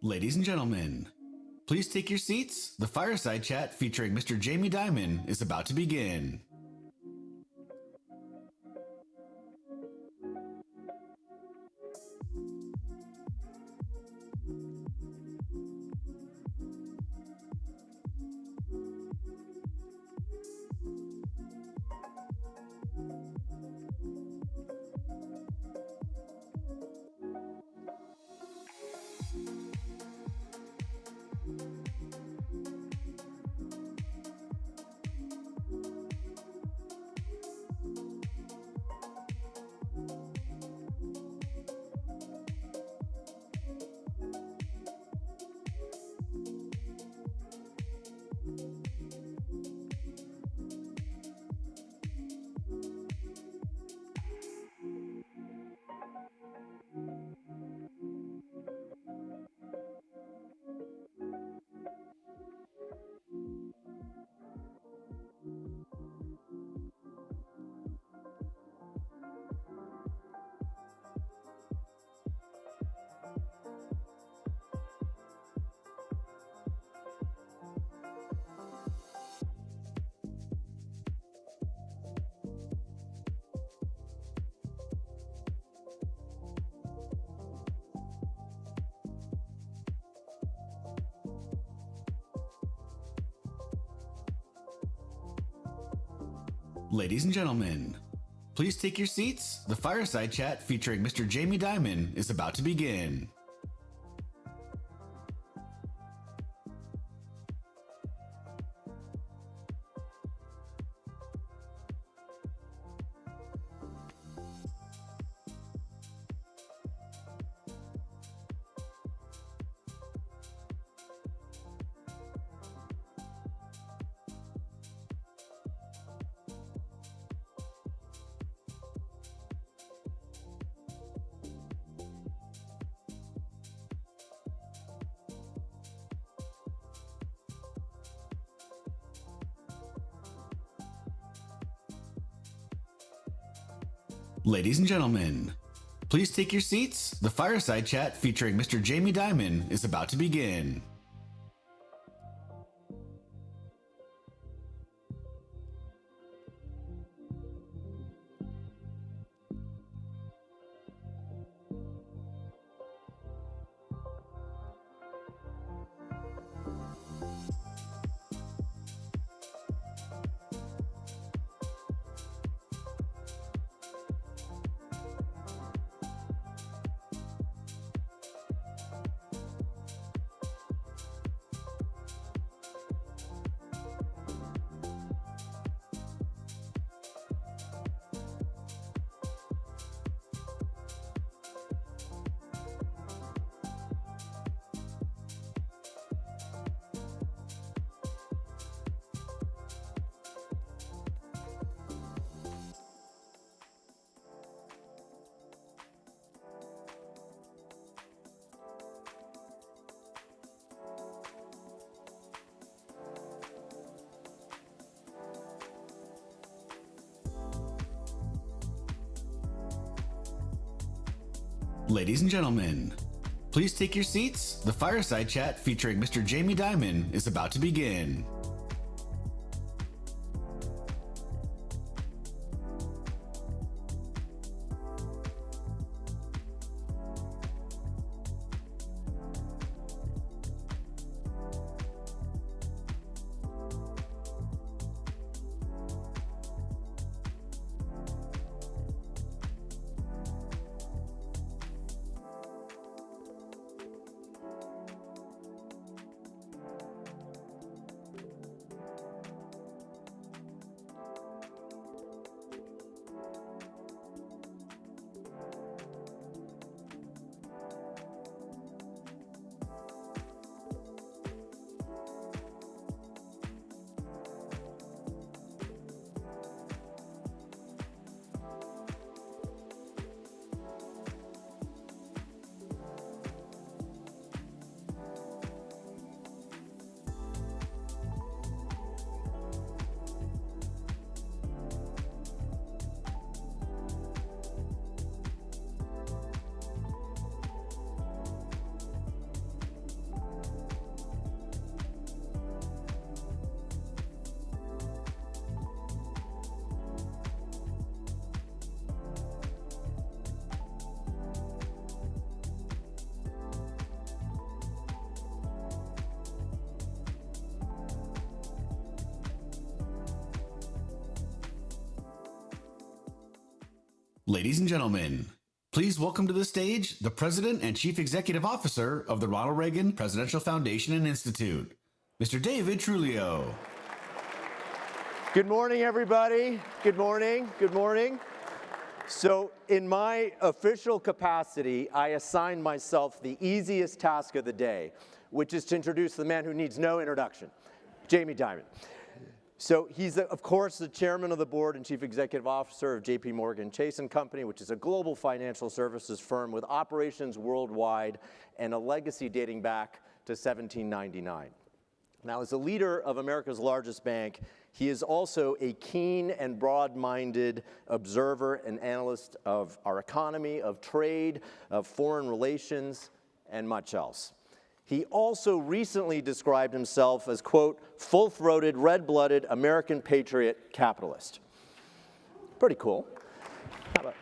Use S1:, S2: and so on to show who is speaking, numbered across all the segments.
S1: Ladies and gentlemen, please take your seats. The fireside chat featuring Mr. Jamie Dimon is about to begin. Ladies and gentlemen, please take your seats. The fireside chat featuring Mr. Jamie Dimon is about to begin. Ladies and gentlemen, please take your seats. The fireside chat featuring Mr. Jamie Dimon is about to begin. Ladies and gentlemen, please take your seats. The fireside chat featuring Mr. Jamie Dimon is about to begin. Ladies and gentlemen, please welcome to the stage the President and Chief Executive Officer of the Ronald Reagan Presidential Foundation and Institute, Mr. David Trulio.
S2: Good morning, everybody. Good morning. Good morning. So in my official capacity, I assigned myself the easiest task of the day, which is to introduce the man who needs no introduction, Jamie Dimon. So he's, of course, the chairman of the board and chief executive officer of JP Morgan Chase & Company, which is a global financial services firm with operations worldwide and a legacy dating back to 1799. Now, as a leader of America's largest bank, he is also a keen and broad-minded observer and analyst of our economy, of trade, of foreign relations, and much else. He also recently described himself as, quote, full-throated, red-blooded American patriot capitalist. Pretty cool. How about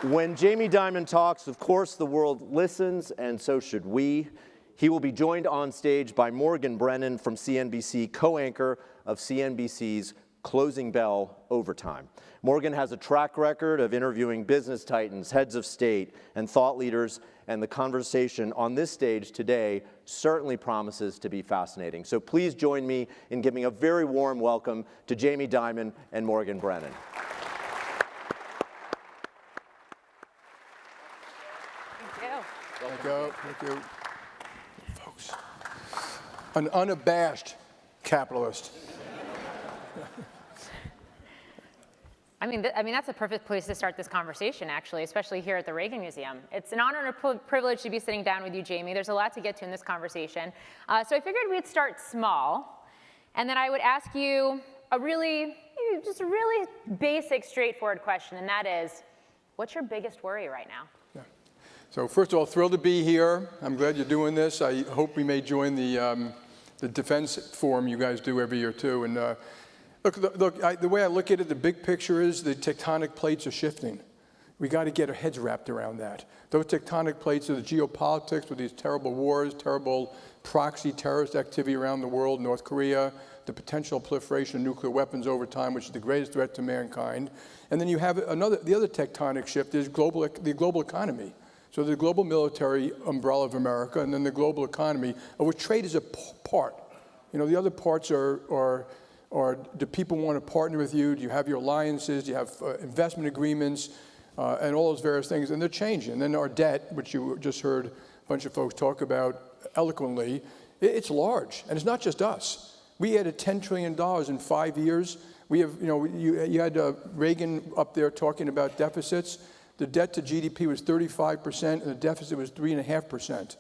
S2: that? When Jamie Dimon talks, of course, the world listens, and so should we. He will be joined on stage by Morgan Brennan from CNBC, co-anchor of CNBC's Closing Bell Overtime. Morgan has a track record of interviewing business titans, heads of state, and thought leaders, and the conversation on this stage today certainly promises to be fascinating. So please join me in giving a very warm welcome to Jamie Dimon and Morgan Brennan.
S3: Thank you.
S4: Thank you. Thank you. Folks, an unabashed capitalist.
S3: I mean, that's a perfect place to start this conversation, actually, especially here at the Reagan Museum. It's an honor and a privilege to be sitting down with you, Jamie. There's a lot to get to in this conversation. So I figured we'd start small, and then I would ask you just a really basic, straightforward question, and that is, what's your biggest worry right now?
S4: Yeah. So first of all, thrilled to be here. I'm glad you're doing this. I hope we may join the defense forum you guys do every year, too. And the way I look at it, the big picture is the tectonic plates are shifting. We got to get our heads wrapped around that. Those tectonic plates are the geopolitics with these terrible wars, terrible proxy terrorist activity around the world, North Korea, the potential proliferation of nuclear weapons over time, which is the greatest threat to mankind. And then you have the other tectonic shift is the global economy. So the global military umbrella of America, and then the global economy, of which trade is a part. You know, the other parts are do people want to partner with you? Do you have your alliances? Do you have investment agreements? And all those various things, and they're changing. And then our debt, which you just heard a bunch of folks talk about eloquently, it's large, and it's not just us. We added $10 trillion in 5 years. We have, you had Reagan up there talking about deficits. The debt to GDP was 35%, and the deficit was 3.5%.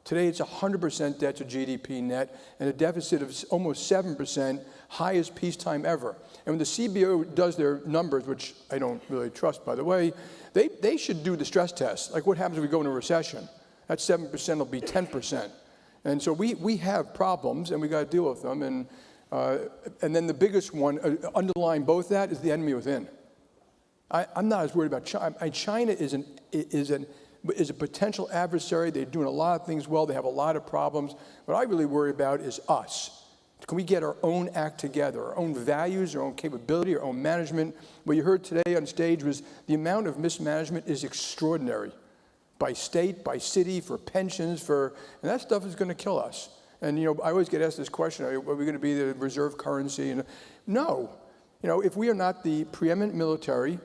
S4: Today, it's 100% debt to GDP net, and a deficit of almost 7%, highest peacetime ever. And when the CBO does their numbers, which I don't really trust, by the way, they should do the stress test. Like, what happens if we go into a recession? That 7% will be 10%. And so we have problems, and we got to deal with them. And then the biggest one, underlying both that, is the enemy within. I'm not as worried about China. China is a potential adversary. They're doing a lot of things well. They have a lot of problems. What I really worry about is us. Can we get our own act together, our own values, our own capability, our own management? What you heard today on stage was the amount of mismanagement is extraordinary, by state, by city, for pensions, and that stuff is going to kill us. And I always get asked this question: are we going to be the reserve currency? And no, if we are not the preeminent military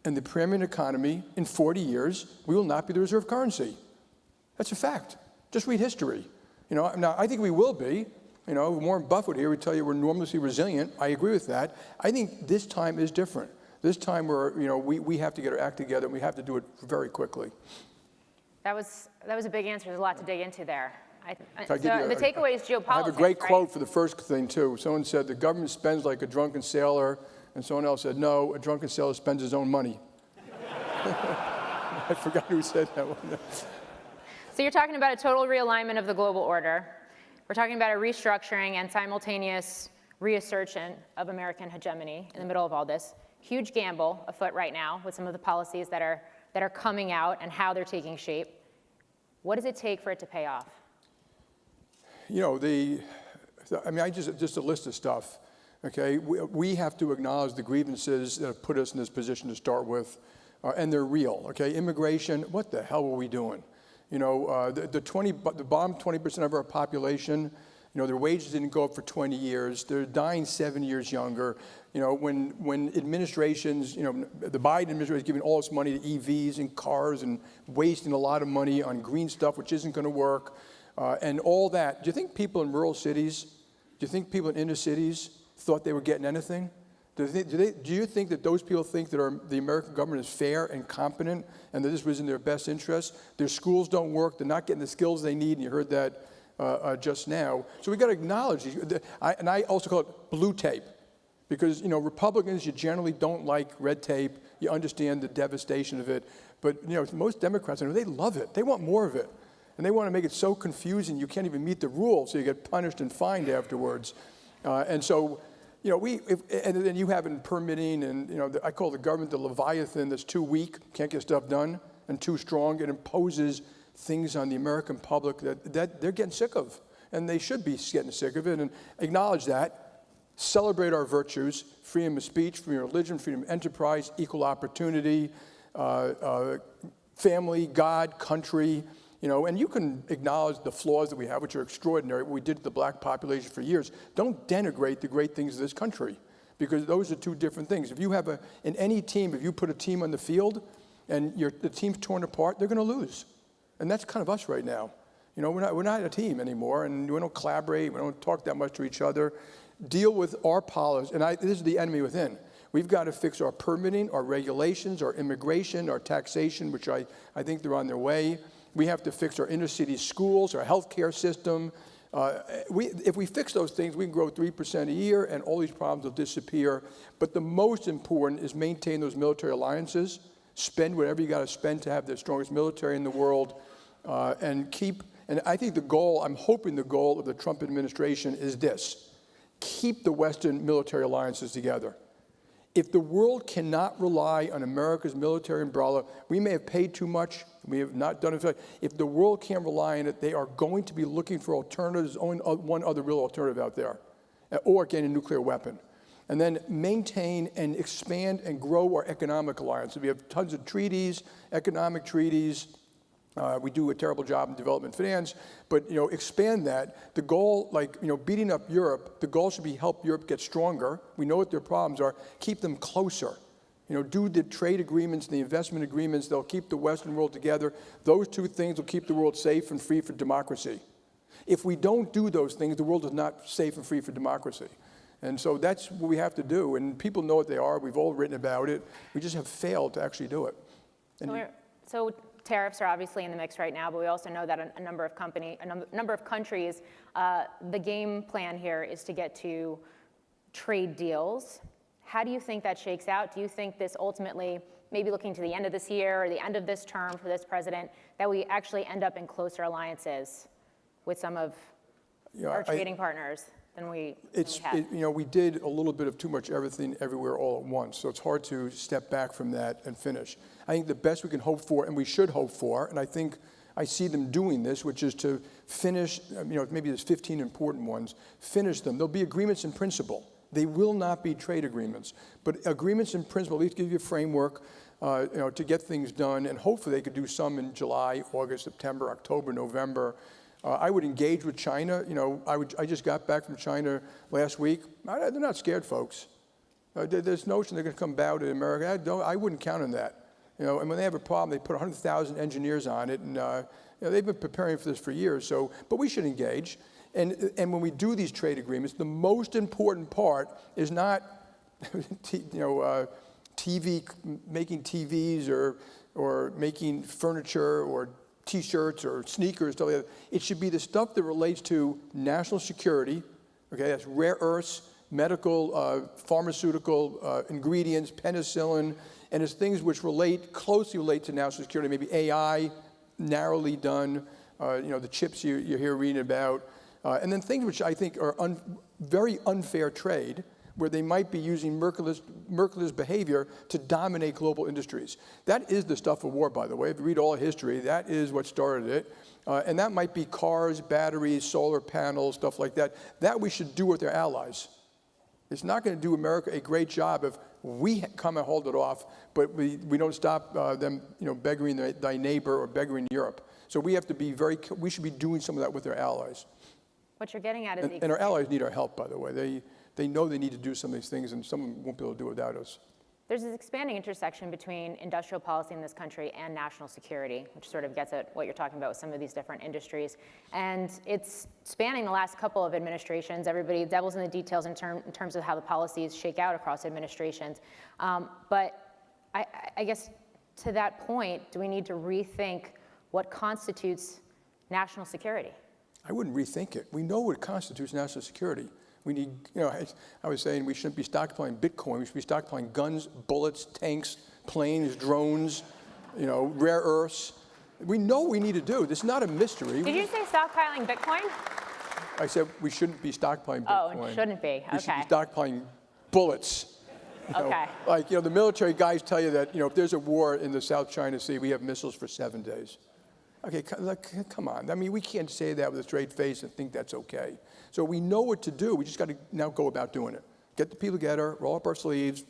S4: and the preeminent economy in 40 years, we will not be the reserve currency. That's a fact. Just read history. Now I think we will be. Warren Buffett here would tell you we're enormously resilient. I agree with that. I think this time is different. This time we have to get our act together, and we have to do it very quickly.
S3: That was a big answer. There's a lot to dig into there. So the takeaway is geopolitics.
S4: I have a great
S3: right?
S4: quote for the first thing, too. Someone said, the government spends like a drunken sailor, and someone else said, no, a drunken sailor spends his own money. I forgot who said that one.
S3: So you're talking about a total realignment of the global order. We're talking about a restructuring and simultaneous reassertion of American hegemony in the middle of all this. Huge gamble afoot right now with some of the policies that are coming out and how they're taking shape. What does it take for it to pay off?
S4: Just a list of stuff. Okay, we have to acknowledge the grievances that have put us in this position to start with, and they're real. Okay, immigration, what the hell were we doing? You know, the bottom 20% of our population, you know, their wages didn't go up for 20 years. They're dying 7 years younger. You know, when administrations, you know, the Biden administration is giving all this money to EVs and cars and wasting a lot of money on green stuff, which isn't going to work, and all that. Do you think people in rural cities, do you think people in inner cities thought they were getting anything? Do you think that those people think that the American government is fair and competent and that this was in their best interest? Their schools don't work. They're not getting the skills they need, and you heard that just now. So we got to acknowledge these. And I also call it blue tape because, you know, Republicans, you generally don't like red tape. You understand the devastation of it. But, you know, most Democrats, I know, they love it. They want more of it. And they want to make it so confusing you can't even meet the rules, so you get punished and fined afterwards. And so, you know, and then you have it in permitting, and, you know, I call the government the Leviathan that's too weak, can't get stuff done, and too strong. It imposes things on the American public that they're getting sick of, and they should be getting sick of it, and acknowledge that, celebrate our virtues, freedom of speech, freedom of religion, freedom of enterprise, equal opportunity, family, God, country. You know, and you can acknowledge the flaws that we have, which are extraordinary, what we did to the black population for years. Don't denigrate the great things of this country, because those are two different things. If you have in any team, if you put a team on the field and the team's torn apart, they're going to lose. And that's kind of us right now. You know, we're not a team anymore, and we don't collaborate, we don't talk that much to each other. Deal with our policies, and this is the enemy within. We've got to fix our permitting, our regulations, our immigration, our taxation, which I think they're on their way. We have to fix our inner city schools, our healthcare system. If we fix those things, we can grow 3% a year, and all these problems will disappear. But the most important is maintain those military alliances, spend whatever you got to spend to have the strongest military in the world, and I think I'm hoping the goal of the Trump administration is this: keep the Western military alliances together. If the world cannot rely on America's military umbrella, we may have paid too much, we have not done it. If the world can't rely on it, they are going to be looking for alternatives. There's only one other real alternative out there, or getting a nuclear weapon. And then maintain and expand and grow our economic alliance. We have tons of treaties, economic treaties. We do a terrible job in development finance, but, you know, expand that. The goal, like, you know, beating up Europe, the goal should be help Europe get stronger. We know what their problems are. Keep them closer. You know, do the trade agreements and the investment agreements. They'll keep the Western world together. Those two things will keep the world safe and free for democracy. If we don't do those things, the world is not safe and free for democracy. And so that's what we have to do. And people know what they are. We've all written about it. We just have failed to actually do it.
S3: So tariffs are obviously in the mix right now, but we also know that a number of countries, the game plan here is to get to trade deals. How do you think that shakes out? Do you think this ultimately, maybe looking to the end of this year or the end of this term for this president, that we actually end up in closer alliances with some of our trading partners than we have?
S4: You know, we did a little bit of too much everything everywhere all at once, so it's hard to step back from that and finish. I think the best we can hope for, and we should hope for, and I think I see them doing this, which is to finish, you know, maybe there's 15 important ones, finish them. There'll be agreements in principle. They will not be trade agreements, but agreements in principle at least give you a framework, you know, to get things done, and hopefully they could do some in July, August, September, October, November. I would engage with China. You know, I just got back from China last week. They're not scared, folks. This notion they're going to come bow to America, I wouldn't count on that. You know, and when they have a problem, they put 100,000 engineers on it, and you know, they've been preparing for this for years. So, but we should engage. And when we do these trade agreements, the most important part is not, you know, making TVs or making furniture or T-shirts or sneakers, stuff like that. It should be the stuff that relates to national security. Okay, that's rare earths, medical, pharmaceutical ingredients, penicillin, and it's things which closely relate to national security. Maybe AI, narrowly done. You know, the chips you're here reading about. And then things which I think are very unfair trade, where they might be using merciless behavior to dominate global industries. That is the stuff of war, by the way. If you read all history, that is what started it. And that might be cars, batteries, solar panels, stuff like that. That we should do with their allies. It's not going to do America a great job if we come and hold it off, but we don't stop them, beggaring thy neighbor or beggaring Europe. So we have to be we should be doing some of that with our allies.
S3: What you're getting at is
S4: and our allies need our help, by the way. They know they need to do some of these things, and some of them won't be able to do it without us.
S3: There's this expanding intersection between industrial policy in this country and national security, which sort of gets at what you're talking about with some of these different industries. And it's spanning the last couple of administrations. Everybody dabbles in the details in terms of how the policies shake out across administrations. But I guess to that point, do we need to rethink what constitutes national security?
S4: I wouldn't rethink it. We know what constitutes national security. We need, I was saying we shouldn't be stockpiling Bitcoin. We should be stockpiling guns, bullets, tanks, planes, drones, rare earths. We know what we need to do. This is not a mystery.
S3: Did you say stockpiling Bitcoin?
S4: I said we shouldn't be stockpiling Bitcoin.
S3: Oh, shouldn't be. Okay.
S4: We should be stockpiling bullets.
S3: Okay.
S4: Like, the military guys tell you that, if there's a war in the South China Sea, we have missiles for 7 days. Okay, come on. I mean, we can't say that with a straight face and think that's okay. So we know what to do. We just got to now go about doing it. Get the people together, roll up our sleeves,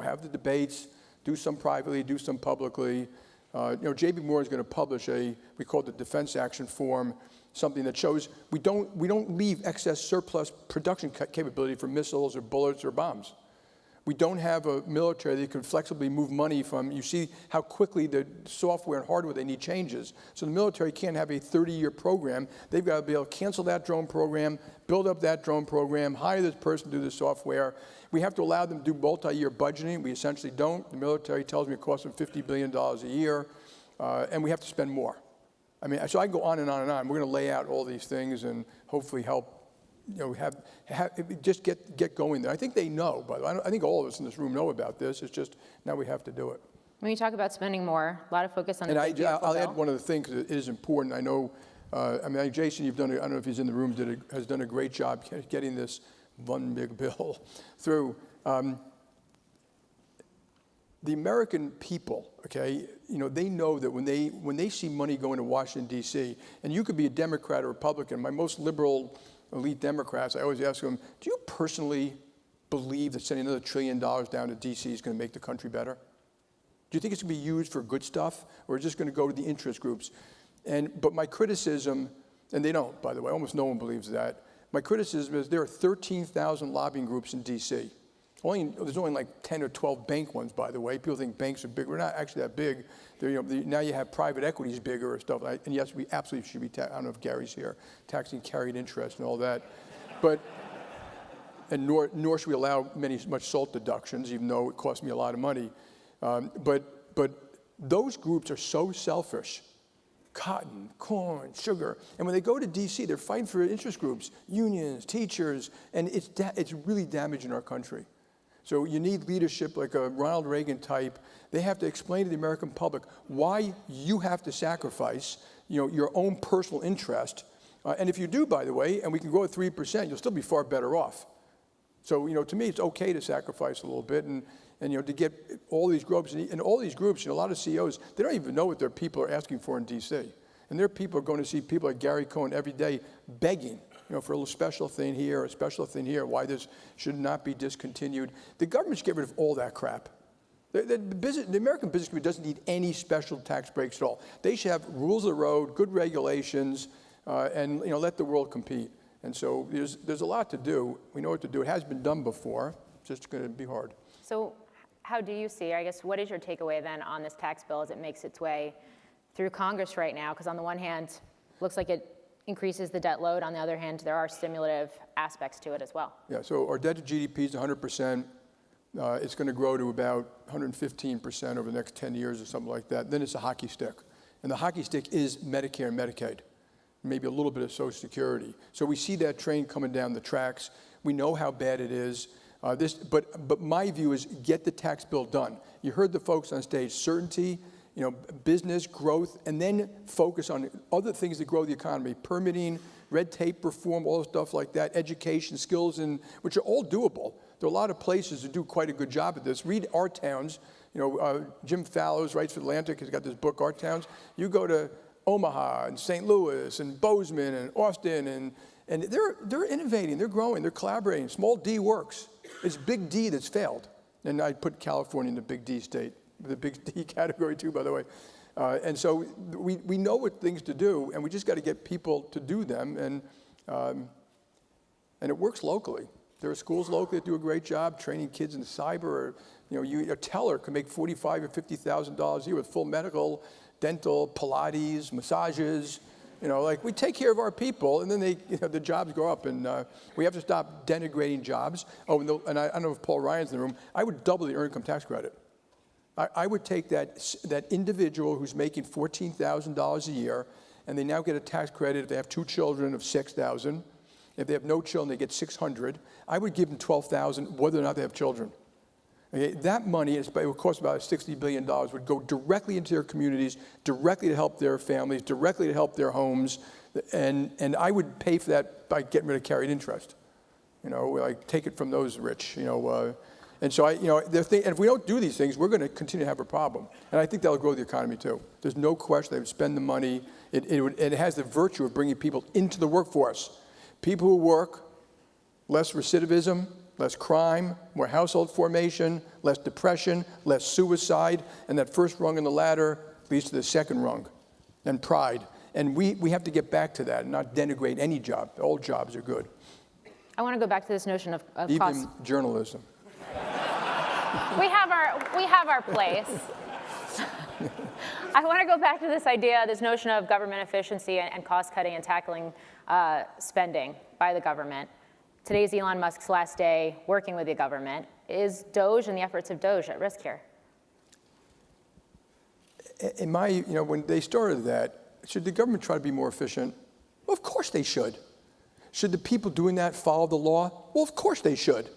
S4: have the debates, do some privately, do some publicly. J.B. Moore is going to publish we call it the Defense Action Forum, something that shows we don't leave excess surplus production capability for missiles or bullets or bombs. We don't have a military that can flexibly move money from, you see how quickly the software and hardware they need changes. So the military can't have a 30-year program. They've got to be able to cancel that drone program, build up that drone program, hire this person to do the software. We have to allow them to do multi-year budgeting. We essentially don't. The military tells me it costs them $50 billion a year, and we have to spend more. I mean, so I can go on and on and on. We're going to lay out all these things and hopefully help just get going there. I think they know, but I think all of us in this room know about this. It's just now we have to do it.
S3: When you talk about spending more, a lot of focus on the big beautiful
S4: I'll
S3: bill.
S4: add one other thing because it is important. I know, Jason, you've done. I don't know if he's in the room. Has done a great job getting this one big bill through. The American people, okay, they know that when they see money going to Washington D.C. and you could be a Democrat or Republican. My most liberal elite Democrats, I always ask them, do you personally believe that sending another $1 trillion down to D.C. is going to make the country better? Do you think it's going to be used for good stuff, or is it just going to go to the interest groups? But my criticism, and they don't, by the way, almost no one believes that. My criticism is there are 13,000 lobbying groups in D.C. There's only like 10 or 12 bank ones, by the way. People think banks are big. We're not actually that big. Now you have private equities bigger or stuff. And yes, we absolutely should be, I don't know if Gary's here, taxing carried interest and all that. And nor should we allow much SALT deductions, even though it costs me a lot of money. But those groups are so selfish. Cotton, corn, sugar. And when they go to D.C., they're fighting for interest groups, unions, teachers, and it's really damaging our country. So you need leadership like a Ronald Reagan type. They have to explain to the American public why you have to sacrifice, your own personal interest. And if you do, by the way, and we can grow at 3%, you'll still be far better off. So, to me, it's okay to sacrifice a little bit and to get all these groups. And all these groups, a lot of CEOs, they don't even know what their people are asking for in D.C. And their people are going to see people like Gary Cohn every day begging, for a little special thing here, a special thing here, why this should not be discontinued. The government should get rid of all that crap. The American business community doesn't need any special tax breaks at all. They should have rules of the road, good regulations, and let the world compete. And so there's a lot to do. We know what to do. It has been done before. It's just going to be hard.
S3: So how do you see, I guess, what is your takeaway then on this tax bill as it makes its way through Congress right now? Because on the one hand, looks like it increases the debt load. On the other hand, there are stimulative aspects to it as well.
S4: Yeah, so our debt to GDP is 100%. It's going to grow to about 115% over the next 10 years or something like that. Then it's a hockey stick. And the hockey stick is Medicare and Medicaid, maybe a little bit of Social Security. So we see that train coming down the tracks. We know how bad it is. But my view is get the tax bill done. You heard the folks on stage, certainty, business growth, and then focus on other things that grow the economy, permitting, red tape reform, all stuff like that, education, skills, which are all doable. There are a lot of places that do quite a good job at this. Read Our Towns. Jim Fallows writes for Atlantic. He's got this book, Our Towns. You go to Omaha and St. Louis and Bozeman and Austin, and they're innovating, they're growing, they're collaborating. Small D works. It's big D that's failed. And I put California in the big D state, the big D category too, by the way. And so we know what things to do, and we just got to get people to do them, and it works locally. There are schools locally that do a great job training kids in cyber. Or, a teller can make $45,000 or $50,000 a year with full medical, dental, Pilates, massages. Like we take care of our people, and then the jobs go up, and we have to stop denigrating jobs. Oh, and I don't know if Paul Ryan's in the room. I would double the earned income tax credit. I would take that individual who's making $14,000 a year, and they now get a tax credit if they have 2 children of $6,000. If they have no children, they get $600. I would give them $12,000, whether or not they have children. Okay, that money, it would cost about $60 billion, would go directly into their communities, directly to help their families, directly to help their homes, and I would pay for that by getting rid of carried interest. Like take it from those rich. And so and if we don't do these things, we're going to continue to have a problem. And I think that'll grow the economy too. There's no question they would spend the money. It has the virtue of bringing people into the workforce. People who work, less recidivism, less crime, more household formation, less depression, less suicide, and that first rung in the ladder leads to the second rung, and pride. And we have to get back to that and not denigrate any job. All jobs are good.
S3: I want to go back to this notion of
S4: even
S3: cost.
S4: Journalism.
S3: We have our place. I want to go back to this idea, this notion of government efficiency and cost cutting and tackling spending by the government. Today's Elon Musk's last day working with the government. Is DOGE and the efforts of DOGE at risk here?
S4: In when they started that, should the government try to be more efficient? Well, of course they should. Should the people doing that follow the law? Well, of course they should.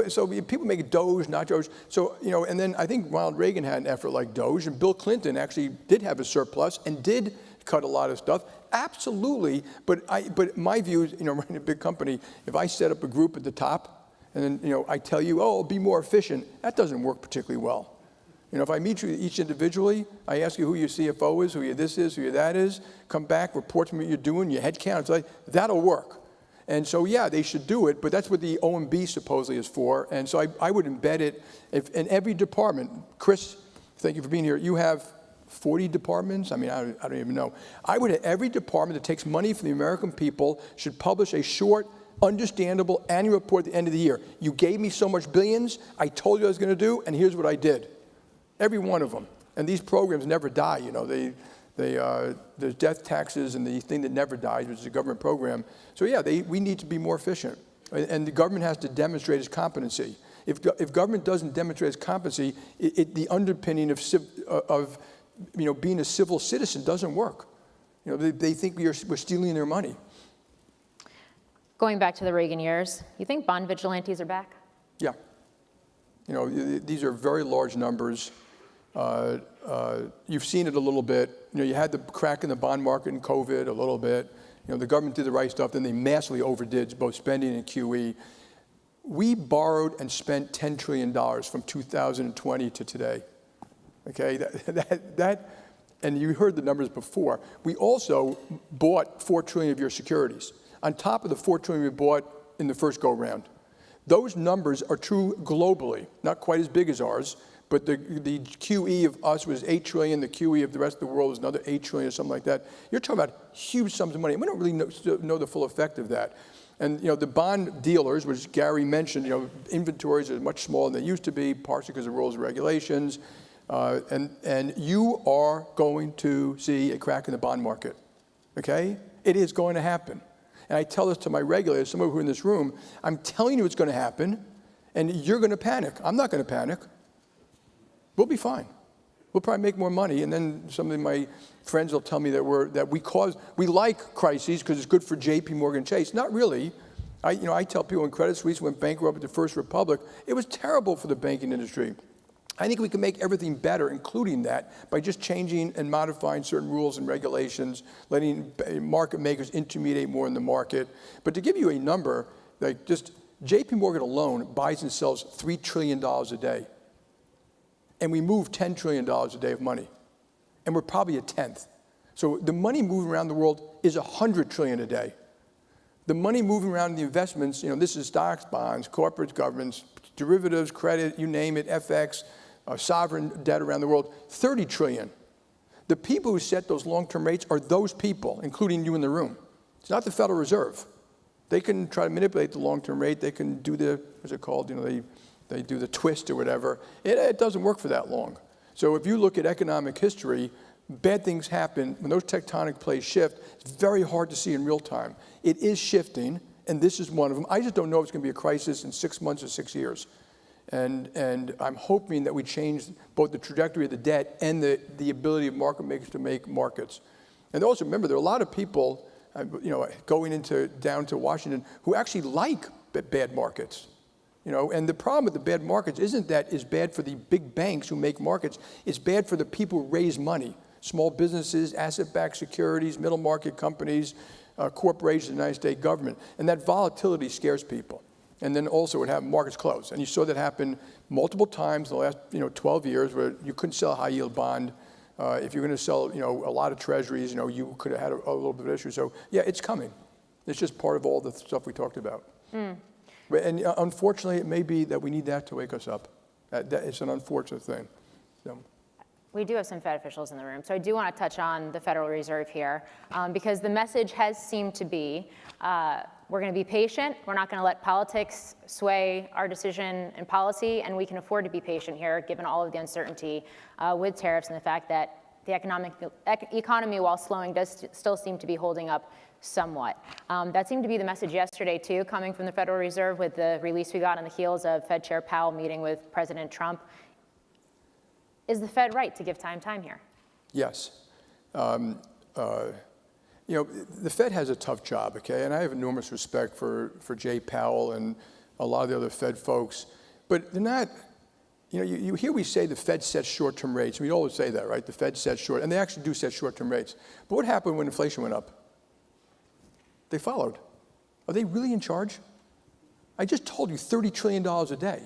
S4: So people make DOGE, not DOGE. So, and then I think Ronald Reagan had an effort like DOGE, and Bill Clinton actually did have a surplus and did cut a lot of stuff. Absolutely, but my view is, running a big company, if I set up a group at the top, and then, I tell you, oh, be more efficient, that doesn't work particularly well. If I meet you each individually, I ask you who your CFO is, who your this is, who your that is, come back, report to me what you're doing, your head count, it's like, that'll work. And so, yeah, they should do it, but that's what the OMB supposedly is for. And so I would embed it in every department. Chris, thank you for being here. You have 40 departments? I mean, I don't even know. I would have every department that takes money from the American people should publish a short, understandable annual report at the end of the year. You gave me so much billions, I told you I was going to do, and here's what I did. Every one of them. And these programs never die, there's death taxes and the thing that never dies, which is a government program. So yeah, we need to be more efficient. And the government has to demonstrate its competency. If government doesn't demonstrate its competency, the underpinning of being a civil citizen doesn't work. They think we're stealing their money.
S3: Going back to the Reagan years, you think bond vigilantes are back?
S4: Yeah. These are very large numbers. You've seen it a little bit. You had the crack in the bond market in COVID a little bit. The government did the right stuff, then they massively overdid both spending and QE. We borrowed and spent $10 trillion from 2020 to today. Okay, and you heard the numbers before. We also bought $4 trillion of your securities, on top of the $4 trillion we bought in the first go-round. Those numbers are true globally, not quite as big as ours, but the QE of us was $8 trillion, the QE of the rest of the world was another $8 trillion or something like that. You're talking about huge sums of money. We don't really know the full effect of that. And the bond dealers, which Gary mentioned, inventories are much smaller than they used to be, partially because of rules and regulations. And you are going to see a crack in the bond market, okay? It is going to happen. And I tell this to my regulators, some of who are in this room, I'm telling you it's going to happen, and you're going to panic. I'm not going to panic. We'll be fine. We'll probably make more money, and then some of my friends will tell me that we like crises because it's good for J.P. Morgan Chase. Not really. I tell people when Credit Suisse went bankrupt at the First Republic, it was terrible for the banking industry. I think we can make everything better, including that, by just changing and modifying certain rules and regulations, letting market makers intermediate more in the market. But to give you a number, like just J.P. Morgan alone buys and sells $3 trillion a day. And we move $10 trillion a day of money. And we're probably a tenth. So the money moving around the world is $100 trillion a day. The money moving around in the investments, this is stocks, bonds, corporate governments, derivatives, credit, you name it, FX, sovereign debt around the world, 30 trillion. The people who set those long-term rates are those people, including you in the room. It's not the Federal Reserve. They can try to manipulate the long-term rate. They can do the, what's it called? They do the twist or whatever. It doesn't work for that long. So if you look at economic history, bad things happen. When those tectonic plates shift, it's very hard to see in real time. It is shifting, and this is one of them. I just don't know if it's going to be a crisis in 6 months or 6 years. And I'm hoping that we change both the trajectory of the debt and the ability of market makers to make markets. And also remember, there are a lot of people, going down to Washington who actually like bad markets. And the problem with the bad markets isn't that it's bad for the big banks who make markets. It's bad for the people who raise money, small businesses, asset-backed securities, middle market companies, corporations, the United States government. And that volatility scares people. And then also it happened, markets closed. And you saw that happen multiple times in the last 12 years where you couldn't sell a high yield bond. If you're going to sell a lot of treasuries, you could have had a little bit of issue. So yeah, it's coming. It's just part of all the stuff we talked about. And unfortunately, it may be that we need that to wake us up. It's an unfortunate thing. So.
S3: We do have some Fed officials in the room, so I do want to touch on the Federal Reserve here, because the message has seemed to be, we're going to be patient, we're not going to let politics sway our decision and policy, and we can afford to be patient here, given all of the uncertainty with tariffs and the fact that the economy, while slowing, does still seem to be holding up somewhat. That seemed to be the message yesterday, too, coming from the Federal Reserve with the release we got on the heels of Fed Chair Powell meeting with President Trump. Is the Fed right to give time here?
S4: Yes. The Fed has a tough job, okay? And I have enormous respect for Jay Powell and a lot of the other Fed folks. But they're not, you hear we say the Fed sets short-term rates. We always say that, right? The Fed sets short, and they actually do set short-term rates. But what happened when inflation went up? They followed. Are they really in charge? I just told you $30 trillion a day.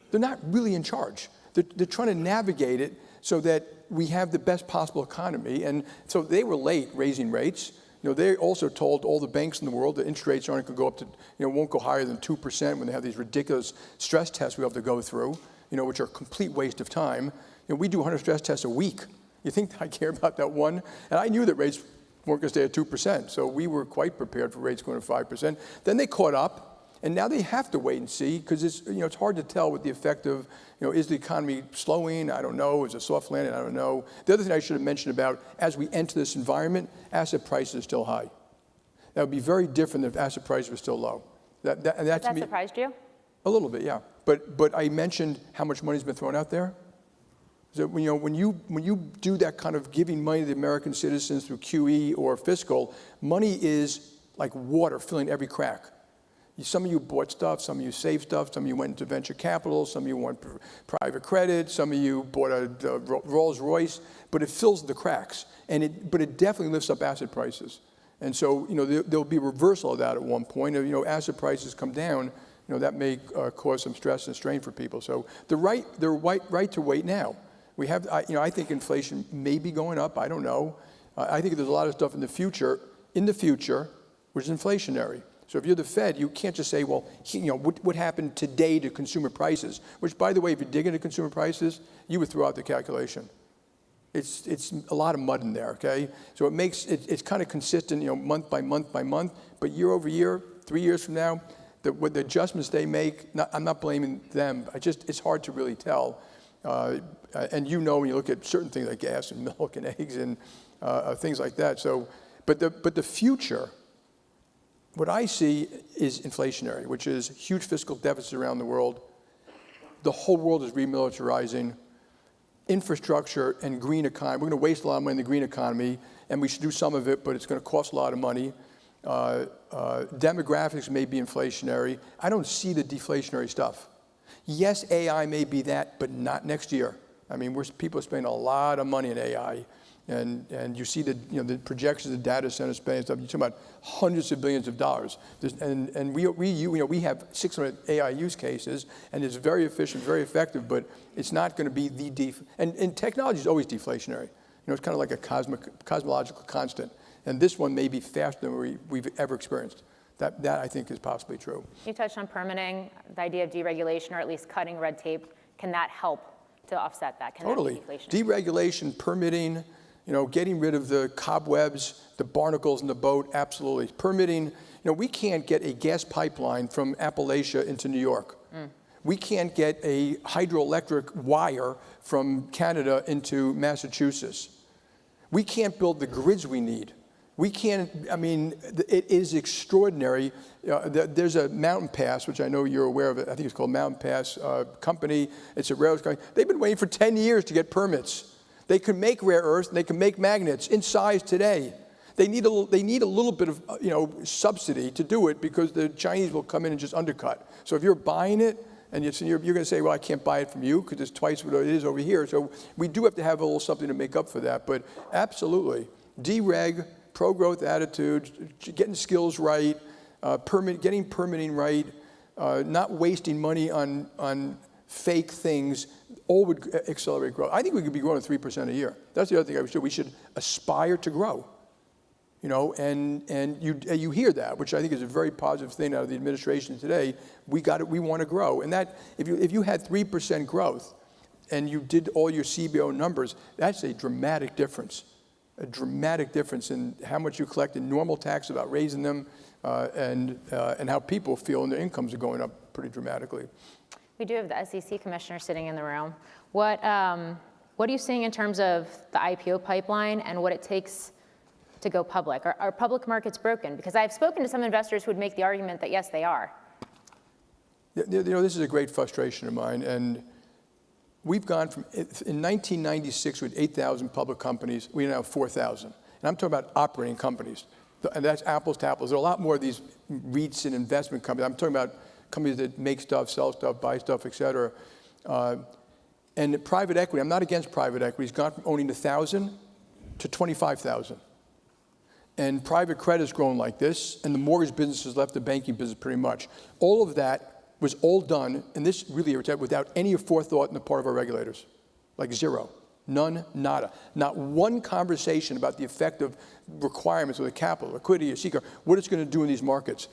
S4: They're not really in charge. They're trying to navigate it so that we have the best possible economy. And so they were late raising rates. They also told all the banks in the world that interest rates aren't going to go up to, won't go higher than 2% when they have these ridiculous stress tests we have to go through, which are a complete waste of time. We do 100 stress tests a week. You think I care about that one? And I knew that rates weren't going to stay at 2%. So we were quite prepared for rates going to 5%. Then they caught up. And now they have to wait and see because it's hard to tell what the effect of, is the economy slowing? I don't know. Is it soft landing? I don't know. The other thing I should have mentioned about as we enter this environment, asset prices are still high. That would be very different if asset prices were still low.
S3: That surprised you?
S4: A little bit, yeah. But I mentioned how much money's been thrown out there. So when you do that kind of giving money to the American citizens through QE or fiscal, money is like water filling every crack. Some of you bought stuff, some of you saved stuff, some of you went into venture capital, some of you went private credit, some of you bought a Rolls Royce, but it fills the cracks, but it definitely lifts up asset prices. And so, there'll be a reversal of that at one point. Asset prices come down, that may cause some stress and strain for people. So the right to wait now. We have, I think inflation may be going up. I don't know. I think there's a lot of stuff in the future, which is inflationary. So if you're the Fed, you can't just say, well, what happened today to consumer prices? Which, by the way, if you dig into consumer prices, you would throw out the calculation. It's a lot of mud in there, okay? So it's kind of consistent, month by month by month. But year over year, 3 years from now, what the adjustments they make, I'm not blaming them. It's hard to really tell. And when you look at certain things like gas and milk and eggs and things like that. So, but the future. What I see is inflationary, which is huge fiscal deficits around the world. The whole world is remilitarizing. Infrastructure and green economy. We're going to waste a lot of money in the green economy, and we should do some of it, but it's going to cost a lot of money. Demographics may be inflationary. I don't see the deflationary stuff. Yes, AI may be that, but not next year. I mean, people are spending a lot of money in AI. And you see the projections of data center spending and stuff. You're talking about hundreds of billions of dollars. And we have 600 AI use cases, and it's very efficient, very effective. But it's not going to be and technology is always deflationary. It's kind of like a cosmological constant. And this one may be faster than we've ever experienced. That I think is possibly true.
S3: You touched on permitting, the idea of deregulation, or at least cutting red tape. Can that help to offset that? Can
S4: Totally.
S3: That be deflation?
S4: Deregulation, permitting, getting rid of the cobwebs, the barnacles in the boat, absolutely. Permitting, we can't get a gas pipeline from Appalachia into New York. We can't get a hydroelectric wire from Canada into Massachusetts. We can't build the grids we need. We can't, it is extraordinary. There's a mountain pass, which I know you're aware of it. I think it's called Mountain Pass Company. It's a railroad company. They've been waiting for 10 years to get permits. They can make rare earths, and they can make magnets in size today. They need a little bit of subsidy to do it because the Chinese will come in and just undercut. So if you're buying it, and you're going to say, well, I can't buy it from you because it's twice what it is over here. So we do have to have a little something to make up for that. But absolutely, dereg, pro-growth attitude, getting skills right, getting permitting right, not wasting money on fake things, all would accelerate growth. I think we could be growing at 3% a year. That's the other thing I would do. We should aspire to grow. And you hear that, which I think is a very positive thing out of the administration today. We want to grow, and that if you had 3% growth, and you did all your CBO numbers, that's a dramatic difference in how much you collect in normal tax about raising them, and how people feel and their incomes are going up pretty dramatically.
S3: We do have the SEC commissioner sitting in the room. What are you seeing in terms of the IPO pipeline and what it takes to go public? Are public markets broken? Because I've spoken to some investors who would make the argument that yes, they are.
S4: This is a great frustration of mine, and we've gone from, in 1996 with 8,000 public companies, we now have 4,000. And I'm talking about operating companies, and that's apples to apples. There are a lot more of these REITs and investment companies. I'm talking about companies that make stuff, sell stuff, buy stuff, et cetera. And private equity, I'm not against private equity. It's gone from owning 1,000 to 25,000. And private credit has grown like this, and the mortgage business has left the banking business pretty much. All of that was all done, and this really without any forethought on the part of our regulators, like zero, none, nada. Not one conversation about the effect of requirements of the capital, liquidity, or CCAR, what it's going to do in these markets.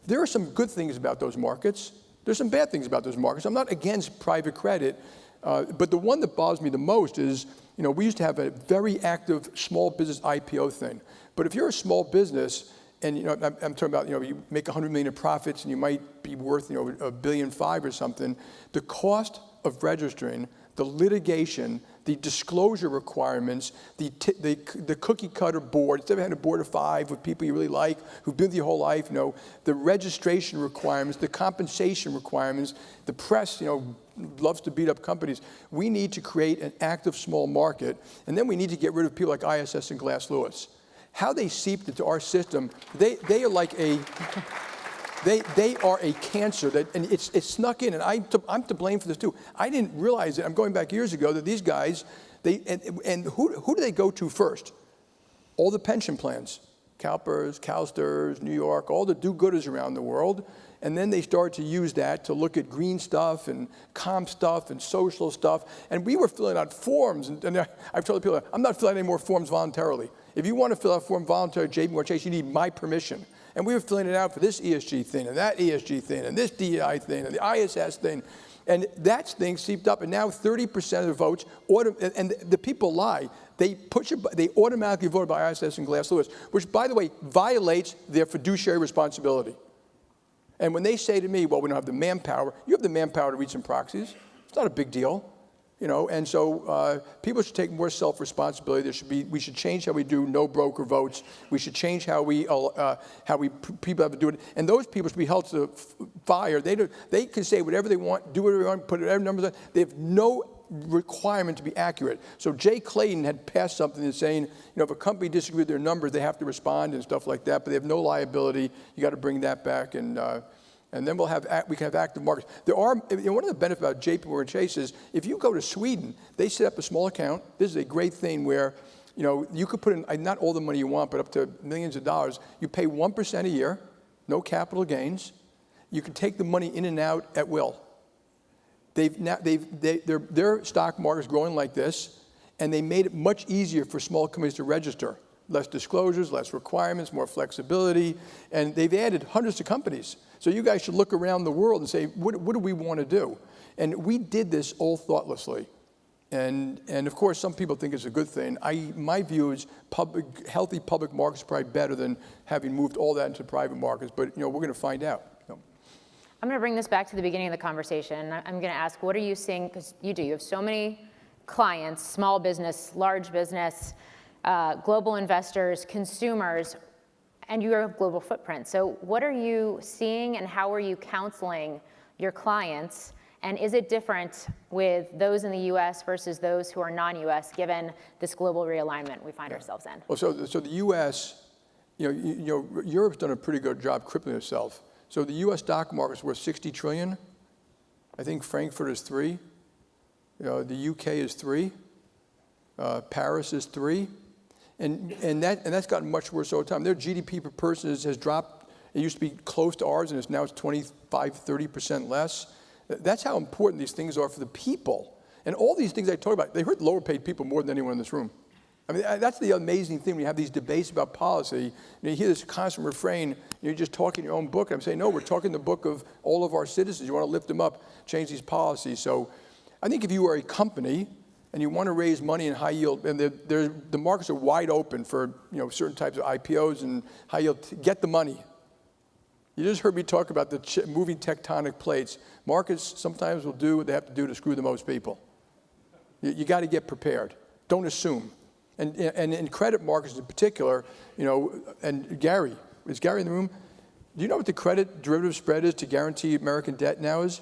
S4: There are some good things about those markets. There's some bad things about those markets. I'm not against private credit, but the one that bothers me the most is, we used to have a very active small business IPO thing. But if you're a small business, and I'm talking about, you make 100 million in profits and you might be worth, $1.5 billion or something, the cost of registering, the litigation, the disclosure requirements, the cookie cutter board, instead of having a board of 5 with people you really like, who've been with you your whole life, the registration requirements, the compensation requirements, the press, loves to beat up companies. We need to create an active small market, and then we need to get rid of people like ISS and Glass Lewis. How they seeped into our system, they are like they are a cancer and it's snuck in, and I'm to blame for this too. I didn't realize it. I'm going back years ago that these guys, and who do they go to first? All the pension plans, CalPERS, CalSTRS, New York, all the do-gooders around the world. And then they started to use that to look at green stuff and comp stuff and social stuff. And we were filling out forms. And I've told people, I'm not filling out any more forms voluntarily. If you want to fill out a form voluntarily, JPMorgan Chase, you need my permission. And we were filling it out for this ESG thing and that ESG thing and this DEI thing and the ISS thing. And that thing seeped up. And now 30% of the votes, and the people lie. They automatically voted by ISS and Glass Lewis, which, by the way, violates their fiduciary responsibility. And when they say to me, well, we don't have the manpower, you have the manpower to read some proxies. It's not a big deal, And so people should take more self-responsibility. We should change how we do no broker votes. We should change how people have to do it. And those people should be held to fire. They can say whatever they want, do whatever they want, put whatever numbers on. They have no requirement to be accurate. So Jay Clayton had passed something that's saying, if a company disagrees with their numbers, they have to respond and stuff like that, but they have no liability. You got to bring that back, and then we can have active markets. One of the benefits about JPMorgan Chase is if you go to Sweden, they set up a small account. This is a great thing where, you could put in not all the money you want, but up to millions of dollars. You pay 1% a year, no capital gains. You can take the money in and out at will. Their stock market is growing like this, and they made it much easier for small companies to register. less disclosures, less requirements, more flexibility, and they've added hundreds of companies. So you guys should look around the world and say, what do we want to do? And we did this all thoughtlessly. And of course, some people think it's a good thing. My view is healthy public markets are probably better than having moved all that into private markets, but we're going to find out.
S3: I'm going to bring this back to the beginning of the conversation. I'm going to ask, what are you seeing, because you have so many clients, small business, large business, global investors, consumers, and you have a global footprint. So what are you seeing and how are you counseling your clients? And is it different with those in the US versus those who are non-US, given this global realignment we find ourselves in?
S4: Well, so the US, Europe's done a pretty good job crippling itself. So the US stock market's worth 60 trillion. I think Frankfurt is 3. The UK is 3. Paris is 3. And that's gotten much worse over time. Their GDP per person has dropped. It used to be close to ours, and now it's 25, 30% less. That's how important these things are for the people. And all these things I talk about, they hurt lower paid people more than anyone in this room. I mean, that's the amazing thing. We have these debates about policy, and you hear this constant refrain, you're just talking your own book. I'm saying, no, we're talking the book of all of our citizens. You want to lift them up, change these policies. So I think if you are a company and you want to raise money in high yield, and the markets are wide open for certain types of IPOs and high yield, get the money. You just heard me talk about the moving tectonic plates. Markets sometimes will do what they have to do to screw the most people. You got to get prepared. Don't assume. And in credit markets in particular, and Gary, is Gary in the room? Do you know what the credit derivative spread is to guarantee American debt now is?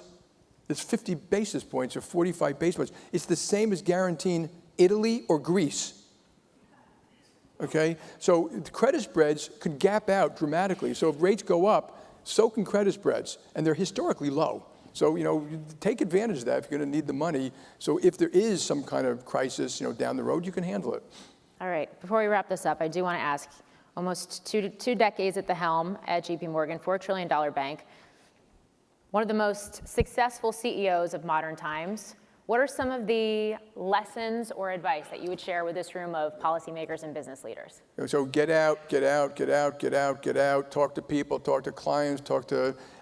S4: It's 50 basis points or 45 basis points. It's the same as guaranteeing Italy or Greece. Okay? So the credit spreads could gap out dramatically. So if rates go up, so can credit spreads, and they're historically low. So, take advantage of that if you're going to need the money. So if there is some kind of crisis, down the road, you can handle it.
S3: All right. Before we wrap this up, I do want to ask, almost two decades at the helm at JP Morgan, $4 trillion bank, one of the most successful CEOs of modern times. What are some of the lessons or advice that you would share with this room of policymakers and business leaders?
S4: So get out, talk to people, talk to clients,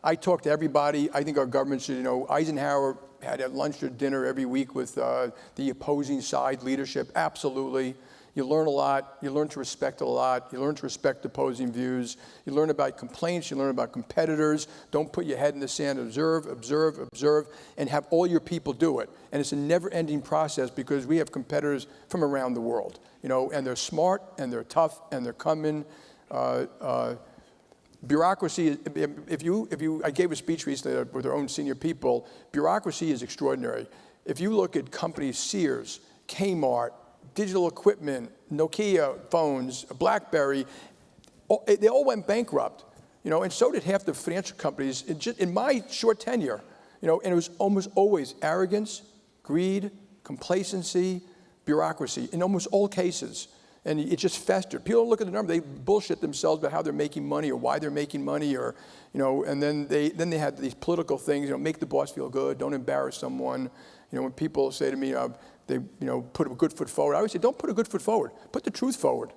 S4: I talk to everybody. I think our government should, Eisenhower had a lunch or dinner every week with the opposing side leadership, absolutely. You learn a lot, you learn to respect a lot, you learn to respect opposing views, you learn about complaints, you learn about competitors. Don't put your head in the sand, observe, and have all your people do it. And it's a never-ending process because we have competitors from around the world, and they're smart, and they're tough, and they're coming. Bureaucracy, I gave a speech recently with our own senior people, bureaucracy is extraordinary. If you look at companies, Sears, Kmart, digital equipment, Nokia phones, BlackBerry, they all went bankrupt, and so did half the financial companies in my short tenure, and it was almost always arrogance, greed, complacency, bureaucracy in almost all cases. And it just festered. People don't look at the number, they bullshit themselves about how they're making money or why they're making money, or, and then they had these political things, make the boss feel good, don't embarrass someone. When people say to me, they put a good foot forward, I always say, don't put a good foot forward. Put the truth forward.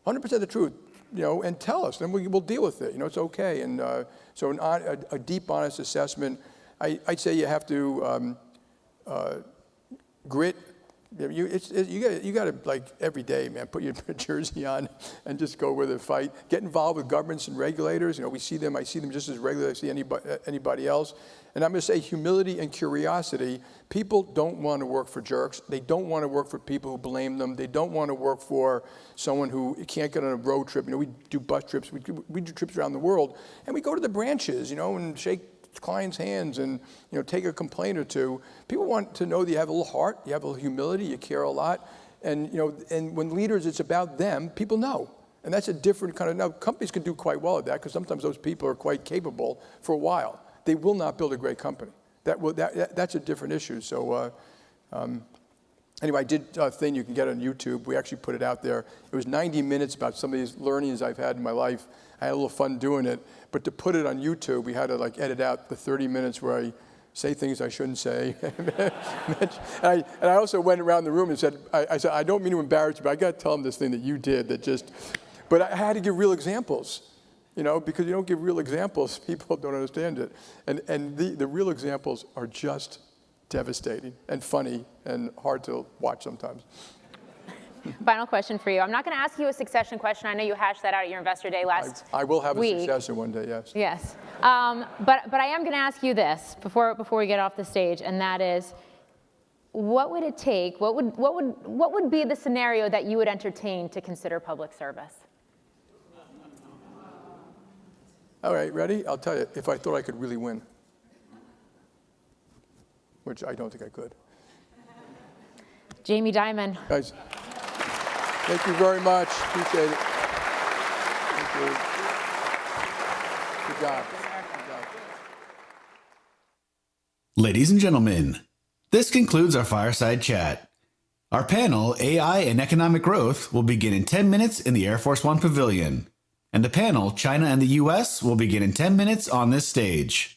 S4: 100% the truth, and tell us, and we'll deal with it. It's okay. And so a deep, honest assessment. I'd say you have to grit. You got to, like, every day, man, put your jersey on and just go with the fight. Get involved with governments and regulators. I see them just as regularly as I see anybody else. And I'm going to say humility and curiosity. People don't want to work for jerks. They don't want to work for people who blame them. They don't want to work for someone who can't get on a road trip. We do bus trips. We do trips around the world. And we go to the branches, and shake clients' hands and take a complaint or two. People want to know that you have a little heart, you have a little humility, you care a lot. And and when leaders, it's about them, people know. And that's a different kind of, now companies can do quite well at that because sometimes those people are quite capable for a while. They will not build a great company. That's a different issue. So anyway, I did a thing you can get on YouTube. We actually put it out there. It was 90 minutes about some of these learnings I've had in my life. I had a little fun doing it. But to put it on YouTube, we had to edit out the 30 minutes where I say things I shouldn't say. and I also went around the room and said, I said, I don't mean to embarrass you, but I got to tell them this thing that you did that just, but I had to give real examples, you know, because you don't give real examples, people don't understand it. And the real examples are just devastating and funny and hard to watch sometimes.
S3: Final question for you. I'm not going to ask you a succession question. I know you hashed that out at your investor day last week.
S4: I will have a successor one day, yes.
S3: Yes. But I am going to ask you this before we get off the stage, and that is, what would it take, what would be the scenario that you would entertain to consider public service?
S4: All right, ready? I'll tell you, if I thought I could really win, which I don't think I could.
S3: Jamie Dimon.
S4: Guys. Thank you very much. Appreciate it. Thank you. Good job. Good job.
S1: Ladies and gentlemen, this concludes our fireside chat. Our panel, AI and Economic Growth, will begin in 10 minutes in the Air Force One Pavilion. And the panel, China and the U.S., will begin in 10 minutes on this stage.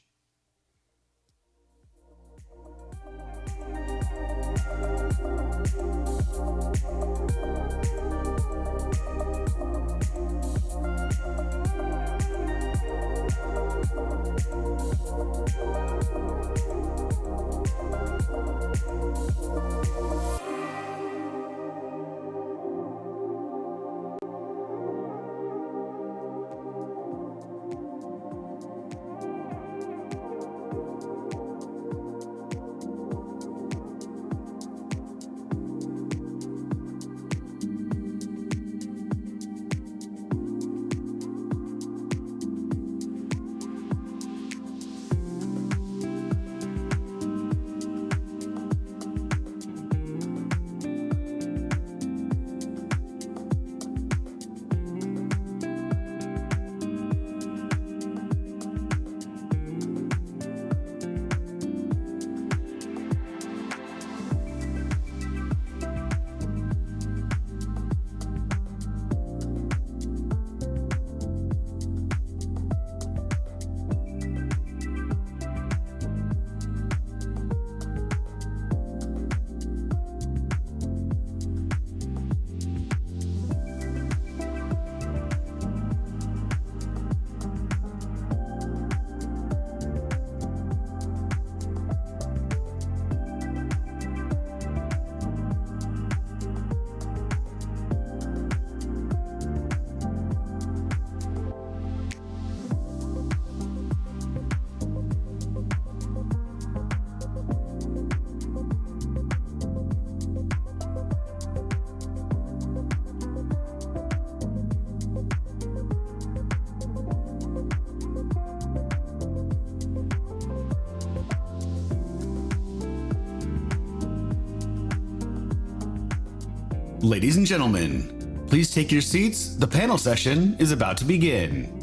S1: Ladies and gentlemen, please take your seats. The panel session is about to begin.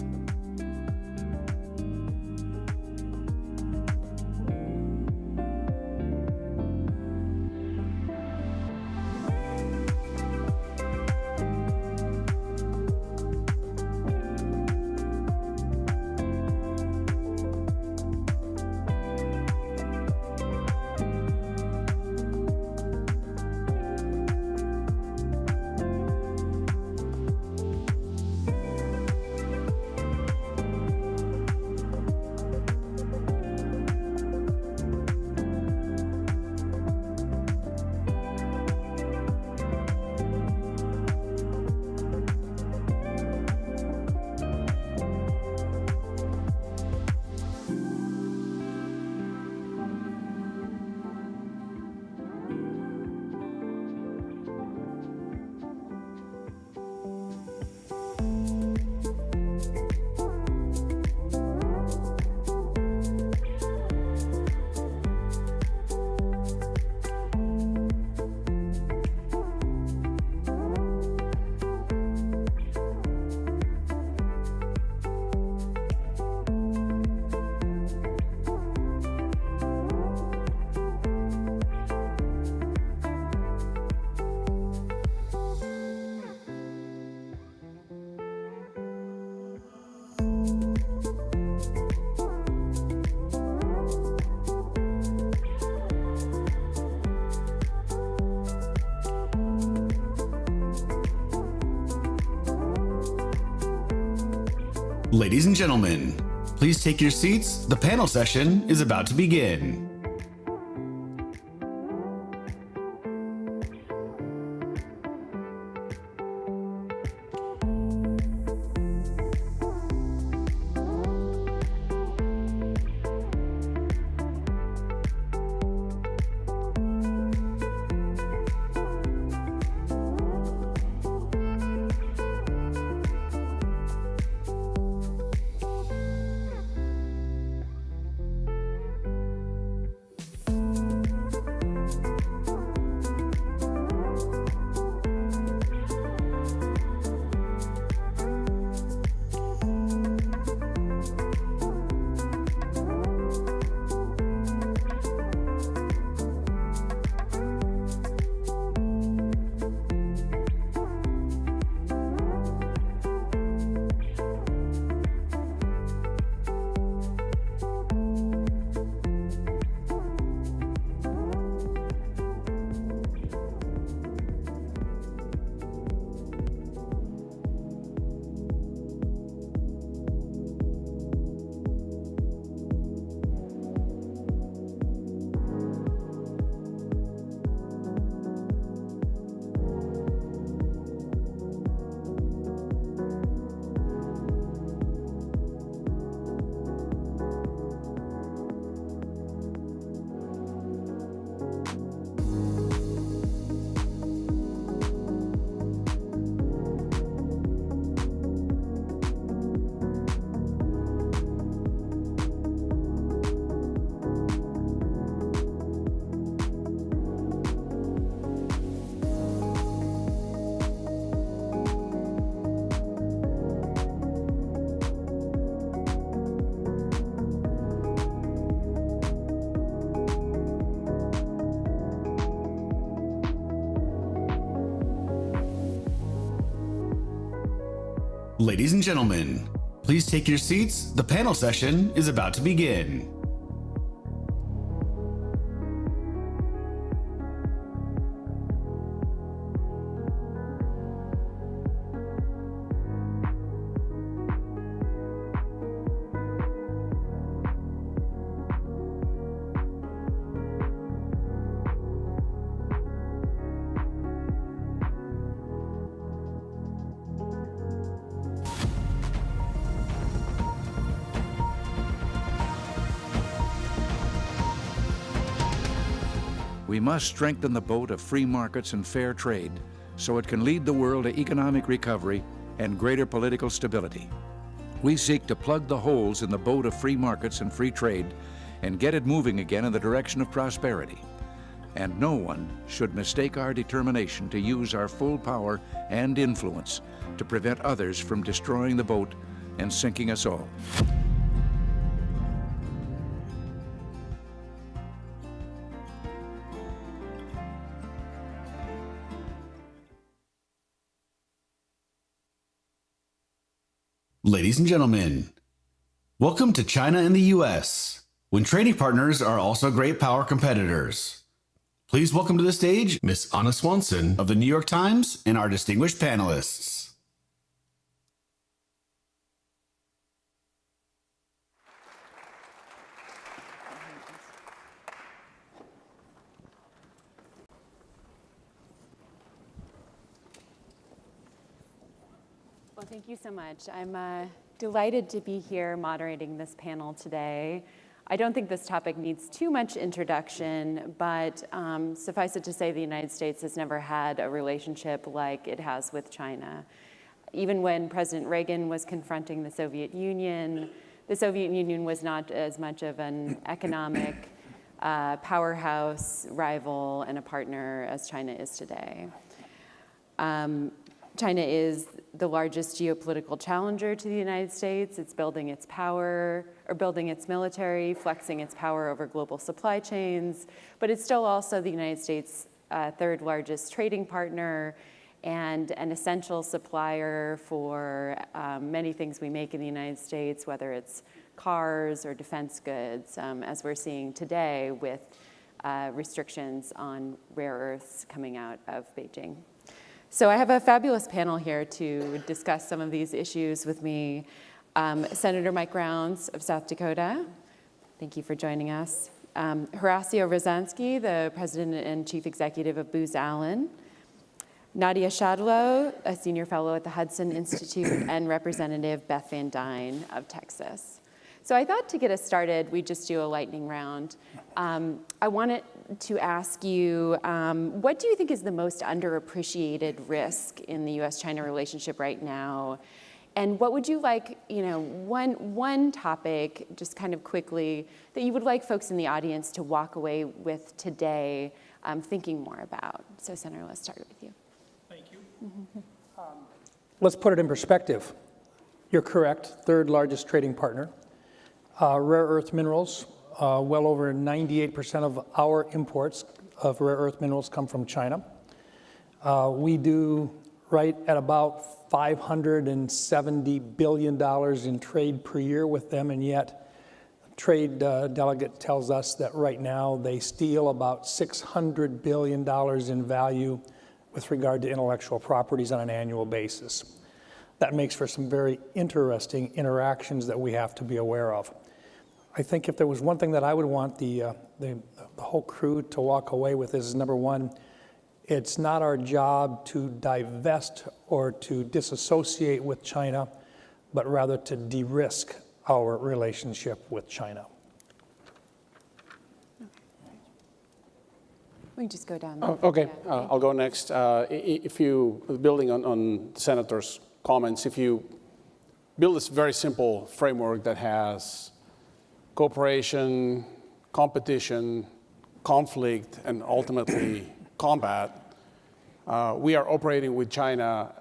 S1: Ladies and gentlemen, please take your seats. The panel session is about to begin. Ladies and gentlemen, please take your seats. The panel session is about to begin.
S5: We must strengthen the boat of free markets and fair trade so it can lead the world to economic recovery and greater political stability. We seek to plug the holes in the boat of free markets and free trade and get it moving again in the direction of prosperity. And no one should mistake our determination to use our full power and influence to prevent others from destroying the boat and sinking us all.
S1: Ladies and gentlemen, welcome to China and the US, when trading partners are also great power competitors. Please welcome to the stage Ms. Anna Swanson of the New York Times and our distinguished panelists.
S6: Well, thank you so much. I'm delighted to be here moderating this panel today. I don't think this topic needs too much introduction, but suffice it to say the United States has never had a relationship like it has with China. Even when President Reagan was confronting the Soviet Union was not as much of an economic powerhouse, rival, and a partner as China is today. China is the largest geopolitical challenger to the United States. It's building its power, or building its military, flexing its power over global supply chains, but it's still also the United States' third largest trading partner and an essential supplier for many things we make in the United States, whether it's cars or defense goods, as we're seeing today with restrictions on rare earths coming out of Beijing. So I have a fabulous panel here to discuss some of these issues with me. Senator Mike Rounds of South Dakota, thank you for joining us. Horacio Rozansky, the President and Chief Executive of Booz Allen. Nadia Shadlow, a Senior Fellow at the Hudson Institute, and Representative Beth Van Dyne of Texas. So I thought to get us started, we'd just do a lightning round. I wanted to ask you, what do you think is the most underappreciated risk in the US-China relationship right now? And what would you like, one topic, just kind of quickly, that you would like folks in the audience to walk away with today thinking more about? So Senator, let's start with you.
S7: Thank you. Let's put it in perspective. You're correct, third largest trading partner. Rare earth minerals, well over 98% of our imports of rare earth minerals come from China. We do right at about $570 billion in trade per year with them, and yet trade delegate tells us that right now they steal about $600 billion in value with regard to intellectual properties on an annual basis. That makes for some very interesting interactions that we have to be aware of. I think if there was one thing that I would want the whole crew to walk away with is, number one, it's not our job to divest or to disassociate with China, but rather to de-risk our relationship with China.
S6: We can just go down.
S8: Okay,
S6: Yeah.
S8: I'll go next. If you, building on the Senator's comments, if you build this very simple framework that has cooperation, competition, conflict, and ultimately combat, we are operating with China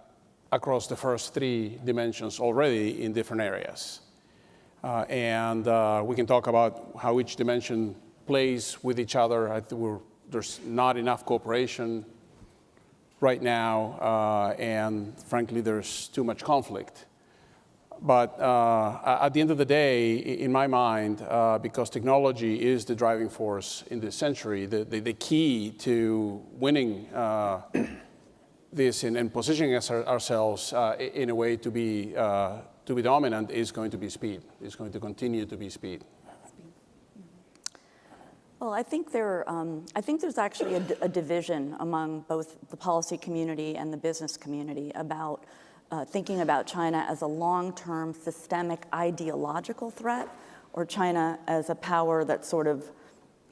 S8: across the first three dimensions already in different areas. And we can talk about how each dimension plays with each other. I think there's not enough cooperation right now, and frankly, there's too much conflict. But at the end of the day, in my mind, because technology is the driving force in this century, the key to winning this and positioning ourselves in a way to be dominant is going to be speed. It's going to continue to be speed.
S9: Well, I think there's actually a division among both the policy community and the business community about thinking about China as a long-term systemic ideological threat, or China as a power that sort of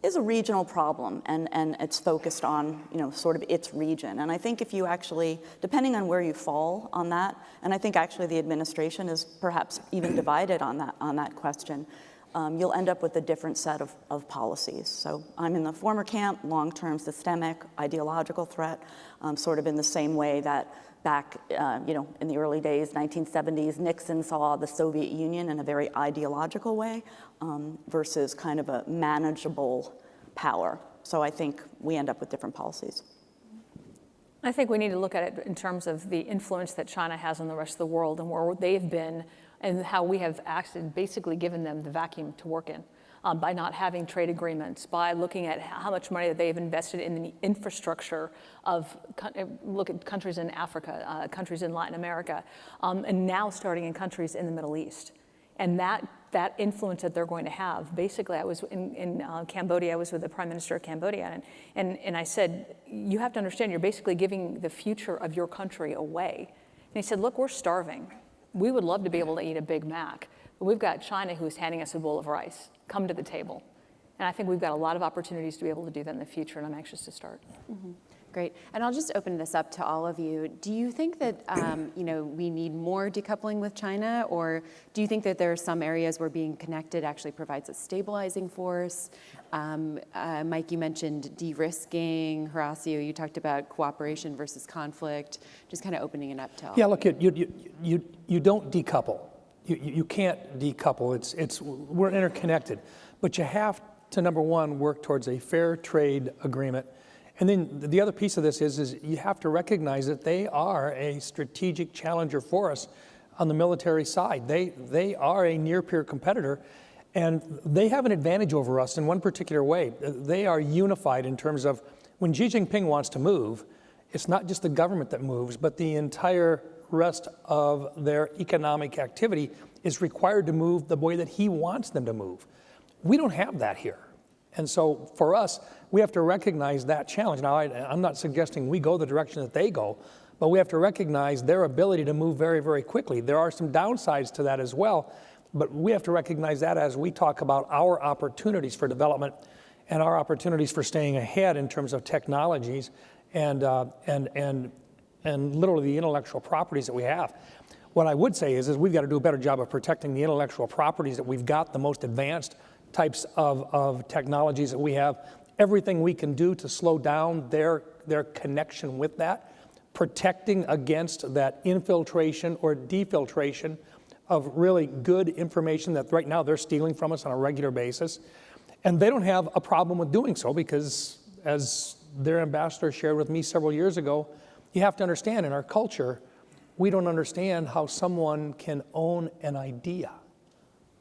S9: is a regional problem and it's focused on sort of its region. And I think if you actually, depending on where you fall on that, and I think actually the administration is perhaps even divided on that question, you'll end up with a different set of policies. So I'm in the former camp, long-term systemic ideological threat, sort of in the same way that back in the early days, 1970s, Nixon saw the Soviet Union in a very ideological way versus kind of a manageable power. So I think we end up with different policies.
S10: I think we need to look at it in terms of the influence that China has on the rest of the world and where they've been and how we have acted, basically given them the vacuum to work in. By not having trade agreements, by looking at how much money that they've invested in the infrastructure of, look at countries in Africa, countries in Latin America, and now starting in countries in the Middle East. And that influence that they're going to have, basically I was in Cambodia, I was with the Prime Minister of Cambodia, and I said, you have to understand, you're basically giving the future of your country away. And he said, look, we're starving. We would love to be able to eat a Big Mac, but we've got China who's handing us a bowl of rice. Come to the table. And I think we've got a lot of opportunities to be able to do that in the future, and I'm anxious to start.
S6: Mm-hmm. Great. And I'll just open this up to all of you. Do you think that we need more decoupling with China, or do you think that there are some areas where being connected actually provides a stabilizing force? Mike, you mentioned de-risking. Horacio, you talked about cooperation versus conflict. Just kind of opening it up to all.
S7: Yeah, look, you don't decouple. You can't decouple. We're interconnected, but you have to, number one, work towards a fair trade agreement. And then the other piece of this is you have to recognize that they are a strategic challenger for us on the military side. They are a near-peer competitor, and they have an advantage over us in one particular way. They are unified in terms of when Xi Jinping wants to move, it's not just the government that moves, but the entire rest of their economic activity is required to move the way that he wants them to move. We don't have that here. And so for us, we have to recognize that challenge. Now, I'm not suggesting we go the direction that they go, but we have to recognize their ability to move very, very quickly. There are some downsides to that as well, but we have to recognize that as we talk about our opportunities for development and our opportunities for staying ahead in terms of technologies and literally the intellectual properties that we have. What I would say is we've got to do a better job of protecting the intellectual properties that we've got, the most advanced types of technologies that we have, everything we can do to slow down their connection with that, protecting against that infiltration or defiltration of really good information that right now they're stealing from us on a regular basis. And they don't have a problem with doing so because, as their ambassador shared with me several years ago, you have to understand in our culture, we don't understand how someone can own an idea.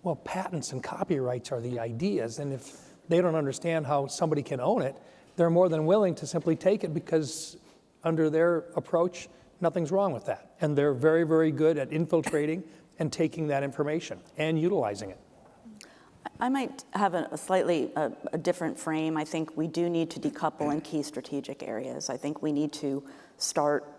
S7: Well, patents and copyrights are the ideas, and if they don't understand how somebody can own it, they're more than willing to simply take it because under their approach, nothing's wrong with that. And they're very, very good at infiltrating and taking that information and utilizing it.
S9: I might have a slightly different frame. I think we do need to decouple in key strategic areas. I think we need to start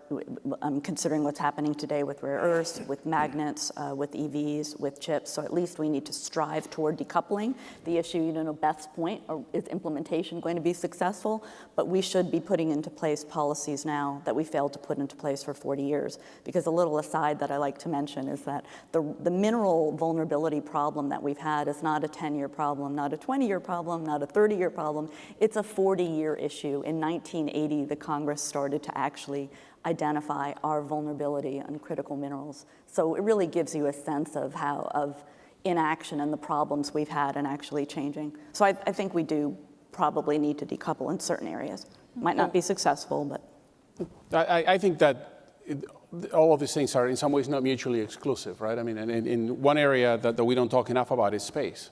S9: considering what's happening today with rare earths, with magnets, with EVs, with chips. So at least we need to strive toward decoupling. The issue, Beth's point, is implementation going to be successful? But we should be putting into place policies now that we failed to put into place for 40 years. Because a little aside that I like to mention is that the mineral vulnerability problem that we've had is not a 10-year problem, not a 20-year problem, not a 30-year problem. It's a 40-year issue. In 1980, the Congress started to actually identify our vulnerability on critical minerals. So it really gives you a sense of inaction and the problems we've had and actually changing. So I think we do probably need to decouple in certain areas. Might not be successful, but.
S8: I think that all of these things are in some ways not mutually exclusive, right? I mean, in one area that we don't talk enough about is space,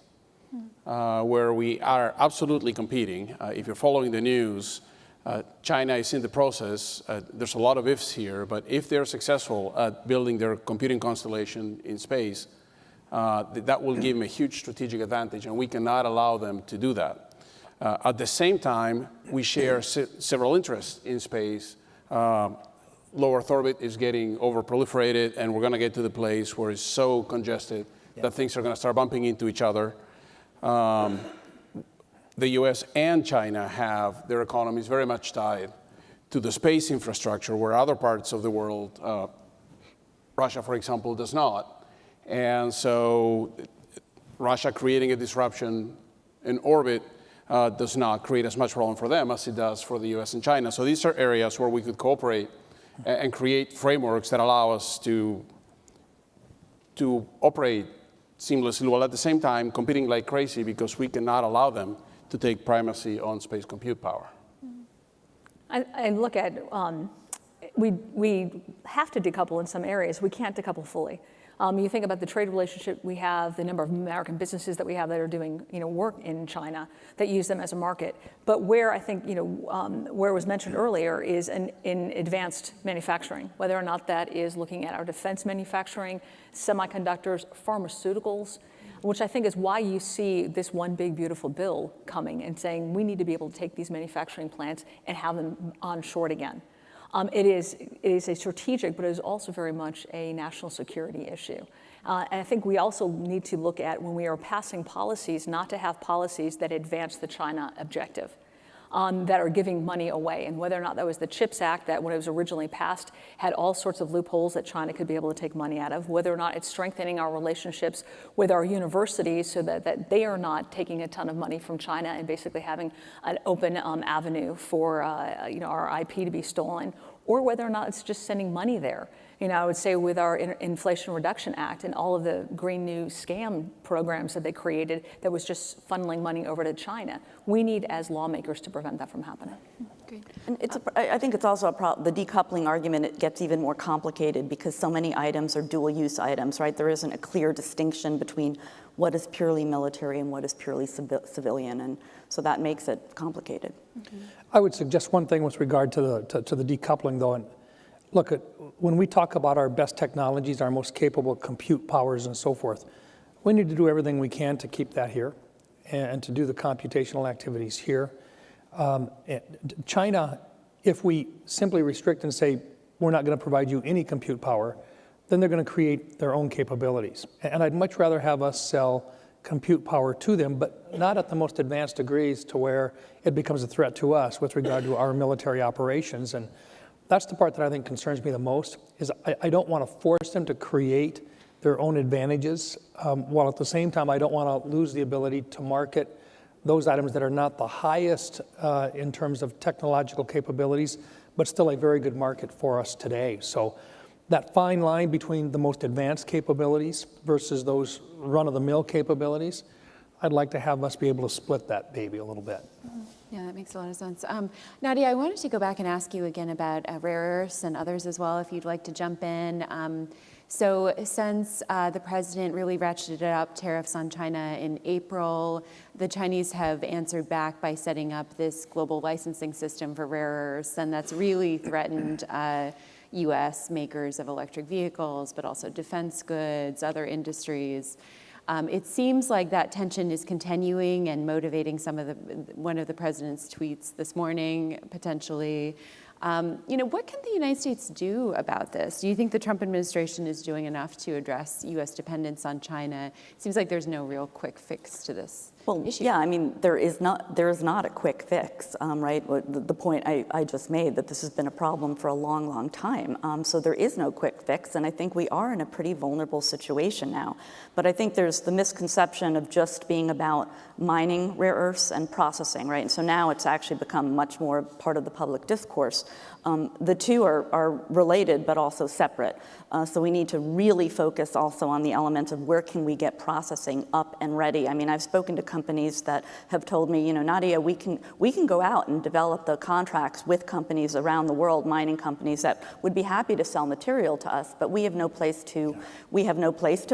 S8: where we are absolutely competing. If you're following the news, China is in the process, there's a lot of ifs here, but if they're successful at building their computing constellation in space, that will give them a huge strategic advantage, and we cannot allow them to do that. At the same time, we share several interests in space. Low Earth orbit is getting over-proliferated, and we're going to get to the place where it's so congested that things are going to start bumping into each other. The US and China have their economies very much tied to the space infrastructure, where other parts of the world, Russia, for example, does not. And so Russia creating a disruption in orbit does not create as much problem for them as it does for the US and China. So these are areas where we could cooperate and create frameworks that allow us to operate seamlessly, while at the same time competing like crazy because we cannot allow them to take primacy on space compute power.
S10: I look at, we have to decouple in some areas. We can't decouple fully. You think about the trade relationship we have, the number of American businesses that we have that are doing work in China that use them as a market. But where I think, where it was mentioned earlier is in advanced manufacturing, whether or not that is looking at our defense manufacturing, semiconductors, pharmaceuticals, which I think is why you see this one big, beautiful bill coming and saying we need to be able to take these manufacturing plants and have them onshored again. It is a strategic, but it is also very much a national security issue. And I think we also need to look at, when we are passing policies, not to have policies that advance the China objective. That are giving money away, and whether or not that was the CHIPS Act that when it was originally passed had all sorts of loopholes that China could be able to take money out of, whether or not it's strengthening our relationships with our universities so that they are not taking a ton of money from China and basically having an open avenue for our IP to be stolen, or whether or not it's just sending money there. I would say with our Inflation Reduction Act and all of the Green New Scam programs that they created that was just funneling money over to China, we need as lawmakers to prevent that from happening.
S9: Okay. And I think it's also a problem. The decoupling argument, it gets even more complicated because so many items are dual-use items, right? There isn't a clear distinction between what is purely military and what is purely civilian, and so that makes it complicated.
S7: I would suggest one thing with regard to the decoupling, though, and Look, when we talk about our best technologies, our most capable compute powers and so forth, we need to do everything we can to keep that here and to do the computational activities here. China, if we simply restrict and say, we're not going to provide you any compute power, then they're going to create their own capabilities. And I'd much rather have us sell compute power to them, but not at the most advanced degrees to where it becomes a threat to us with regard to our military operations. And that's the part that I think concerns me the most, is I don't want to force them to create their own advantages, while at the same time I don't want to lose the ability to market those items that are not the highest in terms of technological capabilities, but still a very good market for us today. So that fine line between the most advanced capabilities versus those run-of-the-mill capabilities, I'd like to have us be able to split that baby a little bit.
S6: Yeah, that makes a lot of sense. Nadia, I wanted to go back and ask you again about rare earths and others as well, if you'd like to jump in. So since the president really ratcheted up tariffs on China in April, the Chinese have answered back by setting up this global licensing system for rare earths, and that's really threatened U.S. makers of electric vehicles, but also defense goods, other industries. It seems like that tension is continuing and motivating one of the president's tweets this morning, potentially. What can the United States do about this? Do you think the Trump administration is doing enough to address U.S. dependence on China? It seems like there's no real quick fix to this issue.
S9: Yeah, I mean, there is not a quick fix, right? The point I just made, that this has been a problem for a long, long time. So there is no quick fix, and I think we are in a pretty vulnerable situation now. But I think there's the misconception of just being about mining rare earths and processing, right? And so now it's actually become much more part of the public discourse. The two are related, but also separate. So we need to really focus also on the element of where can we get processing up and ready. I mean, I've spoken to companies that have told me, Nadia, we can go out and develop the contracts with companies around the world, mining companies that would be happy to sell material to us, but we have no place to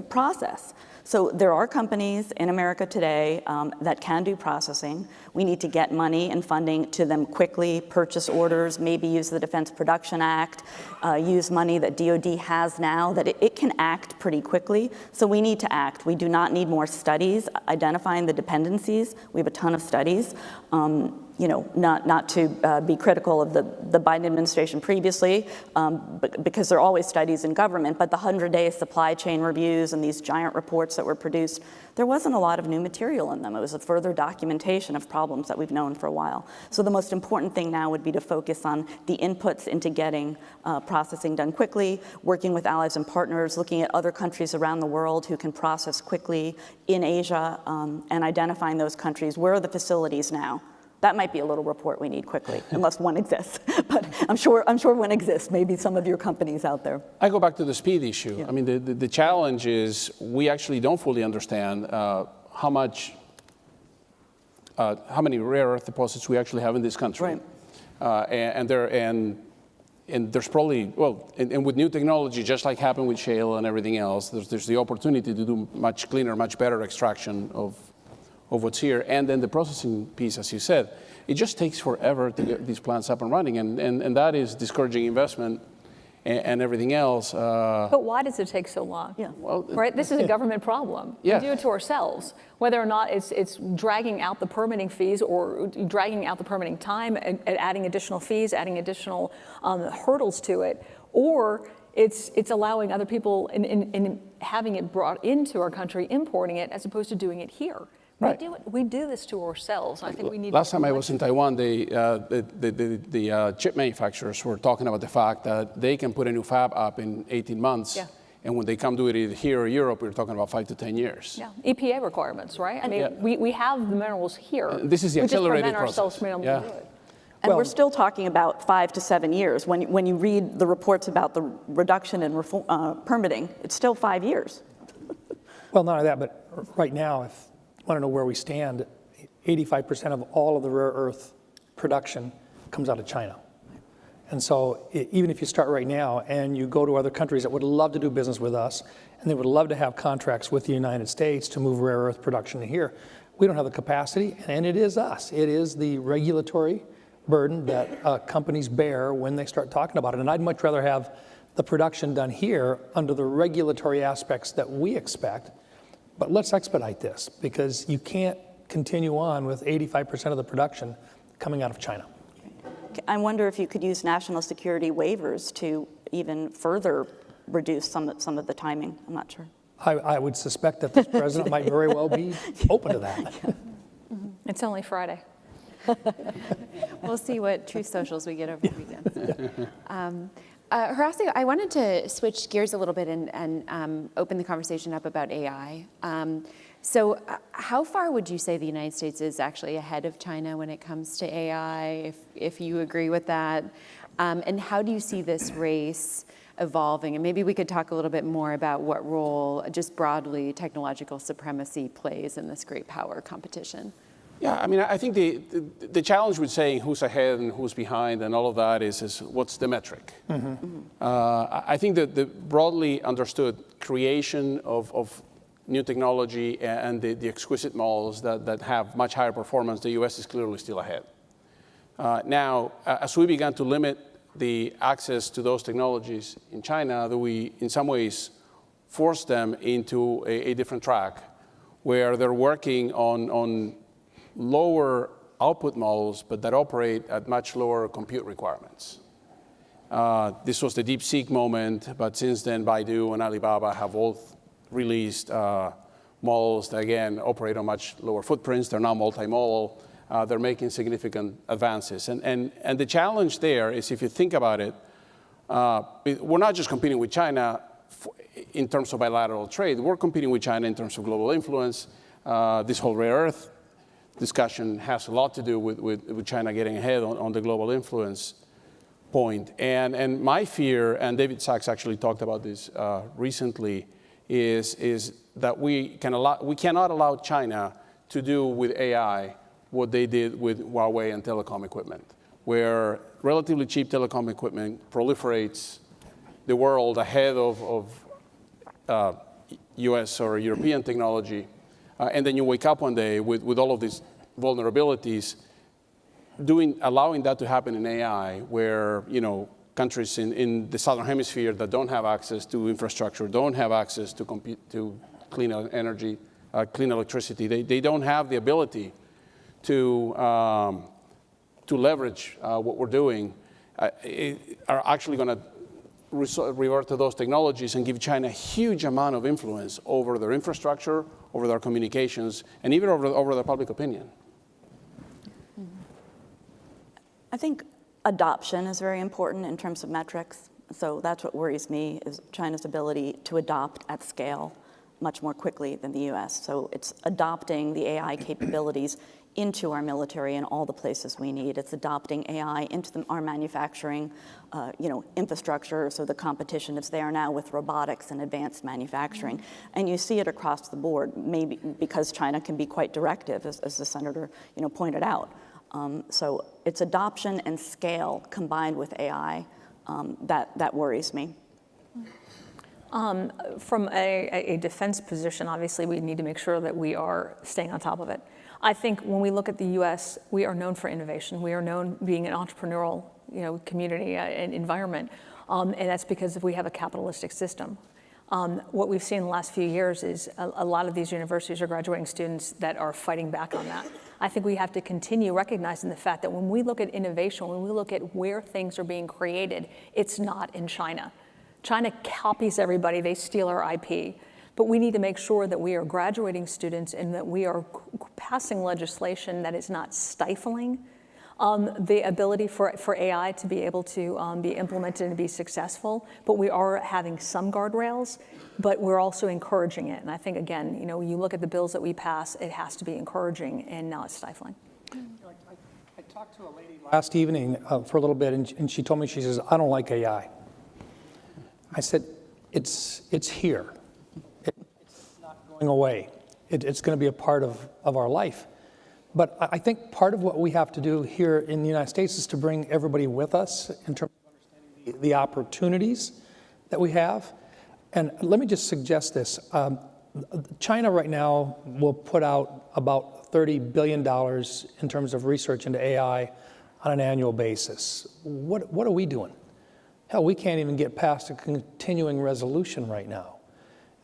S9: process. So there are companies in America today that can do processing. We need to get money and funding to them quickly, purchase orders, maybe use the Defense Production Act, use money that DoD has now, that it can act pretty quickly. So we need to act. We do not need more studies identifying the dependencies. We have a ton of studies. Not to be critical of the Biden administration previously, because there are always studies in government, but the 100-day supply chain reviews and these giant reports that were produced, there wasn't a lot of new material in them. It was a further documentation of problems that we've known for a while. So the most important thing now would be to focus on the inputs into getting processing done quickly, working with allies and partners, looking at other countries around the world who can process quickly in Asia, and identifying those countries. Where are the facilities now? That might be a little report we need quickly, unless one exists. But I'm sure one exists, maybe some of your companies out there.
S8: I go back to the speed issue.
S9: Yeah.
S8: I mean, the challenge is we actually don't fully understand how many rare earth deposits we actually have in this country.
S9: Right.
S8: And there's probably, and with new technology, just like happened with shale and everything else, there's the opportunity to do much cleaner, much better extraction of what's here. And then the processing piece, as you said, it just takes forever to get these plants up and running. And that is discouraging investment and everything else.
S10: But why does it take so long?
S9: Yeah.
S8: Well,
S10: Right? This is a government problem.
S8: Yeah.
S10: We do it to ourselves. Whether or not it's dragging out the permitting fees or dragging out the permitting time and adding additional fees, adding additional hurdles to it, or it's allowing other people in having it brought into our country, importing it, as opposed to doing it here.
S8: Right.
S10: We do this to ourselves. I think we need.
S8: Last time I was in Taiwan, the chip manufacturers were talking about the fact that they can put a new fab up in 18 months.
S10: Yeah.
S8: And when they come do it either here or Europe, we're talking about 5 to 10 years.
S10: Yeah, EPA requirements, right? I mean, we have the minerals here.
S8: This is the accelerated
S10: we just prevent ourselves
S8: process.
S10: from being able to do it.
S9: And we're still talking about 5 to 7 years. When you read the reports about the reduction in permitting, it's still 5 years.
S7: Well, not only that, but right now, if you want to know where we stand, 85% of all of the rare earth production comes out of China. And so even if you start right now and you go to other countries that would love to do business with us, and they would love to have contracts with the United States to move rare earth production to here, we don't have the capacity, and it is us. It is the regulatory burden that companies bear when they start talking about it. And I'd much rather have the production done here under the regulatory aspects that we expect. But let's expedite this, because you can't continue on with 85% of the production coming out of China.
S9: I wonder if you could use national security waivers to even further reduce some of the timing. I'm not sure.
S7: I would suspect that this president might very well be open to that.
S10: It's only Friday.
S6: We'll see what Truth Socials we get over the weekend. Horacio, I wanted to switch gears a little bit and open the conversation up about AI. So how far would you say the United States is actually ahead of China when it comes to AI, if you agree with that? And how do you see this race evolving? And maybe we could talk a little bit more about what role, just broadly, technological supremacy plays in this great power competition.
S8: Yeah, I mean, I think the challenge with saying who's ahead and who's behind and all of that is what's the metric? I think that the broadly understood creation of new technology and the exquisite models that have much higher performance, the US is clearly still ahead. Now, as we began to limit the access to those technologies in China, that we, in some ways, forced them into a different track, where they're working on lower output models, but that operate at much lower compute requirements. This was the DeepSeek moment, but since then, Baidu and Alibaba have both released models that, again, operate on much lower footprints. They're now multimodal. They're making significant advances. And the challenge there is, if you think about it, we're not just competing with China in terms of bilateral trade. We're competing with China in terms of global influence. This whole rare earth discussion has a lot to do with China getting ahead on the global influence point. And my fear, and David Sachs actually talked about this recently, is that we cannot allow China to do with AI what they did with Huawei and telecom equipment, where relatively cheap telecom equipment proliferates the world ahead of US or European technology. And then you wake up one day with all of these vulnerabilities, allowing that to happen in AI, where countries in the southern hemisphere that don't have access to infrastructure, don't have access to clean energy, clean electricity, they don't have the ability to leverage what we're doing, are actually going to revert to those technologies and give China a huge amount of influence over their infrastructure, over their communications, and even over their public opinion.
S9: I think adoption is very important in terms of metrics. So that's what worries me, is China's ability to adopt at scale much more quickly than the US. So it's adopting the AI capabilities into our military in all the places we need. It's adopting AI into our manufacturing, infrastructure. So the competition is there now with robotics and advanced manufacturing. And you see it across the board, maybe because China can be quite directive, as the senator pointed out. So it's adoption and scale combined with AI that worries me.
S10: From a defense position, obviously, we need to make sure that we are staying on top of it. I think when we look at the U.S., we are known for innovation. We are known being an entrepreneurial, community and environment, and that's because we have a capitalistic system. What we've seen in the last few years is a lot of these universities are graduating students that are fighting back on that. I think we have to continue recognizing the fact that when we look at innovation, when we look at where things are being created, it's not in China. China copies everybody, they steal our IP. But we need to make sure that we are graduating students and that we are passing legislation that is not stifling the ability for AI to be able to be implemented and be successful. But we are having some guardrails, but we're also encouraging it. And I think, again, you look at the bills that we pass, it has to be encouraging and not stifling.
S7: I talked to a lady last evening for a little bit, and she told me, she says, I don't like AI. I said, it's here. It's not going away. It's going to be a part of our life. But I think part of what we have to do here in the United States is to bring everybody with us in terms of understanding the opportunities that we have. And let me just suggest this. China right now will put out about $30 billion in terms of research into AI on an annual basis. What are we doing? Hell, we can't even get past a continuing resolution right now.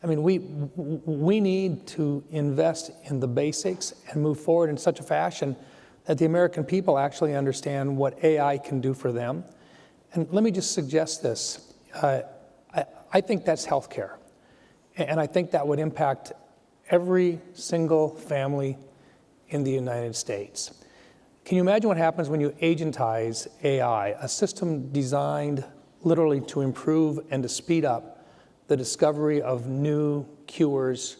S7: I mean, we need to invest in the basics and move forward in such a fashion that the American people actually understand what AI can do for them. And let me just suggest this. I think that's healthcare. And I think that would impact every single family in the United States. Can you imagine what happens when you agentize AI, a system designed literally to improve and to speed up the discovery of new cures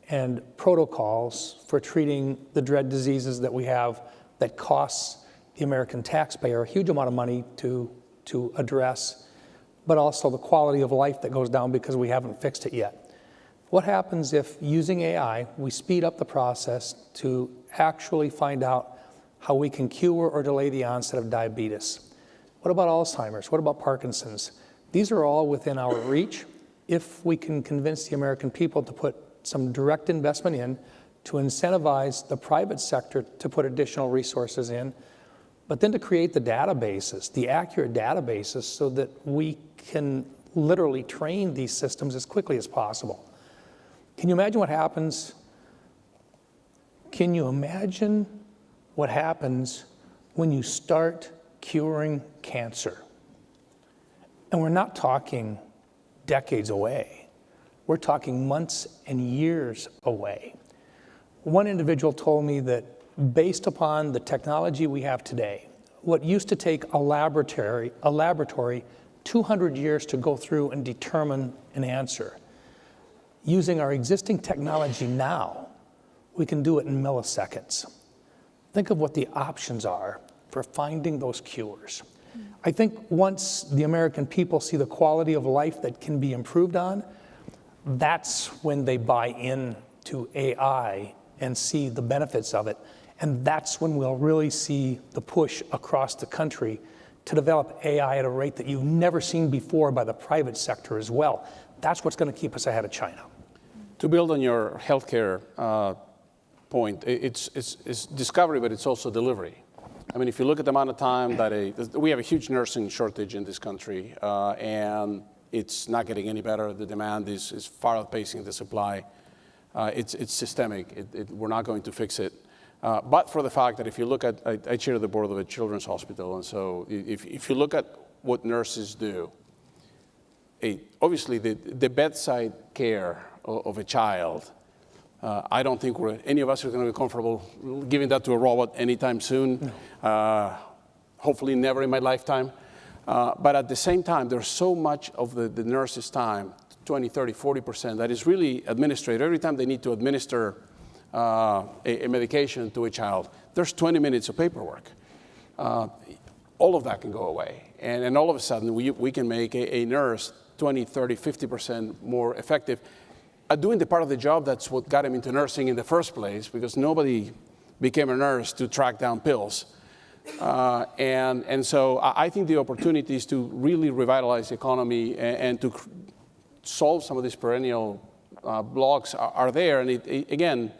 S7: and protocols for treating the dread diseases that we have that costs the American taxpayer a huge amount of money to address, but also the quality of life that goes down because we haven't fixed it yet. What happens if, using AI, we speed up the process to actually find out how we can cure or delay the onset of diabetes? What about Alzheimer's? What about Parkinson's? These are all within our reach if we can convince the American people to put some direct investment in, to incentivize the private sector to put additional resources in, but then to create the databases, the accurate databases, so that we can literally train these systems as quickly as possible. Can you imagine what happens? Can you imagine what happens when you start curing cancer? And we're not talking decades away. We're talking months and years away. One individual told me that based upon the technology we have today, what used to take a laboratory 200 years to go through and determine an answer, using our existing technology now, we can do it in milliseconds. Think of what the options are for finding those cures. I think once the American people see the quality of life that can be improved on, that's when they buy into AI and see the benefits of it. And that's when we'll really see the push across the country to develop AI at a rate that you've never seen before by the private sector as well. That's what's going to keep us ahead of China.
S8: To build on your healthcare point, it's discovery, but it's also delivery. I mean, if you look at the amount of time that we have a huge nursing shortage in this country, and it's not getting any better. The demand is far outpacing the supply. It's systemic. We're not going to fix it. But for the fact that if you look at, I chair the board of a children's hospital, and so if you look at what nurses do, obviously the bedside care of a child, I don't think any of us are going to be comfortable giving that to a robot anytime soon. Hopefully never in my lifetime. But at the same time, there's so much of the nurse's time, 20, 30, 40%, that is really administrative. Every time they need to administer a medication to a child, there's 20 minutes of paperwork. All of that can go away. And all of a sudden, we can make a nurse 20, 30, 50% more effective at doing the part of the job that's what got him into nursing in the first place, because nobody became a nurse to track down pills. And so I think the opportunities to really revitalize the economy and to solve some of these perennial blocks are there. And again,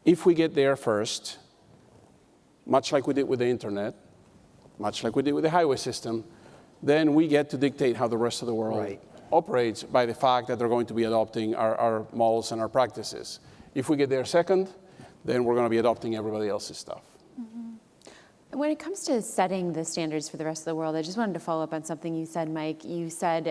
S8: if we get there first, much like we did with the internet, much like we did with the highway system, then we get to dictate how the rest of the world operates by the fact that they're going to be adopting our models and our practices. If we get there second, then we're going to be adopting everybody else's stuff.
S6: Mm-hmm. When it comes to setting the standards for the rest of the world, I just wanted to follow up on something you said, Mike. You said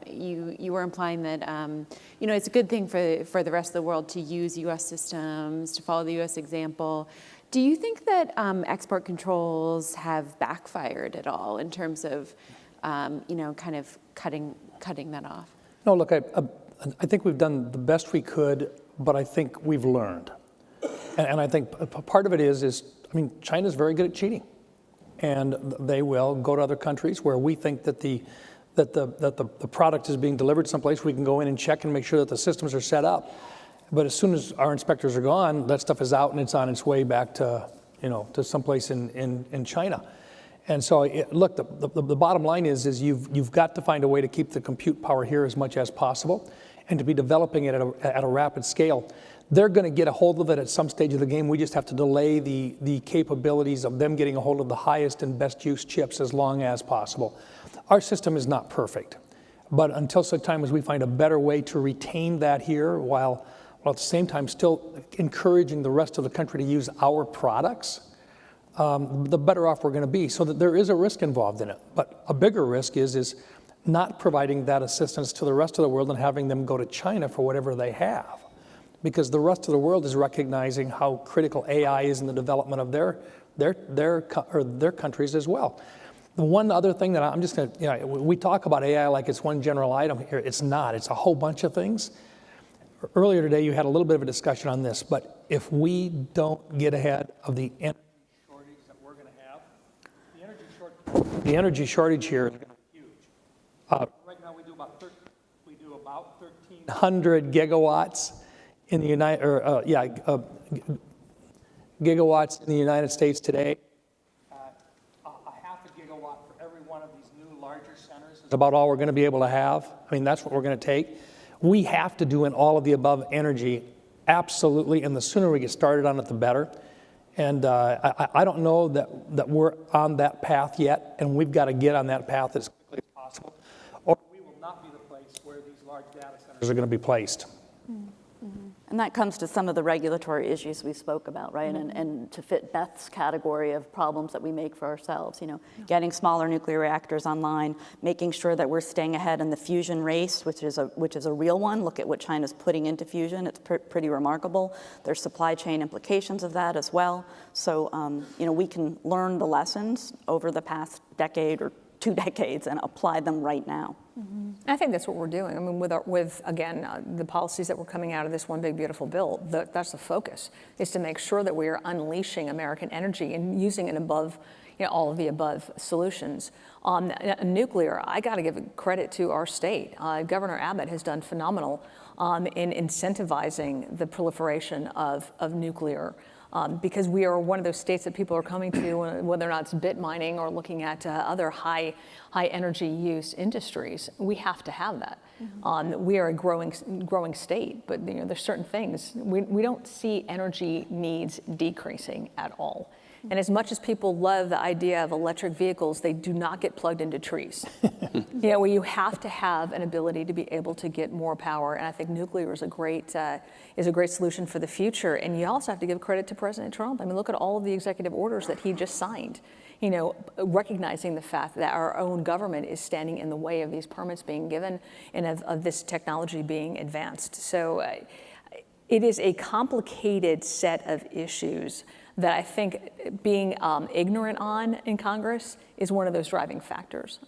S6: you were implying that it's a good thing for the rest of the world to use U.S. systems, to follow the U.S. example. Do you think that export controls have backfired at all in terms of kind of cutting that off?
S7: No, look, I think we've done the best we could, but I think we've learned. And I think part of it is China's very good at cheating. And they will go to other countries where we think that the product is being delivered someplace. We can go in and check and make sure that the systems are set up. But as soon as our inspectors are gone, that stuff is out and it's on its way back to someplace in China. And so, look, the bottom line is you've got to find a way to keep the compute power here as much as possible, and to be developing it at a rapid scale. They're going to get a hold of it at some stage of the game. We just have to delay the capabilities of them getting a hold of the highest and best use chips as long as possible. Our system is not perfect, but until such time as we find a better way to retain that here while at the same time still encouraging the rest of the country to use our products, the better off we're going to be. So that there is a risk involved in it. But a bigger risk is not providing that assistance to the rest of the world and having them go to China for whatever they have. Because the rest of the world is recognizing how critical AI is in the development of their countries as well. The one other thing that I'm just going to, we talk about AI like it's one general item here. It's not. It's a whole bunch of things. Earlier today, you had a little bit of a discussion on this, but if we don't get ahead of the energy shortage that we're going to have, the energy shortage here is going to be huge. Right now, we do about 1,300 gigawatts in the gigawatts in the United States today. A half a gigawatt for every one of these new larger centers is about all we're going to be able to have. I mean, that's what we're going to take. We have to do in all of the above energy, absolutely, and the sooner we get started on it, the better. And I don't know that we're on that path yet, and we've got to get on that path as quickly as possible, or we will not be the place where these large data centers are going to be placed.
S9: And that comes to some of the regulatory issues we spoke about, right? And to fit Beth's category of problems that we make for ourselves, getting smaller nuclear reactors online, making sure that we're staying ahead in the fusion race, which is a real one. Look at what China's putting into fusion. It's pretty remarkable. There's supply chain implications of that as well. So, we can learn the lessons over the past decade or 2 decades and apply them right now.
S10: I think that's what we're doing. I mean, with again, the policies that were coming out of this one big beautiful bill, that's the focus, is to make sure that we are unleashing American energy and using it above, all of the above solutions. On nuclear, I got to give credit to our state. Governor Abbott has done phenomenal in incentivizing the proliferation of nuclear. Because we are one of those states that people are coming to, whether or not it's bit mining or looking at other high energy use industries. We have to have that. We are a growing state, but there's certain things we don't see energy needs decreasing at all. And as much as people love the idea of electric vehicles, they do not get plugged into trees. Where you have to have an ability to be able to get more power. And I think nuclear is a great solution for the future. And you also have to give credit to President Trump. I mean, look at all of the executive orders that he just signed, recognizing the fact that our own government is standing in the way of these permits being given and of this technology being advanced. So it is a complicated set of issues that I think being ignorant on in Congress is one of those driving factors.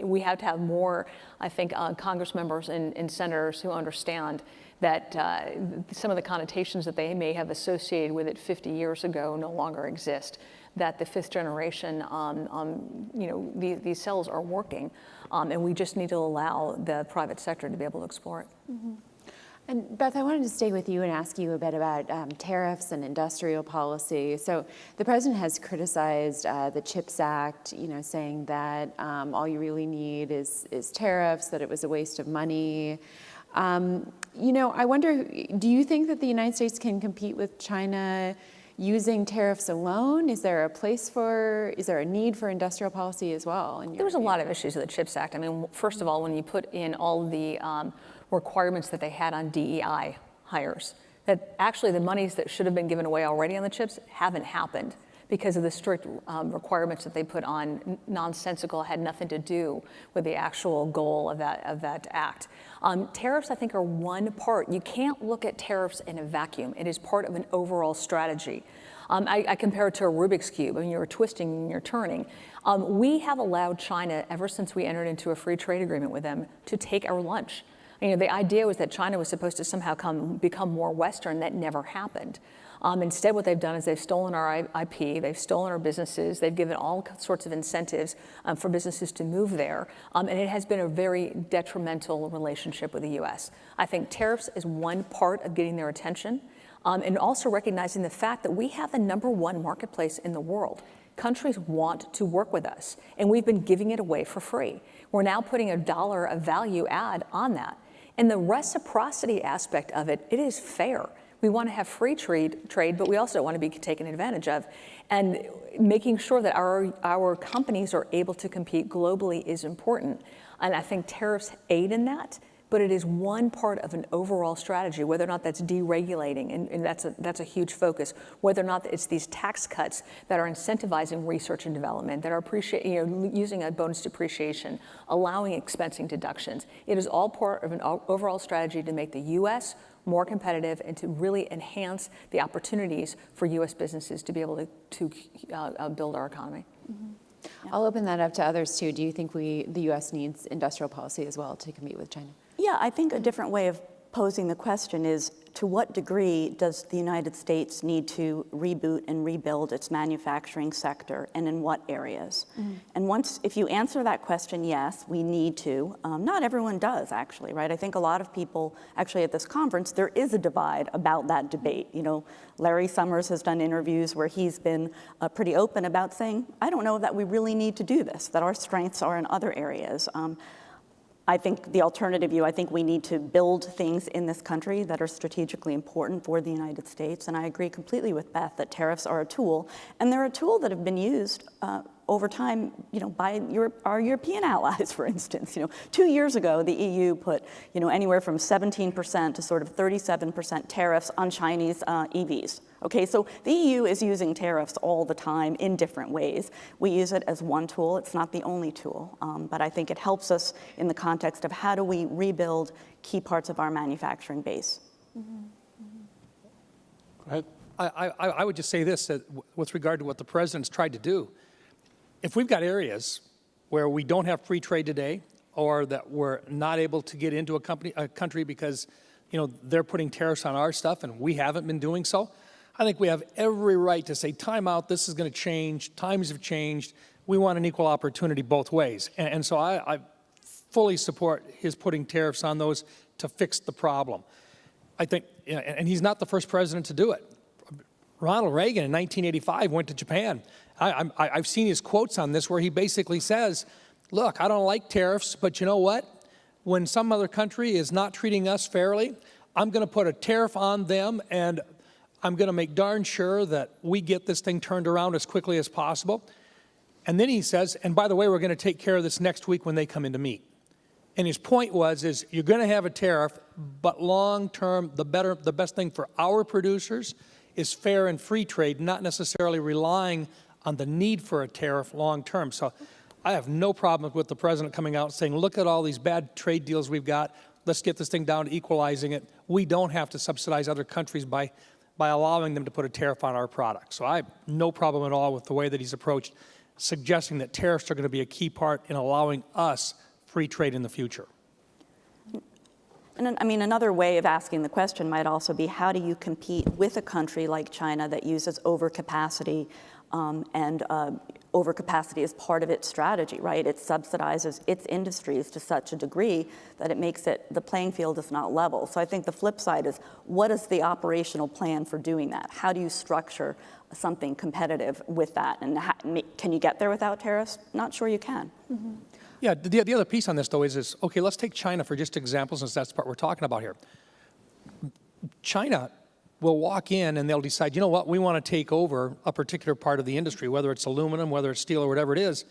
S10: We have to have more, I think, Congress members and senators who understand that some of the connotations that they may have associated with it 50 years ago no longer exist, that the 5th generation, these cells are working, and we just need to allow the private sector to be able to explore it.
S6: And Beth, I wanted to stay with you and ask you a bit about tariffs and industrial policy. So the president has criticized the CHIPS Act, saying that all you really need is tariffs, that it was a waste of money. I wonder, do you think that the United States can compete with China using tariffs alone? Is there a need for industrial policy as well?
S10: There was a lot of issues with the CHIPS Act. I mean, first of all, when you put in all the requirements that they had on DEI hires, that actually the monies that should have been given away already on the chips haven't happened because of the strict requirements that they put on, nonsensical, had nothing to do with the actual goal of that act. Tariffs, I think, are one part. You can't look at tariffs in a vacuum. It is part of an overall strategy. I compare it to a Rubik's Cube. I mean, you're twisting and you're turning. We have allowed China, ever since we entered into a free trade agreement with them, to take our lunch. The idea was that China was supposed to somehow become more Western. That never happened. Instead, what they've done is they've stolen our IP, they've stolen our businesses, they've given all sorts of incentives for businesses to move there, and it has been a very detrimental relationship with the U.S. I think tariffs is one part of getting their attention, and also recognizing the fact that we have the #1 marketplace in the world. Countries want to work with us, and we've been giving it away for free. We're now putting $1 of value add on that. And the reciprocity aspect of it, it is fair. We want to have free trade, but we also don't want to be taken advantage of. And making sure that our companies are able to compete globally is important. And I think tariffs aid in that, but it is one part of an overall strategy, whether or not that's deregulating, and that's a huge focus, whether or not it's these tax cuts that are incentivizing research and development, that are using a bonus depreciation, allowing expensing deductions. It is all part of an overall strategy to make the U.S. more competitive and to really enhance the opportunities for U.S. businesses to be able to build our economy.
S6: Mm-hmm. Yeah. I'll open that up to others too. Do you think the U.S. needs industrial policy as well to compete with China?
S9: Yeah, I think a different way of posing the question is, to what degree does the United States need to reboot and rebuild its manufacturing sector, and in what areas? Mm-hmm. And if you answer that question, yes, we need to. Not everyone does, actually, right? I think a lot of people, actually at this conference, there is a divide about that debate. You know, Larry Summers has done interviews where he's been pretty open about saying, I don't know that we really need to do this, that our strengths are in other areas. I think the alternative view, I think we need to build things in this country that are strategically important for the United States. And I agree completely with Beth that tariffs are a tool. And they're a tool that have been used over time, you know, by our European allies, for instance. You know, 2 years ago, the EU put, you know, anywhere from 17% to sort of 37% tariffs on Chinese EVs. Okay, so the EU is using tariffs all the time in different ways. We use it as one tool. It's not the only tool, but I think it helps us in the context of how do we rebuild key parts of our manufacturing base.
S8: Mm-hmm. Go ahead.
S7: I would just say this, that with regard to what the president's tried to do, if we've got areas where we don't have free trade today, or that we're not able to get into a country because, you know, they're putting tariffs on our stuff and we haven't been doing so, I think we have every right to say, time out, this is going to change, times have changed, we want an equal opportunity both ways. And so I fully support his putting tariffs on those to fix the problem. I think, you know, and he's not the first president to do it. Ronald Reagan in 1985 went to Japan. I've seen his quotes on this where he basically says, look, I don't like tariffs, but you know what? When some other country is not treating us fairly, I'm going to put a tariff on them, and I'm going to make darn sure that we get this thing turned around as quickly as possible. And then he says, and by the way, we're going to take care of this next week when they come in to meet. And his point is you're going to have a tariff, but long term, the best thing for our producers is fair and free trade, not necessarily relying on the need for a tariff long term. So I have no problem with the president coming out and saying, look at all these bad trade deals we've got. Let's get this thing down to equalizing it. We don't have to subsidize other countries by allowing them to put a tariff on our products. So I have no problem at all with the way that he's approached suggesting that tariffs are going to be a key part in allowing us free trade in the future.
S9: And I mean, another way of asking the question might also be, how do you compete with a country like China that uses overcapacity, and overcapacity is part of its strategy, right? It subsidizes its industries to such a degree that it makes the playing field is not level. So I think the flip side is, what is the operational plan for doing that? How do you structure something competitive with that? And can you get there without tariffs? Not sure you can. Mm-hmm.
S7: Yeah, the other piece on this, though, is, okay, let's take China for just example, since that's the part we're talking about here. China will walk in and they'll decide, you know what, we want to take over a particular part of the industry, whether it's aluminum, whether it's steel, or whatever it is,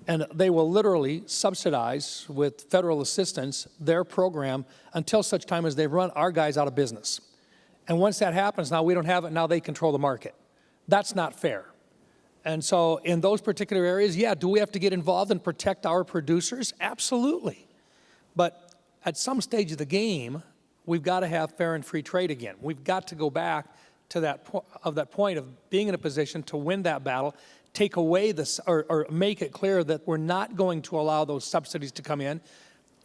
S7: and they will literally subsidize with federal assistance their program until such time as they run our guys out of business. And once that happens, now we don't have it, now they control the market. That's not fair. And so in those particular areas, yeah, do we have to get involved and protect our producers? Absolutely. But at some stage of the game, we've got to have fair and free trade again. We've got to go back to that point of being in a position to win that battle, take away this, or make it clear that we're not going to allow those subsidies to come in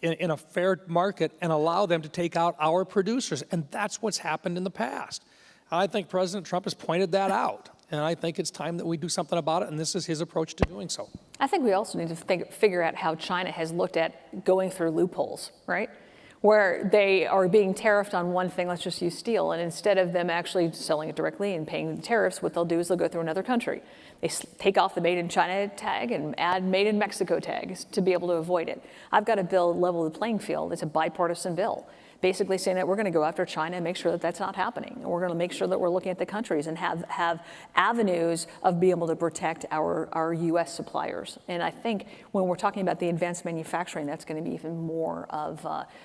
S7: a fair market and allow them to take out our producers. And that's what's happened in the past. I think President Trump has pointed that out. And I think it's time that we do something about it, and this is his approach to doing so.
S10: I think we also need to figure out how China has looked at going through loopholes, right? where they are being tariffed on one thing, let's just use steel, and instead of them actually selling it directly and paying the tariffs, what they'll do is they'll go through another country. They take off the Made in China tag and add Made in Mexico tags to be able to avoid it. I've got a bill level the playing field. It's a bipartisan bill, basically saying that we're going to go after China and make sure that that's not happening. And we're going to make sure that we're looking at the countries and have avenues of being able to protect our U.S. suppliers. And I think when we're talking about the advanced manufacturing, that's going to be even more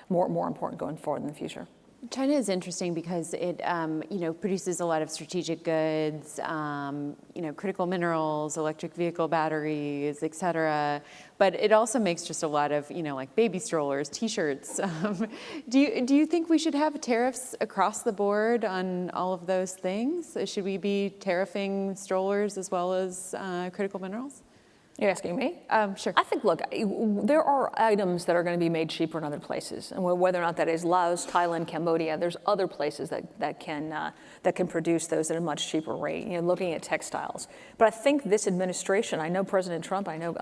S10: important going forward in the future.
S6: China is interesting because it, produces a lot of strategic goods, critical minerals, electric vehicle batteries, et cetera. But it also makes just a lot of, like baby strollers, T-shirts. Do you think we should have tariffs across the board on all of those things? Should we be tariffing strollers as well as critical minerals?
S10: You're asking me?
S6: Sure.
S10: I think, look, there are items that are going to be made cheaper in other places, and whether or not that is Laos, Thailand, Cambodia, there's other places that can produce those at a much cheaper rate. Looking at textiles. But I think this administration, I know President Trump, I know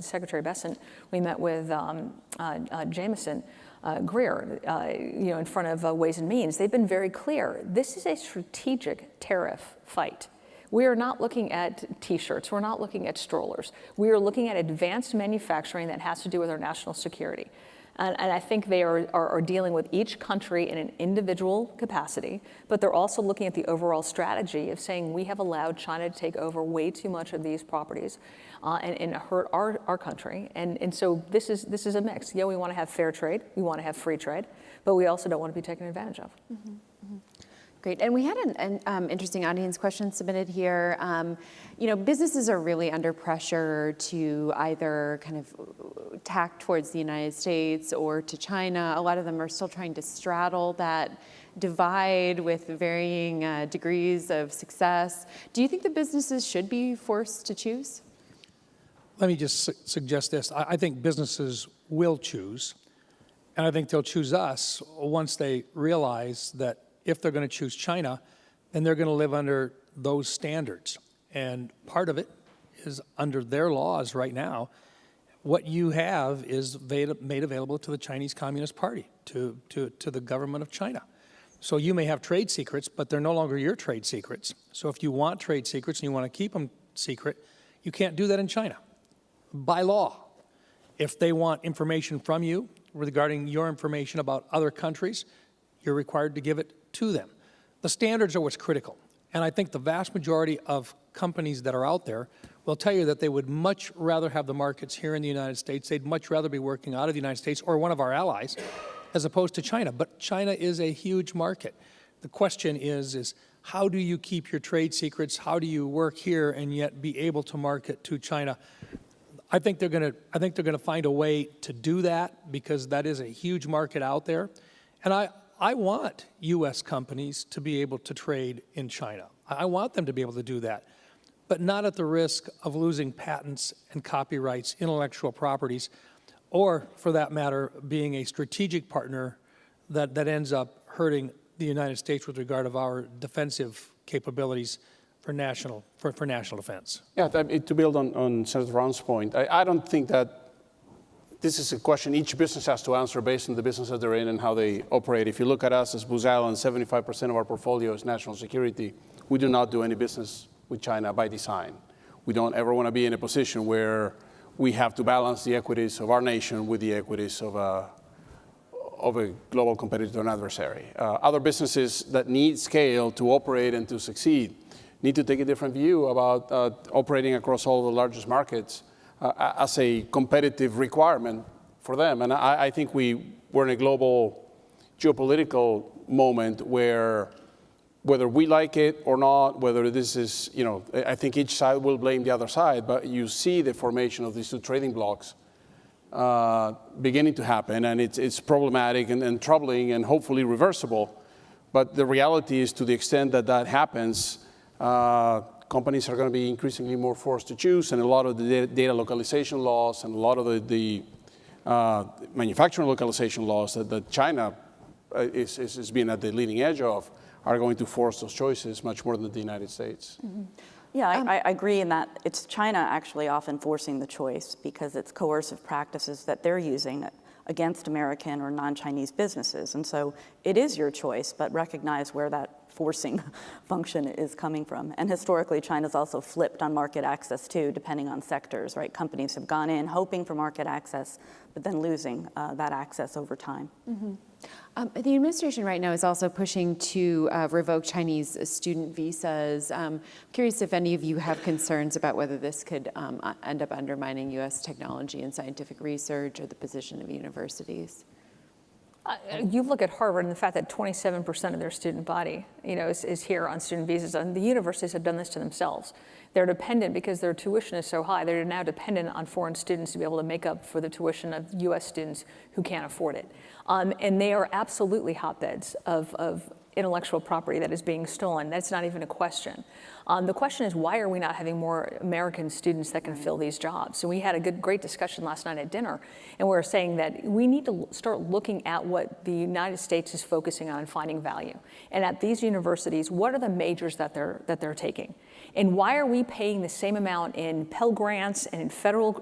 S10: Secretary Bessent, we met with Jameson. Greer, in front of Ways and Means, they've been very clear. This is a strategic tariff fight. We are not looking at T-shirts. We're not looking at strollers. We are looking at advanced manufacturing that has to do with our national security. And I think they are dealing with each country in an individual capacity, but they're also looking at the overall strategy of saying we have allowed China to take over way too much of these properties and hurt our country. And so this is a mix. Yeah, we want to have fair trade. We want to have free trade, but we also don't want to be taken advantage of.
S6: Mm-hmm. Mm-hmm. Great, and we had an interesting audience question submitted here. Businesses are really under pressure to either kind of tack towards the United States or to China. A lot of them are still trying to straddle that divide with varying degrees of success. Do you think the businesses should be forced to choose?
S7: Let me just suggest this. I think businesses will choose, and I think they'll choose us once they realize that if they're going to choose China, then they're going to live under those standards. And part of it is under their laws right now, what you have is made available to the Chinese Communist Party, to the government of China. So you may have trade secrets, but they're no longer your trade secrets. So if you want trade secrets and you want to keep them secret, you can't do that in China by law. If they want information from you regarding your information about other countries, you're required to give it to them. The standards are what's critical. And I think the vast majority of companies that are out there will tell you that they would much rather have the markets here in the United States. They'd much rather be working out of the United States or one of our allies as opposed to China. But China is a huge market. The question is how do you keep your trade secrets? How do you work here and yet be able to market to China? I think they're going to find a way to do that because that is a huge market out there. And I want U.S. companies to be able to trade in China. I want them to be able to do that, but not at the risk of losing patents and copyrights, intellectual properties, or, for that matter, being a strategic partner that ends up hurting the United States with regard of our defensive capabilities for national defense.
S8: Yeah, to build on Senator Ron's point, I don't think that this is a question each business has to answer based on the business that they're in and how they operate. If you look at us as Booz Allen, 75% of our portfolio is national security. We do not do any business with China by design. We don't ever want to be in a position where we have to balance the equities of our nation with the equities of a global competitor and adversary. Other businesses that need scale to operate and to succeed need to take a different view about operating across all the largest markets as a competitive requirement for them. And I think we're in a global geopolitical moment where whether we like it or not, whether this is, I think each side will blame the other side, but you see the formation of these two trading blocs beginning to happen, and it's problematic and troubling and hopefully reversible. But the reality is, to the extent that that happens, companies are going to be increasingly more forced to choose, and a lot of the data localization laws and a lot of the manufacturing localization laws that China is being at the leading edge of are going to force those choices much more than the United States.
S9: Mm-hmm. Yeah, I agree in that it's China actually often forcing the choice because it's coercive practices that they're using against American or non-Chinese businesses. And so it is your choice, but recognize where that forcing function is coming from. And historically, China's also flipped on market access too, depending on sectors, right? Companies have gone in hoping for market access, but then losing that access over time.
S6: The administration right now is also pushing to revoke Chinese student visas. Curious if any of you have concerns about whether this could end up undermining U.S. technology and scientific research or the position of universities.
S10: You look at Harvard and the fact that 27% of their student body, is here on student visas, and the universities have done this to themselves. They're dependent because their tuition is so high. They're now dependent on foreign students to be able to make up for the tuition of U.S. students who can't afford it. And they are absolutely hotbeds of intellectual property that is being stolen. That's not even a question. The question is, why are we not having more American students that can fill these jobs? So we had a great discussion last night at dinner, and we were saying that we need to start looking at what the United States is focusing on, finding value. And at these universities, what are the majors that they're taking? And why are we paying the same amount in Pell Grants and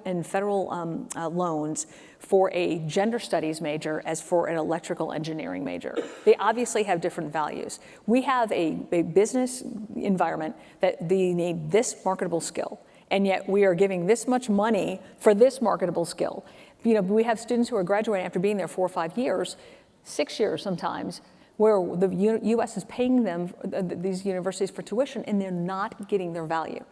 S10: in federal loans for a gender studies major as for an electrical engineering major? They obviously have different values. We have a business environment that they need this marketable skill, and yet we are giving this much money for this marketable skill. We have students who are graduating after being there 4 or 5 years, 6 years sometimes, where the U.S. is paying them, these universities, for tuition, and they're not getting their value.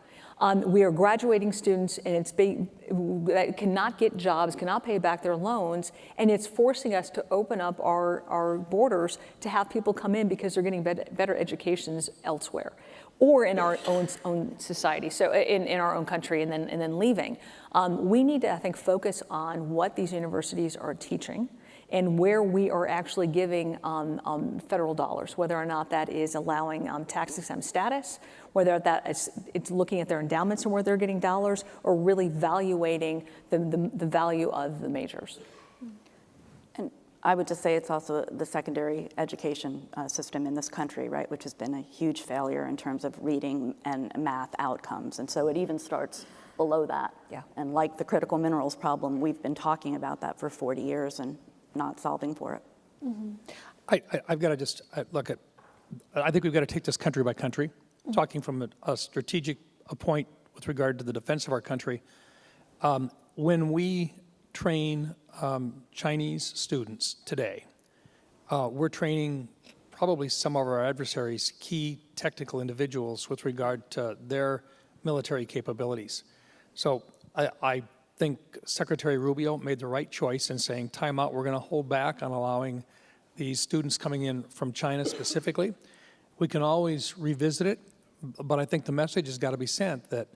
S10: We are graduating students, and that cannot get jobs, cannot pay back their loans, and it's forcing us to open up our borders to have people come in because they're getting better educations elsewhere, or in our own society, so in our own country, and then leaving. We need to, I think, focus on what these universities are teaching and where we are actually giving federal dollars, whether or not that is allowing tax-exempt status, whether that is it's looking at their endowments and where they're getting dollars, or really evaluating the value of the majors.
S9: And I would just say it's also the secondary education system in this country, right, which has been a huge failure in terms of reading and math outcomes. And so it even starts below that.
S6: Yeah.
S9: And like the critical minerals problem, we've been talking about that for 40 years and not solving for it.
S7: I've got to just look at, I think we've got to take this country by country, talking from a strategic point with regard to the defense of our country. When we train Chinese students today, we're training probably some of our adversaries' key technical individuals with regard to their military capabilities. So I think Secretary Rubio made the right choice in saying, time out, we're going to hold back on allowing these students coming in from China specifically. We can always revisit it, but I think the message has got to be sent that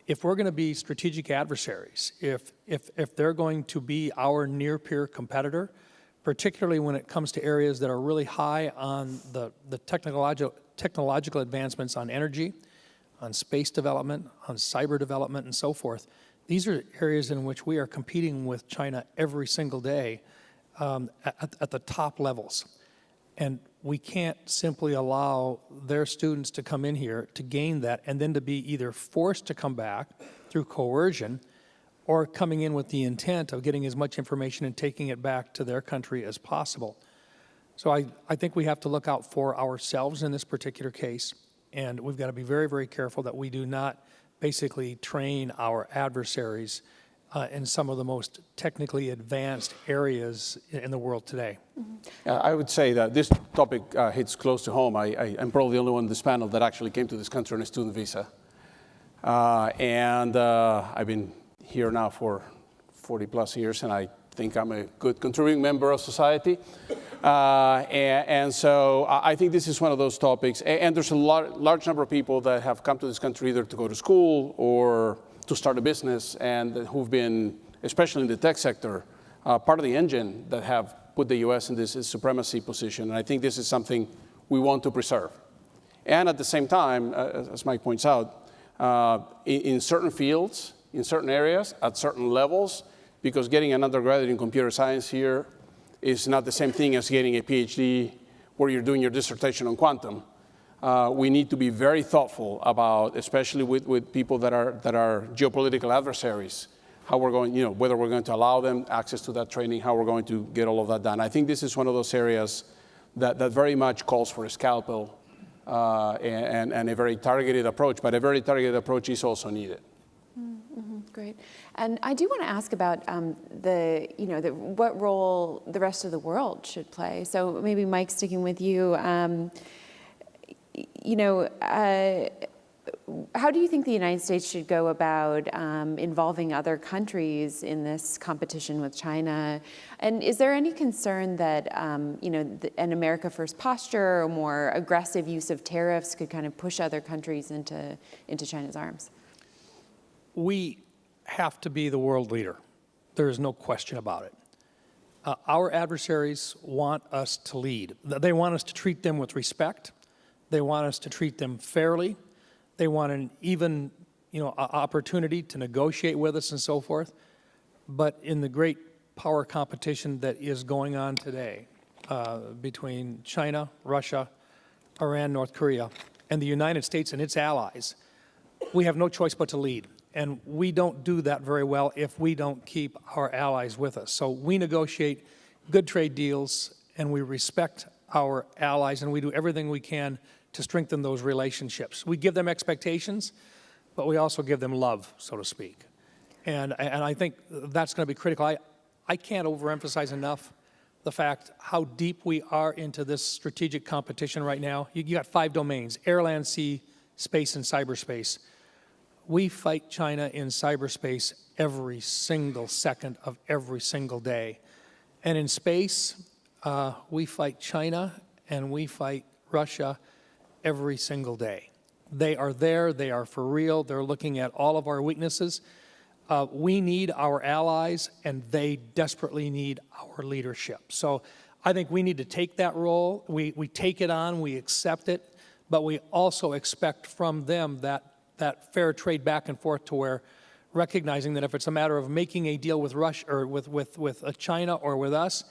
S7: if we're going to be strategic adversaries, if they're going to be our near-peer competitor, particularly when it comes to areas that are really high on the technological advancements on energy, on space development, on cyber development, and so forth, these are areas in which we are competing with China every single day at the top levels. And we can't simply allow their students to come in here to gain that and then to be either forced to come back through coercion or coming in with the intent of getting as much information and taking it back to their country as possible. So I think we have to look out for ourselves in this particular case, and we've got to be very, very careful that we do not basically train our adversaries in some of the most technically advanced areas in the world today.
S8: I would say that this topic hits close to home. I'm probably the only one in this panel that actually came to this country on a student visa. And I've been here now for 40 plus years, and I think I'm a good contributing member of society. And so I think this is one of those topics. And there's a large number of people that have come to this country either to go to school or to start a business, and who've been, especially in the tech sector, part of the engine that have put the U.S. in this supremacy position. And I think this is something we want to preserve. And at the same time, as Mike points out, in certain fields, in certain areas, at certain levels, because getting an undergraduate in computer science here is not the same thing as getting a PhD where you're doing your dissertation on quantum. We need to be very thoughtful about, especially with people that are geopolitical adversaries, how we're going, whether we're going to allow them access to that training, how we're going to get all of that done. I think this is one of those areas that very much calls for a scalpel and a very targeted approach, but a very targeted approach is also needed.
S6: Great. And I do want to ask about what role the rest of the world should play. So maybe Mike, sticking with you, how do you think the United States should go about involving other countries in this competition with China? And is there any concern that an America First posture or more aggressive use of tariffs could kind of push other countries into China's arms?
S7: We have to be the world leader. There is no question about it. Our adversaries want us to lead. They want us to treat them with respect. They want us to treat them fairly. They want an even, opportunity to negotiate with us and so forth. But in the great power competition that is going on today between China, Russia, Iran, North Korea, and the United States and its allies, we have no choice but to lead. And we don't do that very well if we don't keep our allies with us. So we negotiate good trade deals, and we respect our allies, and we do everything we can to strengthen those relationships. We give them expectations, but we also give them love, so to speak. And I think that's going to be critical. I can't overemphasize enough the fact how deep we are into this strategic competition right now. You got 5 domains: air, land, sea, space, and cyberspace. We fight China in cyberspace every single second of every single day. And in space, we fight China and we fight Russia every single day. They are there, they are for real, they're looking at all of our weaknesses. We need our allies, and they desperately need our leadership. So I think we need to take that role. We take it on, we accept it, but we also expect from them that fair trade back and forth, to where recognizing that if it's a matter of making a deal with Russia or with China or with us,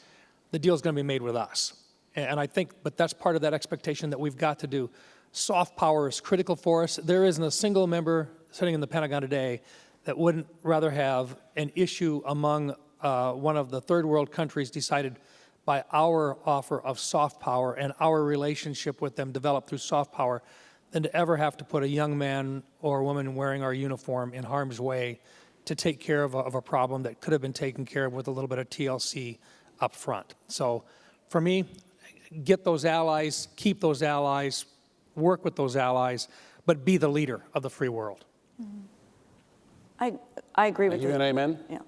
S7: the deal is going to be made with us. And I think, but that's part of that expectation that we've got to do. Soft power is critical for us. There isn't a single member sitting in the Pentagon today that wouldn't rather have an issue among one of the third world countries decided by our offer of soft power and our relationship with them developed through soft power than to ever have to put a young man or woman wearing our uniform in harm's way to take care of a problem that could have been taken care of with a little bit of TLC up front. So for me, get those allies, keep those allies, work with those allies, but be the leader of the free world.
S9: I agree with you.
S8: An amen?
S9: Yeah.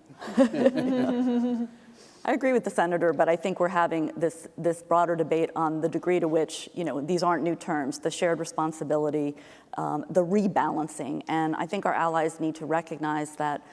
S9: I agree with the senator, but I think we're having this broader debate on the degree to which, these aren't new terms, the shared responsibility, the rebalancing. And I think our allies need to recognize that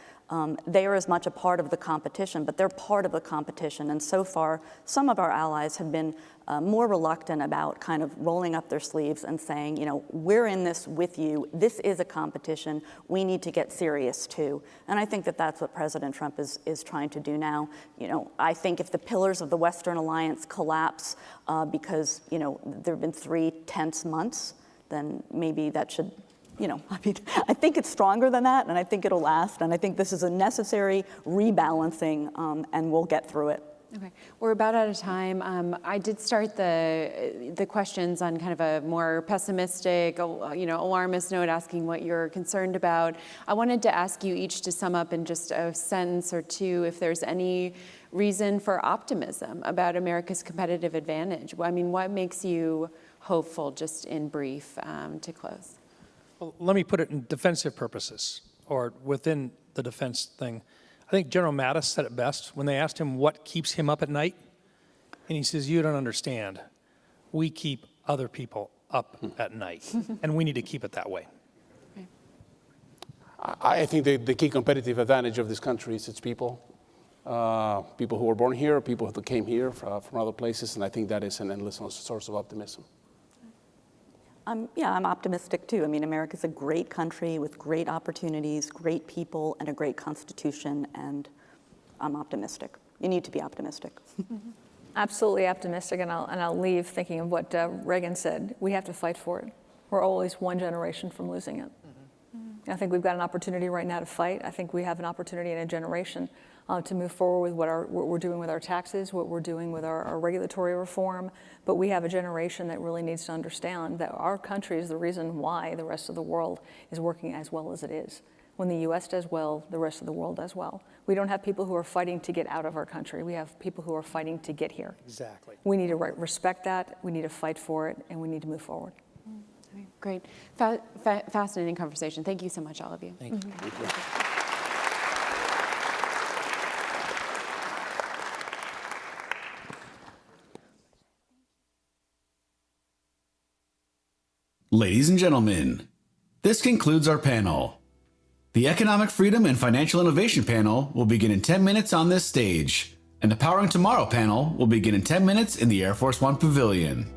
S9: they are as much a part of the competition, but they're part of the competition. And so far, some of our allies have been more reluctant about kind of rolling up their sleeves and saying, we're in this with you. This is a competition. We need to get serious too. And I think that that's what President Trump is trying to do now. I think if the pillars of the Western alliance collapse because, there have been 3 tense months, then maybe that should, I think it's stronger than that, and I think it'll last, and I think this is a necessary rebalancing, and we'll get through it.
S6: Okay, we're about out of time. I did start the questions on kind of a more pessimistic, alarmist note, asking what you're concerned about. I wanted to ask you each to sum up in just a sentence or two if there's any reason for optimism about America's competitive advantage. I mean, what makes you hopeful, just in brief, to close?
S7: Well, let me put it in defensive purposes, or within the defense thing. I think General Mattis said it best when they asked him what keeps him up at night. And he says, you don't understand. We keep other people up at night, and we need to keep it that way.
S8: I think the key competitive advantage of this country is its people. People who were born here, people who came here from other places, and I think that is an endless source of optimism.
S9: I'm optimistic too. I mean, America's a great country with great opportunities, great people, and a great constitution, and I'm optimistic. You need to be optimistic.
S10: Absolutely optimistic, and I'll leave thinking of what Reagan said. We have to fight for it. We're always one generation from losing it. I think we've got an opportunity right now to fight. I think we have an opportunity in a generation to move forward with what we're doing with our taxes, what we're doing with our regulatory reform. But we have a generation that really needs to understand that our country is the reason why the rest of the world is working as well as it is. When the U.S. does well, the rest of the world does well. We don't have people who are fighting to get out of our country. We have people who are fighting to get here.
S7: Exactly.
S10: We need to respect that, we need to fight for it, and we need to move forward.
S6: Great. Fascinating conversation. Thank you so much, all of you.
S7: Thank you.
S6: Thank you.
S1: Ladies and gentlemen, this concludes our panel. The Economic Freedom and Financial Innovation panel will begin in 10 minutes on this stage, and the Powering Tomorrow panel will begin in 10 minutes in the Air Force One Pavilion.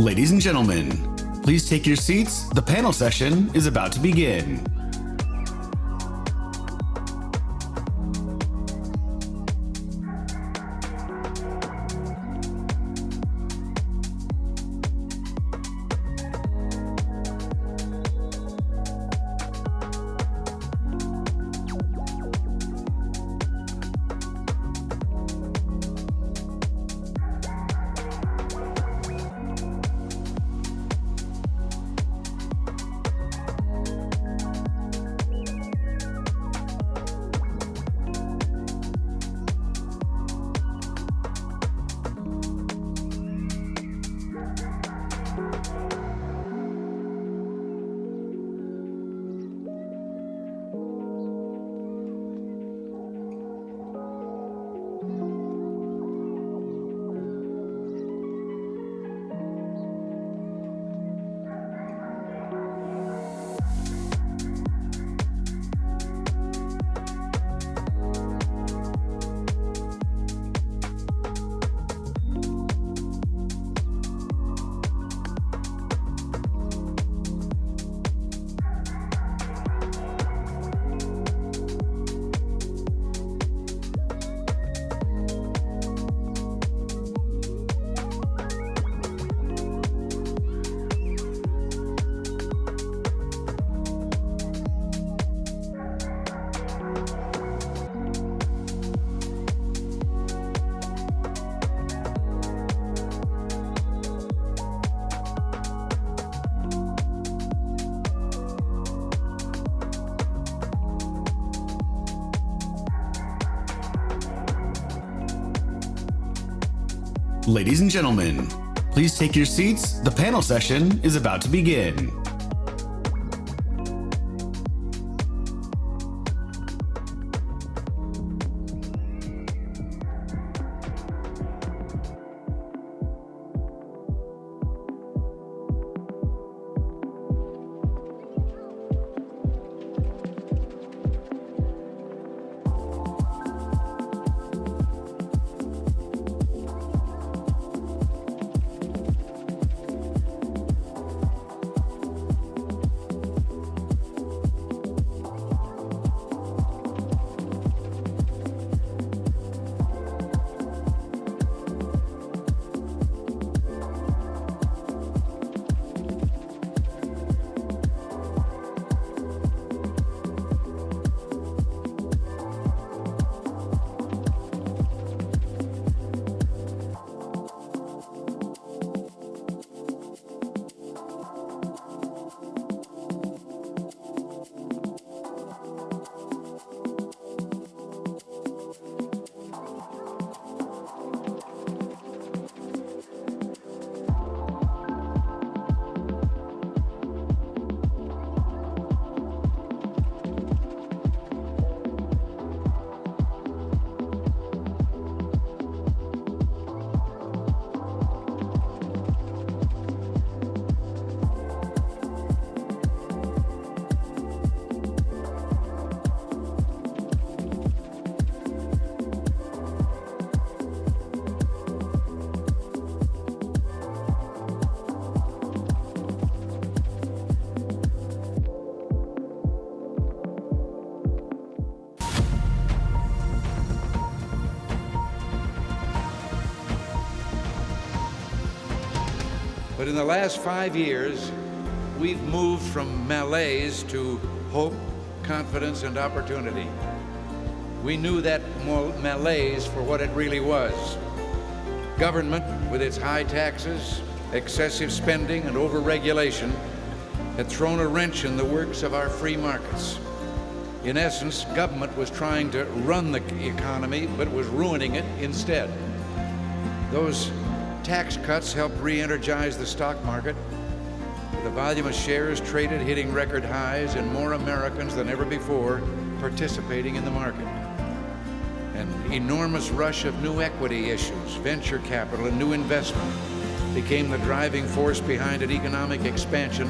S1: Ladies and gentlemen, please take your seats. The panel session is about to begin. Ladies and gentlemen, please take your seats. The panel session is about to begin.
S5: But in the last 5 years, we've moved from malaise to hope, confidence, and opportunity. We knew that malaise for what it really was. Government, with its high taxes, excessive spending, and overregulation, had thrown a wrench in the works of our free markets. In essence, government was trying to run the economy, but was ruining it instead. Those tax cuts helped re-energize the stock market, with the volume of shares traded hitting record highs and more Americans than ever before participating in the market. An enormous rush of new equity issues, venture capital, and new investment became the driving force behind an economic expansion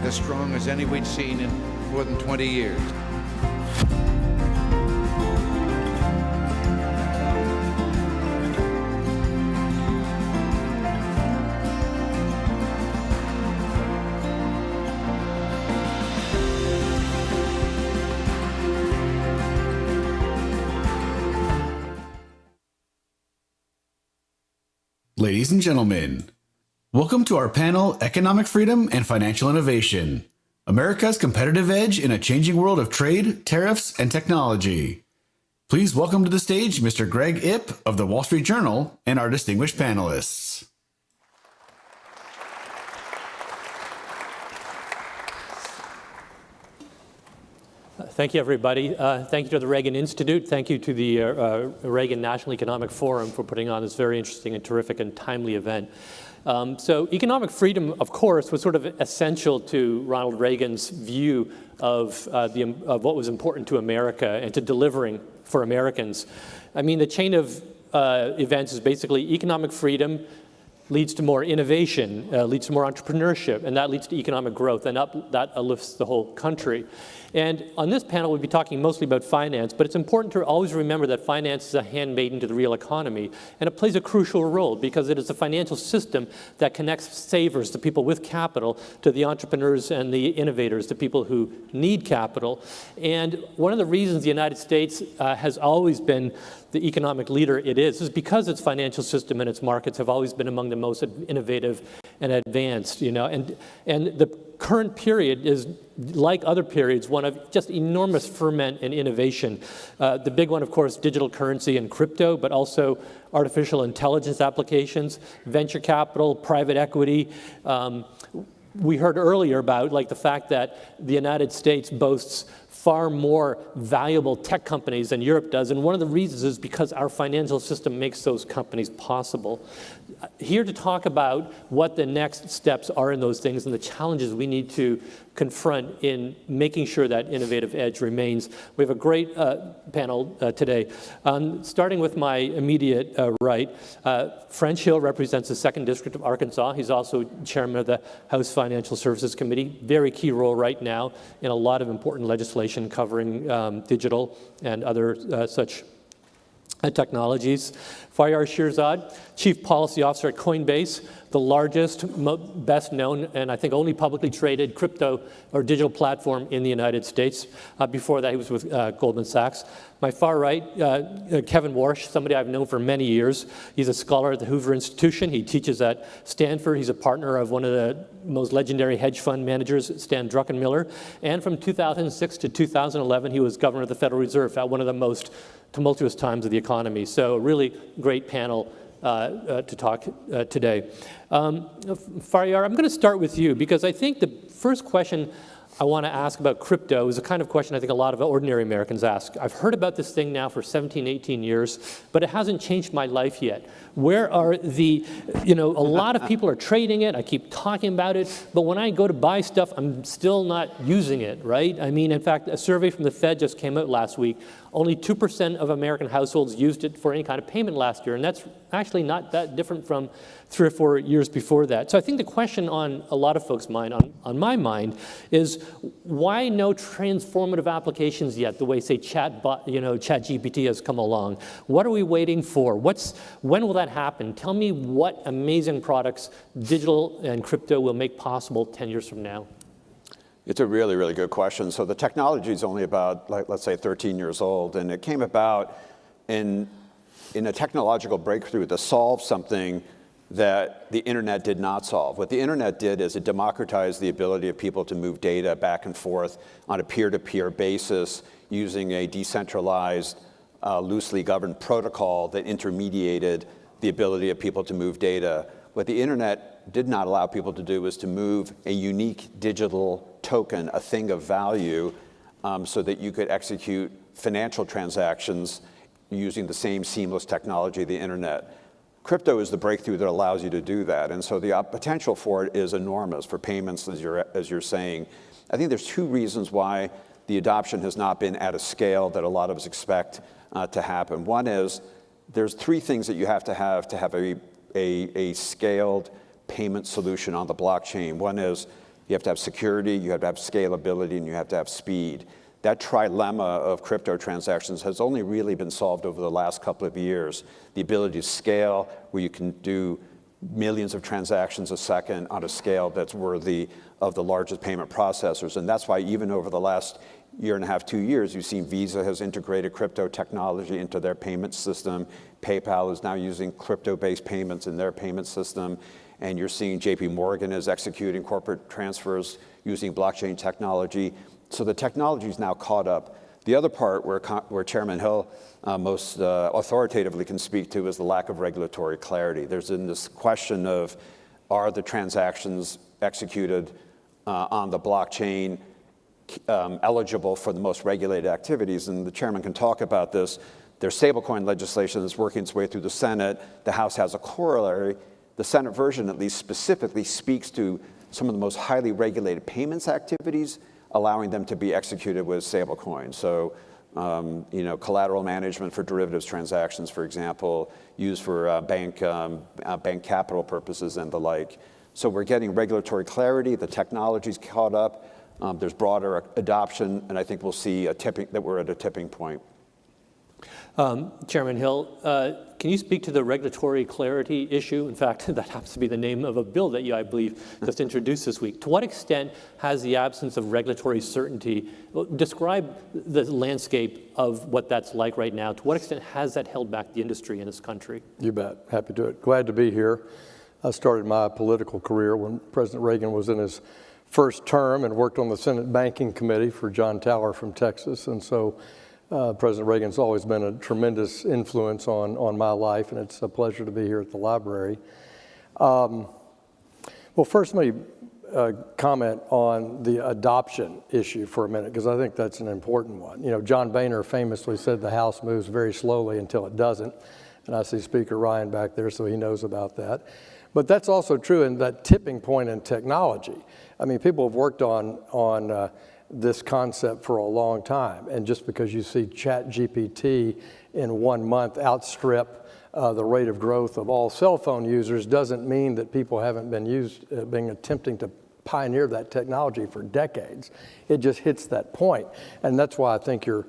S5: as strong as any we'd seen in more than 20 years.
S1: Ladies and gentlemen, welcome to our panel, Economic Freedom and Financial Innovation, America's Competitive Edge in a Changing World of Trade, Tariffs, and Technology. Please welcome to the stage Mr. Greg Ip of the Wall Street Journal and our distinguished panelists.
S11: Thank you, everybody. Thank you to the Reagan Institute. Thank you to the Reagan National Economic Forum for putting on this very interesting and terrific and timely event. So economic freedom, of course, was sort of essential to Ronald Reagan's view of what was important to America and to delivering for Americans. I mean, the chain of events is basically economic freedom leads to more innovation, leads to more entrepreneurship, and that leads to economic growth, and that uplifts the whole country. And on this panel, we'll be talking mostly about finance, but it's important to always remember that finance is a handmaiden to the real economy, and it plays a crucial role because it is a financial system that connects savers, the people with capital, to the entrepreneurs and the innovators, the people who need capital. And one of the reasons the United States has always been the economic leader it is because its financial system and its markets have always been among the most innovative and advanced, and the current period is, like other periods, one of just enormous ferment and innovation. The big one, of course, digital currency and crypto, but also artificial intelligence applications, venture capital, private equity. We heard earlier about the fact that the United States boasts far more valuable tech companies than Europe does, and one of the reasons is because our financial system makes those companies possible. Here to talk about what the next steps are in those things and the challenges we need to confront in making sure that innovative edge remains. We have a great panel today. Starting with my immediate right, French Hill represents the 2nd District of Arkansas. He's also chairman of the House Financial Services Committee. Very key role right now in a lot of important legislation covering digital and other such technologies. Faryar Shirzad, Chief Policy Officer at Coinbase, the largest, best known, and I think only publicly traded crypto or digital platform in the United States. Before that, he was with Goldman Sachs. My far right, Kevin Warsh, somebody I've known for many years. He's a scholar at the Hoover Institution. He teaches at Stanford. He's a partner of one of the most legendary hedge fund managers, Stan Druckenmiller. And from 2006 to 2011, he was governor of the Federal Reserve at one of the most tumultuous times of the economy. So a really great panel to talk today. Faryar, I'm going to start with you because I think the first question I want to ask about crypto is the kind of question I think a lot of ordinary Americans ask. I've heard about this thing now for 17, 18 years, but it hasn't changed my life yet. Where are a lot of people are trading it, I keep talking about it, but when I go to buy stuff, I'm still not using it, right? I mean, in fact, a survey from the Fed just came out last week. Only 2% of American households used it for any kind of payment last year, and that's actually not that different from 3 or 4 years before that. So I think the question on a lot of folks' mind, on my mind, is why no transformative applications yet, the way, say, ChatGPT has come along? What are we waiting for? When will that happen? Tell me what amazing products digital and crypto will make possible 10 years from now.
S12: It's a really, really good question. So the technology is only about, let's say, 13 years old, and it came about in a technological breakthrough to solve something that the internet did not solve. What the internet did is it democratized the ability of people to move data back and forth on a peer-to-peer basis using a decentralized, loosely governed protocol that intermediated the ability of people to move data. What the internet did not allow people to do was to move a unique digital token, a thing of value, so that you could execute financial transactions using the same seamless technology of the internet. Crypto is the breakthrough that allows you to do that, and so the potential for it is enormous for payments, as you're saying. I think there's 2 reasons why the adoption has not been at a scale that a lot of us expect to happen. One is there's 3 things that you have to have a scaled payment solution on the blockchain. One is you have to have security, you have to have scalability, and you have to have speed. That trilemma of crypto transactions has only really been solved over the last couple of years. The ability to scale, where you can do millions of transactions a second on a scale that's worthy of the largest payment processors. And that's why even over the last year and a half, 2 years, you've seen Visa has integrated crypto technology into their payment system. PayPal is now using crypto-based payments in their payment system. And you're seeing JP Morgan is executing corporate transfers using blockchain technology. So the technology is now caught up. The other part where Chairman Hill most authoritatively can speak to is the lack of regulatory clarity. There's been this question of, are the transactions executed on the blockchain eligible for the most regulated activities? And the chairman can talk about this. There's stablecoin legislation that's working its way through the Senate. The House has a corollary. The Senate version at least specifically speaks to some of the most highly regulated payments activities, allowing them to be executed with stablecoins. So, collateral management for derivatives transactions, for example, used for bank capital purposes and the like. So we're getting regulatory clarity. The technology's caught up. There's broader adoption, and I think we'll see that we're at a tipping point.
S11: Chairman Hill, can you speak to the regulatory clarity issue? In fact, that happens to be the name of a bill that you, I believe, just introduced this week. To what extent has the absence of regulatory certainty, describe the landscape of what that's like right now. To what extent has that held back the industry in this country?
S13: You bet. Happy to do it. Glad to be here. I started my political career when President Reagan was in his first term and worked on the Senate Banking Committee for John Tower from Texas. And so President Reagan's always been a tremendous influence on my life, and it's a pleasure to be here at the library. Well, first, let me comment on the adoption issue for a minute, because I think that's an important one. You know, John Boehner famously said the House moves very slowly until it doesn't, and I see Speaker Ryan back there, so he knows about that. But that's also true in that tipping point in technology. I mean, people have worked on this concept for a long time, and just because you see ChatGPT in 1 month outstrip the rate of growth of all cell phone users doesn't mean that people haven't been attempting to pioneer that technology for decades. It just hits that point, and that's why I think your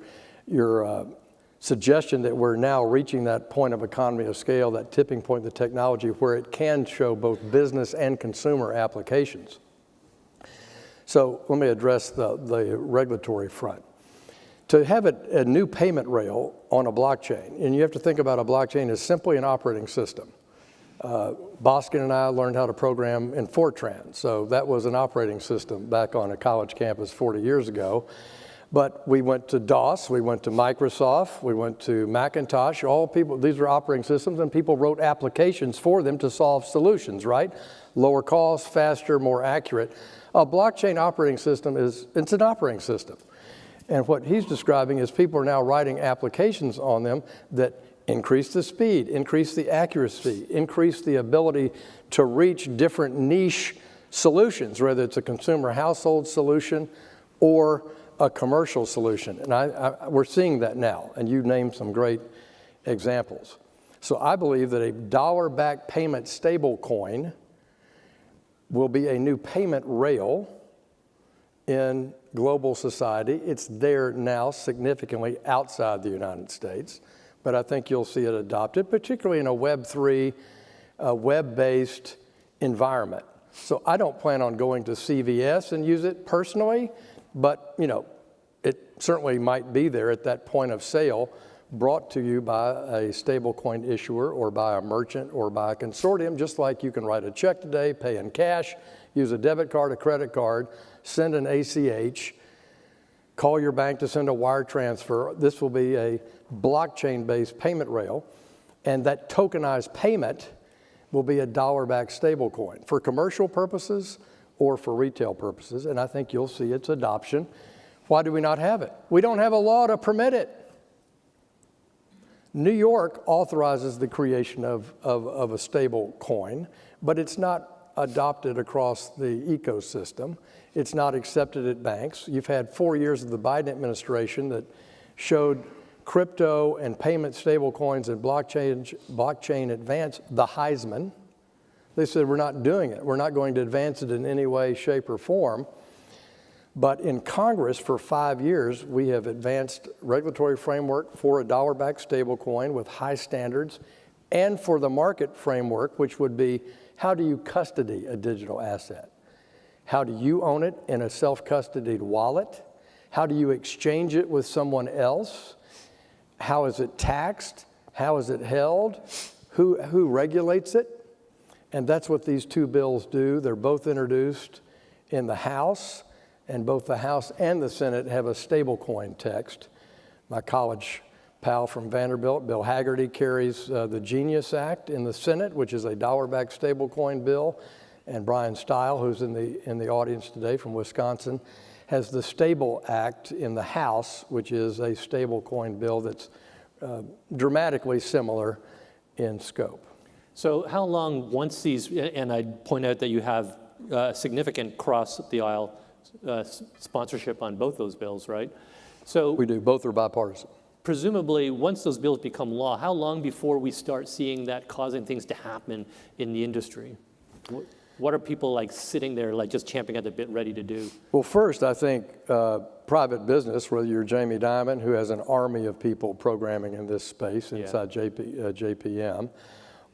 S13: suggestion that we're now reaching that point of economy of scale, that tipping point, the technology where it can show both business and consumer applications. So let me address the regulatory front. To have a new payment rail on a blockchain, and you have to think about a blockchain as simply an operating system. Boskin and I learned how to program in Fortran, so that was an operating system back on a college campus 40 years ago. But we went to DOS, we went to Microsoft, we went to Macintosh, these are operating systems, and people wrote applications for them to solve solutions, right? Lower cost, faster, more accurate. A blockchain operating system it's an operating system. And what he's describing is people are now writing applications on them that increase the speed, increase the accuracy, increase the ability to reach different niche solutions, whether it's a consumer household solution or a commercial solution. And we're seeing that now, and you named some great examples. So I believe that a dollar-backed payment stable coin will be a new payment rail in global society. It's there now significantly outside the United States, but I think you'll see it adopted, particularly in a Web3, web-based environment. So I don't plan on going to CVS and use it personally, but it certainly might be there at that point of sale, brought to you by a stablecoin issuer or by a merchant or by a consortium, just like you can write a check today, pay in cash, use a debit card, a credit card, send an ACH, call your bank to send a wire transfer. This will be a blockchain-based payment rail, and that tokenized payment will be a dollar-backed stablecoin for commercial purposes or for retail purposes, and I think you'll see its adoption. Why do we not have it? We don't have a law to permit it. New York authorizes the creation of a stable coin, but it's not adopted across the ecosystem. It's not accepted at banks. You've had 4 years of the Biden administration that showed crypto and payment stable coins and blockchain advance the Heisman. They said, we're not doing it. We're not going to advance it in any way, shape, or form. But in Congress for 5 years, we have advanced regulatory framework for a dollar-backed stablecoin with high standards, and for the market framework, which would be how do you custody a digital asset? How do you own it in a self-custodied wallet? How do you exchange it with someone else? How is it taxed? How is it held? Who regulates it? And that's what these two bills do. They're both introduced in the House, and both the House and the Senate have a stablecoin text. My college pal from Vanderbilt, Bill Hagerty, carries the Genius Act in the Senate, which is a dollar-backed stablecoin bill. And Brian Stile, who's in the audience today from Wisconsin, has the Stable Act in the House, which is a stablecoin bill that's dramatically similar in scope.
S11: So how long, once these, and I'd point out that you have significant cross-the-aisle sponsorship on both those bills, right? So
S13: we do. Both are bipartisan.
S11: Presumably, once those bills become law, how long before we start seeing that causing things to happen in the industry? What are people like sitting there like just champing at the bit ready to do?
S13: Well, first, I think private business, whether you're Jamie Dimon, who has an army of people programming in this space inside JPM,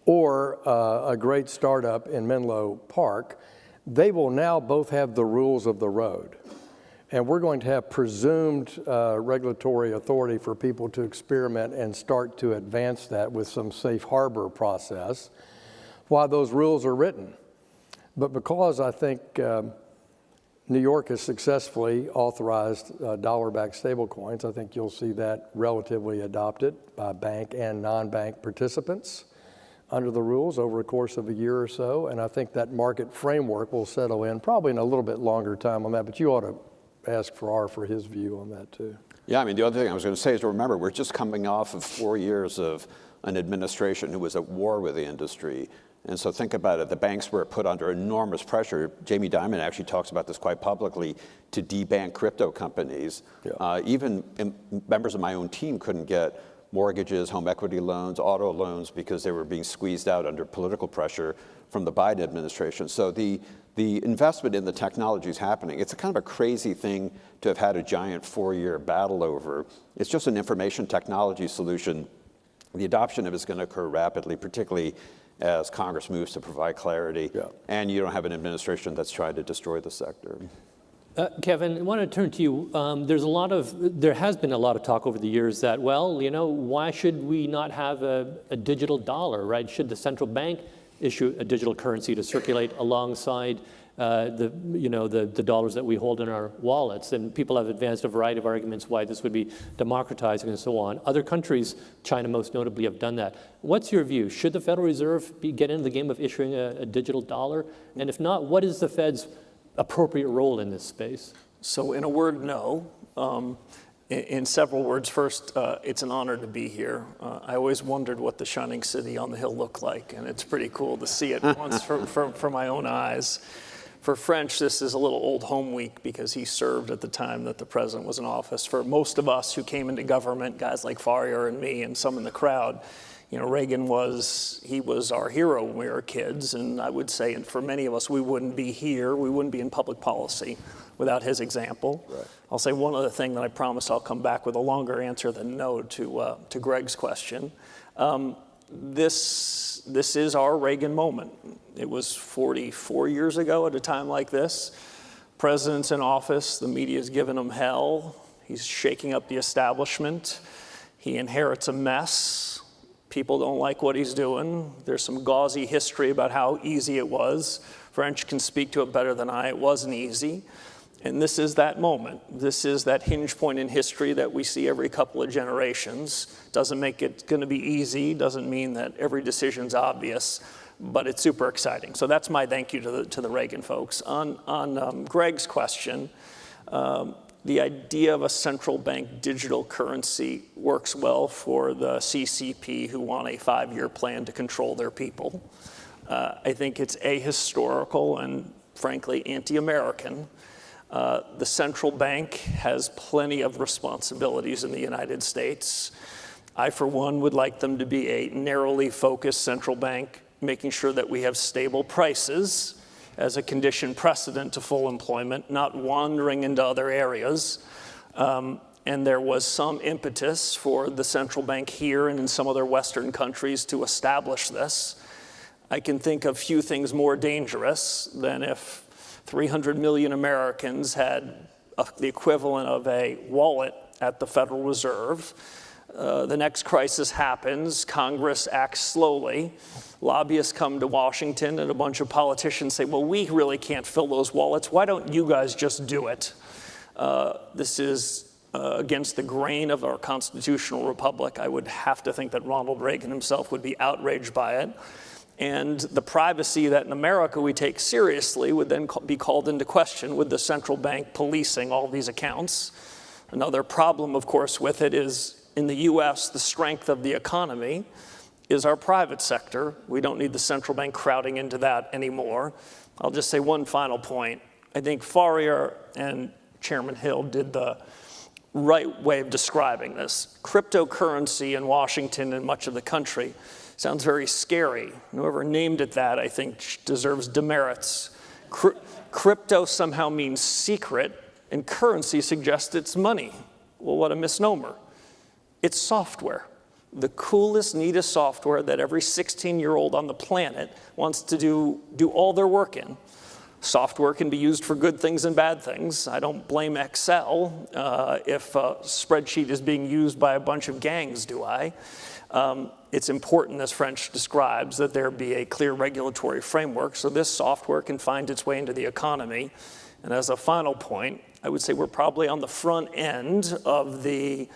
S13: or a great startup in Menlo Park, they will now both have the rules of the road. And we're going to have presumed regulatory authority for people to experiment and start to advance that with some safe harbor process while those rules are written. But because I think New York has successfully authorized dollar-backed stablecoins, I think you'll see that relatively adopted by bank and non-bank participants under the rules over a course of a year or so. And I think that market framework will settle in probably in a little bit longer time on that, but you ought to ask Farrar for his view on that too.
S12: Yeah, I mean, the other thing I was going to say is to remember, we're just coming off of 4 years of an administration who was at war with the industry. And so think about it, the banks were put under enormous pressure. Jamie Dimon actually talks about this quite publicly, to debank crypto companies. Yeah. Even members of my own team couldn't get mortgages, home equity loans, auto loans, because they were being squeezed out under political pressure from the Biden administration. So the investment in the technology is happening. It's a kind of a crazy thing to have had a giant 4-year battle over. It's just an information technology solution. The adoption of it is going to occur rapidly, particularly as Congress moves to provide clarity, and you don't have an administration that's trying to destroy the sector.
S11: Kevin, I want to turn to you. There has been a lot of talk over the years that, well, you know, why should we not have a digital dollar, right? Should the central bank issue a digital currency to circulate alongside the dollars that we hold in our wallets? And people have advanced a variety of arguments why this would be democratizing and so on. Other countries, China most notably, have done that. What's your view? Should the Federal Reserve get into the game of issuing a digital dollar? And if not, what is the Fed's appropriate role in this space?
S14: So in a word, no. In several words, first, it's an honor to be here. I always wondered what the shining city on the hill looked like, and it's pretty cool to see it once from my own eyes. For French, this is a little old home week because he served at the time that the president was in office. For most of us who came into government, guys like Farrier and me and some in the crowd, you know, Reagan was our hero when we were kids, and I would say, and for many of us, we wouldn't be here, we wouldn't be in public policy without his example. Right. I'll say one other thing that I promise I'll come back with a longer answer than no to Greg's question. This is our Reagan moment. It was 44 years ago at a time like this. President's in office, the media's giving him hell. He's shaking up the establishment. He inherits a mess. People don't like what he's doing. There's some gauzy history about how easy it was. French can speak to it better than I. It wasn't easy. And this is that moment. This is that hinge point in history that we see every couple of generations. Doesn't make it going to be easy. Doesn't mean that every decision's obvious, but it's super exciting. So that's my thank you to the Reagan folks. On Greg's question, the idea of a central bank digital currency works well for the CCP who want a 5-year plan to control their people. I think it's ahistorical and frankly anti-American. The central bank has plenty of responsibilities in the United States. I, for one, would like them to be a narrowly focused central bank, making sure that we have stable prices as a condition precedent to full employment, not wandering into other areas. And there was some impetus for the central bank here and in some other Western countries to establish this. I can think of few things more dangerous than if 300 million Americans had the equivalent of a wallet at the Federal Reserve. The next crisis happens, Congress acts slowly, lobbyists come to Washington, and a bunch of politicians say, well, we really can't fill those wallets. Why don't you guys just do it? This is against the grain of our constitutional republic. I would have to think that Ronald Reagan himself would be outraged by it. And the privacy that in America we take seriously would then be called into question with the central bank policing all these accounts. Another problem, of course, with it is in the US, the strength of the economy is our private sector. We don't need the central bank crowding into that anymore. I'll just say one final point. I think Faria and Chairman Hill did the right way of describing this. Cryptocurrency in Washington and much of the country sounds very scary. Whoever named it that, I think, deserves demerits. Crypto somehow means secret, and currency suggests it's money. Well, what a misnomer. It's software. The coolest, neatest software that every 16-year-old on the planet wants to do all their work in. Software can be used for good things and bad things. I don't blame Excel if a spreadsheet is being used by a bunch of gangs, do I? It's important, as French describes, that there be a clear regulatory framework so this software can find its way into the economy. And as a final point, I would say we're probably on the front end of the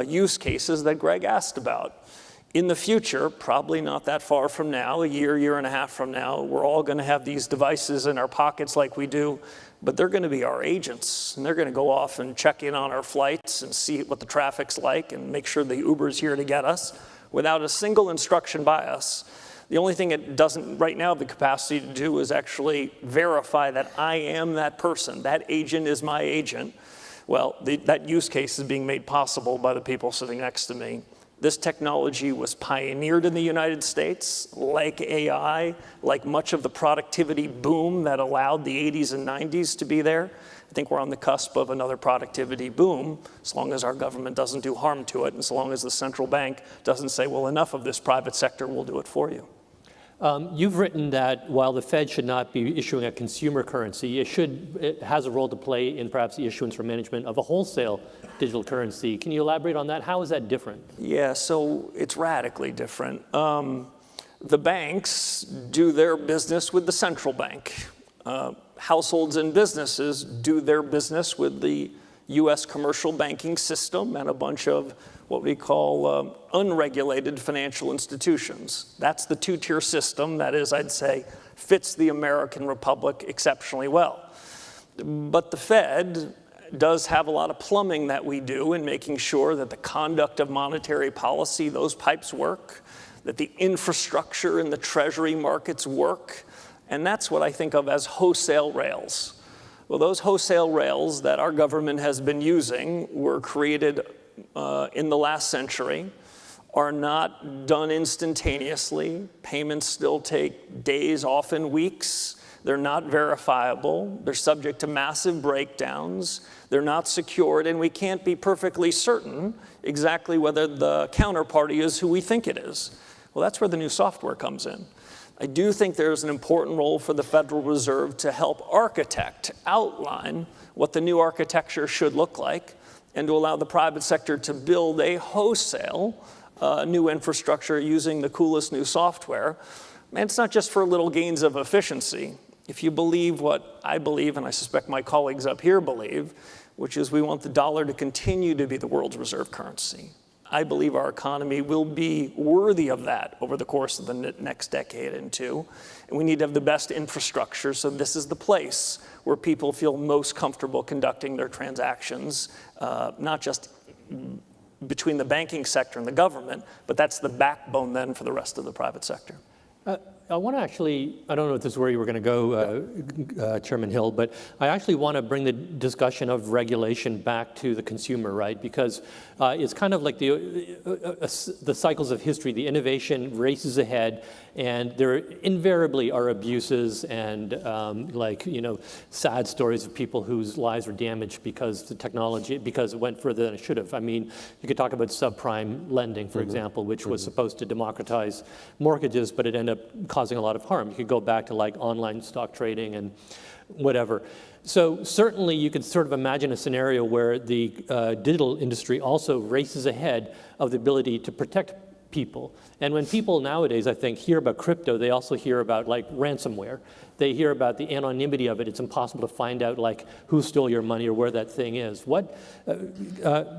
S14: use cases that Greg asked about. In the future, probably not that far from now, a year and a half from now, we're all going to have these devices in our pockets like we do, but they're going to be our agents, and they're going to go off and check in on our flights and see what the traffic's like and make sure the Uber's here to get us without a single instruction by us. The only thing it doesn't right now have the capacity to do is actually verify that I am that person. That agent is my agent. Well, that use case is being made possible by the people sitting next to me. This technology was pioneered in the United States, like AI, like much of the productivity boom that allowed the 80s and 90s to be there. I think we're on the cusp of another productivity boom, as long as our government doesn't do harm to it, and as long as the central bank doesn't say, well, enough of this private sector, we'll do it for you.
S11: You've written that while the Fed should not be issuing a consumer currency, it has a role to play in perhaps the issuance or management of a wholesale digital currency. Can you elaborate on that? How is that different?
S14: Yeah, so it's radically different. The banks do their business with the central bank. Households and businesses do their business with the US commercial banking system and a bunch of what we call unregulated financial institutions. That's the two-tier system that is, I'd say, fits the American Republic exceptionally well. But the Fed does have a lot of plumbing that we do in making sure that the conduct of monetary policy, those pipes work, that the infrastructure in the Treasury markets work, and that's what I think of as wholesale rails. Well, those wholesale rails that our government has been using were created in the last century, are not done instantaneously. Payments still take days, often weeks. They're not verifiable. They're subject to massive breakdowns. They're not secured, and we can't be perfectly certain exactly whether the counterparty is who we think it is. Well, that's where the new software comes in. I do think there's an important role for the Federal Reserve to help outline what the new architecture should look like, and to allow the private sector to build a wholesale new infrastructure using the coolest new software. And it's not just for little gains of efficiency. If you believe what I believe, and I suspect my colleagues up here believe, which is we want the dollar to continue to be the world's reserve currency, I believe our economy will be worthy of that over the course of the next decade and two. And we need to have the best infrastructure, so this is the place where people feel most comfortable conducting their transactions, not just between the banking sector and the government, but that's the backbone then for the rest of the private sector.
S11: I want to actually, I don't know if this is where you were going to go, Chairman Hill, but I actually want to bring the discussion of regulation back to the consumer, right? Because it's kind of like the cycles of history. The innovation races ahead, and there invariably are abuses and sad stories of people whose lives were damaged because it went further than it should have. I mean, you could talk about subprime lending, for example, which was supposed to democratize mortgages, but it ended up causing a lot of harm. You could go back to like online stock trading and whatever. So certainly you could sort of imagine a scenario where the digital industry also races ahead of the ability to protect people. And when people nowadays, I think, hear about crypto, they also hear about like ransomware. They hear about the anonymity of it. It's impossible to find out like who stole your money or where that thing is. What,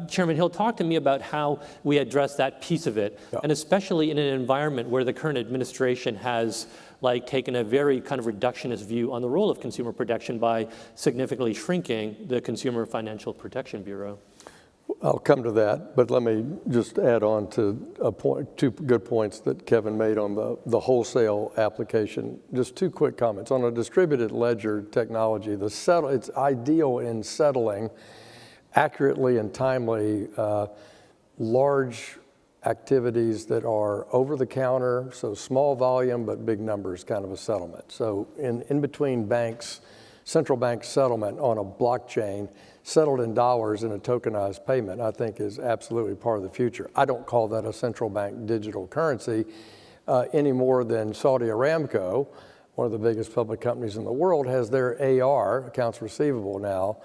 S11: Chairman Hill, talk to me about how we address that piece of it, and especially in an environment where the current administration has like taken a very kind of reductionist view on the role of consumer protection by significantly shrinking the Consumer Financial Protection Bureau.
S13: I'll come to that, but let me just add on to two good points that Kevin made on the wholesale application. Just two quick comments. On a distributed ledger technology, it's ideal in settling accurately and timely large activities that are over the counter, so small volume but big numbers kind of a settlement. So in between banks, central bank settlement on a blockchain settled in dollars in a tokenized payment, I think is absolutely part of the future. I don't call that a central bank digital currency any more than Saudi Aramco, one of the biggest public companies in the world, has their AR, accounts receivable now,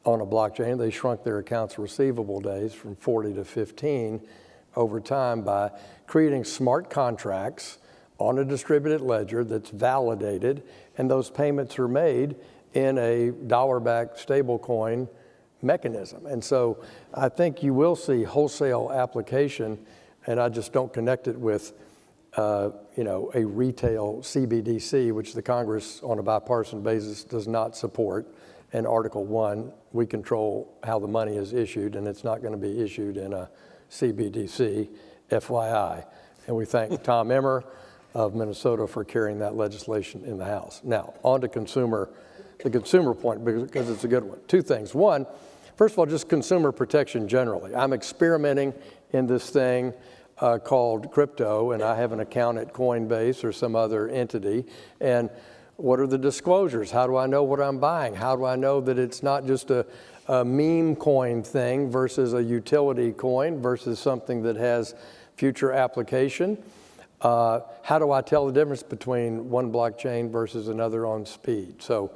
S13: on a blockchain. They shrunk their accounts receivable days from 40 to 15 over time by creating smart contracts on a distributed ledger that's validated, and those payments are made in a dollar-backed stablecoin mechanism. And so I think you will see wholesale application, and I just don't connect it with a retail CBDC, which the Congress on a bipartisan basis does not support. In Article 1, we control how the money is issued, and it's not going to be issued in a CBDC, FYI. And we thank Tom Emmer of Minnesota for carrying that legislation in the House. Now, on to the consumer point, because it's a good one. Two things. One, first of all, just consumer protection generally. I'm experimenting in this thing called crypto, and I have an account at Coinbase or some other entity. And what are the disclosures? How do I know what I'm buying? How do I know that it's not just a meme coin thing versus a utility coin versus something that has future application? How do I tell the difference between one blockchain versus another on speed? So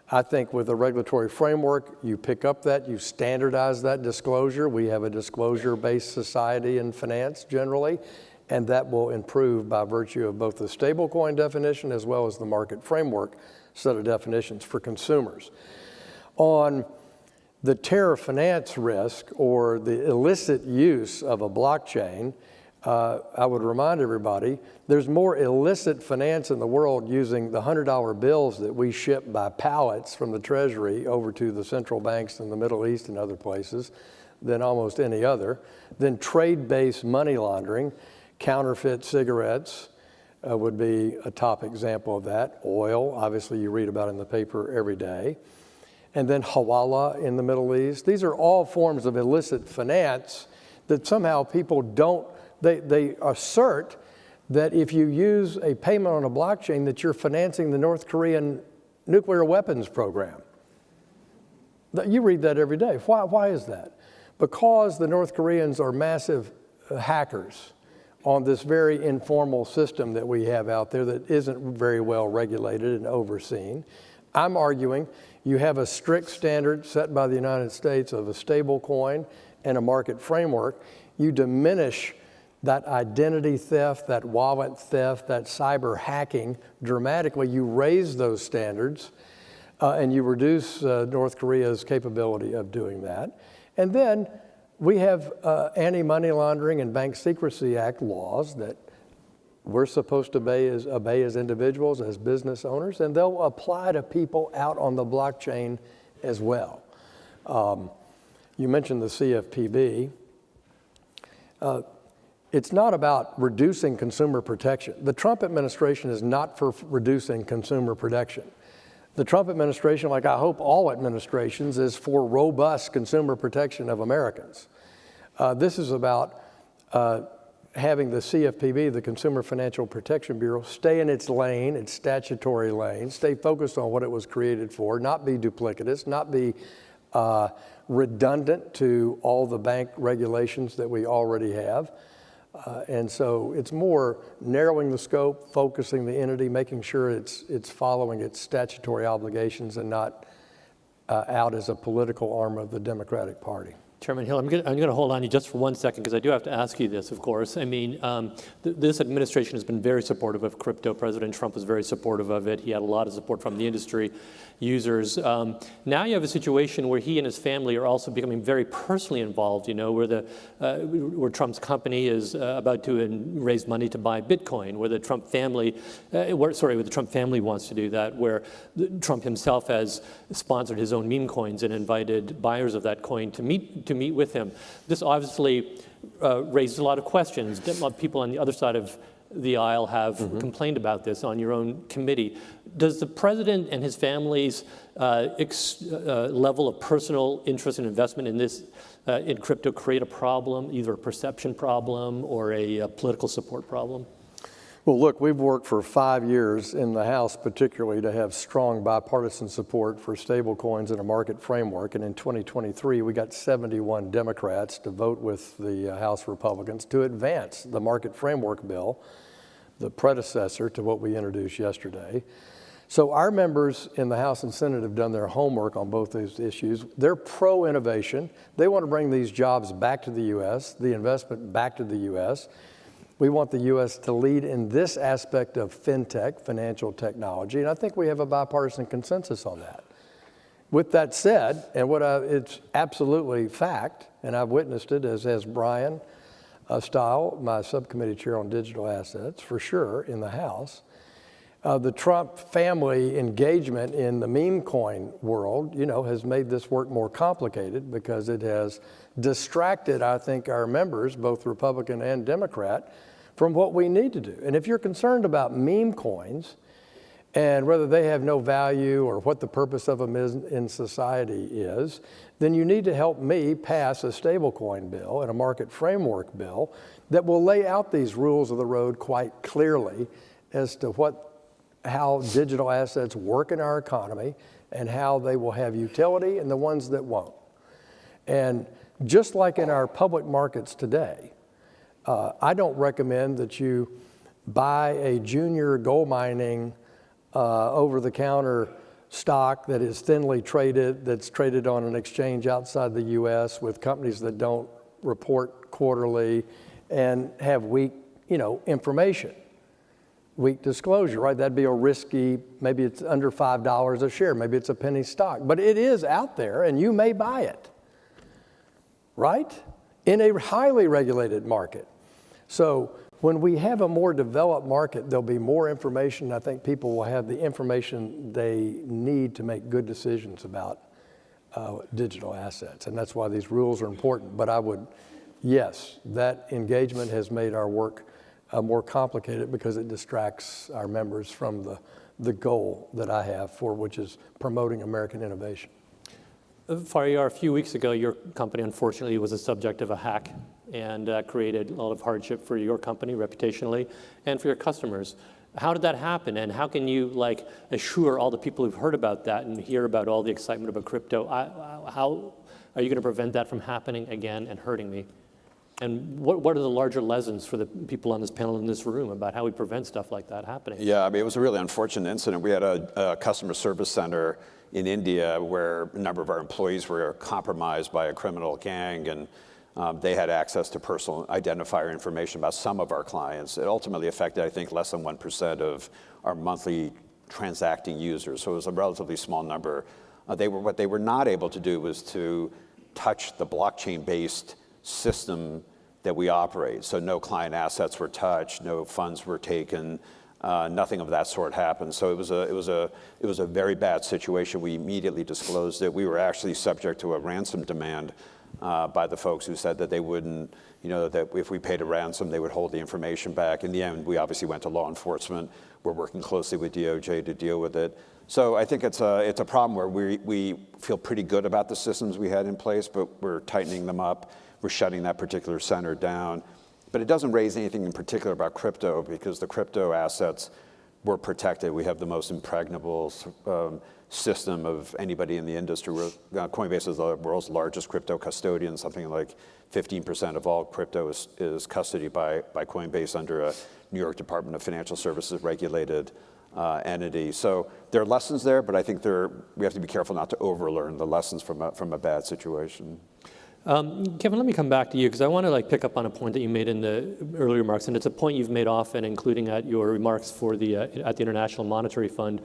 S13: I think with a regulatory framework, you pick up that, you standardize that disclosure. We have a disclosure-based society in finance generally, and that will improve by virtue of both the stablecoin definition as well as the market framework set of definitions for consumers. On the terror finance risk or the illicit use of a blockchain, I would remind everybody, there's more illicit finance in the world using the $100 bills that we ship by pallets from the Treasury over to the central banks in the Middle East and other places than almost any other. Then trade-based money laundering, counterfeit cigarettes would be a top example of that. Oil, obviously you read about in the paper every day. And then hawala in the Middle East. These are all forms of illicit finance that somehow people don't. They assert that if you use a payment on a blockchain that you're financing the North Korean nuclear weapons program. You read that every day. Why is that? Because the North Koreans are massive hackers on this very informal system that we have out there that isn't very well regulated and overseen. I'm arguing you have a strict standard set by the United States of a stable coin and a market framework. You diminish that identity theft, that wallet theft, that cyber hacking dramatically. You raise those standards and you reduce North Korea's capability of doing that. And then we have Anti-Money Laundering and Bank Secrecy Act laws that we're supposed to obey as individuals, as business owners, and they'll apply to people out on the blockchain as well. You mentioned the CFPB. It's not about reducing consumer protection. The Trump administration is not for reducing consumer protection. The Trump administration, like I hope all administrations, is for robust consumer protection of Americans. This is about having the CFPB, the Consumer Financial Protection Bureau, stay in its lane, its statutory lane, stay focused on what it was created for, not be duplicitous, not be redundant to all the bank regulations that we already have. And so it's more narrowing the scope, focusing the entity, making sure it's following its statutory obligations and not out as a political arm of the Democratic Party.
S11: Chairman Hill, I'm going to hold on to you just for 1 second because I do have to ask you this, of course. I mean, this administration has been very supportive of crypto. President Trump was very supportive of it. He had a lot of support from the industry users. Now you have a situation where he and his family are also becoming very personally involved, you know, where Trump's company is about to raise money to buy Bitcoin, where the Trump family, where the Trump family wants to do that, where Trump himself has sponsored his own meme coins and invited buyers of that coin to meet with him. This obviously raises a lot of questions. People on the other side of the aisle have complained about this on your own committee. Does the president and his family's level of personal interest and investment in this, in crypto, create a problem, either a perception problem or a political support problem?
S13: Well, look, we've worked for 5 years in the House, particularly, to have strong bipartisan support for stablecoins and a market framework. And in 2023, we got 71 Democrats to vote with the House Republicans to advance the market framework bill, the predecessor to what we introduced yesterday. So our members in the House and Senate have done their homework on both these issues. They're pro-innovation. They want to bring these jobs back to the U.S., the investment back to the U.S., We want the U.S. to lead in this aspect of fintech, financial technology, and I think we have a bipartisan consensus on that. With that said, and it's absolutely fact, and I've witnessed it, as has Brian Stile, my subcommittee chair on digital assets, for sure, in the House. The Trump family engagement in the meme coin world, has made this work more complicated because it has distracted, I think, our members, both Republican and Democrat, from what we need to do. And if you're concerned about meme coins and whether they have no value or what the purpose of them is in society is, then you need to help me pass a stablecoin bill and a market framework bill that will lay out these rules of the road quite clearly as to how digital assets work in our economy and how they will have utility and the ones that won't. And just like in our public markets today, I don't recommend that you buy a junior gold mining over-the-counter stock that is thinly traded, that's traded on an exchange outside the U.S. with companies that don't report quarterly and have weak, information, weak disclosure, right? That'd be a risky, maybe it's under $5 a share, maybe it's a penny stock, but it is out there and you may buy it, right? In a highly regulated market. So when we have a more developed market, there'll be more information. I think people will have the information they need to make good decisions about digital assets. And that's why these rules are important. But yes, that engagement has made our work more complicated because it distracts our members from the goal that I have which is promoting American innovation.
S11: Faryar, a few weeks ago, your company, unfortunately, was the subject of a hack and created a lot of hardship for your company reputationally and for your customers. How did that happen, and how can you assure all the people who've heard about that and hear about all the excitement about crypto, how are you going to prevent that from happening again and hurting me? And what are the larger lessons for the people on this panel in this room about how we prevent stuff like that happening?
S12: Yeah, I mean, it was a really unfortunate incident. We had a customer service center in India where a number of our employees were compromised by a criminal gang, and they had access to personal identifier information about some of our clients. It ultimately affected, I think, less than 1% of our monthly transacting users, so it was a relatively small number. What they were not able to do was to touch the blockchain-based system that we operate. So no client assets were touched, no funds were taken, nothing of that sort happened. So it was a very bad situation. We immediately disclosed it. We were actually subject to a ransom demand by the folks who said that they wouldn't, that if we paid a ransom, they would hold the information back. In the end, we obviously went to law enforcement. We're working closely with DOJ to deal with it. So I think it's a problem where we feel pretty good about the systems we had in place, but we're tightening them up. We're shutting that particular center down. But it doesn't raise anything in particular about crypto because the crypto assets were protected. We have the most impregnable system of anybody in the industry. Coinbase is the world's largest crypto custodian. Something like 15% of all crypto is custodied by Coinbase under a New York Department of Financial Services regulated entity. So there are lessons there, but I think we have to be careful not to overlearn the lessons from a bad situation.
S11: Kevin, let me come back to you because I want to pick up on a point that you made in the earlier remarks, and it's a point you've made often, including at your remarks for at the International Monetary Fund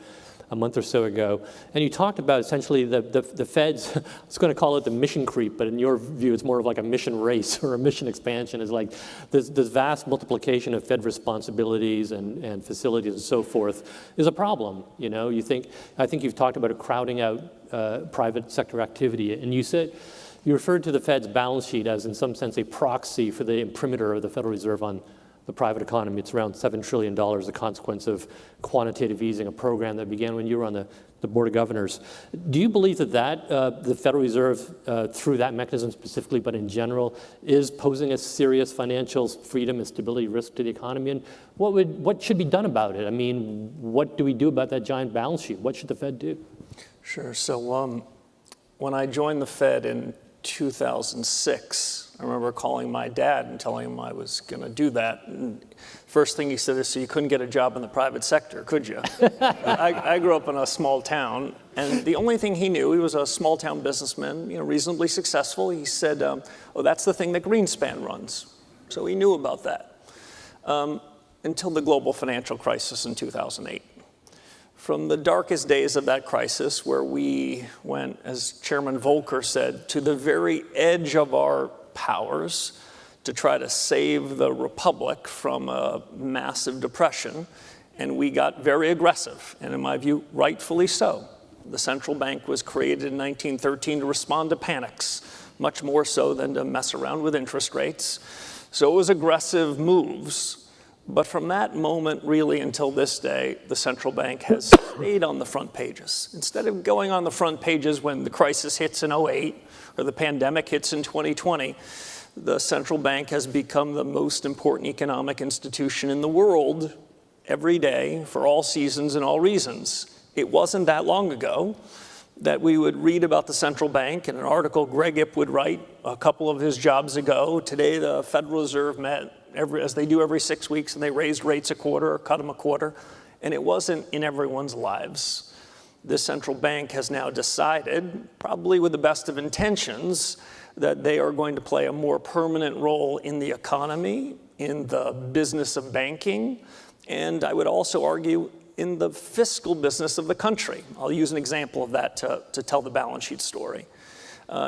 S11: a month or so ago. And you talked about essentially the Fed's, I was going to call it the mission creep, but in your view, it's more of like a mission race or a mission expansion. Is like this vast multiplication of Fed responsibilities and facilities and so forth is a problem. You know, I think you've talked about it crowding out private sector activity, and you referred to the Fed's balance sheet as, in some sense, a proxy for the imprimatur of the Federal Reserve on the private economy. It's around $7 trillion, a consequence of quantitative easing, a program that began when you were on the Board of Governors. Do you believe that the Federal Reserve, through that mechanism specifically, but in general, is posing a serious financial freedom and stability risk to the economy? And what should be done about it? I mean, what do we do about that giant balance sheet? What should the Fed do?
S14: Sure. So when I joined the Fed in 2006, I remember calling my dad and telling him I was going to do that. And first thing he said is, so you couldn't get a job in the private sector, could you? I grew up in a small town, and the only thing he knew, he was a small town businessman, reasonably successful. He said, oh, that's the thing that Greenspan runs. So he knew about that until the global financial crisis in 2008. From the darkest days of that crisis, where we went, as Chairman Volcker said, to the very edge of our powers to try to save the republic from a massive depression, and we got very aggressive, and in my view, rightfully so. The central bank was created in 1913 to respond to panics, much more so than to mess around with interest rates. So it was aggressive moves. But from that moment, really, until this day, the central bank has stayed on the front pages. Instead of going on the front pages when the crisis hits in 2008 or the pandemic hits in 2020, the central bank has become the most important economic institution in the world every day for all seasons and all reasons. It wasn't that long ago that we would read about the central bank in an article Greg Ip would write a couple of his jobs ago. Today, the Federal Reserve met as they do every 6 weeks, and they raised rates a quarter or cut them a quarter, and it wasn't in everyone's lives. This central bank has now decided, probably with the best of intentions, that they are going to play a more permanent role in the economy, in the business of banking, and I would also argue in the fiscal business of the country. I'll use an example of that to tell the balance sheet story.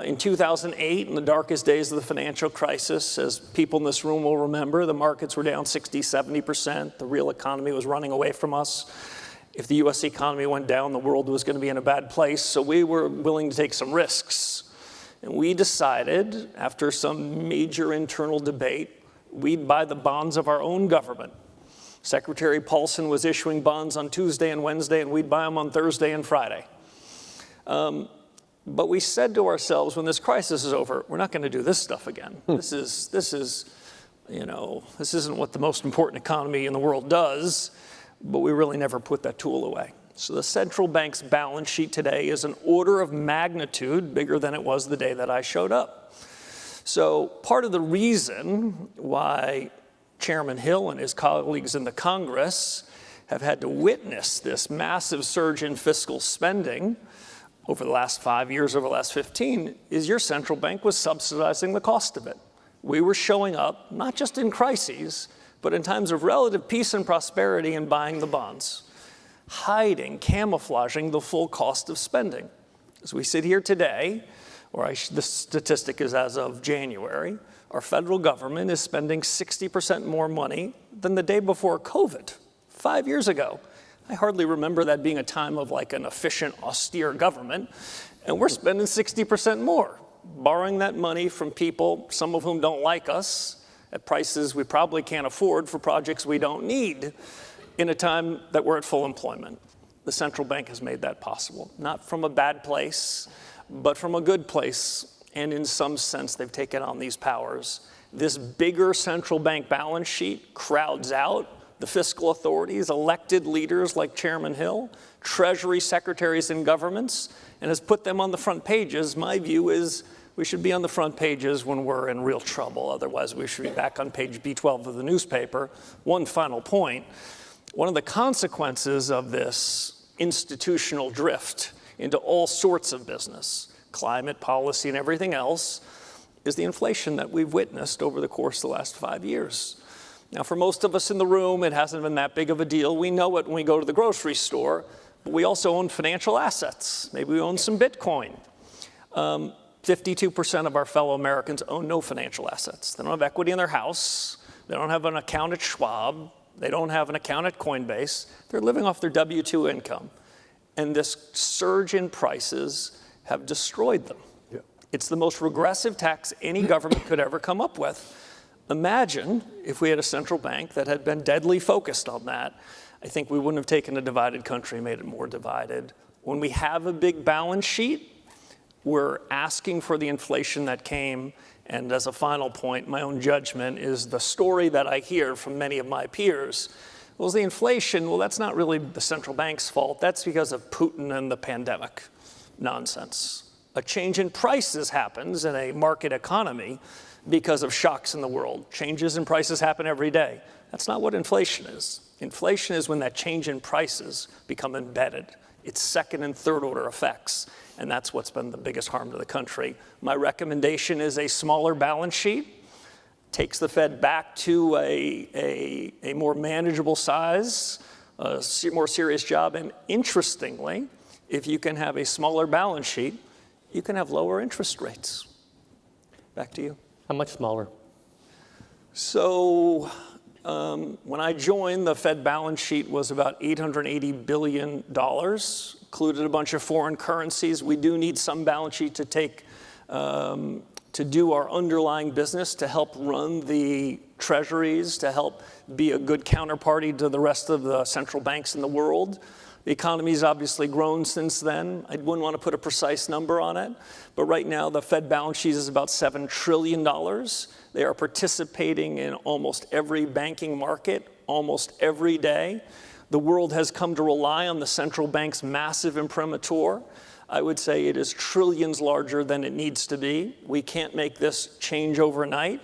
S14: In 2008, in the darkest days of the financial crisis, as people in this room will remember, the markets were down 60, 70%. The real economy was running away from us. If the US economy went down, the world was going to be in a bad place. So we were willing to take some risks. And we decided, after some major internal debate, we'd buy the bonds of our own government. Secretary Paulson was issuing bonds on Tuesday and Wednesday, and we'd buy them on Thursday and Friday. But we said to ourselves, when this crisis is over, we're not going to do this stuff again. This isn't what the most important economy in the world does, but we really never put that tool away. So the central bank's balance sheet today is an order of magnitude bigger than it was the day that I showed up. So part of the reason why Chairman Hill and his colleagues in the Congress have had to witness this massive surge in fiscal spending over the last 5 years, over the last 15, is your central bank was subsidizing the cost of it. We were showing up, not just in crises, but in times of relative peace and prosperity and buying the bonds, hiding, camouflaging the full cost of spending. As we sit here today, the statistic is as of January, our federal government is spending 60% more money than the day before COVID, 5 years ago. I hardly remember that being a time of like an efficient, austere government, and we're spending 60% more, borrowing that money from people, some of whom don't like us, at prices we probably can't afford for projects we don't need, in a time that we're at full employment. The central bank has made that possible, not from a bad place, but from a good place, and in some sense they've taken on these powers. This bigger central bank balance sheet crowds out the fiscal authorities, elected leaders like Chairman Hill, Treasury secretaries in governments and has put them on the front pages. My view is we should be on the front pages when we're in real trouble. Otherwise, we should be back on page B12 of the newspaper. One final point. One of the consequences of this institutional drift into all sorts of business, climate policy and everything else, is the inflation that we've witnessed over the course of the last 5 years. Now, for most of us in the room, it hasn't been that big of a deal. We know it when we go to the grocery store, but we also own financial assets. Maybe we own some Bitcoin. 52% of our fellow Americans own no financial assets. They don't have equity in their house. They don't have an account at Schwab. They don't have an account at Coinbase. They're living off their W-2 income. And this surge in prices have destroyed them. It's the most regressive tax any government could ever come up with. Imagine if we had a central bank that had been deadly focused on that. I think we wouldn't have taken a divided country and made it more divided. When we have a big balance sheet, we're asking for the inflation that came. And as a final point, my own judgment is the story that I hear from many of my peers. Well, the inflation, well, that's not really the central bank's fault. That's because of Putin and the pandemic. Nonsense. A change in prices happens in a market economy because of shocks in the world. Changes in prices happen every day. That's not what inflation is. Inflation is when that change in prices become embedded. It's second and third order effects. And that's what's been the biggest harm to the country. My recommendation is a smaller balance sheet, takes the Fed back to a more manageable size, a more serious job. And interestingly, if you can have a smaller balance sheet, you can have lower interest rates. Back to you.
S11: How much smaller?
S14: So when I joined, the Fed balance sheet was about $880 billion, included a bunch of foreign currencies. We do need some balance sheet to take, to do our underlying business, to help run the treasuries, to help be a good counterparty to the rest of the central banks in the world. The economy's obviously grown since then. I wouldn't want to put a precise number on it, but right now the Fed balance sheet is about $7 trillion. They are participating in almost every banking market, almost every day. The world has come to rely on the central bank's massive imprimatur. I would say it is trillions larger than it needs to be. We can't make this change overnight.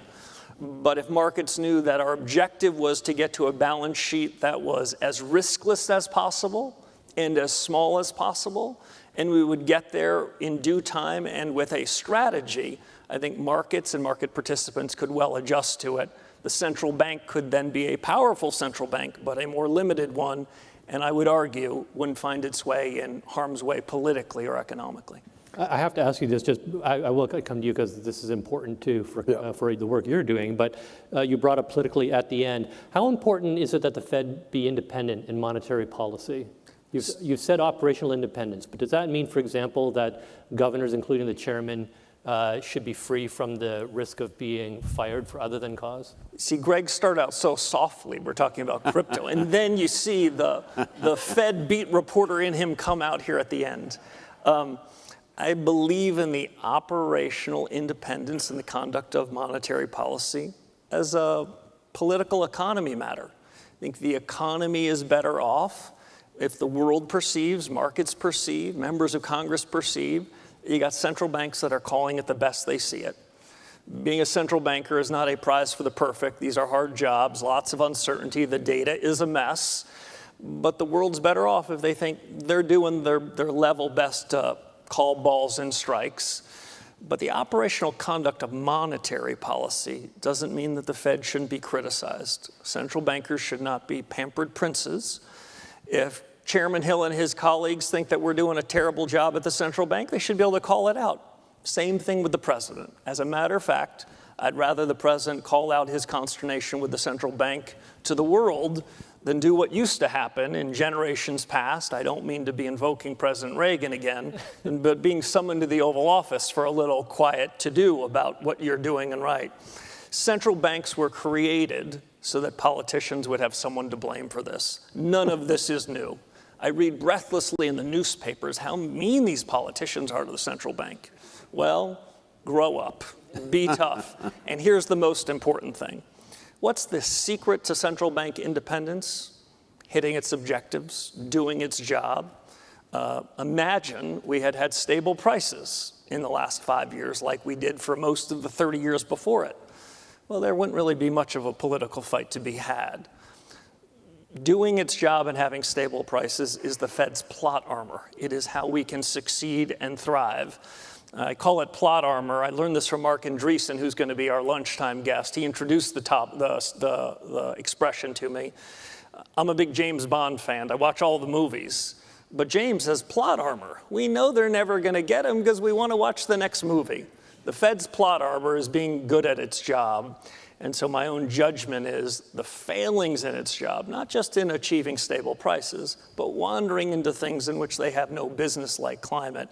S14: But if markets knew that our objective was to get to a balance sheet that was as riskless as possible and as small as possible, and we would get there in due time and with a strategy, I think markets and market participants could well adjust to it. The central bank could then be a powerful central bank, but a more limited one, and I would argue wouldn't find its way in harm's way politically or economically.
S11: I have to ask you this, I will come to you because this is important too for the work you're doing, but you brought up politically at the end. How important is it that the Fed be independent in monetary policy? You've said operational independence, but does that mean, for example, that governors, including the chairman, should be free from the risk of being fired for other than cause?
S14: See, Greg started out so softly, we're talking about crypto, and then you see the Fed beat reporter in him come out here at the end. I believe in the operational independence in the conduct of monetary policy as a political economy matter. I think the economy is better off if the world perceives, markets perceive, members of Congress perceive. You got central banks that are calling it the best they see it. Being a central banker is not a prize for the perfect. These are hard jobs, lots of uncertainty. The data is a mess. But the world's better off if they think they're doing their level best to call balls and strikes. But the operational conduct of monetary policy doesn't mean that the Fed shouldn't be criticized. Central bankers should not be pampered princes. If Chairman Hill and his colleagues think that we're doing a terrible job at the central bank, they should be able to call it out. Same thing with the president. As a matter of fact, I'd rather the president call out his consternation with the central bank to the world than do what used to happen in generations past. I don't mean to be invoking President Reagan again, but being summoned to the Oval Office for a little quiet to-do about what you're doing and right. Central banks were created so that politicians would have someone to blame for this. None of this is new. I read breathlessly in the newspapers how mean these politicians are to the central bank. Well, grow up, be tough. And here's the most important thing. What's the secret to central bank independence? Hitting its objectives, doing its job. Imagine we had had stable prices in the last 5 years like we did for most of the 30 years before it. Well, there wouldn't really be much of a political fight to be had. Doing its job and having stable prices is the Fed's plot armor. It is how we can succeed and thrive. I call it plot armor. I learned this from Mark Andreessen, who's going to be our lunchtime guest. He introduced the expression to me. I'm a big James Bond fan. I watch all the movies. But James has plot armor. We know they're never going to get him because we want to watch the next movie. The Fed's plot armor is being good at its job. And so my own judgment is the failings in its job, not just in achieving stable prices, but wandering into things in which they have no business, like climate,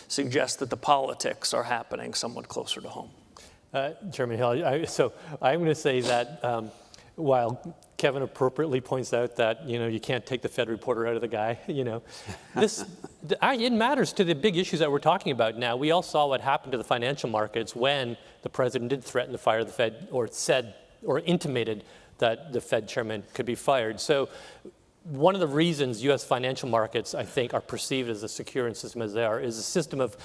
S14: suggest that the politics are happening somewhat closer to home.
S11: Chairman Hill, so I'm going to say that while Kevin appropriately points out that, you can't take the Fed reporter out of the guy, it matters to the big issues that we're talking about now. We all saw what happened to the financial markets when the president did threaten to fire the Fed, or said or intimated that the Fed chairman could be fired. So one of the reasons U.S. financial markets, I think, are perceived as a secure system as they are is a system of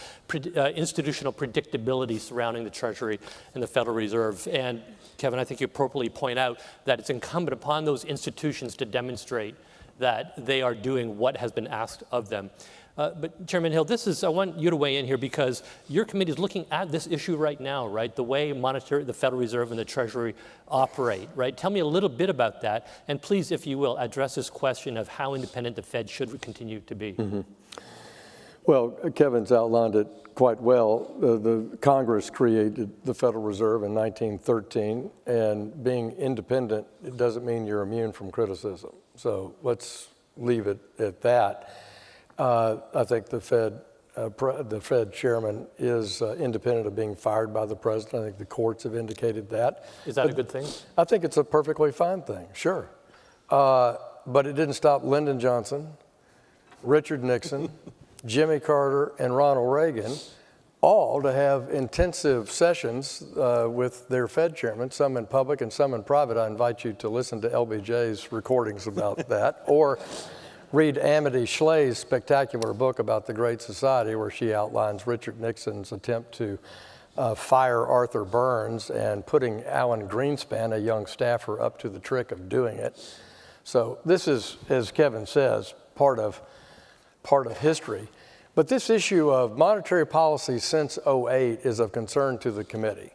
S11: institutional predictability surrounding the Treasury and the Federal Reserve. And Kevin, I think you appropriately point out that it's incumbent upon those institutions to demonstrate that they are doing what has been asked of them. But Chairman Hill, I want you to weigh in here because your committee is looking at this issue right now, right? The way the Federal Reserve and the Treasury operate, right? Tell me a little bit about that. And please, if you will, address this question of how independent the Fed should continue to be.
S13: Mm-hmm. Well, Kevin's outlined it quite well. The Congress created the Federal Reserve in 1913, and being independent, it doesn't mean you're immune from criticism. So let's leave it at that. I think the Fed chairman is independent of being fired by the president. I think the courts have indicated that.
S11: Is that a good thing?
S13: I think it's a perfectly fine thing, sure. But it didn't stop Lyndon Johnson, Richard Nixon, Jimmy Carter, and Ronald Reagan all to have intensive sessions with their Fed chairman, some in public and some in private. I invite you to listen to LBJ's recordings about that, or read Amity Schlei's spectacular book about the Great Society, where she outlines Richard Nixon's attempt to fire Arthur Burns and putting Alan Greenspan, a young staffer, up to the trick of doing it. So this is, as Kevin says, part of history. But this issue of monetary policy since 2008 is of concern to the committee.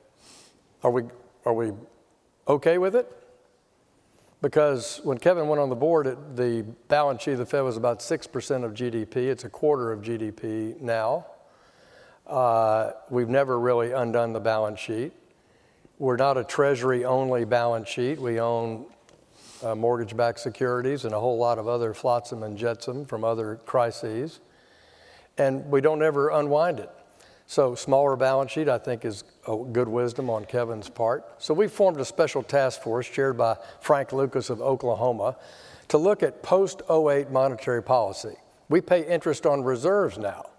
S13: Are we okay with it? Because when Kevin went on the board, the balance sheet of the Fed was about 6% of GDP. It's a quarter of GDP now. We've never really undone the balance sheet. We're not a Treasury-only balance sheet. We own mortgage-backed securities and a whole lot of other flotsam and jetsam from other crises. And we don't ever unwind it. So smaller balance sheet, I think, is a good wisdom on Kevin's part. So we formed a special task force chaired by Frank Lucas of Oklahoma to look at post-08 monetary policy. We pay interest on reserves now.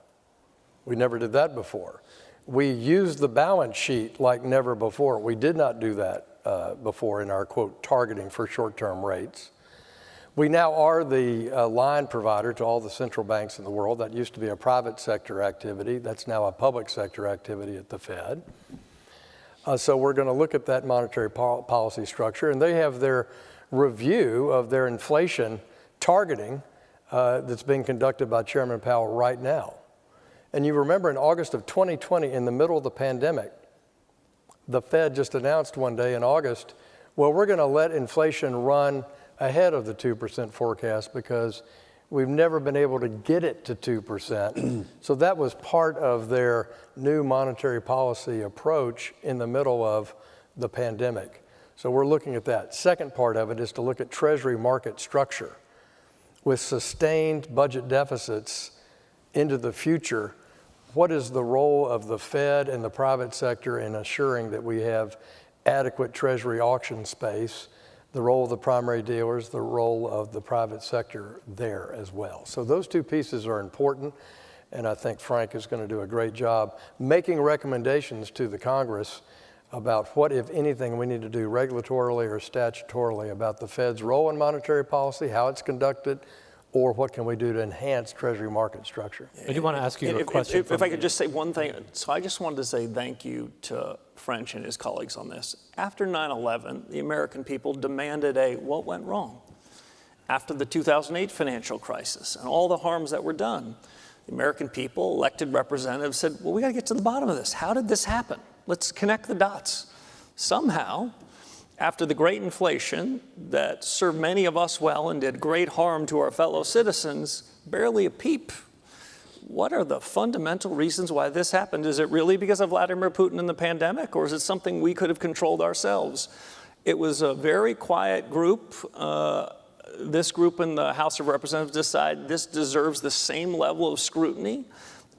S13: We never did that before. We use the balance sheet like never before. We did not do that before in our, quote, targeting for short-term rates. We now are the line provider to all the central banks in the world. That used to be a private sector activity. That's now a public sector activity at the Fed. So we're going to look at that monetary policy structure, and they have their review of their inflation targeting that's being conducted by Chairman Powell right now. And you remember in August of 2020, in the middle of the pandemic, the Fed just announced one day in August, well, we're going to let inflation run ahead of the 2% forecast because we've never been able to get it to 2%. So that was part of their new monetary policy approach in the middle of the pandemic. So we're looking at that. Second part of it is to look at Treasury market structure. With sustained budget deficits into the future, what is the role of the Fed and the private sector in assuring that we have adequate Treasury auction space, the role of the primary dealers, the role of the private sector there as well. So those two pieces are important, and I think Frank is going to do a great job making recommendations to the Congress about what, if anything, we need to do regulatorily or statutorily about the Fed's role in monetary policy, how it's conducted, or what can we do to enhance Treasury market structure?
S11: I do want to ask you a question.
S14: If I could just say one thing. So I just wanted to say thank you to French and his colleagues on this. After 9/11, the American people demanded what went wrong? After the 2008 financial crisis and all the harms that were done, the American people, elected representatives said, well, we got to get to the bottom of this. How did this happen? Let's connect the dots. Somehow, after the great inflation that served many of us well and did great harm to our fellow citizens, barely a peep. What are the fundamental reasons why this happened? Is it really because of Vladimir Putin and the pandemic, or is it something we could have controlled ourselves? It was a very quiet group. This group in the House of Representatives decided this deserves the same level of scrutiny.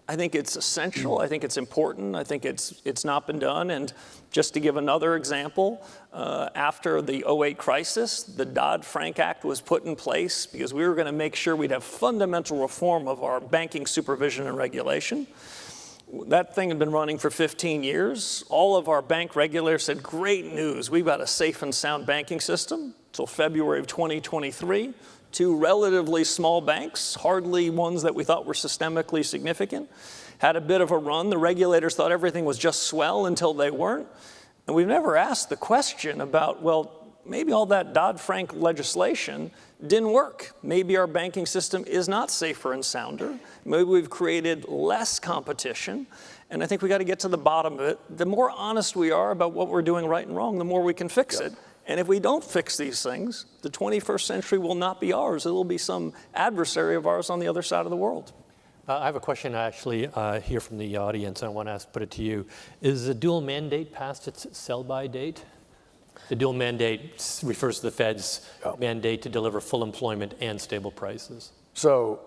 S14: I think it's essential. I think it's important. I think it's not been done. And just to give another example, after the 2008 crisis, the Dodd-Frank Act was put in place because we were going to make sure we'd have fundamental reform of our banking supervision and regulation. That thing had been running for 15 years. All of our bank regulators said, great news, we've got a safe and sound banking system. Until February of 2023, 2 relatively small banks, hardly ones that we thought were systemically significant, had a bit of a run. The regulators thought everything was just swell until they weren't. And we've never asked the question about, well, maybe all that Dodd-Frank legislation didn't work. Maybe our banking system is not safer and sounder. Maybe we've created less competition. And I think we got to get to the bottom of it. The more honest we are about what we're doing right and wrong, the more we can fix it. And if we don't fix these things, the 21st century will not be ours. It will be some adversary of ours on the other side of the world.
S11: I have a question actually here from the audience, and I want to put it to you. Is the dual mandate past its sell-by date? The dual mandate refers to the Fed's mandate to deliver full employment and stable prices.
S13: So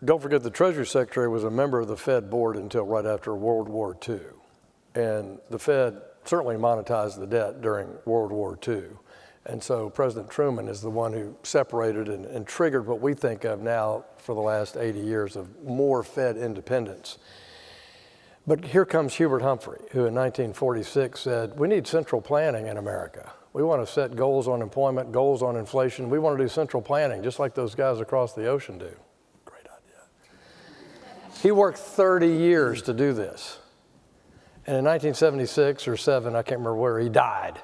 S13: don't forget the Treasury Secretary was a member of the Fed board until right after World War II. And the Fed certainly monetized the debt during World War II. And so President Truman is the one who separated and triggered what we think of now for the last 80 years of more Fed independence. But here comes Hubert Humphrey, who in 1946 said, we need central planning in America. We want to set goals on employment, goals on inflation. We want to do central planning, just like those guys across the ocean do. Great idea. He worked 30 years to do this. And in 1976 or 7, I can't remember where, he died.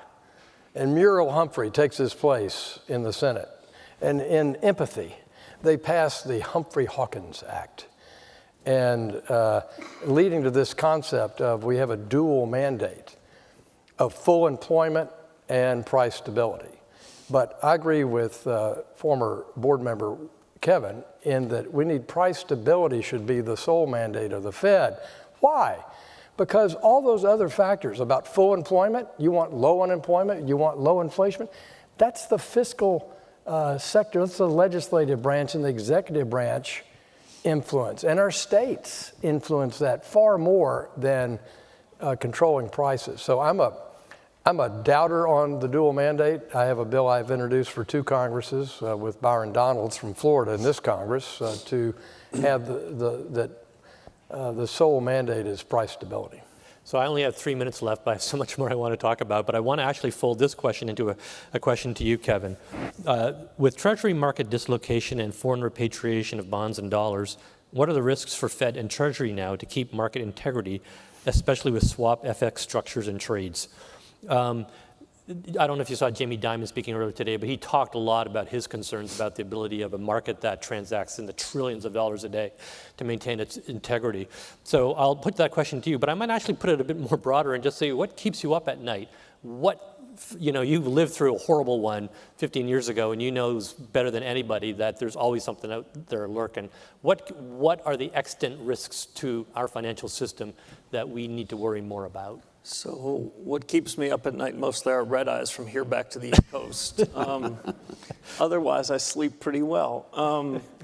S13: And Muriel Humphrey takes his place in the Senate. And in empathy, they passed the Humphrey-Hawkins Act. And leading to this concept of we have a dual mandate of full employment and price stability. But I agree with former board member Kevin in that we need price stability should be the sole mandate of the Fed. Why? Because all those other factors about full employment, you want low unemployment, you want low inflation, that's the fiscal sector, that's the legislative branch and the executive branch influence. And our states influence that far more than controlling prices. So I'm a doubter on the dual mandate. I have a bill I've introduced for 2 Congresses with Byron Donalds from Florida in this Congress to have the sole mandate is price stability.
S11: So I only have 3 minutes left, but I have so much more I want to talk about. But I want to actually fold this question into a question to you, Kevin. With Treasury market dislocation and foreign repatriation of bonds and dollars, what are the risks for Fed and Treasury now to keep market integrity, especially with swap FX structures and trades? I don't know if you saw Jamie Dimon speaking earlier today, but he talked a lot about his concerns about the ability of a market that transacts in the trillions of dollars a day to maintain its integrity. So I'll put that question to you, but I might actually put it a bit more broader and just say, what keeps you up at night? You've lived through a horrible one 15 years ago, and you know better than anybody that there's always something out there lurking. What are the extant risks to our financial system that we need to worry more about?
S14: So what keeps me up at night mostly are red eyes from here back to the East Coast. Otherwise, I sleep pretty well.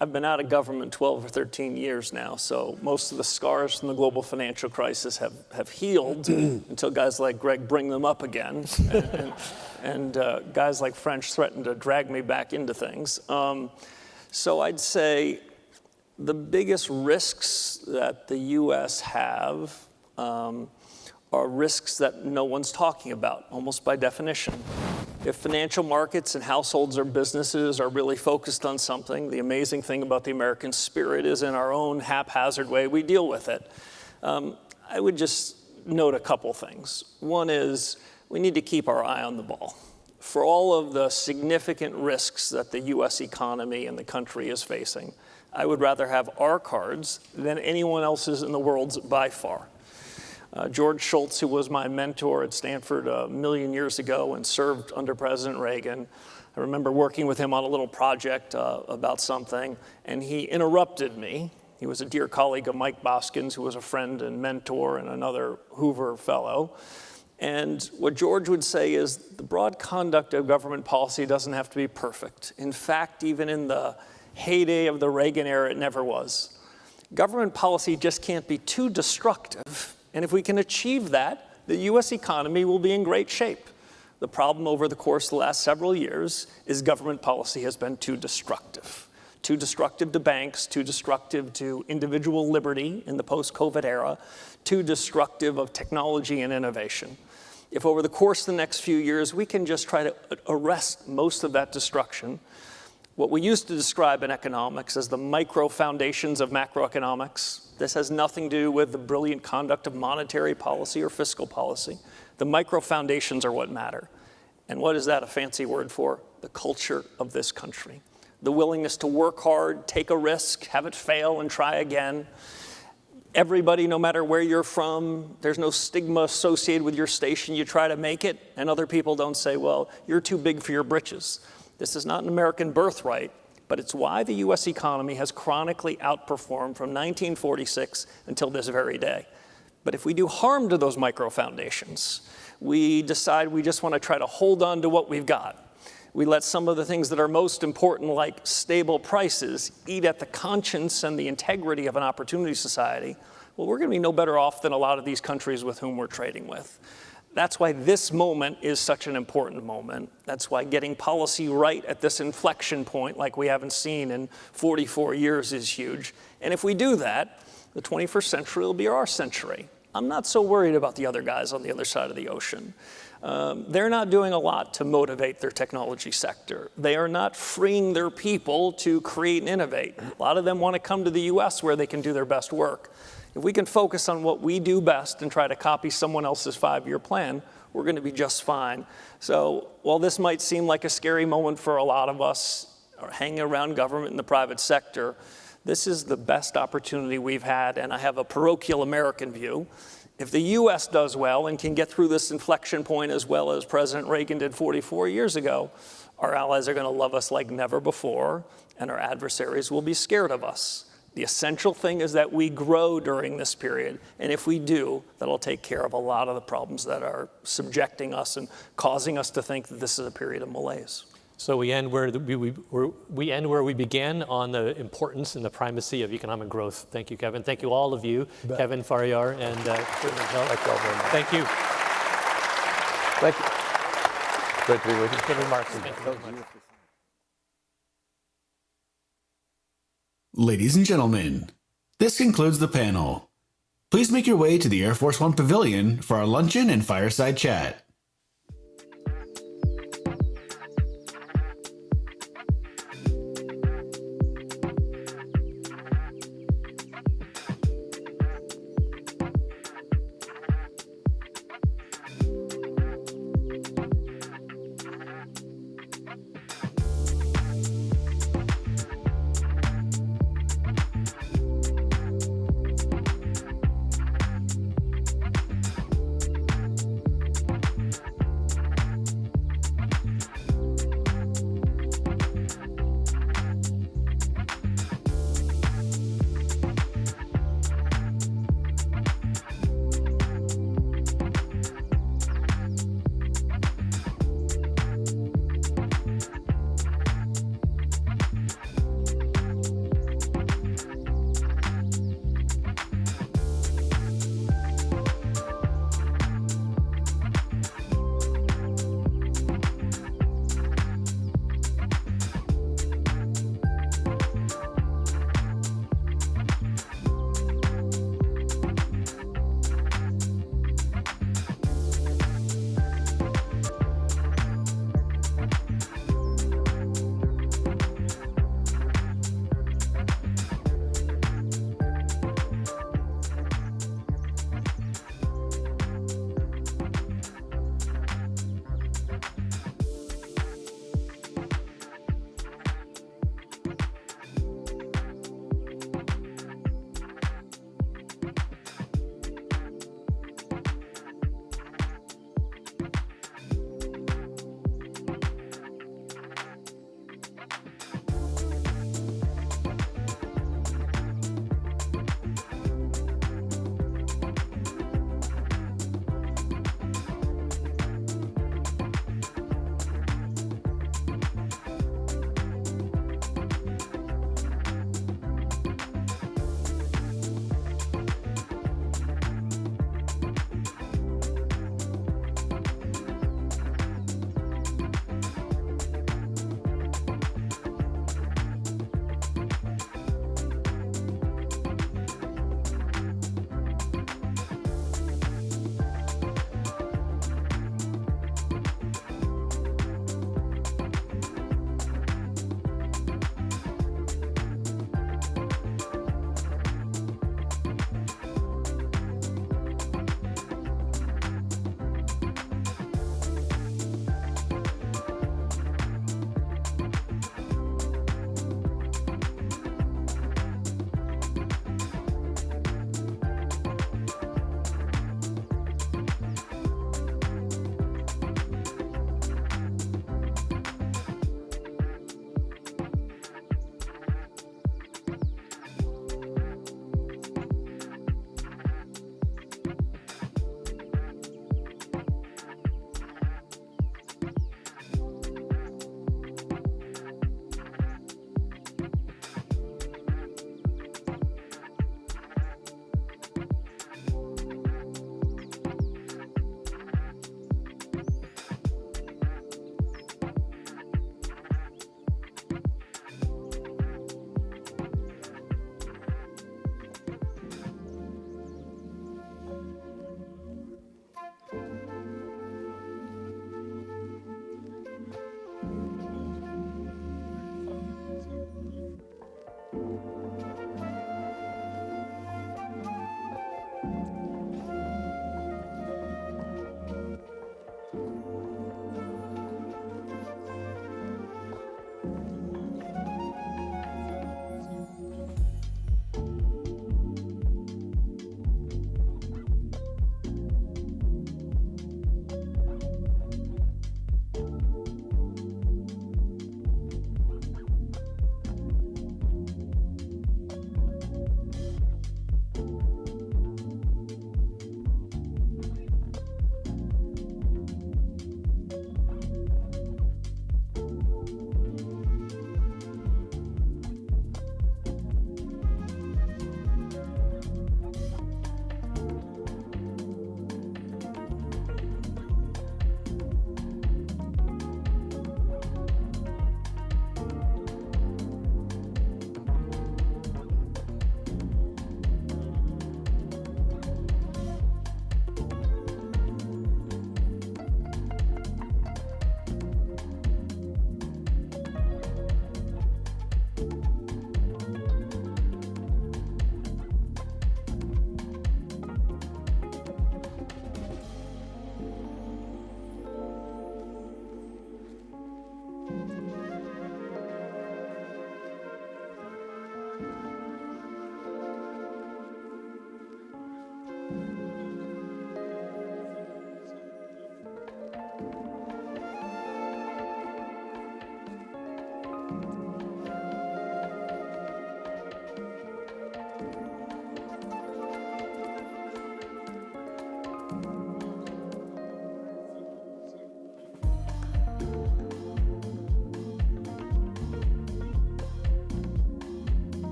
S14: I've been out of government 12 or 13 years now, so most of the scars from the global financial crisis have healed until guys like Greg bring them up again, and guys like French threaten to drag me back into things. So I'd say the biggest risks that the U.S. have are risks that no one's talking about, almost by definition. If financial markets and households or businesses are really focused on something, the amazing thing about the American spirit is in our own haphazard way, we deal with it. I would just note a couple things. One is we need to keep our eye on the ball. For all of the significant risks that the US economy and the country is facing, I would rather have our cards than anyone else's in the world by far. George Shultz, who was my mentor at Stanford a million years ago and served under President Reagan, I remember working with him on a little project about something, and he interrupted me. He was a dear colleague of Mike Boskins, who was a friend and mentor and another Hoover fellow. And what George would say is the broad conduct of government policy doesn't have to be perfect. In fact, even in the heyday of the Reagan era, it never was. Government policy just can't be too destructive. And if we can achieve that, the US economy will be in great shape. The problem over the course of the last several years is government policy has been too destructive. Too destructive to banks, too destructive to individual liberty in the post-COVID era, too destructive of technology and innovation. If over the course of the next few years we can just try to arrest most of that destruction, what we used to describe in economics as the micro foundations of macroeconomics, this has nothing to do with the brilliant conduct of monetary policy or fiscal policy. The micro foundations are what matter. And what is that a fancy word for? The culture of this country. The willingness to work hard, take a risk, have it fail, and try again. Everybody, no matter where you're from, there's no stigma associated with your station. You try to make it, and other people don't say, well, you're too big for your britches. This is not an American birthright, but it's why the US economy has chronically outperformed from 1946 until this very day. But if we do harm to those micro foundations, we decide we just want to try to hold on to what we've got. We let some of the things that are most important, like stable prices, eat at the conscience and the integrity of an opportunity society. Well, we're going to be no better off than a lot of these countries with whom we're trading with. That's why this moment is such an important moment. That's why getting policy right at this inflection point, like we haven't seen in 44 years, is huge. And if we do that, the 21st century will be our century. I'm not so worried about the other guys on the other side of the ocean. They're not doing a lot to motivate their technology sector. They are not freeing their people to create and innovate. A lot of them want to come to the US where they can do their best work. If we can focus on what we do best and try to copy someone else's 5-year plan, we're going to be just fine. So while this might seem like a scary moment for a lot of us hanging around government and the private sector, this is the best opportunity we've had, and I have a parochial American view. If the US does well and can get through this inflection point as well as President Reagan did 44 years ago, our allies are going to love us like never before, and our adversaries will be scared of us. The essential thing is that we grow during this period, and if we do, that'll take care of a lot of the problems that are subjecting us and causing us to think that this is a period of malaise.
S11: So we end where we began on the importance and the primacy of economic growth. Thank you, Kevin. Thank you, all of you, Kevin, Faryar, and thank you.
S13: Thank you. Great to be with you.
S11: Good remarks. Thank you very much.
S1: Ladies and gentlemen, this concludes the panel. Please make your way to the Air Force One Pavilion for our luncheon and fireside chat.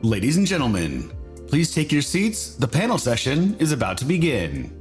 S1: Ladies and gentlemen, please take your seats. The panel session is about to begin.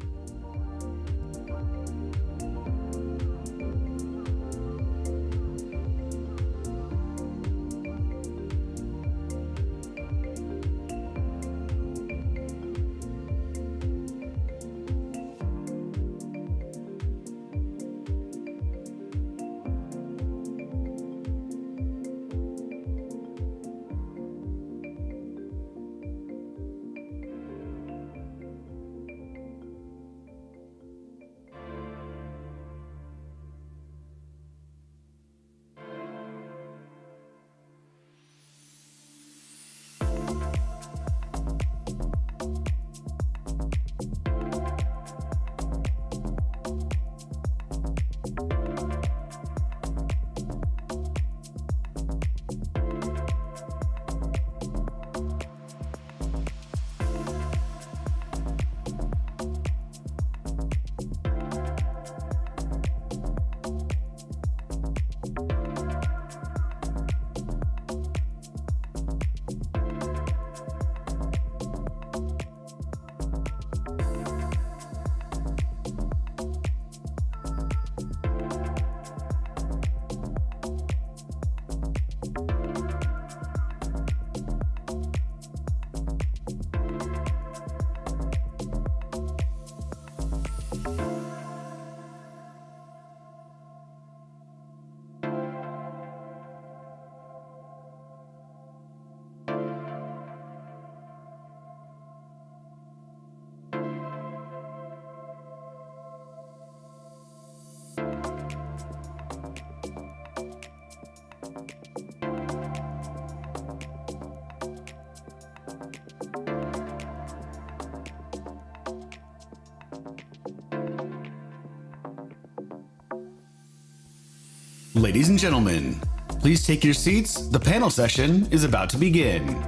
S1: Ladies and gentlemen, please take your seats. The panel session is about to begin.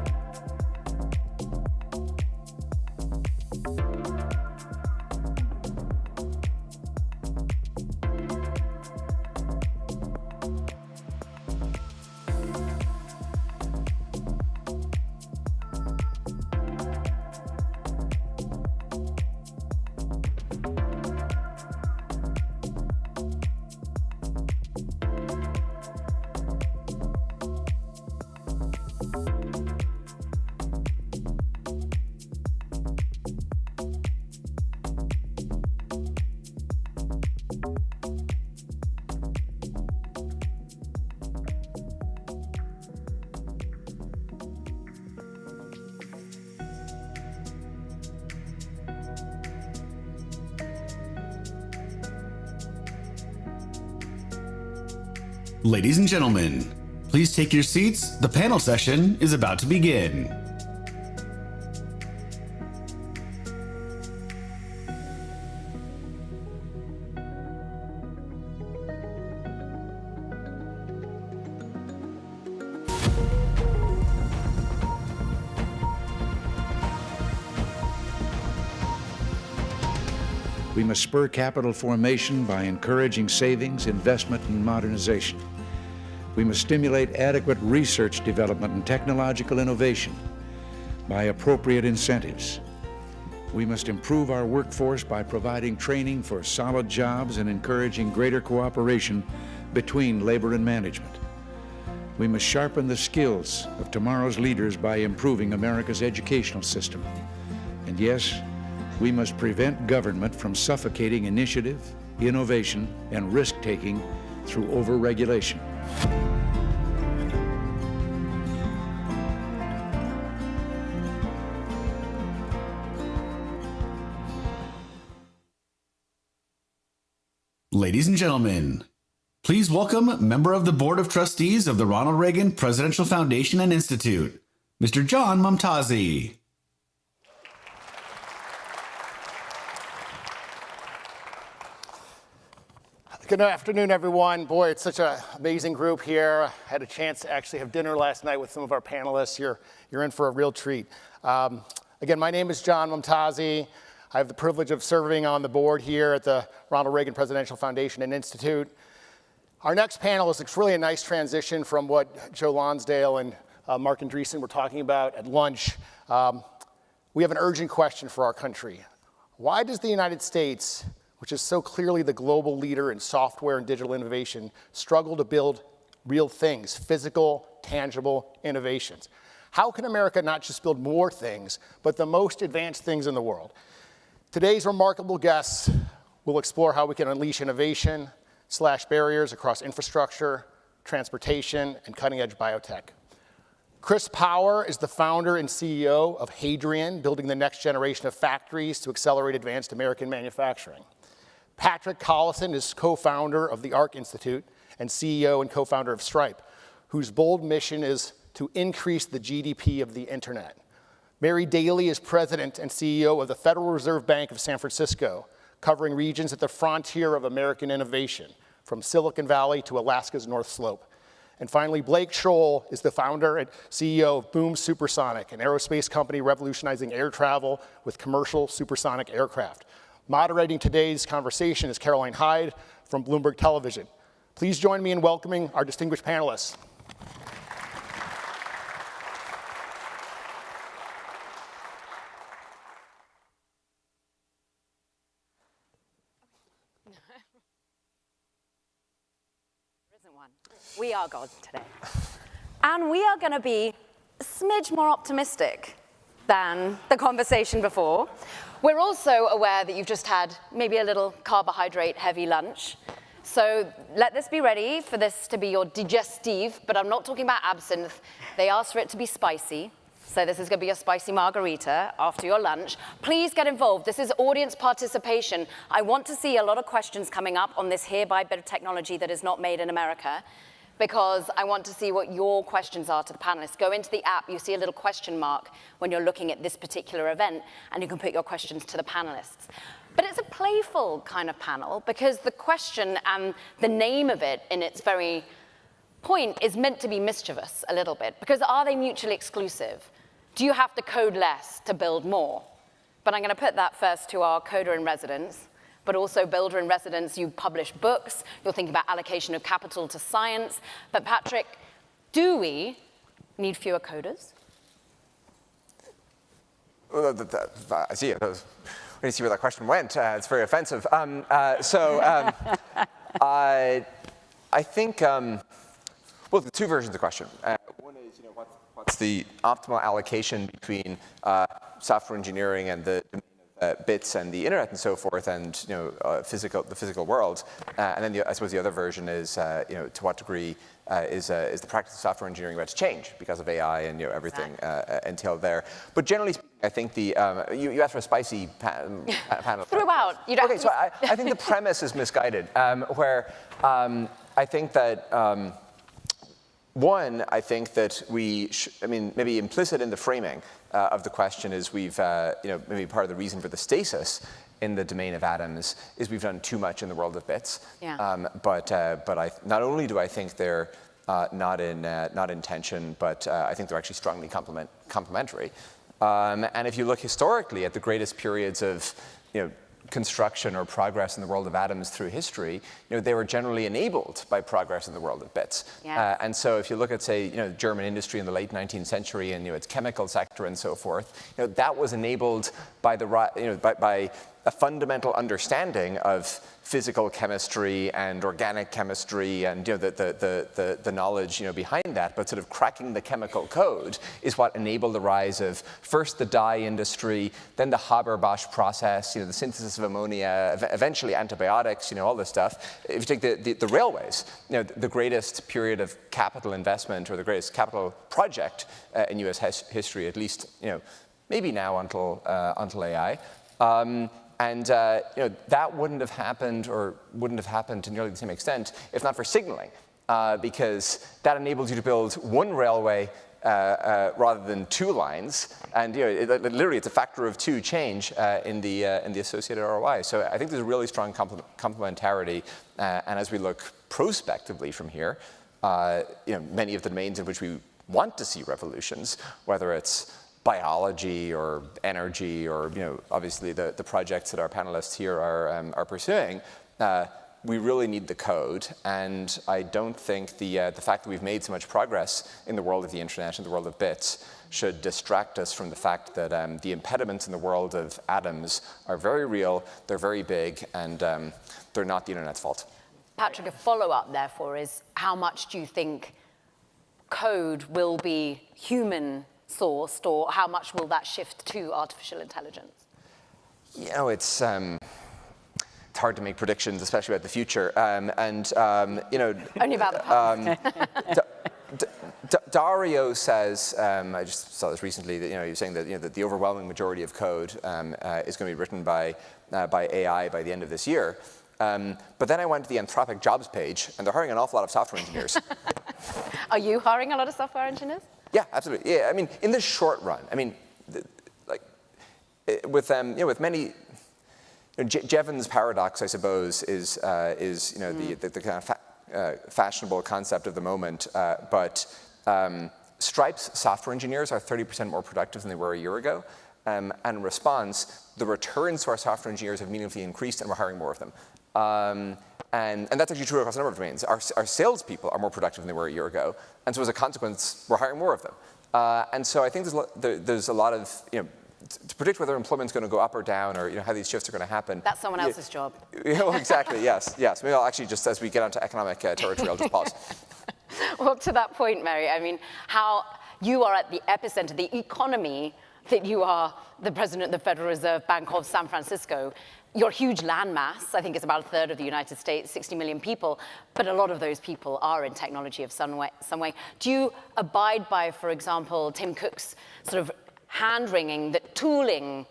S1: Ladies and gentlemen, please take your seats. The panel session is about to begin.
S5: We must spur capital formation by encouraging savings, investment, and modernization. We must stimulate adequate research development and technological innovation by appropriate incentives. We must improve our workforce by providing training for solid jobs and encouraging greater cooperation between labor and management. We must sharpen the skills of tomorrow's leaders by improving America's educational system. And yes, we must prevent government from suffocating initiative, innovation, and risk-taking through over-regulation.
S1: Ladies and gentlemen, please welcome member of the Board of Trustees of the Ronald Reagan Presidential Foundation and Institute, Mr. John Momtazi.
S15: Good afternoon, everyone. Boy, it's such an amazing group here. I had a chance to actually have dinner last night with some of our panelists. You're in for a real treat. Again, my name is John Momtazi. I have the privilege of serving on the board here at the Ronald Reagan Presidential Foundation and Institute. Our next panelist is really a nice transition from what Joe Lonsdale and Mark Andreessen were talking about at lunch, we have an urgent question for our country. Why does the United States, which is so clearly the global leader in software and digital innovation, struggle to build real things, physical, tangible innovations? How can America not just build more things, but the most advanced things in the world? Today's remarkable guests will explore how we can unleash innovation, slash barriers across infrastructure, transportation, and cutting-edge biotech. Chris Power is the founder and CEO of Hadrian, building the next generation of factories to accelerate advanced American manufacturing. Patrick Collison is co-founder of the ARC Institute and CEO and co-founder of Stripe, whose bold mission is to increase the GDP of the internet. Mary Daly is president and CEO of the Federal Reserve Bank of San Francisco, covering regions at the frontier of American innovation, from Silicon Valley to Alaska's North Slope. And finally, Blake Scholl is the founder and CEO of Boom Supersonic, an aerospace company revolutionizing air travel with commercial supersonic aircraft. Moderating today's conversation is Caroline Hyde from Bloomberg Television. Please join me in welcoming our distinguished panelists.
S16: We are God today. And we are going to be a smidge more optimistic than the conversation before. We're also aware that you've just had maybe a little carbohydrate-heavy lunch. So let this be ready for this to be your digestive, but I'm not talking about absinthe. They asked for it to be spicy. So this is going to be a spicy margarita after your lunch. Please get involved. This is audience participation. I want to see a lot of questions coming up on this hereby bit of technology that is not made in America, because I want to see what your questions are to the panelists. Go into the app, you see a little question mark when you're looking at this particular event, and you can put your questions to the panelists. But it's a playful kind of panel, because the question and the name of it in its very point is meant to be mischievous a little bit, because are they mutually exclusive? Do you have to code less to build more? But I'm going to put that first to our coder in residence, but also builder in residence. You publish books. You're thinking about allocation of capital to science. But Patrick, do we need fewer coders?
S17: Well, I see it. We need to see where that question went. It's very offensive. I think, well, the two versions of the question. One is, what's the optimal allocation between software engineering and the bits and the internet and so forth, and the physical world, and then I suppose the other version is to what degree is the practice of software engineering about to change because of AI and everything entailed there. But generally speaking, I think the you asked for a spicy panel.
S16: Throughout.
S17: Okay, so I think the premise is misguided, where I think that. One, I think that maybe implicit in the framing of the question is we've, maybe part of the reason for the stasis in the domain of atoms is we've done too much in the world of bits.
S16: Yeah.
S17: But not only do I think they're not in tension, but I think they're actually strongly complementary. And if you look historically at the greatest periods of, construction or progress in the world of atoms through history, they were generally enabled by progress in the world of bits.
S16: Yeah.
S17: And so if you look at, say, German industry in the late 19th century and its chemical sector and so forth, that was enabled by by a fundamental understanding of physical chemistry and organic chemistry and the knowledge behind that, but sort of cracking the chemical code is what enabled the rise of first the dye industry, then the Haber-Bosch process, the synthesis of ammonia, eventually antibiotics, all this stuff. If you take the railways, the greatest period of capital investment or the greatest capital project in U.S. history, at least maybe now until AI. And that wouldn't have happened to nearly the same extent if not for signaling, because that enables you to build one railway rather than two lines, and literally it's a factor of 2 change in the associated ROI. So I think there's a really strong complementarity, and as we look prospectively from here, many of the domains in which we want to see revolutions, whether it's biology or energy or obviously the projects that our panelists here are pursuing, we really need the code, and I don't think the fact that we've made so much progress in the world of the internet, in the world of bits, should distract us from the fact that the impediments in the world of atoms are very real, they're very big, and they're not the internet's fault.
S16: Patrick, a follow-up, therefore, is how much do you think code will be human-sourced, or how much will that shift to artificial intelligence?
S17: You know, it's hard to make predictions, especially about the future. You know,
S16: only about the past.
S17: Dario says, I just saw this recently, that, you know, he was saying that, you know, that the overwhelming majority of code is going to be written by AI by the end of this year. But then I went to the Anthropic jobs page, and they're hiring an awful lot of software engineers.
S16: Are you hiring a lot of software engineers?
S17: Yeah, absolutely. Yeah, I mean, in the short run, I mean, with you know, with many, you know, Jevons paradox, I suppose, is you know, the kind of fashionable concept of the moment. But Stripe's software engineers are 30% more productive than they were a year ago. And in response, the returns to our software engineers have meaningfully increased, and we're hiring more of them. And that's actually true across a number of domains. Our salespeople are more productive than they were a year ago, and so as a consequence, we're hiring more of them. And so I think there's a lot of, you know, to predict whether employment's going to go up or down, or, you know, how these shifts are going to happen.
S16: That's someone else's job.
S17: Yeah, well, exactly. Yes. Maybe I'll actually, just as we get onto economic territory, I'll just pause.
S16: Well, to that point, Mary, I mean, how you are at the epicenter, the economy that you are the president of the Federal Reserve Bank of San Francisco. Your huge landmass, I think it's about a third of the United States, 60 million people, but a lot of those people are in technology of some way. Do you abide by, for example, Tim Cook's sort of hand-wringing that tooling,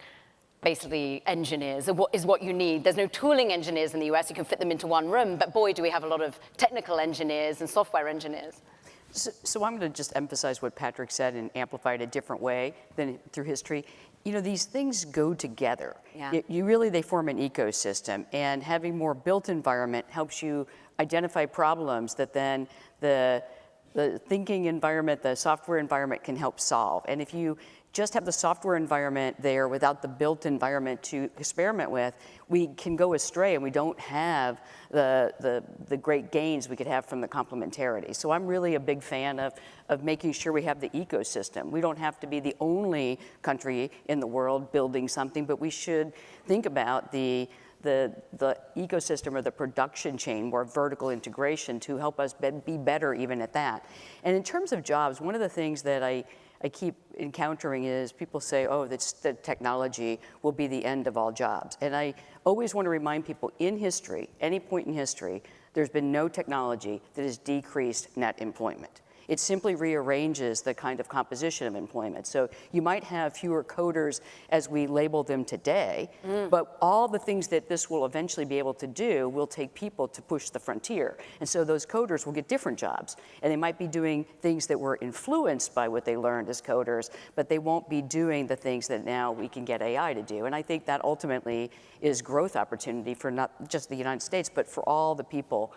S16: basically, engineers is what you need? There's no tooling engineers in the US, you can fit them into one room, but boy, do we have a lot of technical engineers and software engineers.
S18: So I'm going to just emphasize what Patrick said and amplify it a different way than through history. You know, these things go together.
S16: Yeah.
S18: They form an ecosystem, and having more built environment helps you identify problems that then the thinking environment, the software environment can help solve. And if you just have the software environment there without the built environment to experiment with, we can go astray, and we don't have the great gains we could have from the complementarity. So I'm really a big fan of making sure we have the ecosystem. We don't have to be the only country in the world building something, but we should think about the ecosystem or the production chain, more vertical integration, to help us be better even at that. And in terms of jobs, one of the things that I keep encountering is people say, oh, the technology will be the end of all jobs. And I always want to remind people, in history, any point in history, there's been no technology that has decreased net employment. It simply rearranges the kind of composition of employment. So you might have fewer coders as we label them today, but all the things that this will eventually be able to do will take people to push the frontier. And so those coders will get different jobs. And they might be doing things that were influenced by what they learned as coders, but they won't be doing the things that now we can get AI to do. And I think that ultimately is growth opportunity for not just the United States, but for all the people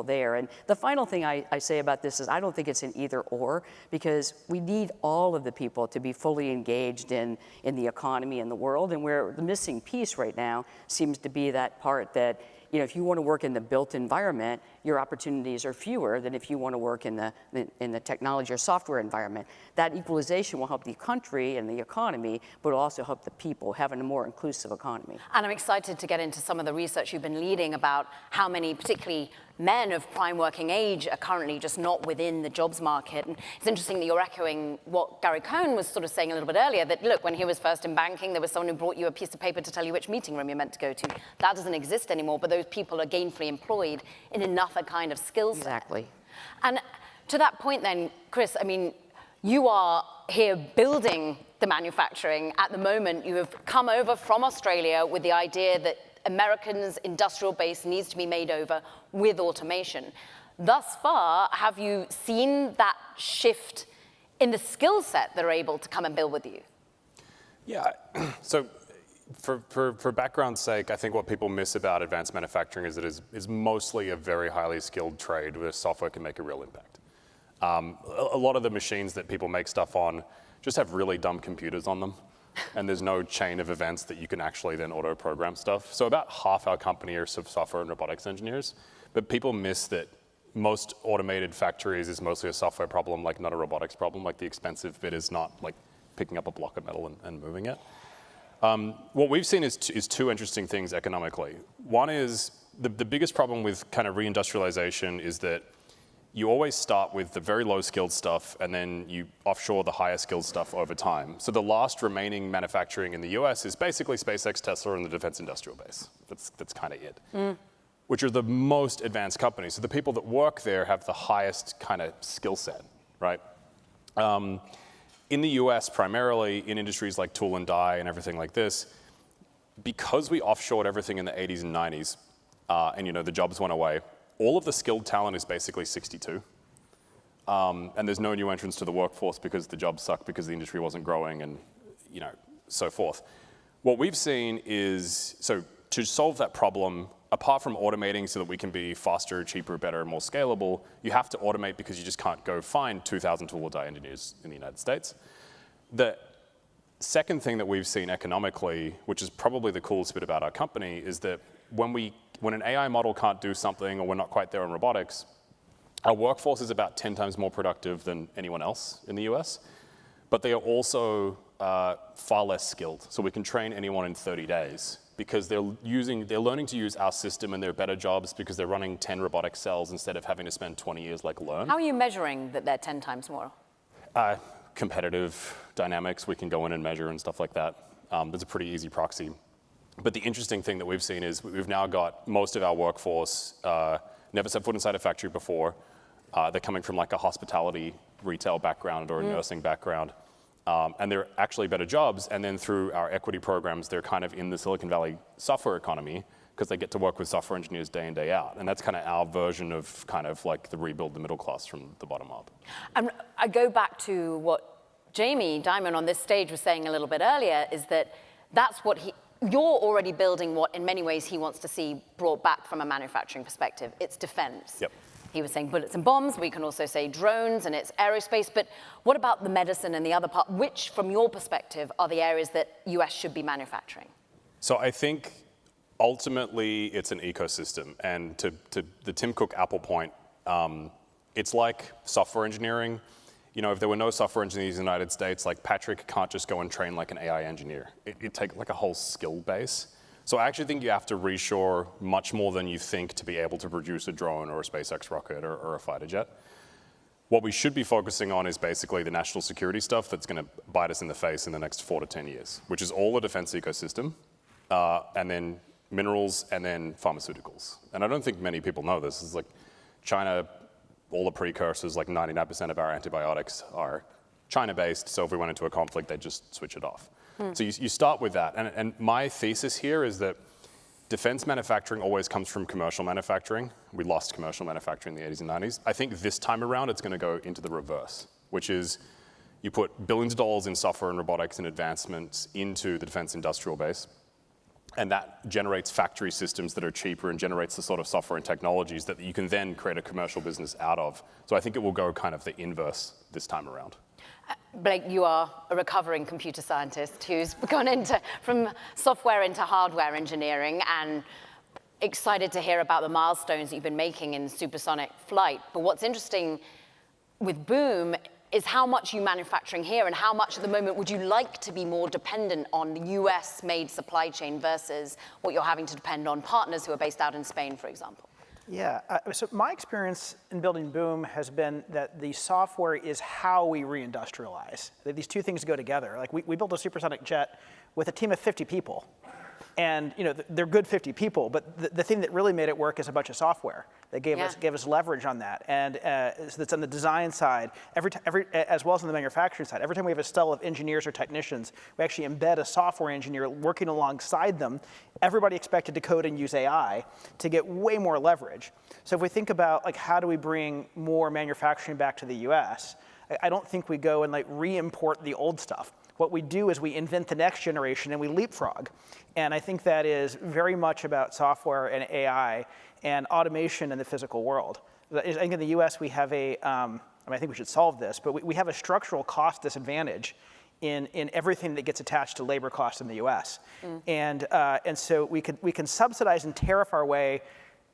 S18: there. And the final thing I say about this is I don't think it's an either or, because we need all of the people to be fully engaged in the economy and the world. And where the missing piece right now seems to be that part that, you know, if you want to work in the built environment, your opportunities are fewer than if you want to work in the technology or software environment. That equalization will help the country and the economy, but will also help the people having a more inclusive economy.
S16: And I'm excited to get into some of the research you've been leading about how many, particularly men of prime working age, are currently just not within the jobs market. And it's interesting that you're echoing what Gary Cohn was sort of saying a little bit earlier, that look, when he was first in banking, there was someone who brought you a piece of paper to tell you which meeting room you're meant to go to. That doesn't exist anymore, but those people are gainfully employed in another kind of skill set.
S18: Exactly.
S16: And to that point then, Chris, I mean, you are here building the manufacturing at the moment. You have come over from Australia with the idea that Americans' industrial base needs to be made over with automation. Thus far, have you seen that shift in the skill set that are able to come and build with you?
S19: Yeah, so for background's sake, I think what people miss about advanced manufacturing is that it is mostly a very highly skilled trade where software can make a real impact. A lot of the machines that people make stuff on just have really dumb computers on them. and there's no chain of events that you can actually then auto-program stuff. So about half our company are sort of software and robotics engineers, but people miss that most automated factories is mostly a software problem, like not a robotics problem. Like the expensive bit is not like picking up a block of metal and moving it. What we've seen is two interesting things economically. One is the biggest problem with kind of reindustrialization is that you always start with the very low skilled stuff and then you offshore the higher skilled stuff over time. So the last remaining manufacturing in the US is basically SpaceX, Tesla, and the defense industrial base. That's kind of it. Which are the most advanced companies. So the people that work there have the highest kind of skill set, right? In the US, primarily in industries like tool and die and everything like this, because we offshored everything in the 80s and 90s, and the jobs went away, all of the skilled talent is basically 62. And there's no new entrants to the workforce because the jobs suck because the industry wasn't growing and so forth. What we've seen is, so to solve that problem, apart from automating so that we can be faster, cheaper, better, more scalable, you have to automate because you just can't go find 2,000 tool or die engineers in the United States. The second thing that we've seen economically, which is probably the coolest bit about our company, is that when an AI model can't do something or we're not quite there in robotics, our workforce is about 10 times more productive than anyone else in the US, but they are also far less skilled. So we can train anyone in 30 days because they're learning to use our system and they're better jobs because they're running 10 robotic cells instead of having to spend 20 years like learn.
S10: How are you measuring that they're 10 times more?
S19: Competitive dynamics, we can go in and measure and stuff like that. There's a pretty easy proxy. But the interesting thing that we've seen is we've now got most of our workforce never set foot inside a factory before. They're coming from like a hospitality retail background or a nursing background. And they're actually better jobs. And then through our equity programs, they're kind of in the Silicon Valley software economy because they get to work with software engineers day in, day out. And that's kind of our version of kind of like the rebuild the middle class from the bottom up.
S16: And I go back to what Jamie Dimon on this stage was saying a little bit earlier, is that that's what you're already building what in many ways he wants to see brought back from a manufacturing perspective. It's defense.
S19: Yep.
S16: He was saying bullets and bombs. We can also say drones and it's aerospace. But what about the medicine and the other part? Which, from your perspective, are the areas that US should be manufacturing?
S19: So I think ultimately it's an ecosystem. And to the Tim Cook Apple point, it's like software engineering. If there were no software engineers in the United States, like Patrick can't just go and train like an AI engineer. It'd take like a whole skill base. So I actually think you have to reshore much more than you think to be able to produce a drone or a SpaceX rocket or a fighter jet. What we should be focusing on is basically the national security stuff that's going to bite us in the face in the next 4 to 10 years, which is all the defense ecosystem, and then minerals, and then pharmaceuticals. And I don't think many people know this. It's like China, all the precursors, like 99% of our antibiotics are China-based, so if we went into a conflict, they'd just switch it off. So you start with that. And my thesis here is that defense manufacturing always comes from commercial manufacturing. We lost commercial manufacturing in the 80s and 90s. I think this time around, it's going to go into the reverse, which is you put billions of dollars in software and robotics and advancements into the defense industrial base, and that generates factory systems that are cheaper and generates the sort of software and technologies that you can then create a commercial business out of. So I think it will go kind of the inverse this time around.
S16: Blake, you are a recovering computer scientist who's gone from software into hardware engineering, and excited to hear about the milestones that you've been making in supersonic flight. But what's interesting with Boom is how much you manufacturing here and how much at the moment would you like to be more dependent on the US-made supply chain versus what you're having to depend on partners who are based out in Spain, for example?
S20: Yeah, so my experience in building Boom has been that the software is how we reindustrialize. These two things go together. Like we built a supersonic jet with a team of 50 people. And they're good 50 people, but the thing that really made it work is a bunch of software that gave us leverage on that. And so that's on the design side, as well as on the manufacturing side. Every time we have a cell of engineers or technicians, we actually embed a software engineer working alongside them. Everybody expected to code and use AI to get way more leverage. So if we think about like how do we bring more manufacturing back to the US, I don't think we go and like re-import the old stuff. What we do is we invent the next generation and we leapfrog. And I think that is very much about software and AI and automation in the physical world. I think in the US we have I think we should solve this, but we have a structural cost disadvantage in everything that gets attached to labor costs in the U.S. And so we can subsidize and tariff our way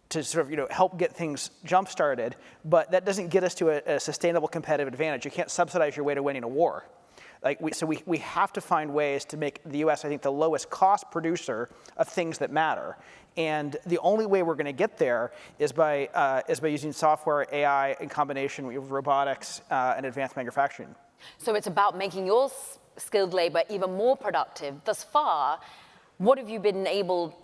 S20: to sort of help get things jump started, but that doesn't get us to a sustainable competitive advantage. You can't subsidize your way to winning a war. So we have to find ways to make the U.S. I think the lowest cost producer of things that matter. And the only way we're going to get there is by using software, AI, in combination with robotics and advanced manufacturing.
S16: So it's about making your skilled labor even more productive. Thus far, what have you been able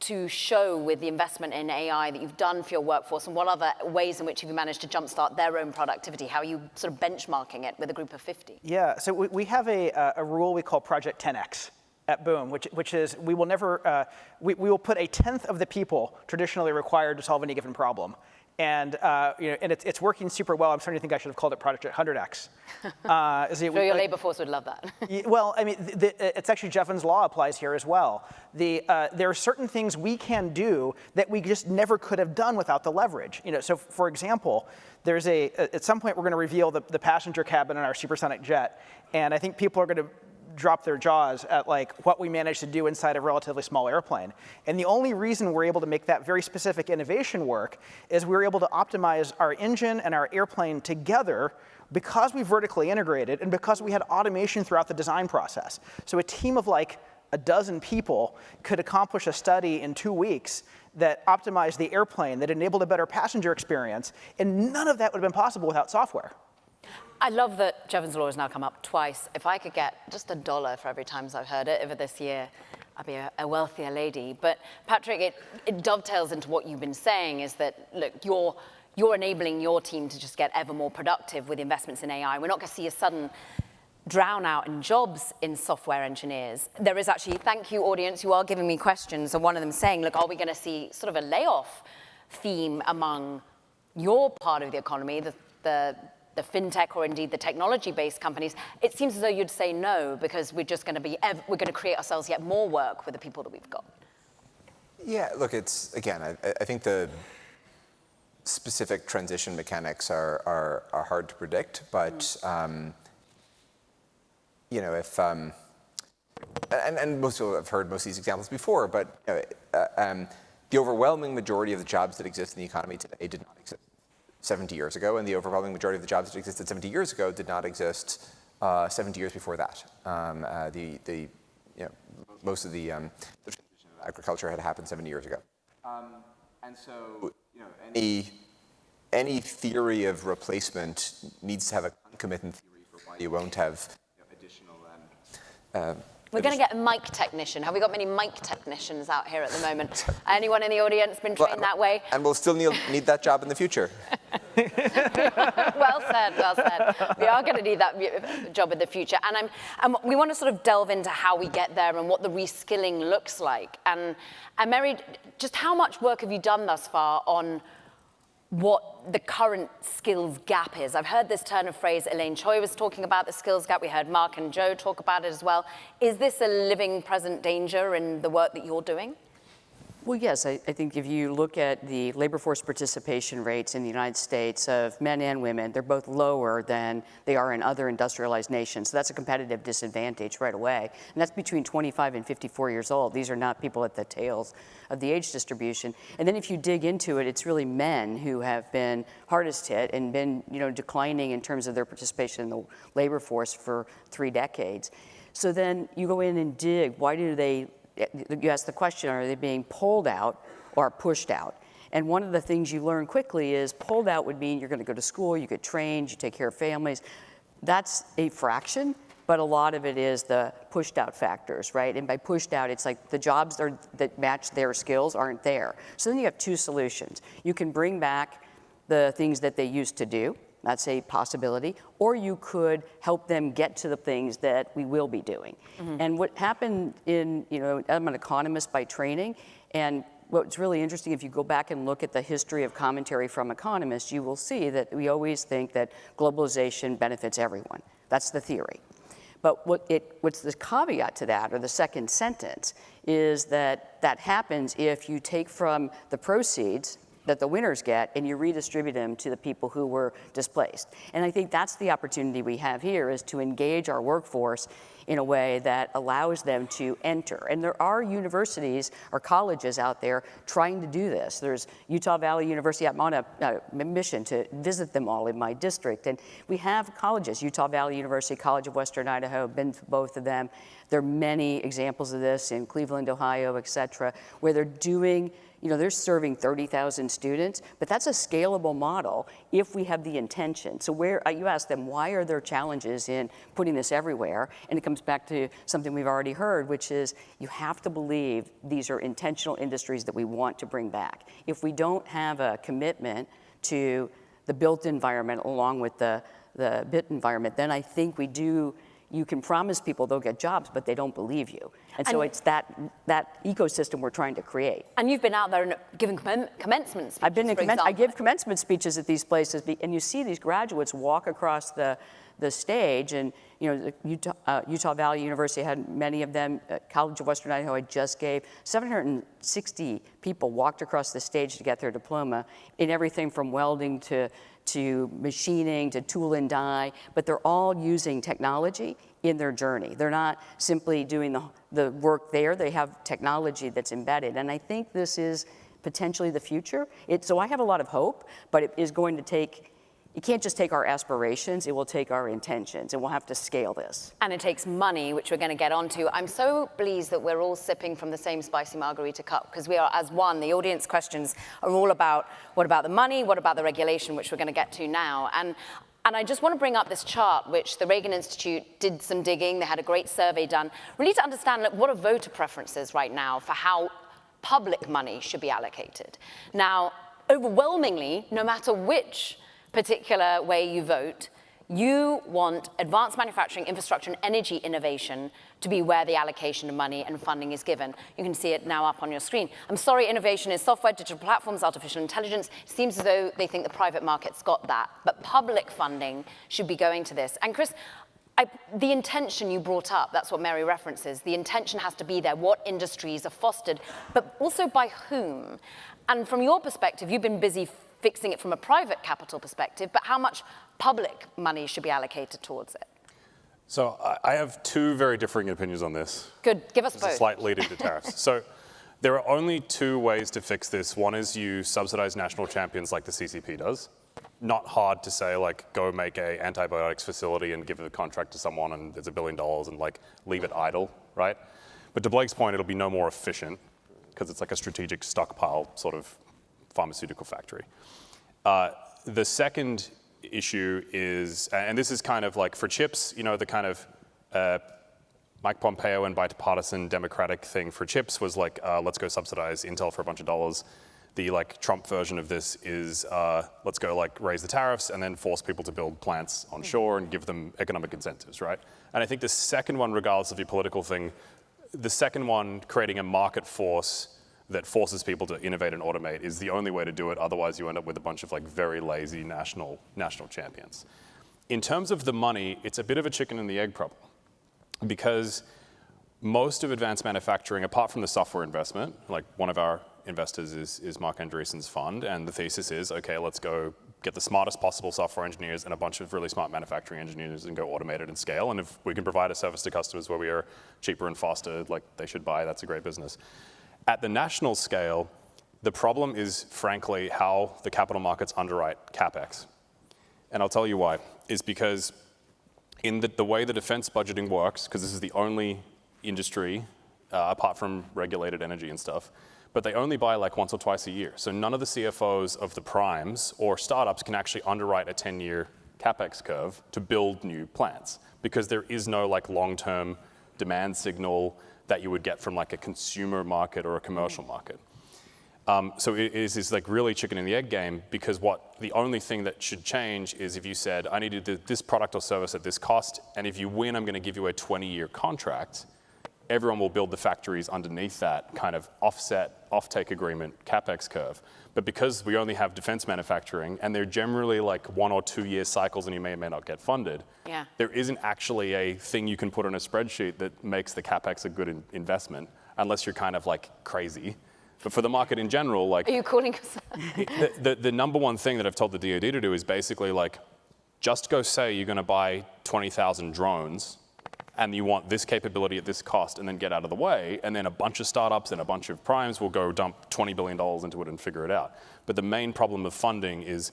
S16: to show with the investment in AI that you've done for your workforce, and what other ways in which have you managed to jumpstart their own productivity? How are you sort of benchmarking it with a group of 50?
S20: Yeah, so we have a rule we call Project 10X at Boom, which is we will never, we will put a tenth of the people traditionally required to solve any given problem. And and it's working super well. I'm starting to think I should have called it Project 100X.
S16: Sure, your labor force would love that.
S20: Well, I mean, it's actually Jevons law applies here as well. There are certain things we can do that we just never could have done without the leverage. So for example, there's at some point we're going to reveal the passenger cabin in our supersonic jet, and I think people are going to drop their jaws at what we managed to do inside a relatively small airplane. And the only reason we're able to make that very specific innovation work is we were able to optimize our engine and our airplane together because we vertically integrated and because we had automation throughout the design process. So a team of a dozen people could accomplish a study in 2 weeks that optimized the airplane, that enabled a better passenger experience, and none of that would have been possible without software.
S16: I love that Jevons law has now come up twice. If I could get just $1 for every time I've heard it over this year, I'd be a wealthier lady. But Patrick, it dovetails into what you've been saying, is that, look, you're enabling your team to just get ever more productive with investments in AI. We're not going to see a sudden drown out in jobs in software engineers. There is actually, thank you audience, you are giving me questions, and one of them saying, look, are we going to see sort of a layoff theme among your part of the economy, the fintech or indeed the technology-based companies? It seems as though you'd say no, because we're just going to create ourselves yet more work with the people that we've got.
S17: Yeah, look, it's, again, I think the specific transition mechanics are hard to predict, but if and most people have heard most of these examples before, but the overwhelming majority of the jobs that exist in the economy today did not exist 70 years ago, and the overwhelming majority of the jobs that existed 70 years ago did not exist 70 years before that. Most of the transition of agriculture had happened 70 years ago, and so any theory of replacement needs to have a concomitant theory for why you won't have additional.
S16: We're going to get a mic technician. Have we got many mic technicians out here at the moment? Anyone in the audience been trained that way?
S17: And we'll still need that job in the future.
S16: Well said, well said. We are going to need that job in the future. And we want to sort of delve into how we get there and what the reskilling looks like. And Mary, just how much work have you done thus far on what the current skills gap is? I've heard this turn of phrase. Elaine Choi was talking about the skills gap. We heard Mark and Joe talk about it as well. Is this a living present danger in the work that you're doing?
S18: Well, yes, I think if you look at the labor force participation rates in the United States of men and women, they're both lower than they are in other industrialized nations. So that's a competitive disadvantage right away. And that's between 25 and 54 years old. These are not people at the tails of the age distribution. And then if you dig into it, it's really men who have been hardest hit and been declining in terms of their participation in the labor force for 3 decades. So then you go in and dig, why do they, you ask the question, are they being pulled out or pushed out? And one of the things you learn quickly is pulled out would mean you're going to go to school, you get trained, you take care of families. That's a fraction, but a lot of it is the pushed out factors, right? And by pushed out, it's like the jobs that match their skills aren't there. So then you have 2 solutions. You can bring back the things that they used to do. That's a possibility. Or you could help them get to the things that we will be doing. Mm-hmm. And what happened I'm an economist by training, and what's really interesting, if you go back and look at the history of commentary from economists, you will see that we always think that globalization benefits everyone. That's the theory. But what's the caveat to that, or the second sentence, is that happens if you take from the proceeds that the winners get, and you redistribute them to the people who were displaced. And I think that's the opportunity we have here, is to engage our workforce in a way that allows them to enter. And there are universities or colleges out there trying to do this. There's Utah Valley University. I'm on a mission to visit them all in my district. And we have colleges, Utah Valley University, College of Western Idaho, been to both of them. There are many examples of this in Cleveland, Ohio, et cetera, where they're doing, they're serving 30,000 students, but that's a scalable model if we have the intention. So you ask them, why are there challenges in putting this everywhere? And it comes back to something we've already heard, which is you have to believe these are intentional industries that we want to bring back. If we don't have a commitment to the built environment along with the bit environment, then I think you can promise people they'll get jobs, but they don't believe you. And so it's that ecosystem we're trying to create.
S16: And you've been out there and giving commencement speeches,
S18: I give commencement speeches at these places, and you see these graduates walk across the stage, and Utah Valley University had many of them. College of Western Idaho, I just gave 760 people walked across the stage to get their diploma in everything from welding to machining, to tool and die, but they're all using technology in their journey. They're not simply doing the work there, they have technology that's embedded. And I think this is potentially the future. So I have a lot of hope, but it is going to take, it can't just take our aspirations, it will take our intentions, and we'll have to scale this.
S16: And it takes money, which we're going to get onto. I'm so pleased that we're all sipping from the same spicy margarita cup, because we are as one. The audience questions are all about, what about the money, what about the regulation, which we're going to get to now. And I just want to bring up this chart, which the Reagan Institute did some digging. They had a great survey done, really to understand what are voter preferences right now for how public money should be allocated. Now, overwhelmingly, no matter which particular way you vote, you want advanced manufacturing, infrastructure, and energy innovation to be where the allocation of money and funding is given. You can see it now up on your screen. I'm sorry, innovation is software, digital platforms, artificial intelligence. It seems as though they think the private market's got that, but public funding should be going to this. And Chris, the intention you brought up, that's what Mary references, the intention has to be there, what industries are fostered, but also by whom. And from your perspective, you've been busy fixing it from a private capital perspective, but how much public money should be allocated towards it?
S19: So I have two very differing opinions on this.
S16: Good, give us both.
S19: It's a slight lead into tariffs. So there are only two ways to fix this. One is you subsidize national champions like the CCP does. Not hard to say, like, go make a antibiotics facility and give a contract to someone and there's $1 billion and like leave it idle, right? But to Blake's point, it'll be no more efficient because it's like a strategic stockpile sort of pharmaceutical factory. The second issue is, and this is kind of like for chips, the kind of Mike Pompeo and bipartisan Democratic thing for chips was like, let's go subsidize Intel for a bunch of dollars. The like Trump version of this is let's go like raise the tariffs and then force people to build plants on shore and give them economic incentives, right? And I think the second one, regardless of your political thing, the second one, creating a market force that forces people to innovate and automate, is the only way to do it. Otherwise, you end up with a bunch of like very lazy national champions. In terms of the money, it's a bit of a chicken and the egg problem, because most of advanced manufacturing, apart from the software investment, like one of our investors is Mark Andreessen's fund, and the thesis is, okay, let's go get the smartest possible software engineers and a bunch of really smart manufacturing engineers and go automate it and scale. And if we can provide a service to customers where we are cheaper and faster, like they should buy, that's a great business. At the national scale, the problem is, frankly, how the capital markets underwrite CapEx. And I'll tell you why. Is because in the way the defense budgeting works, because this is the only industry, apart from regulated energy and stuff, but they only buy like once or twice a year. So none of the CFOs of the primes or startups can actually underwrite a 10-year CapEx curve to build new plants, because there is no like long-term demand signal that you would get from like a consumer market or a commercial market. So it is this like really chicken and the egg game, because the only thing that should change is if you said, I need this product or service at this cost, and if you win, I'm going to give you a 20-year contract. Everyone will build the factories underneath that kind of offset, offtake agreement, CapEx curve. But because we only have defense manufacturing, and they're generally like 1 or 2 year cycles and you may or may not get funded, there isn't actually a thing you can put on a spreadsheet that makes the CapEx a good investment, unless you're kind of like crazy. But for the market in general, like,
S16: Are you calling us?
S19: the number one thing that I've told the DoD to do is basically like, just go say you're going to buy 20,000 drones and you want this capability at this cost, and then get out of the way, and then a bunch of startups and a bunch of primes will go dump $20 billion into it and figure it out. But the main problem of funding is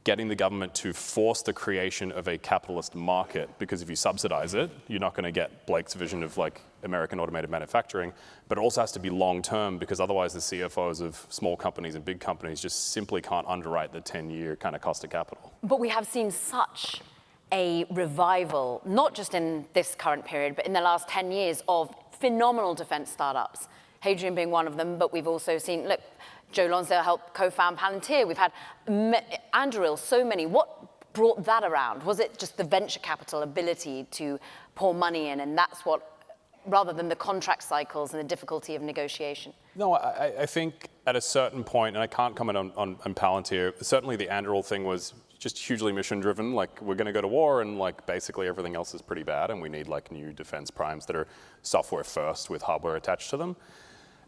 S19: getting the government to force the creation of a capitalist market, because if you subsidize it, you're not going to get Blake's vision of like American automated manufacturing, but it also has to be long-term, because otherwise the CFOs of small companies and big companies just simply can't underwrite the 10-year kind of cost of capital.
S16: But we have seen such a revival, not just in this current period, but in the last 10 years of phenomenal defense startups, Hadrian being one of them, but we've also seen, look, Joe Lonsdale helped co-found Palantir. We've had Anduril, so many. What brought that around? Was it just the venture capital ability to pour money in, and that's what, rather than the contract cycles and the difficulty of negotiation?
S19: No, I think at a certain point, and I can't comment on Palantir, certainly the Anduril thing was just hugely mission-driven. Like, we're going to go to war, and like basically everything else is pretty bad, and we need like new defense primes that are software first with hardware attached to them.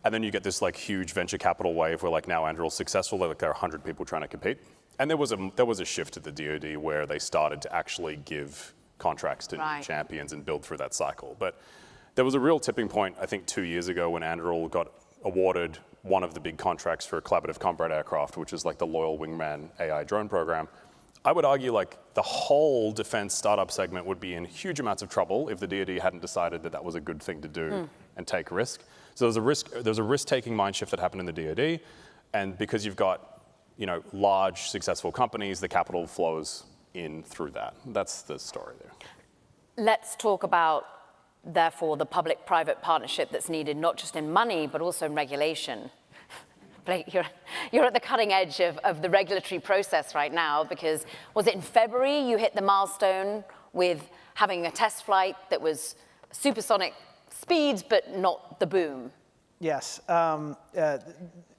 S19: And then you get this like huge venture capital wave where like now Anduril's successful, like there are 100 people trying to compete. And there was a shift at the DoD where they started to actually give contracts to new champions and build through that cycle. But there was a real tipping point, I think 2 years ago, when Anduril got awarded one of the big contracts for collaborative combat aircraft, which is like the Loyal Wingman AI drone program. I would argue like the whole defense startup segment would be in huge amounts of trouble if the DoD hadn't decided that that was a good thing to do and take risk. So there's a risk-taking mind shift that happened in the DoD, and because you've got, you know, large successful companies, the capital flows in through that. That's the story there.
S16: Let's talk about, therefore, the public-private partnership that's needed, not just in money, but also in regulation. Blake, you're at the cutting edge of the regulatory process right now, because was it in February you hit the milestone with having a test flight that was supersonic speeds, but not the boom?
S20: Yes.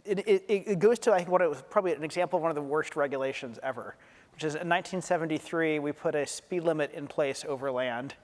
S20: It goes to, I think, what it was probably an example of one of the worst regulations ever, which is in 1973, we put a speed limit in place over land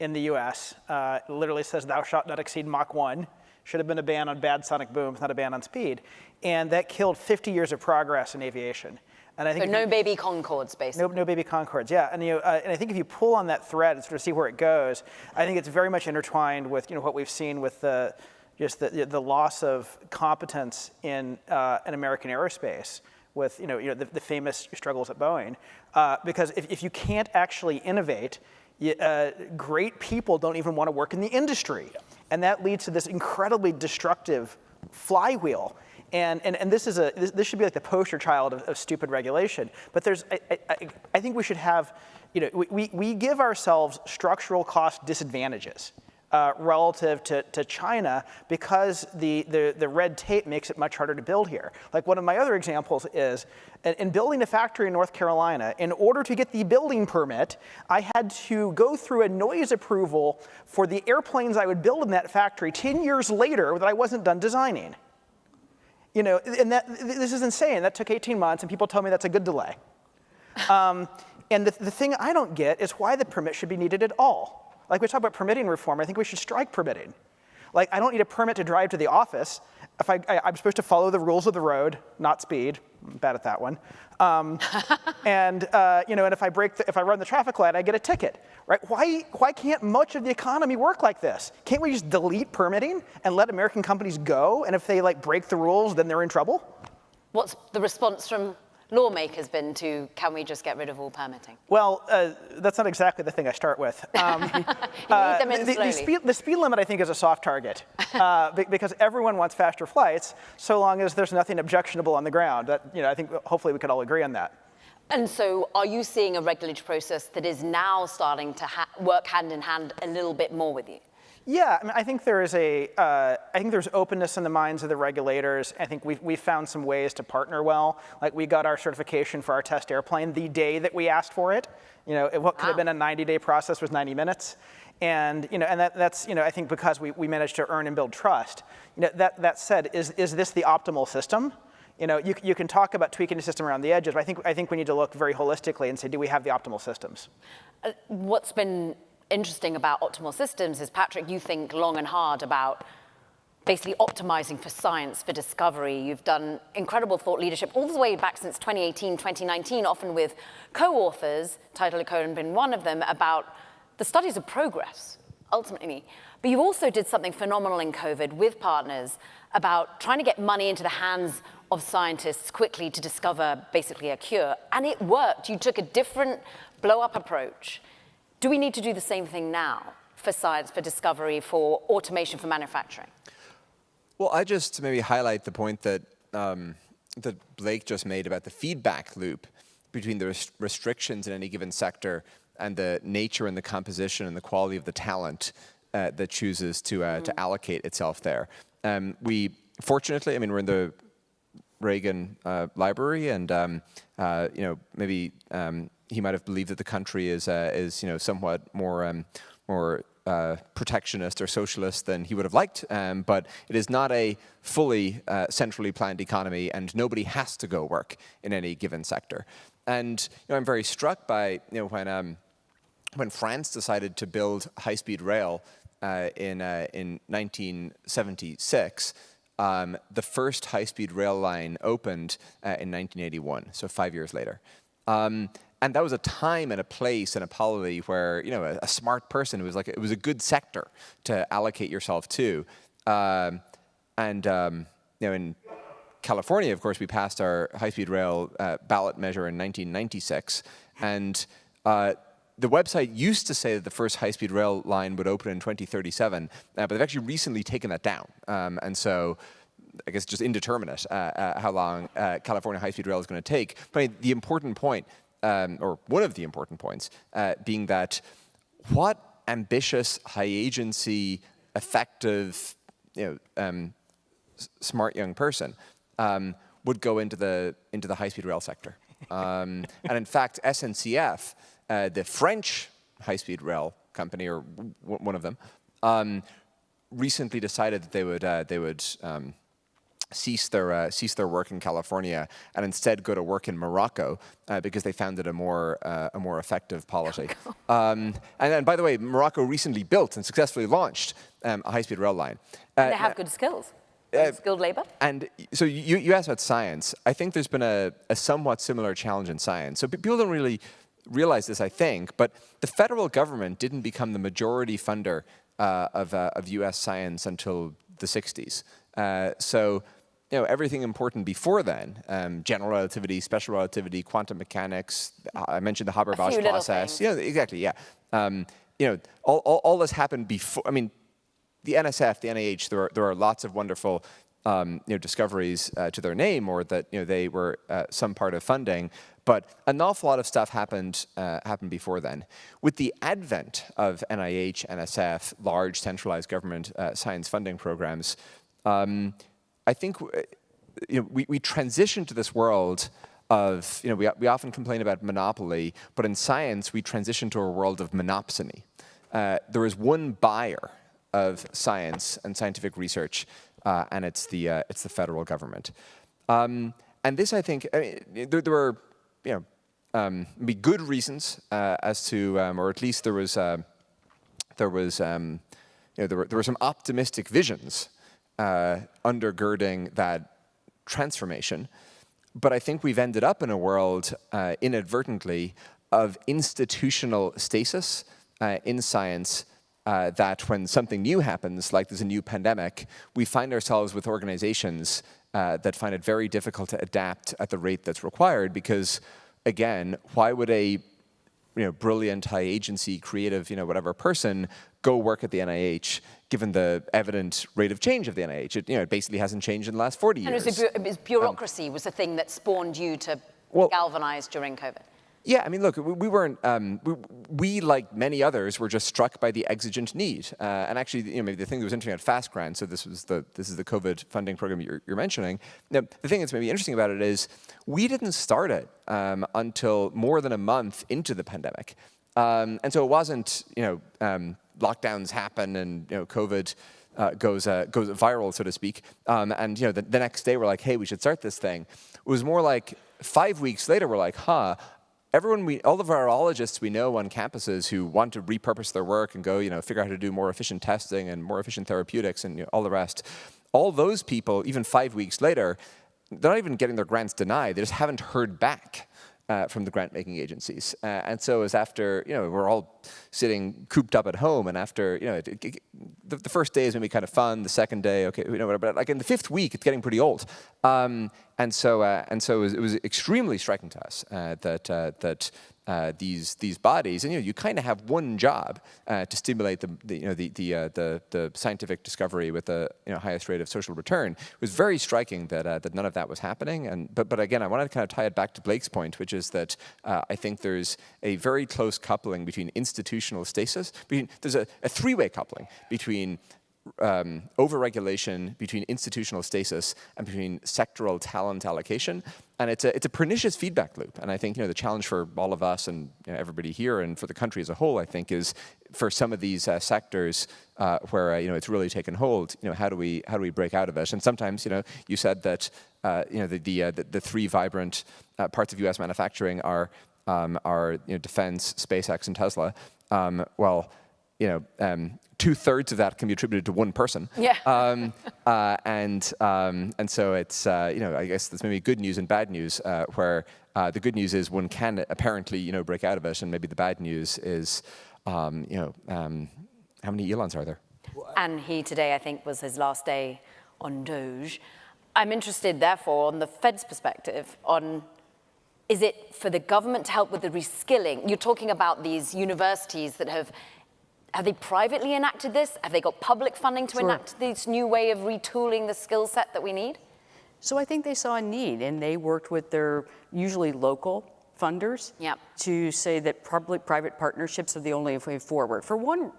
S20: in the US. It literally says, thou shalt not exceed Mach 1. Should have been a ban on bad sonic booms, not a ban on speed. And that killed 50 years of progress in aviation. And I think
S16: so no baby Concords, basically.
S20: No baby Concords, yeah. And, and I think if you pull on that thread and sort of see where it goes, I think it's very much intertwined with what we've seen with the loss of competence in American aerospace, with the famous struggles at Boeing. Because if you can't actually innovate, great people don't even want to work in the industry. And that leads to this incredibly destructive flywheel. And this should be like the poster child of stupid regulation. But I think we should have, we give ourselves structural cost disadvantages relative to China, because the red tape makes it much harder to build here. Like, one of my other examples is, in building a factory in North Carolina, in order to get the building permit, I had to go through a noise approval for the airplanes I would build in that factory 10 years later that I wasn't done designing. And this is insane. That took 18 months, and people tell me that's a good delay. And the thing I don't get is why the permit should be needed at all. Like, we talk about permitting reform, I think we should strike permitting. Like, I don't need a permit to drive to the office. If I'm supposed to follow the rules of the road, not speed. I'm bad at that one. And if I run the traffic light, I get a ticket, right? Why can't much of the economy work like this? Can't we just delete permitting and let American companies go? And if they break the rules, then they're in trouble?
S16: What's the response from lawmakers been to, can we just get rid of all permitting?
S20: Well, that's not exactly the thing I start with. The speed limit, I think, is a soft target, because everyone wants faster flights, so long as there's nothing objectionable on the ground. I think hopefully we could all agree on that.
S16: And so, are you seeing a regulatory process that is now starting to work hand in hand a little bit more with you?
S20: Yeah, I mean, I think there's openness in the minds of the regulators. I think we've found some ways to partner well. Like, we got our certification for our test airplane the day that we asked for it. What could have been a 90-day process was 90 minutes. And that's I think because we managed to earn and build trust. That said, is this the optimal system? You can talk about tweaking the system around the edges, but I think we need to look very holistically and say, do we have the optimal systems?
S16: What's been interesting about optimal systems is, Patrick, you think long and hard about basically optimizing for science, for discovery. You've done incredible thought leadership all the way back since 2018, 2019, often with co-authors, Title Cohen being one of them, about the studies of progress, ultimately. But you also did something phenomenal in COVID with partners about trying to get money into the hands of scientists quickly to discover basically a cure. And it worked. You took a different blow-up approach. Do we need to do the same thing now for science, for discovery, for automation, for manufacturing?
S17: Well, I just maybe highlight the point that that Blake just made about the feedback loop between the restrictions in any given sector and the nature and the composition and the quality of the talent that chooses to allocate itself there. We fortunately, I mean, we're in the Reagan Library, and you know, maybe he might have believed that the country is you know, somewhat more protectionist or socialist than he would have liked, but it is not a fully centrally planned economy, and nobody has to go work in any given sector. And you know, I'm very struck by, you know, when France decided to build high-speed rail in 1976. The first high-speed rail line opened in 1981, so 5 years later. And that was a time and a place and a polity where, you know, a smart person, it was a good sector to allocate yourself to. You know, in California, of course, we passed our high-speed rail ballot measure in 1996, and the website used to say that the first high-speed rail line would open in 2037, but they've actually recently taken that down. And so I guess just indeterminate how long California high-speed rail is going to take. But I mean, the important point, or one of the important points, being that what ambitious, high-agency, effective, you know, smart young person would go into the high-speed rail sector. And in fact, SNCF, the French high-speed rail company, or one of them, recently decided that they would cease their work in California and instead go to work in Morocco because they found it a more effective policy. And by the way, Morocco recently built and successfully launched a high-speed rail line.
S16: And they have good skills. Skilled labor.
S17: And so you asked about science. I think there's been a somewhat similar challenge in science. So people don't really realize this, I think, but the federal government didn't become the majority funder of U.S. science until the 60s. So, you know, everything important before then, general relativity, special relativity, quantum mechanics, I mentioned the Haber-Bosch process. Yeah, exactly, yeah. You know, all this happened before, I mean, the NSF, the NIH, there are lots of wonderful you know, discoveries to their name, or that, you know, they were some part of funding, but an awful lot of stuff happened before then. With the advent of NIH, NSF, large centralized government science funding programs, I think you know, we transitioned to this world of, you know, we often complain about monopoly, but in science we transition to a world of monopsony. There is one buyer of science and scientific research, and it's the federal government. And this, I think, I mean, there were, you know, be good reasons as to, or at least there were some optimistic visions undergirding that transformation. But I think we've ended up in a world, inadvertently, of institutional stasis in science, that when something new happens, like there's a new pandemic, we find ourselves with organizations that find it very difficult to adapt at the rate that's required, because, again, why would a brilliant, high agency, creative, whatever person go work at the NIH, given the evident rate of change of the NIH? It basically hasn't changed in the last 40 years.
S16: And it was bureaucracy was the thing that spawned you to galvanize during COVID.
S17: Yeah, I mean, look, we weren't, we, like many others, were just struck by the exigent need. And actually, maybe the thing that was interesting about Fast Grant, so this is the COVID funding program you're mentioning. Now, the thing that's maybe interesting about it is we didn't start it until more than a month into the pandemic. And so it wasn't, lockdowns happen and, COVID goes viral, so to speak. And, the next day we're like, hey, we should start this thing. It was more like 5 weeks later, we're like, all the virologists we know on campuses who want to repurpose their work and go, figure out how to do more efficient testing and more efficient therapeutics and all the rest, all those people, even 5 weeks later, they're not even getting their grants denied. They just haven't heard back from the grant-making agencies. And so as after, we're all sitting cooped up at home, and after, the first day is maybe kind of fun, the second day, okay, whatever, but like in the 5th week, it's getting pretty old. And so it was extremely striking to us that these bodies, and you kind of have one job to stimulate the scientific discovery with the highest rate of social return. It was very striking that none of that was happening. But again, I wanted to kind of tie it back to Blake's point, which is that I think there's a very close coupling between institutional stasis. There's a three-way coupling between overregulation, between institutional stasis, and between sectoral talent allocation. And it's a pernicious feedback loop. And I think the challenge for all of us and everybody here and for the country as a whole, I think, is for some of these sectors where it's really taken hold. How do we break out of it? And sometimes you said that the three vibrant parts of U.S. manufacturing are defense, SpaceX, and Tesla. Well, 2/3 of that can be attributed to one person.
S16: Yeah.
S17: And so it's I guess there's maybe good news and bad news. Where the good news is one can apparently break out of it, and maybe the bad news is how many Elons are there?
S16: And he today, I think, was his last day on Doge. I'm interested, therefore, on the Fed's perspective on. Is it for the government to help with the reskilling? You're talking about these universities that have they privately enacted this? Have they got public funding to enact this new way of retooling the skill set that we need?
S18: So I think they saw a need, and they worked with their usually local funders to say that public-private partnerships are the only way forward. For one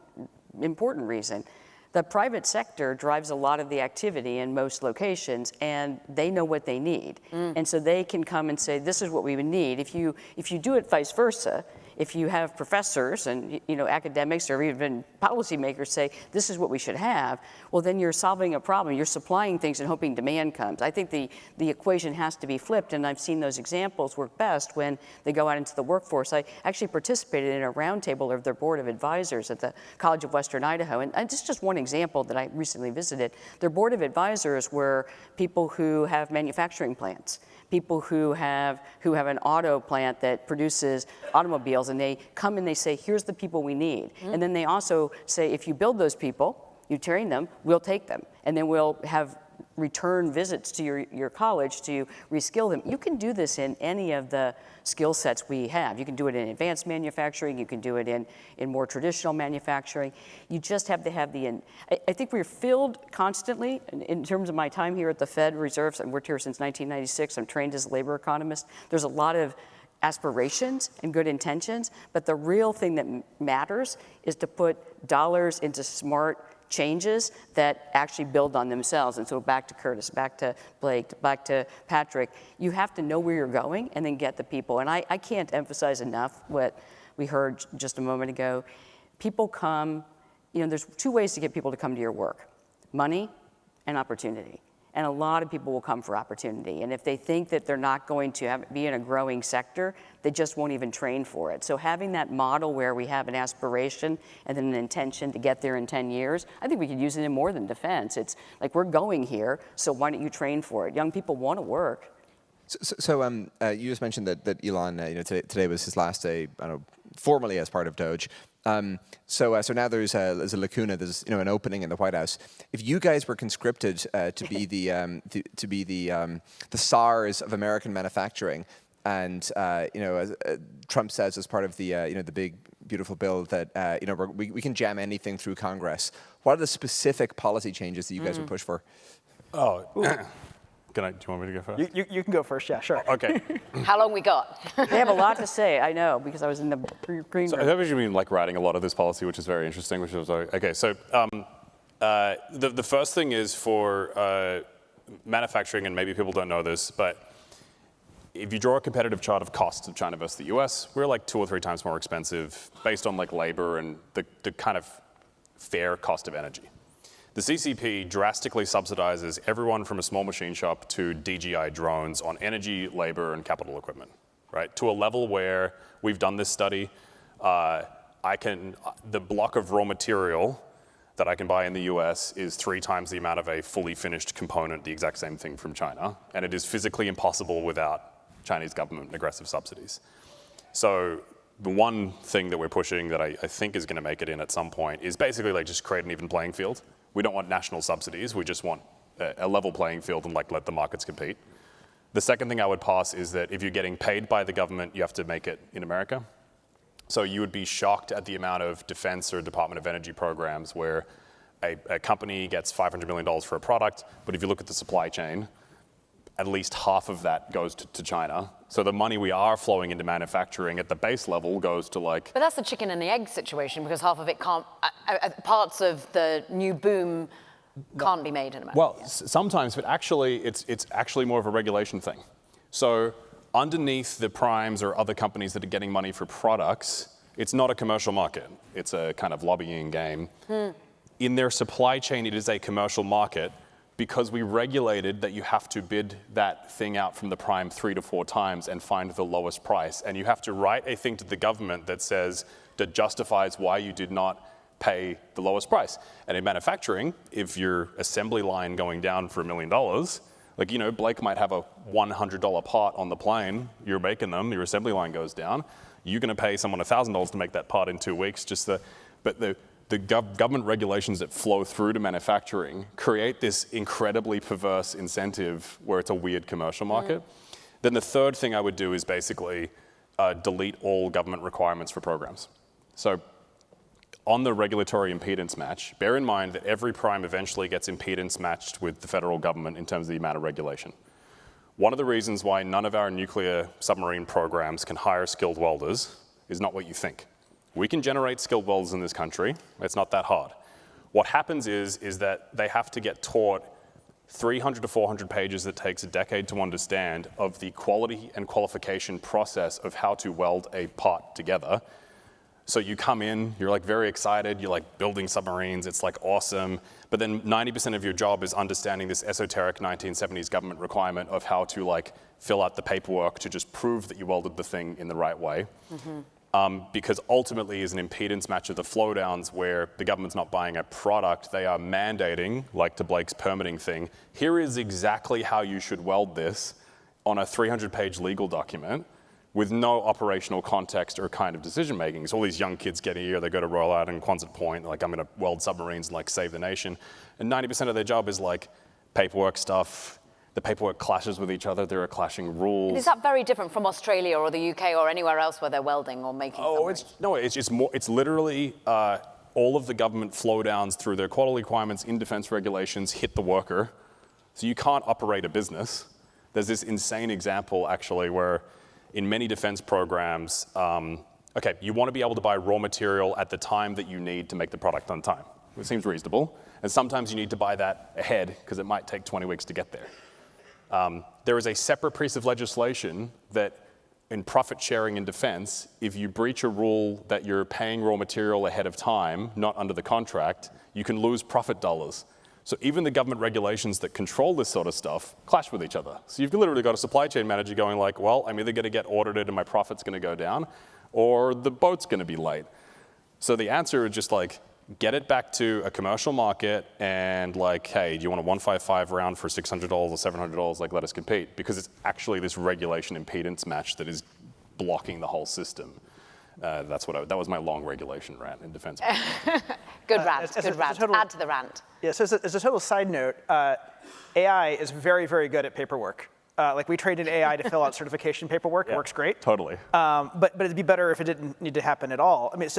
S18: important reason, the private sector drives a lot of the activity in most locations, and they know what they need. And so they can come and say, this is what we would need. If you do it vice versa, if you have professors and academics or even policymakers say, this is what we should have, well, then you're solving a problem. You're supplying things and hoping demand comes. I think the equation has to be flipped, and I've seen those examples work best when they go out into the workforce. I actually participated in a roundtable of their board of advisors at the College of Western Idaho, and this is just one example that I recently visited. Their board of advisors were people who have manufacturing plants, people who have an auto plant that produces automobiles, and they come and they say, here's the people we need. And then they also say, if you build those people, you train them, we'll take them. And then we'll have return visits to your college to reskill them. You can do this in any of the skill sets we have. You can do it in advanced manufacturing, you can do it in more traditional manufacturing. You just have to have I think we're filled constantly, in terms of my time here at the Fed Reserve, I've worked here since 1996, I'm trained as a labor economist. There's a lot of aspirations and good intentions, but the real thing that matters is to put dollars into smart changes that actually build on themselves. And so back to Curtis, back to Blake, back to Patrick, you have to know where you're going and then get the people. And I can't emphasize enough what we heard just a moment ago. People come, there's two ways to get people to come to your work: money and opportunity. And a lot of people will come for opportunity. And if they think that they're not going to be in a growing sector, they just won't even train for it. So having that model where we have an aspiration and then an intention to get there in 10 years, I think we could use it in more than defense. It's like, we're going here, so why don't you train for it? Young people want to work.
S17: So you just mentioned that Elon, today was his last day, formally as part of Doge. So now there's a lacuna, there's an opening in the White House. If you guys were conscripted to be the SARS of American manufacturing, and as Trump says as part of the big beautiful bill that we can jam anything through Congress, what are the specific policy changes that you guys would push for?
S19: Do you want me to go first?
S20: You can go first, yeah, sure.
S19: Okay.
S16: How long we got?
S18: They have a lot to say, I know, because I was in the green room.
S19: I thought you mean like writing a lot of this policy, which is very interesting, which was, okay, so the first thing is for manufacturing, and maybe people don't know this, but if you draw a competitive chart of costs of China versus the US, we're like 2 or 3 times more expensive based on like labor and the kind of fair cost of energy. The CCP drastically subsidizes everyone from a small machine shop to DJI drones on energy, labor, and capital equipment, right? To a level where we've done this study, the block of raw material that I can buy in the US is 3 times the amount of a fully finished component, the exact same thing from China. And it is physically impossible without Chinese government and aggressive subsidies. So the one thing that we're pushing that I think is gonna make it in at some point is basically like just create an even playing field. We don't want national subsidies, we just want a level playing field and like let the markets compete. The second thing I would pass is that if you're getting paid by the government, you have to make it in America. So you would be shocked at the amount of defense or Department of Energy programs where a company gets $500 million for a product, but if you look at the supply chain, at least half of that goes to China. So the money we are flowing into manufacturing at the base level goes to like...
S16: But that's the chicken and the egg situation, because half of it can't, parts of the new boom can't be made in America.
S19: Well, sometimes, but actually, it's actually more of a regulation thing. So underneath the primes or other companies that are getting money for products, it's not a commercial market. It's a kind of lobbying game. In their supply chain, it is a commercial market because we regulated that you have to bid that thing out from the prime 3 to 4 times and find the lowest price. And you have to write a thing to the government that justifies why you did not pay the lowest price. And in manufacturing, if your assembly line going down for $1 million, like, you know, Blake might have a $100 part on the plane, you're making them, your assembly line goes down, you're gonna pay someone $1,000 to make that part in 2 weeks, but the government regulations that flow through to manufacturing create this incredibly perverse incentive where it's a weird commercial market. Then the third thing I would do is basically delete all government requirements for programs. So on the regulatory impedance match, bear in mind that every prime eventually gets impedance matched with the federal government in terms of the amount of regulation. One of the reasons why none of our nuclear submarine programs can hire skilled welders is not what you think. We can generate skilled welders in this country. It's not that hard. What happens is that they have to get taught 300 to 400 pages that takes a decade to understand of the quality and qualification process of how to weld a part together. So you come in, you're like very excited, you're like building submarines, it's like awesome, but then 90% of your job is understanding this esoteric 1970s government requirement of how to like fill out the paperwork to just prove that you welded the thing in the right way. Because ultimately is an impedance match of the flow downs where the government's not buying a product, they are mandating, like to Blake's permitting thing, here is exactly how you should weld this on a 300-page legal document with no operational context or kind of decision making. So all these young kids get here, they go to Royal Out and Quonset Point, like I'm gonna weld submarines and like save the nation. And 90% of their job is like paperwork stuff. The paperwork clashes with each other, there are clashing rules.
S16: And is that very different from Australia or the UK or anywhere else where they're welding or making submarines?
S19: It's literally all of the government flow downs through their quality requirements in defense regulations hit the worker. So you can't operate a business. There's this insane example actually where in many defense programs, okay, you want to be able to buy raw material at the time that you need to make the product on time. It seems reasonable. And sometimes you need to buy that ahead because it might take 20 weeks to get there. There is a separate piece of legislation that in profit sharing in defense, if you breach a rule that you're paying raw material ahead of time, not under the contract, you can lose profit dollars. So even the government regulations that control this sort of stuff clash with each other. So you've literally got a supply chain manager going like, well, I'm either gonna get audited and my profit's gonna go down, or the boat's gonna be late. So the answer is just like, get it back to a commercial market and like, hey, do you want a 155 round for $600 or $700? Like, let us compete. Because it's actually this regulation impedance match that is blocking the whole system. That was my long regulation rant in defense.
S16: Good rant, good rant. Add to the rant.
S20: Yeah, so as a total side note, AI is very, very good at paperwork. Like we trained an AI to fill out certification paperwork. It works great.
S19: Totally.
S20: But it'd be better if it didn't need to happen at all. I mean,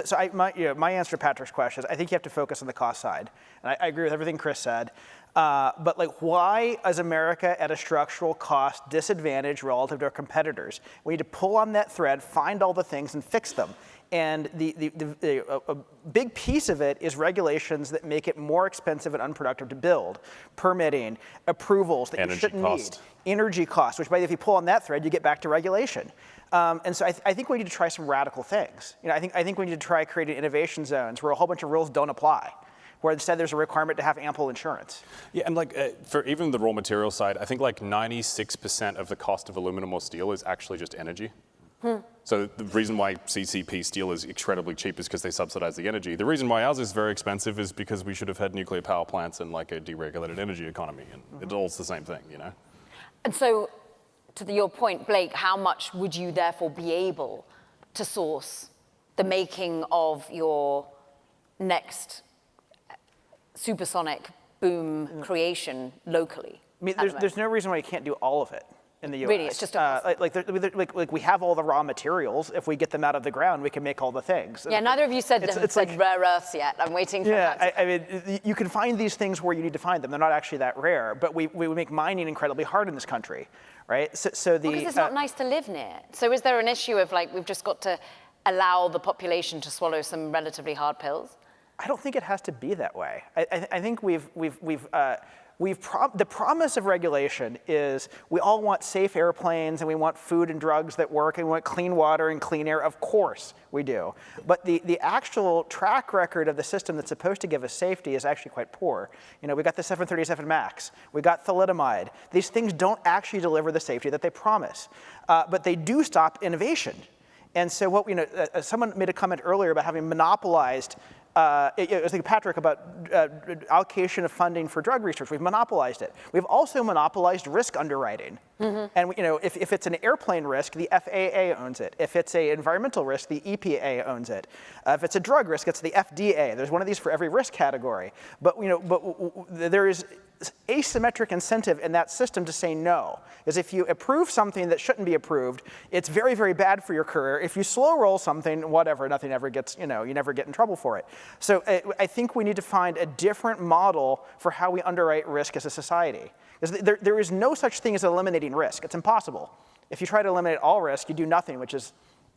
S20: my answer to Patrick's question is I think you have to focus on the cost side. And I agree with everything Chris said. But like, why is America at a structural cost disadvantage relative to our competitors? We need to pull on that thread, find all the things, and fix them. And a big piece of it is regulations that make it more expensive and unproductive to build, permitting, approvals that you shouldn't need, energy costs, which by the way, if you pull on that thread, you get back to regulation. And so I think we need to try some radical things. You know, I think we need to try creating innovation zones where a whole bunch of rules don't apply, where instead there's a requirement to have ample insurance.
S19: Yeah, and like for even the raw material side, I think like 96% of the cost of aluminum or steel is actually just energy. So the reason why CCP steel is incredibly cheap is because they subsidize the energy. The reason why ours is very expensive is because we should have had nuclear power plants and like a deregulated energy economy, and it's all the same thing, you know?
S16: And so, to your point, Blake, how much would you therefore be able to source the making of your next supersonic boom creation locally?
S20: I mean, there's no reason why you can't do all of it in the U.S.
S16: Really, it's just
S20: like we have all the raw materials. If we get them out of the ground, we can make all the things.
S16: Yeah, neither of you said
S20: like
S16: rare earths yet. I'm waiting for that.
S20: Yeah, I mean, you can find these things where you need to find them. They're not actually that rare, but we make mining incredibly hard in this country, right?
S16: Because it's not nice to live near. So is there an issue of like we've just got to allow the population to swallow some relatively hard pills?
S20: I don't think it has to be that way. I think the promise of regulation is we all want safe airplanes and we want food and drugs that work and we want clean water and clean air. Of course we do. But the actual track record of the system that's supposed to give us safety is actually quite poor. You know, we got the 737 MAX, we got thalidomide. These things don't actually deliver the safety that they promise, but they do stop innovation. And so someone made a comment earlier about having monopolized I was thinking, Patrick, about allocation of funding for drug research. We've monopolized it. We've also monopolized risk underwriting. And if it's an airplane risk, the FAA owns it. If it's an environmental risk, the EPA owns it. If it's a drug risk, it's the FDA. There's one of these for every risk category. But there is asymmetric incentive in that system to say no. Because if you approve something that shouldn't be approved, it's very, very bad for your career. If you slow roll something, whatever, nothing ever gets, you never get in trouble for it. So I think we need to find a different model for how we underwrite risk as a society. Because there is no such thing as eliminating risk. It's impossible. If you try to eliminate all risk, you do nothing, which is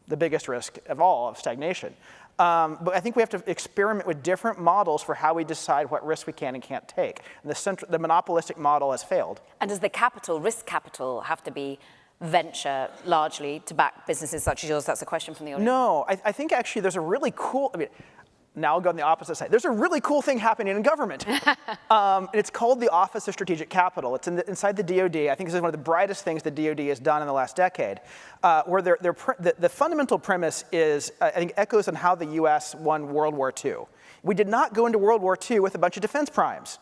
S20: the biggest risk of all, of stagnation. But I think we have to experiment with different models for how we decide what risk we can and can't take. And the monopolistic model has failed.
S16: And does the risk capital, have to be venture largely to back businesses such as yours? That's a question from the audience.
S20: No, I think actually there's a really cool, now I'll go on the opposite side. There's a really cool thing happening in government. And it's called the Office of Strategic Capital. It's inside the DoD. I think this is one of the brightest things the DoD has done in the last decade, where the fundamental premise is, I think, echoes on how the US won World War II. We did not go into World War II with a bunch of defense primes.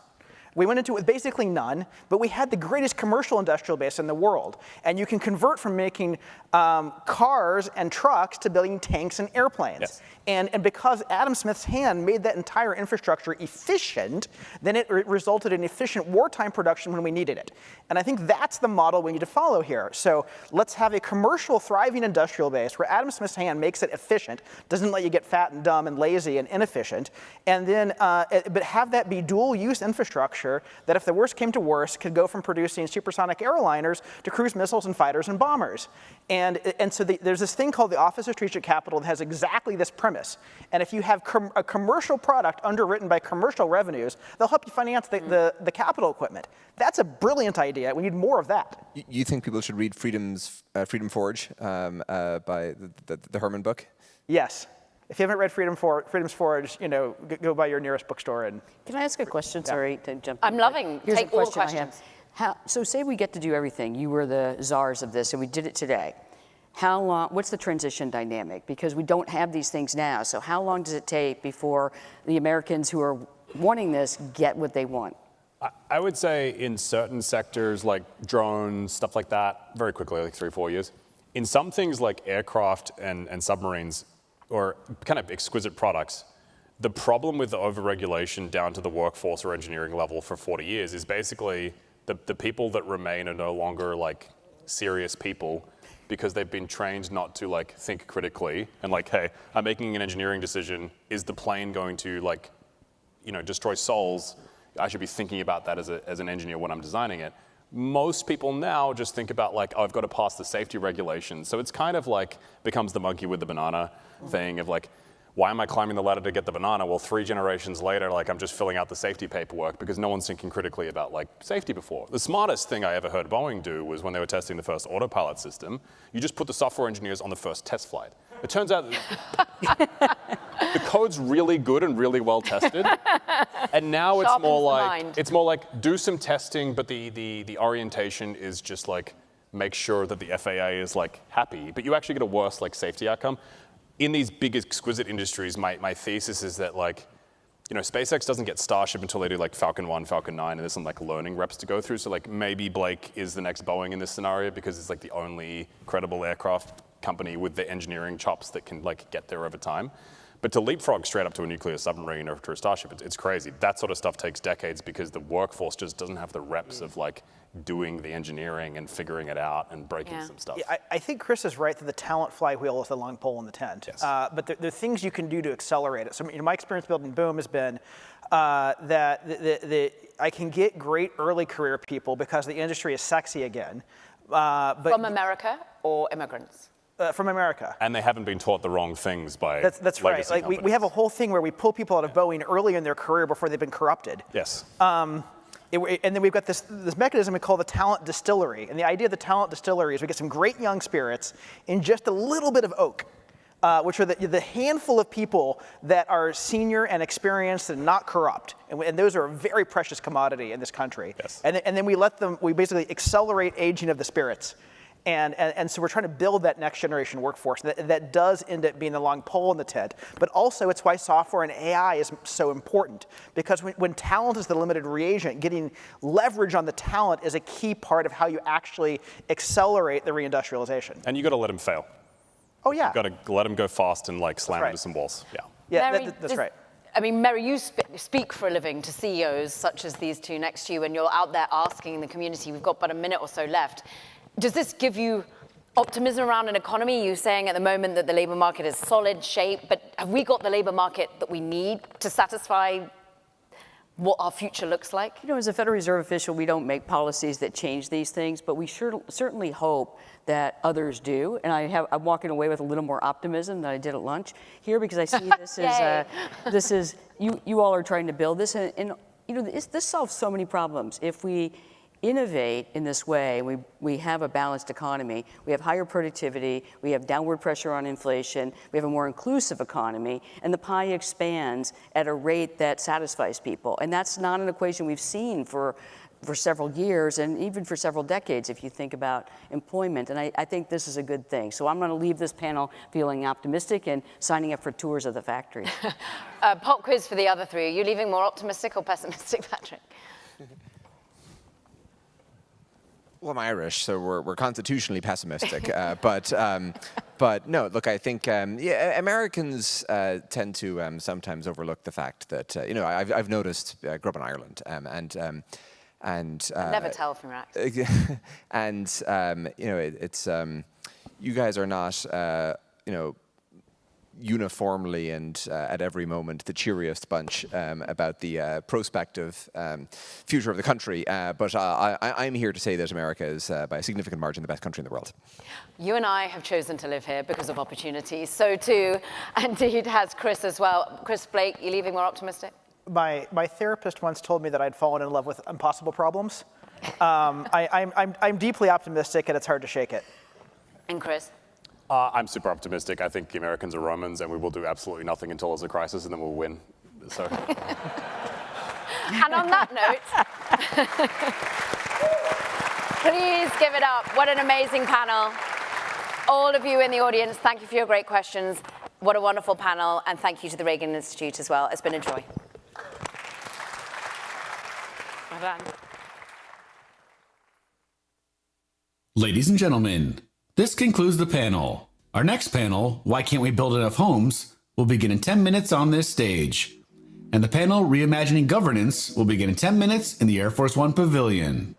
S20: We went into it with basically none, but we had the greatest commercial industrial base in the world. And you can convert from making cars and trucks to building tanks and airplanes. Yes. And because Adam Smith's hand made that entire infrastructure efficient, then it resulted in efficient wartime production when we needed it. And I think that's the model we need to follow here. So let's have a commercial, thriving industrial base where Adam Smith's hand makes it efficient, doesn't let you get fat and dumb and lazy and inefficient, and then but have that be dual-use infrastructure that, if the worst came to worst, could go from producing supersonic airliners to cruise missiles and fighters and bombers. And so there's this thing called the Office of Strategic Capital that has exactly this premise. And if you have a commercial product underwritten by commercial revenues, they'll help you finance the capital equipment. That's a brilliant idea. We need more of that.
S17: You think people should read Freedom Forge by the Herman book?
S20: Yes. If you haven't read Freedom's Forge, go by your nearest bookstore. And
S18: can I ask a question? Yeah. Sorry to jump in.
S16: I'm loving.
S18: Here's
S16: take
S18: a question
S16: all questions.
S18: So say we get to do everything. You were the czars of this, and we did it today. How long? What's the transition dynamic? Because we don't have these things now. So how long does it take before the Americans who are wanting this get what they want?
S19: I would say in certain sectors like drones, stuff like that, very quickly, like 3-4 years. In some things like aircraft and submarines, or kind of exquisite products, the problem with the overregulation down to the workforce or engineering level for 40 years is basically the people that remain are no longer like serious people because they've been trained not to like think critically and like, hey, I'm making an engineering decision. Is the plane going to like, destroy souls? I should be thinking about that as an engineer when I'm designing it. Most people now just think about like, oh, I've got to pass the safety regulations. So it's kind of like becomes the monkey with the banana thing of like, why am I climbing the ladder to get the banana? Well, 3 generations later, like I'm just filling out the safety paperwork because no one's thinking critically about like safety before. The smartest thing I ever heard Boeing do was when they were testing the first autopilot system, you just put the software engineers on the first test flight. It turns out the code's really good and really well tested. And now it's more like do some testing, but the orientation is just like make sure that the FAA is like happy, but you actually get a worse like safety outcome. In these big exquisite industries, my thesis is that like, you know, SpaceX doesn't get Starship until they do like Falcon 1, Falcon 9, and there's some like learning reps to go through. So like maybe Blake is the next Boeing in this scenario because it's like the only credible aircraft company with the engineering chops that can like get there over time. But to leapfrog straight up to a nuclear submarine or to a Starship, it's crazy. That sort of stuff takes decades because the workforce just doesn't have the reps of like doing the engineering and figuring it out and breaking some stuff.
S20: Yeah, I think Chris is right that the talent flywheel is the long pole in the tent.
S19: Yes.
S20: But there are things you can do to accelerate it. So my experience building Boom has been that I can get great early career people because the industry is sexy again. But
S16: from America or immigrants?
S20: From America.
S19: And they haven't been taught the wrong things by
S20: That's right. Like we have a whole thing where we pull people out of Boeing early in their career before they've been corrupted.
S19: Yes.
S20: And then we've got this mechanism we call the talent distillery. And the idea of the talent distillery is we get some great young spirits in just a little bit of oak, which are the handful of people that are senior and experienced and not corrupt. And those are a very precious commodity in this country.
S19: Yes.
S20: And then we basically accelerate aging of the spirits. And so we're trying to build that next generation workforce that does end up being the long pole in the tent. But also it's why software and AI is so important. Because when talent is the limited reagent, getting leverage on the talent is a key part of how you actually accelerate the reindustrialization.
S19: And you got to let them fail.
S20: Oh yeah.
S19: You got to let them go fast and like slam into some walls. Yeah.
S20: Yeah,
S16: Mary,
S20: that's right.
S16: I mean, Mary, you speak for a living to CEOs such as these two next to you, and you're out there asking the community. We've got about a minute or so left. Does this give you optimism around an economy? You're saying at the moment that the labor market is solid shape, but have we got the labor market that we need to satisfy what our future looks like?
S18: You know, as a Federal Reserve official, we don't make policies that change these things, but we certainly hope that others do. And I'm walking away with a little more optimism than I did at lunch here because I see this is you all are trying to build this, and you know this solves so many problems if we innovate in this way. We have a balanced economy. We have higher productivity. We have downward pressure on inflation. We have a more inclusive economy, and the pie expands at a rate that satisfies people. And that's not an equation we've seen for several years and even for several decades if you think about employment. And I think this is a good thing. So I'm going to leave this panel feeling optimistic and signing up for tours of the factory.
S16: Pop quiz for the other three. Are you leaving more optimistic or pessimistic, Patrick?
S17: Well, I'm Irish, so we're constitutionally pessimistic. But no, look, I think Americans tend to sometimes overlook the fact that you know I've noticed. I grew up in Ireland, and
S16: I never tell from your accent.
S17: And you know it's you guys are not you know uniformly and at every moment the cheeriest bunch about the prospective future of the country. But I'm here to say that America is, by a significant margin, the best country in the world.
S16: You and I have chosen to live here because of opportunities. So too, indeed, has Chris as well. Chris, Blake, you leaving more optimistic?
S20: My therapist once told me that I'd fallen in love with impossible problems. I'm deeply optimistic, and it's hard to shake it.
S16: And Chris?
S19: I'm super optimistic. I think the Americans are Romans, and we will do absolutely nothing until there's a crisis, and then we'll win. So.
S16: And on that note, please give it up. What an amazing panel. All of you in the audience, thank you for your great questions. What a wonderful panel, and thank you to the Reagan Institute as well. It's been a joy. Well done.
S1: Ladies and gentlemen, this concludes the panel. Our next panel, Why Can't We Build Enough Homes?, will begin in 10 minutes on this stage. And the panel, Reimagining Governance, will begin in 10 minutes in the Air Force One Pavilion.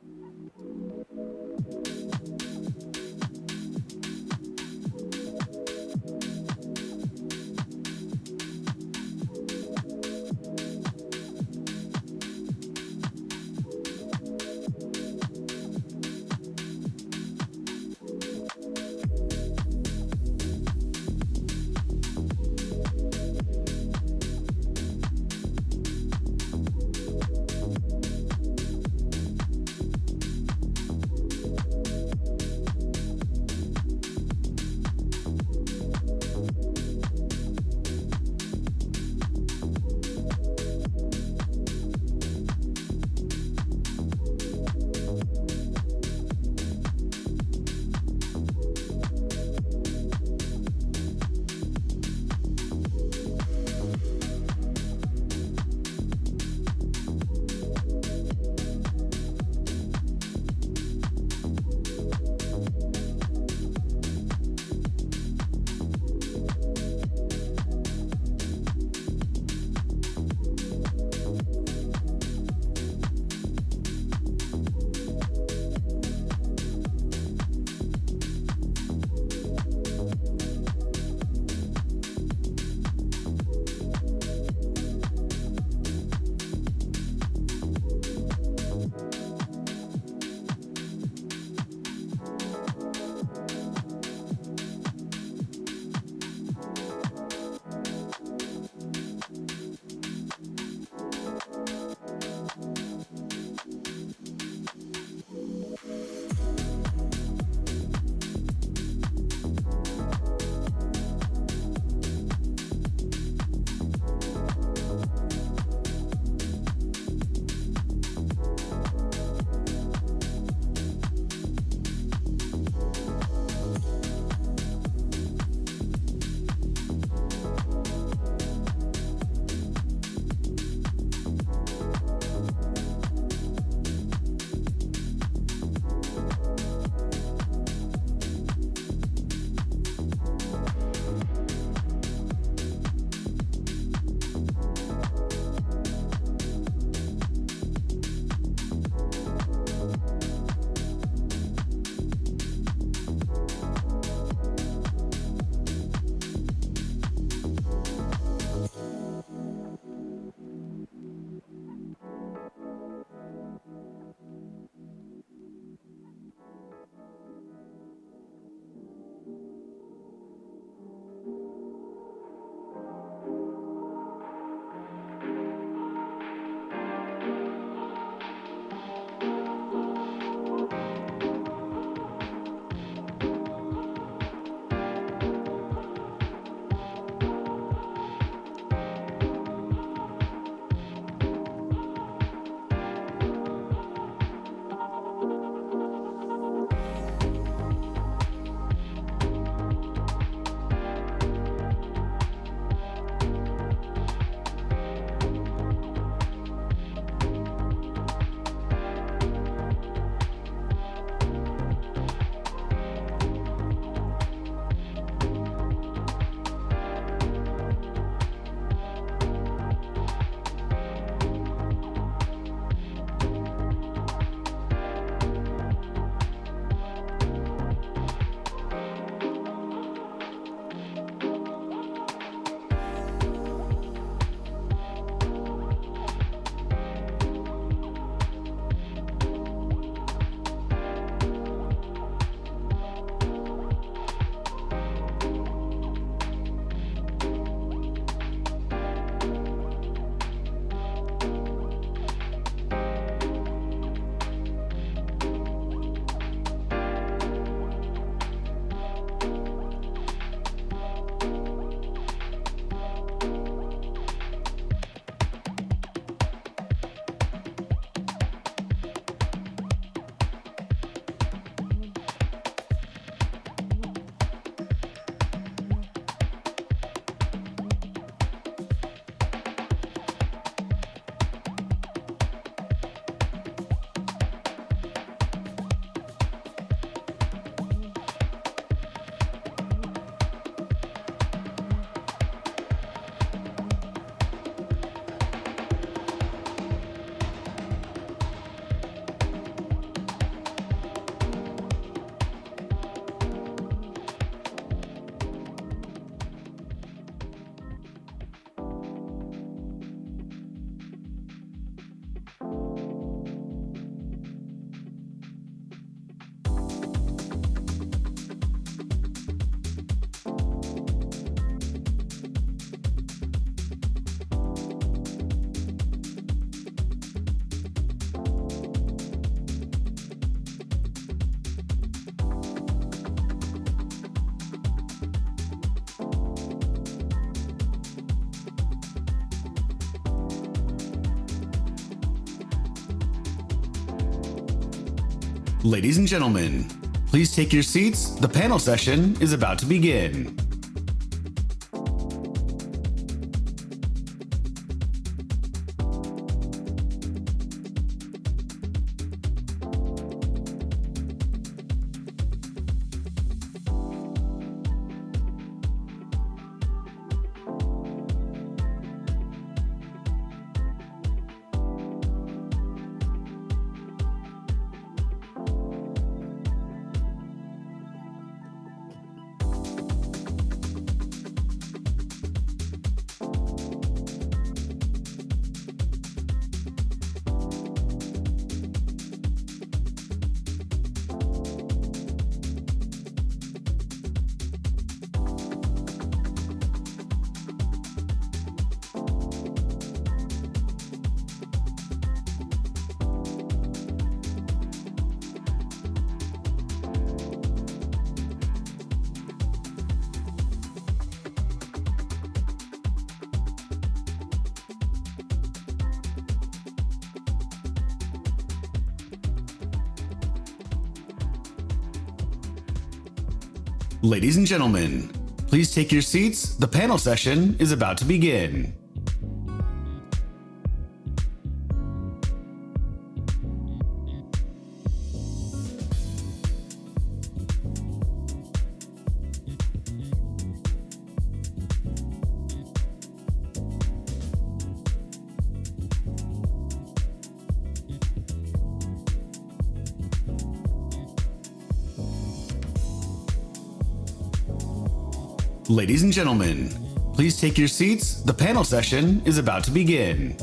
S1: Ladies and gentlemen, please take your seats. The panel session is about to begin. Ladies and gentlemen, please take your seats. The panel session is about to begin. Ladies and gentlemen, please take your seats. The panel session is about to begin.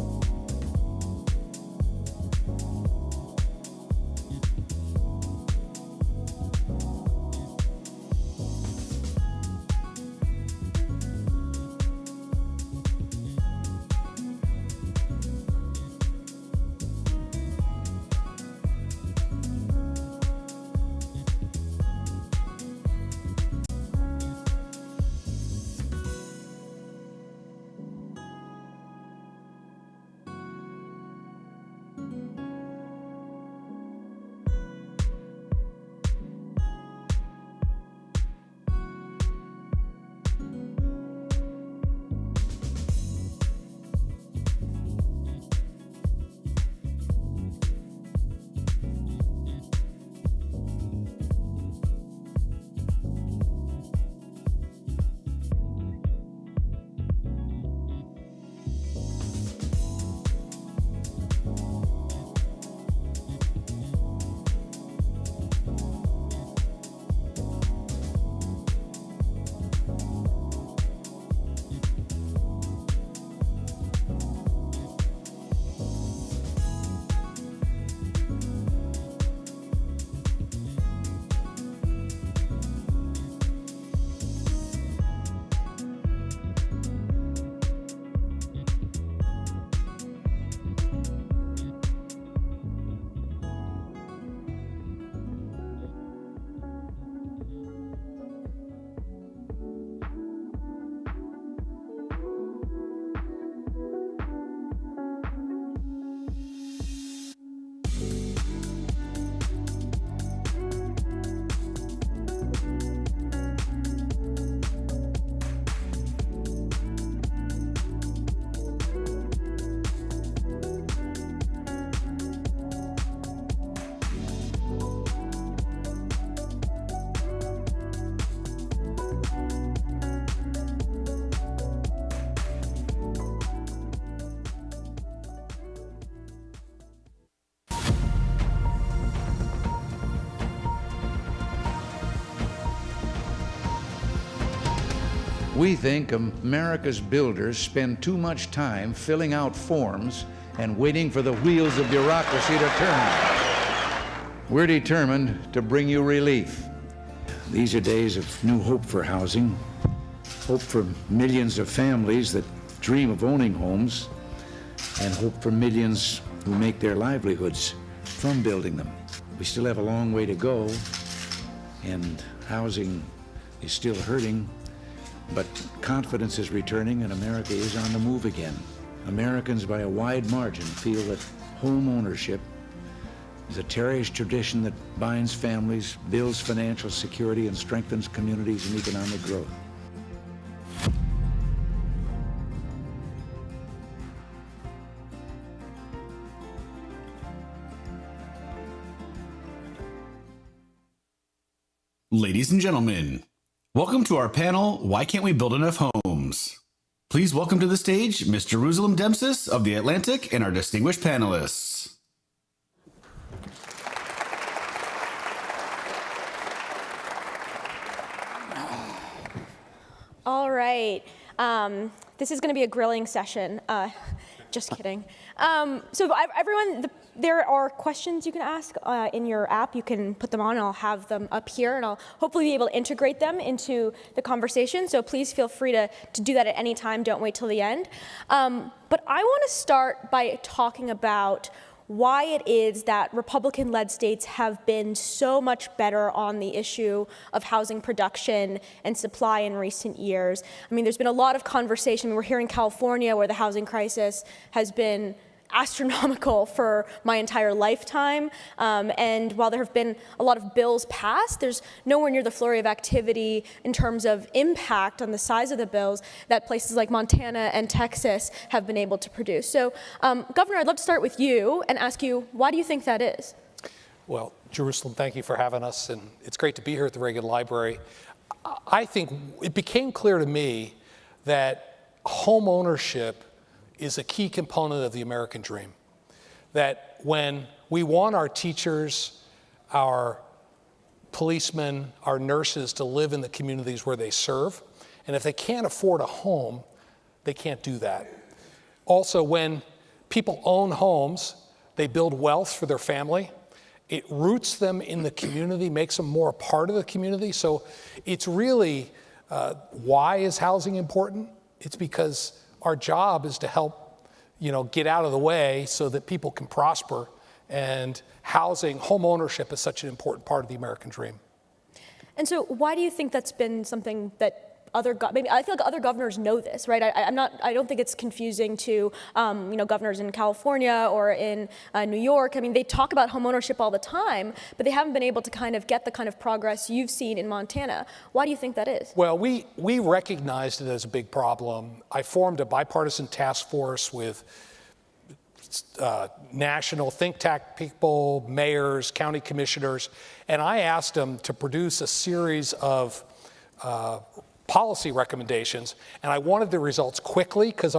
S5: We think America's builders spend too much time filling out forms and waiting for the wheels of bureaucracy to turn. We're determined to bring you relief. These are days of new hope for housing, hope for millions of families that dream of owning homes, and hope for millions who make their livelihoods from building them. We still have a long way to go, and housing is still hurting, but confidence is returning and America is on the move again. Americans by a wide margin feel that home ownership is a cherished tradition that binds families, builds financial security, and strengthens communities and economic growth.
S1: Ladies and gentlemen, welcome to our panel, Why Can't We Build Enough Homes? Please welcome to the stage Ms. Jerusalem Dempsis of The Atlantic and our distinguished panelists.
S21: All right. This is going to be a grilling session. Just kidding. So everyone, there are questions you can ask in your app. You can put them on, and I'll have them up here, and I'll hopefully be able to integrate them into the conversation. So please feel free to do that at any time. Don't wait till the end. But I want to start by talking about why it is that Republican-led states have been so much better on the issue of housing production and supply in recent years. I mean, there's been a lot of conversation. We're here in California where the housing crisis has been astronomical for my entire lifetime. And while there have been a lot of bills passed, there's nowhere near the flurry of activity in terms of impact on the size of the bills that places like Montana and Texas have been able to produce. So, Governor, I'd love to start with you and ask you, why do you think that is?
S22: Well, Jerusalem, thank you for having us, and it's great to be here at the Reagan Library. I think it became clear to me that home ownership is a key component of the American dream. That when we want our teachers, our policemen, our nurses to live in the communities where they serve, and if they can't afford a home, they can't do that. Also, when people own homes, they build wealth for their family. It roots them in the community, makes them more a part of the community. So it's really, why is housing important? It's because our job is to help, get out of the way so that people can prosper. And housing, home ownership is such an important part of the American dream.
S21: And so why do you think that's been something that maybe I feel like other governors know this, right? I don't think it's confusing to, governors in California or in New York. I mean, they talk about homeownership all the time, but they haven't been able to kind of get the kind of progress you've seen in Montana. Why do you think that is?
S22: Well, we recognized it as a big problem. I formed a bipartisan task force with national think tank people, mayors, county commissioners, and I asked them to produce a series of policy recommendations, and I wanted the results quickly because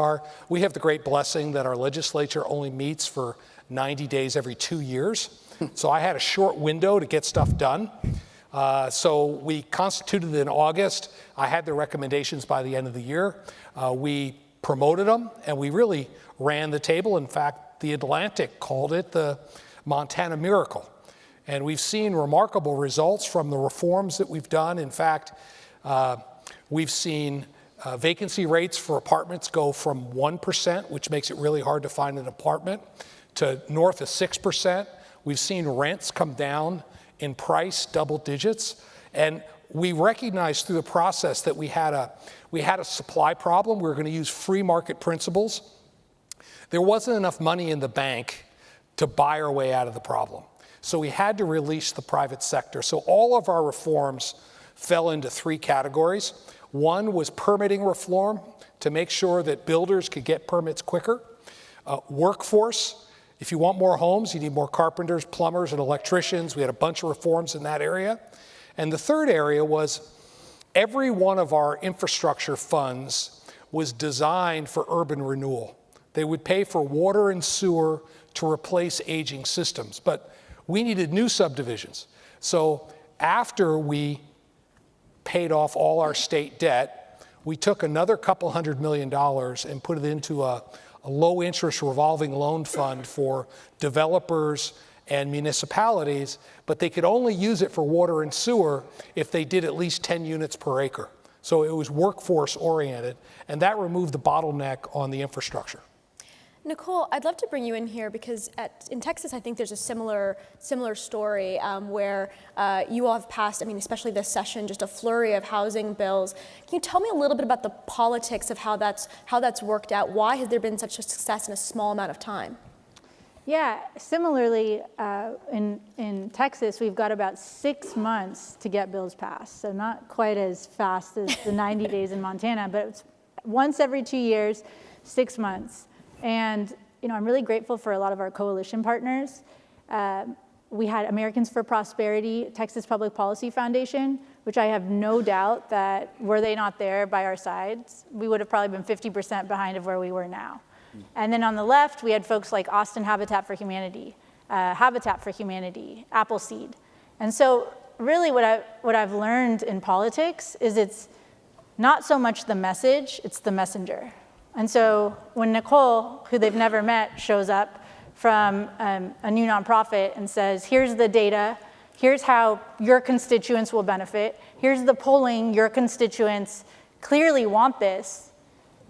S22: we have the great blessing that our legislature only meets for 90 days every 2 years. So I had a short window to get stuff done. So we constituted it in August. I had the recommendations by the end of the year. We promoted them, and we really ran the table. In fact, The Atlantic called it the Montana Miracle. And we've seen remarkable results from the reforms that we've done. In fact, we've seen vacancy rates for apartments go from 1%, which makes it really hard to find an apartment, to north of 6%. We've seen rents come down in price, double digits. And we recognized through the process that we had a supply problem. We were going to use free market principles. There wasn't enough money in the bank to buy our way out of the problem. So we had to release the private sector. So all of our reforms fell into 3 categories. One was permitting reform to make sure that builders could get permits quicker. Workforce, if you want more homes, you need more carpenters, plumbers, and electricians. We had a bunch of reforms in that area. And the third area was every one of our infrastructure funds was designed for urban renewal. They would pay for water and sewer to replace aging systems, but we needed new subdivisions. So after we paid off all our state debt, we took another couple $100 million and put it into a low interest revolving loan fund for developers and municipalities, but they could only use it for water and sewer if they did at least 10 units per acre. So it was workforce oriented, and that removed the bottleneck on the infrastructure.
S21: Nicole, I'd love to bring you in here because in Texas, I think there's a similar story where you all have passed, especially this session, just a flurry of housing bills. Can you tell me a little bit about the politics of how that's worked out? Why has there been such a success in a small amount of time?
S2: Yeah, similarly, in Texas, we've got about 6 months to get bills passed. So not quite as fast as the 90 days in Montana, but it's once every 2 years, 6 months. And I'm really grateful for a lot of our coalition partners. We had Americans for Prosperity, Texas Public Policy Foundation, which I have no doubt that were they not there by our sides, we would have probably been 50% behind of where we were now. And then on the left, we had folks like Austin Habitat for Humanity, Appleseed. And so really what I've learned in politics is it's not so much the message, it's the messenger. And so when Nicole, who they've never met, shows up from a new nonprofit and says, here's the data, here's how your constituents will benefit, here's the polling, your constituents clearly want this.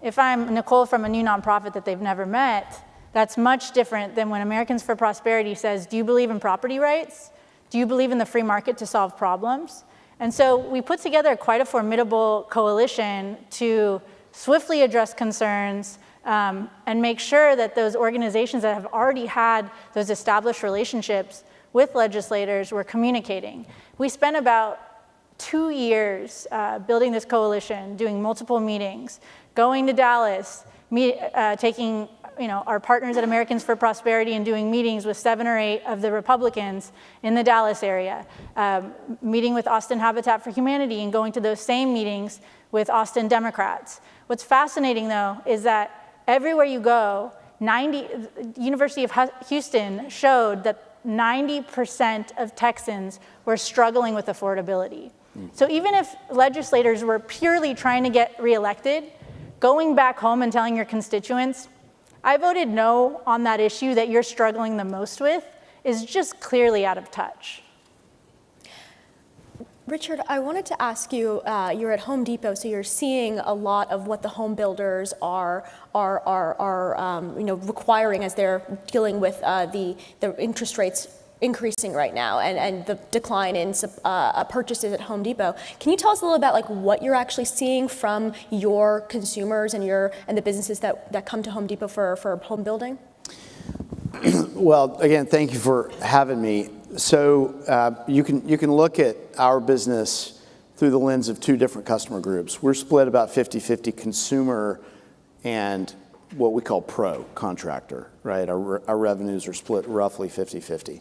S2: If I'm Nicole from a new nonprofit that they've never met, that's much different than when Americans for Prosperity says, do you believe in property rights? Do you believe in the free market to solve problems? And so we put together quite a formidable coalition to swiftly address concerns and make sure that those organizations that have already had those established relationships with legislators were communicating. We spent about 2 years building this coalition, doing multiple meetings, going to Dallas, taking our partners at Americans for Prosperity and doing meetings with 7 or 8 of the Republicans in the Dallas area, meeting with Austin Habitat for Humanity and going to those same meetings with Austin Democrats. What's fascinating, though, is that everywhere you go, University of Houston showed that 90% of Texans were struggling with affordability. So even if legislators were purely trying to get reelected, going back home and telling your constituents, I voted no on that issue that you're struggling the most with, is just clearly out of touch.
S21: Richard, I wanted to ask you, you're at Home Depot, so you're seeing a lot of what the home builders are requiring as they're dealing with the interest rates increasing right now and the decline in purchases at Home Depot. Can you tell us a little about what you're actually seeing from your consumers and the businesses that come to Home Depot for home building?
S3: Well, again, thank you for having me. So you can look at our business through the lens of 2 different customer groups. We're split about 50-50 consumer and what we call pro contractor, right? Our revenues are split roughly 50-50.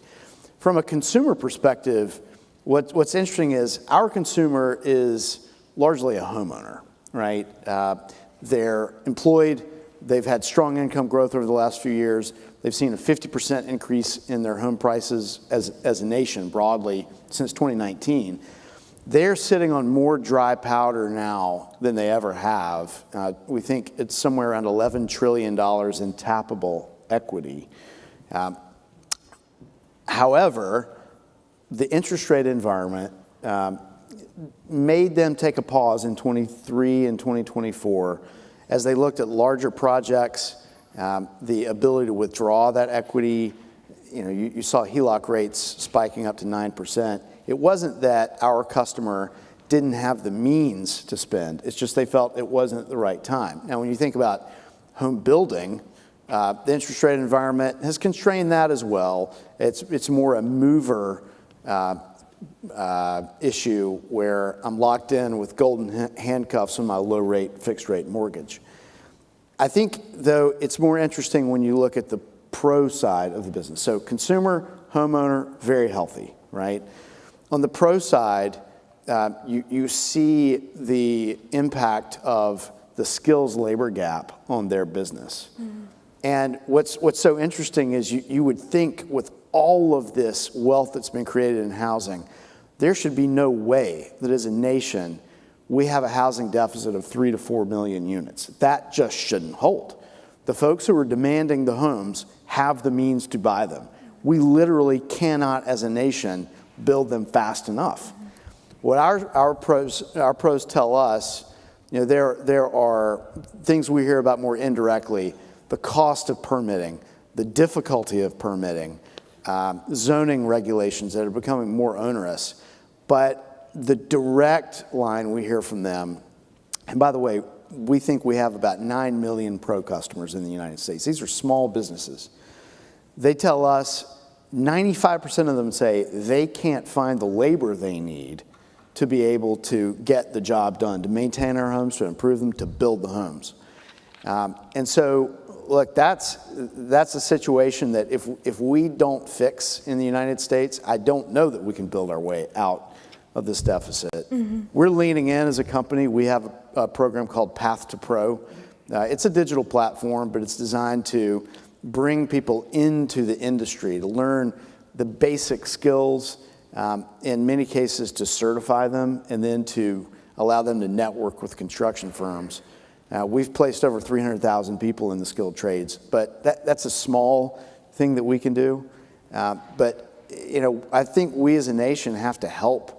S3: From a consumer perspective, what's interesting is our consumer is largely a homeowner, right? They're employed, they've had strong income growth over the last few years. They've seen a 50% increase in their home prices as a nation broadly since 2019. They're sitting on more dry powder now than they ever have. We think it's somewhere around $11 trillion in tappable equity. However, the interest rate environment made them take a pause in 23 and 2024 as they looked at larger projects, the ability to withdraw that equity. You saw HELOC rates spiking up to 9%. It wasn't that our customer didn't have the means to spend. It's just they felt it wasn't the right time. Now, when you think about home building, the interest rate environment has constrained that as well. It's more a mover issue where I'm locked in with golden handcuffs on my low-rate, fixed-rate mortgage. I think, though, it's more interesting when you look at the pro side of the business. So consumer, homeowner, very healthy, right? On the pro side, you see the impact of the skills labor gap on their business. Mm-hmm. And what's so interesting is you would think with all of this wealth that's been created in housing, there should be no way that as a nation we have a housing deficit of 3 to 4 million units. That just shouldn't hold. The folks who are demanding the homes have the means to buy them. We literally cannot, as a nation, build them fast enough. What our pros tell us, there are things we hear about more indirectly: the cost of permitting, the difficulty of permitting, zoning regulations that are becoming more onerous. But the direct line we hear from them, and by the way, we think we have about 9 million pro customers in the United States. These are small businesses. they tell us 95% of them say they can't find the labor they need to be able to get the job done, to maintain our homes, to improve them, to build the homes. And so, look, that's a situation that if we don't fix in the United States, I don't know that we can build our way out of this deficit. Mm-hmm. We're leaning in as a company. We have a program called Path to Pro. It's a digital platform, but it's designed to bring people into the industry, to learn the basic skills, in many cases to certify them, and then to allow them to network with construction firms. We've placed over 300,000 people in the skilled trades, but that's a small thing that we can do. But I think we as a nation have to help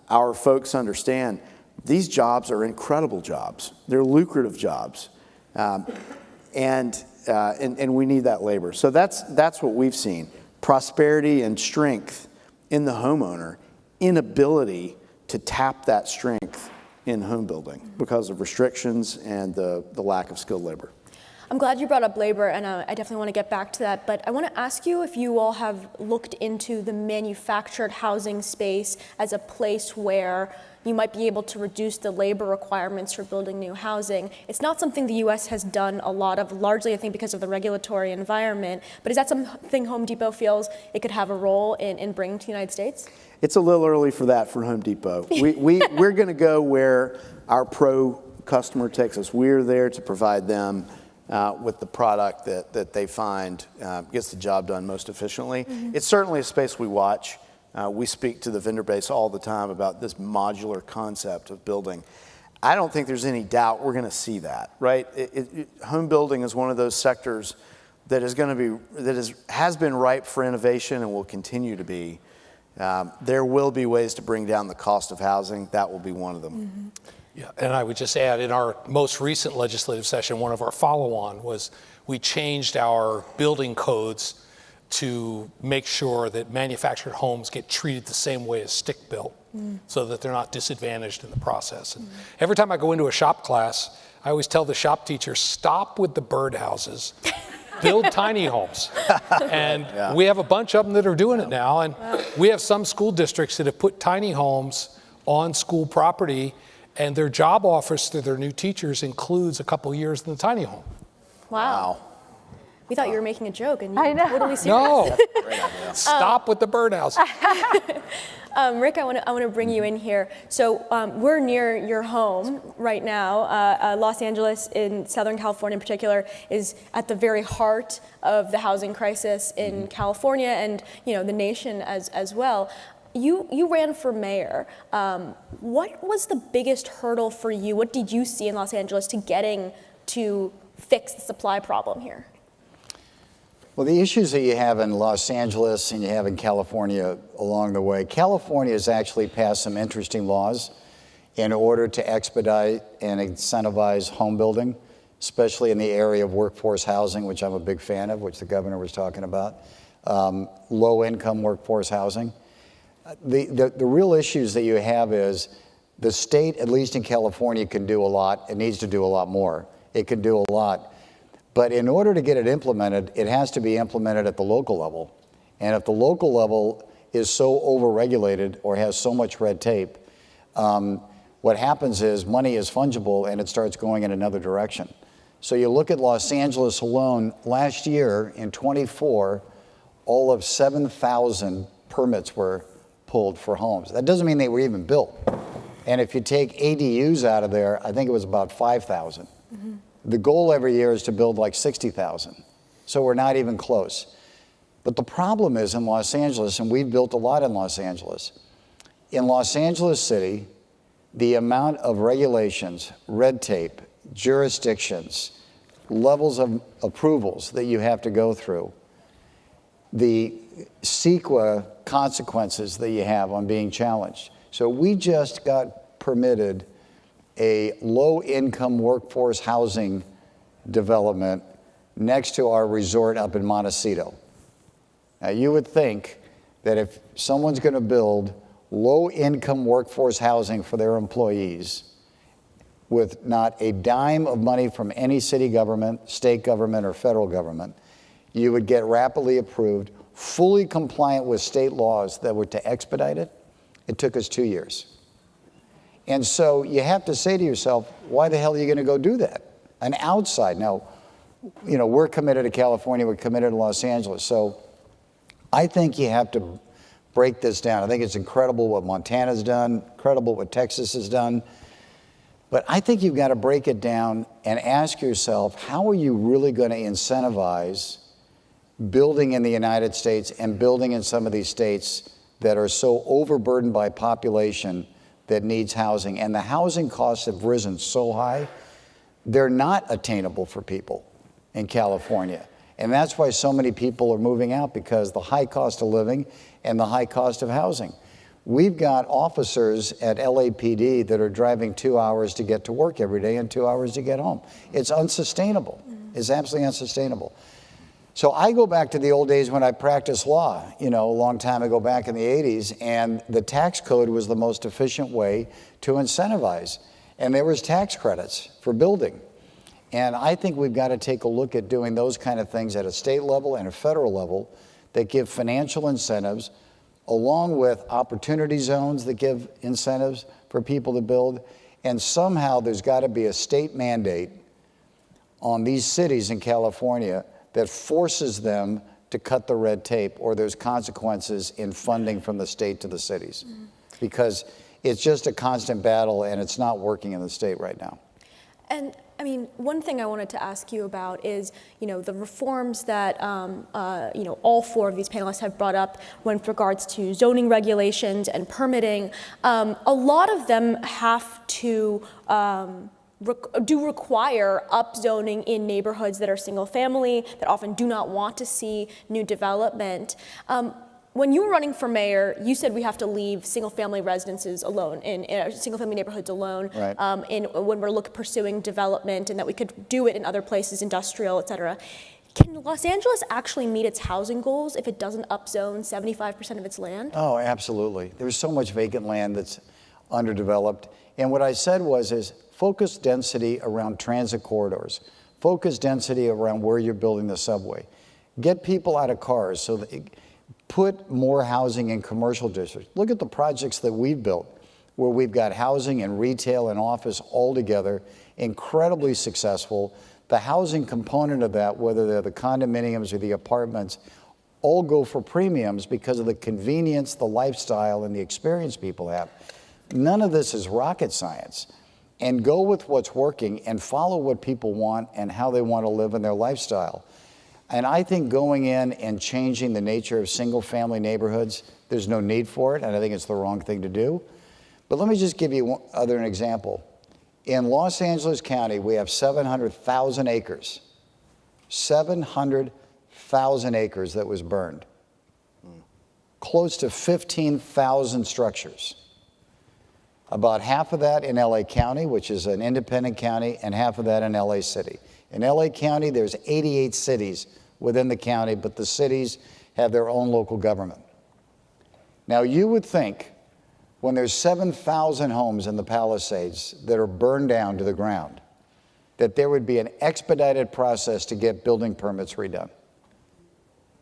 S3: our folks understand these jobs are incredible jobs. They're lucrative jobs, and we need that labor. So that's what we've seen: prosperity and strength in the homeowner, inability to tap that strength in home building because of restrictions and the lack of skilled labor.
S21: I'm glad you brought up labor, and I definitely want to get back to that, but I want to ask you if you all have looked into the manufactured housing space as a place where you might be able to reduce the labor requirements for building new housing. It's not something the U.S. has done a lot of, largely I think because of the regulatory environment, but is that something Home Depot feels it could have a role in bringing to the United States? It's
S3: a little early for that for Home Depot. We're going to go where our pro customer takes us. We're there to provide them with the product that they find gets the job done most efficiently. Mm-hmm. It's certainly a space we watch. We speak to the vendor base all the time about this modular concept of building. I don't think there's any doubt we're going to see that, right? Home building is one of those sectors that is going to be, has been ripe for innovation and will continue to be. There will be ways to bring down the cost of housing. That will be one of them.
S22: Mm-hmm. Yeah, and I would just add, in our most recent legislative session, one of our follow-on was we changed our building codes to make sure that manufactured homes get treated the same way as stick-built, so that they're not disadvantaged in the process. And every time I go into a shop class, I always tell the shop teacher, stop with the birdhouses, build tiny homes. And we have a bunch of them that are doing it now, and we have some school districts that have put tiny homes on school property, and their job offers to their new teachers includes a couple years in the tiny home.
S21: Wow. We thought you were making a joke, and you totally serious.
S22: No, stop with the birdhouse.
S21: Rick, I want to bring you in here. So we're near your home right now. Los Angeles, in Southern California in particular, is at the very heart of the housing crisis in California and the nation as well. You ran for mayor. What was the biggest hurdle for you? What did you see in Los Angeles to getting to fix the supply problem here?
S4: Well, the issues that you have in Los Angeles and you have in California along the way, California has actually passed some interesting laws in order to expedite and incentivize home building, especially in the area of workforce housing, which I'm a big fan of, which the governor was talking about, low-income workforce housing. The real issues that you have is the state, at least in California, can do a lot. It needs to do a lot more. It can do a lot. But in order to get it implemented, it has to be implemented at the local level. And if the local level is so overregulated or has so much red tape, what happens is money is fungible and it starts going in another direction. So you look at Los Angeles alone, last year in 24, all of 7,000 permits were pulled for homes. That doesn't mean they were even built. And if you take ADUs out of there, I think it was about 5,000. Mm-hmm. The goal every year is to build like 60,000. So we're not even close. But the problem is in Los Angeles, and we've built a lot in Los Angeles City, the amount of regulations, red tape, jurisdictions, levels of approvals that you have to go through, the CEQA consequences that you have on being challenged. So we just got permitted a low-income workforce housing development next to our resort up in Montecito. Now, you would think that if someone's going to build low-income workforce housing for their employees with not a dime of money from any city government, state government, or federal government, you would get rapidly approved, fully compliant with state laws that were to expedite it. It took us 2 years. And so you have to say to yourself, why the hell are you going to go do that? An outside. Now, you know, we're committed to California, we're committed to Los Angeles. So I think you have to break this down. I think it's incredible what Montana's done, incredible what Texas has done. But I think you've got to break it down and ask yourself, how are you really going to incentivize building in the United States and building in some of these states that are so overburdened by population that needs housing? And the housing costs have risen so high, they're not attainable for people in California. And that's why so many people are moving out, because the high cost of living and the high cost of housing. We've got officers at LAPD that are driving 2 hours to get to work every day and 2 hours to get home. It's unsustainable. It's absolutely unsustainable. So I go back to the old days when I practiced law, you know, a long time ago back in the 80s, and the tax code was the most efficient way to incentivize. And there was tax credits for building. And I think we've got to take a look at doing those kind of things at a state level and a federal level that give financial incentives, along with opportunity zones that give incentives for people to build. And somehow there's got to be a state mandate on these cities in California that forces them to cut the red tape, or there's consequences in funding from the state to the cities. Because it's just a constant battle, and it's not working in the state right now.
S21: And I mean, one thing I wanted to ask you about is, you know, the reforms that, you know, all four of these panelists have brought up with regards to zoning regulations and permitting. A lot of them have to do require upzoning in neighborhoods that are single family, that often do not want to see new development. When you were running for mayor, you said we have to leave single-family residences alone, in single-family neighborhoods alone,
S4: right.
S21: When we're pursuing development, and that we could do it in other places, industrial, et cetera. Can Los Angeles actually meet its housing goals if it doesn't upzone 75% of its land?
S4: Oh, absolutely. There's so much vacant land that's underdeveloped. And what I said is focus density around transit corridors. Focus density around where you're building the subway. Get people out of cars so that put more housing in commercial districts. Look at the projects that we've built, where we've got housing and retail and office all together, incredibly successful. The housing component of that, whether they're the condominiums or the apartments, all go for premiums because of the convenience, the lifestyle, and the experience people have. None of this is rocket science. And go with what's working and follow what people want and how they want to live in their lifestyle. And I think going in and changing the nature of single-family neighborhoods, there's no need for it, and I think it's the wrong thing to do. But let me just give you an example. In Los Angeles County, we have 700,000 acres. 700,000 acres that was burned. Close to 15,000 structures. About half of that in LA County, which is an independent county, and half of that in LA City. In LA County, there's 88 cities within the county, but the cities have their own local government. Now, you would think when there's 7,000 homes in the Palisades that are burned down to the ground, that there would be an expedited process to get building permits redone.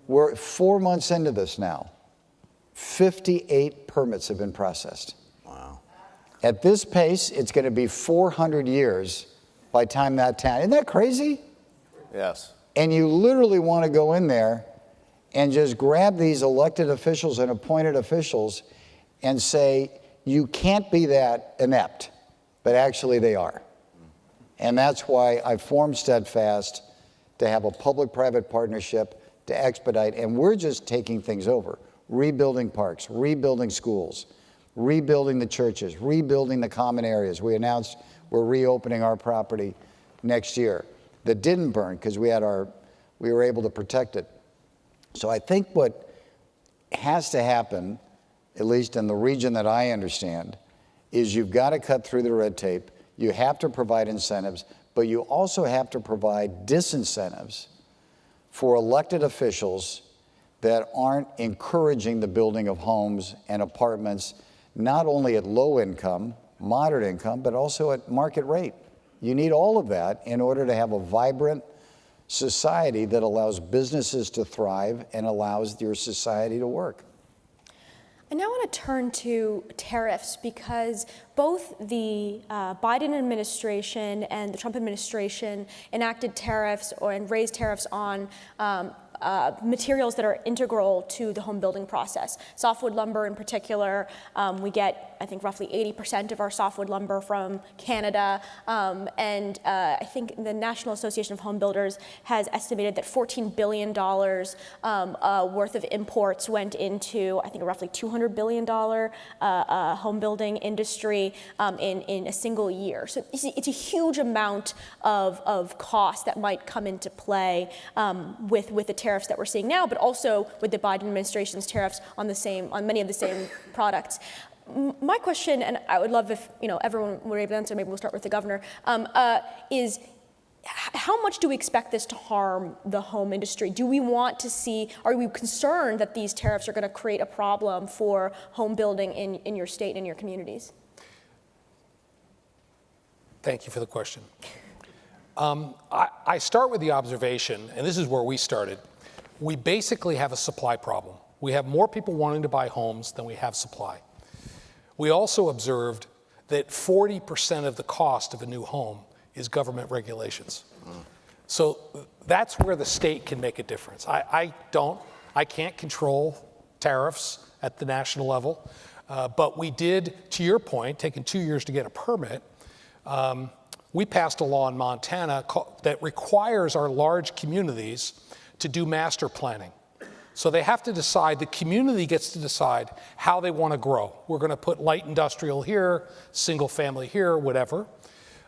S4: We're 4 months into this now. 58 permits have been processed.
S3: Wow.
S4: At this pace, it's going to be 400 years by the time that town, isn't that crazy?
S3: Yes.
S4: And you literally want to go in there and just grab these elected officials and appointed officials and say, you can't be that inept, but actually they are. And that's why I formed Steadfast, to have a public-private partnership to expedite, and we're just taking things over, rebuilding parks, rebuilding schools, rebuilding the churches, rebuilding the common areas. We announced we're reopening our property next year that didn't burn because we were able to protect it. So I think what has to happen, at least in the region that I understand, is you've got to cut through the red tape. You have to provide incentives, but you also have to provide disincentives for elected officials that aren't encouraging the building of homes and apartments, not only at low income, moderate income, but also at market rate. You need all of that in order to have a vibrant, society that allows businesses to thrive and allows your society to work.
S21: I now want to turn to tariffs because both the Biden administration and the Trump administration enacted tariffs and raised tariffs on materials that are integral to the home building process. Softwood lumber in particular, we get, I think, roughly 80% of our softwood lumber from Canada. I think the National Association of Home Builders has estimated that $14 billion worth of imports went into, I think, a roughly $200 billion home building industry in a single year. So it's a huge amount of cost that might come into play with the tariffs that we're seeing now, but also with the Biden administration's tariffs on many of the same products. My question, and I would love if everyone were able to answer, maybe we'll start with the governor, is how much do we expect this to harm the home industry? Do we want to see, are we concerned that these tariffs are going to create a problem for home building in your state and in your communities?
S22: Thank you for the question. I start with the observation, and this is where we started. We basically have a supply problem. We have more people wanting to buy homes than we have supply. We also observed that 40% of the cost of a new home is government regulations. So that's where the state can make a difference. I can't control tariffs at the national level, but we did, to your point, taking 2 years to get a permit, we passed a law in Montana that requires our large communities to do master planning. So they have to decide, the community gets to decide how they want to grow. We're going to put light industrial here, single family here, whatever.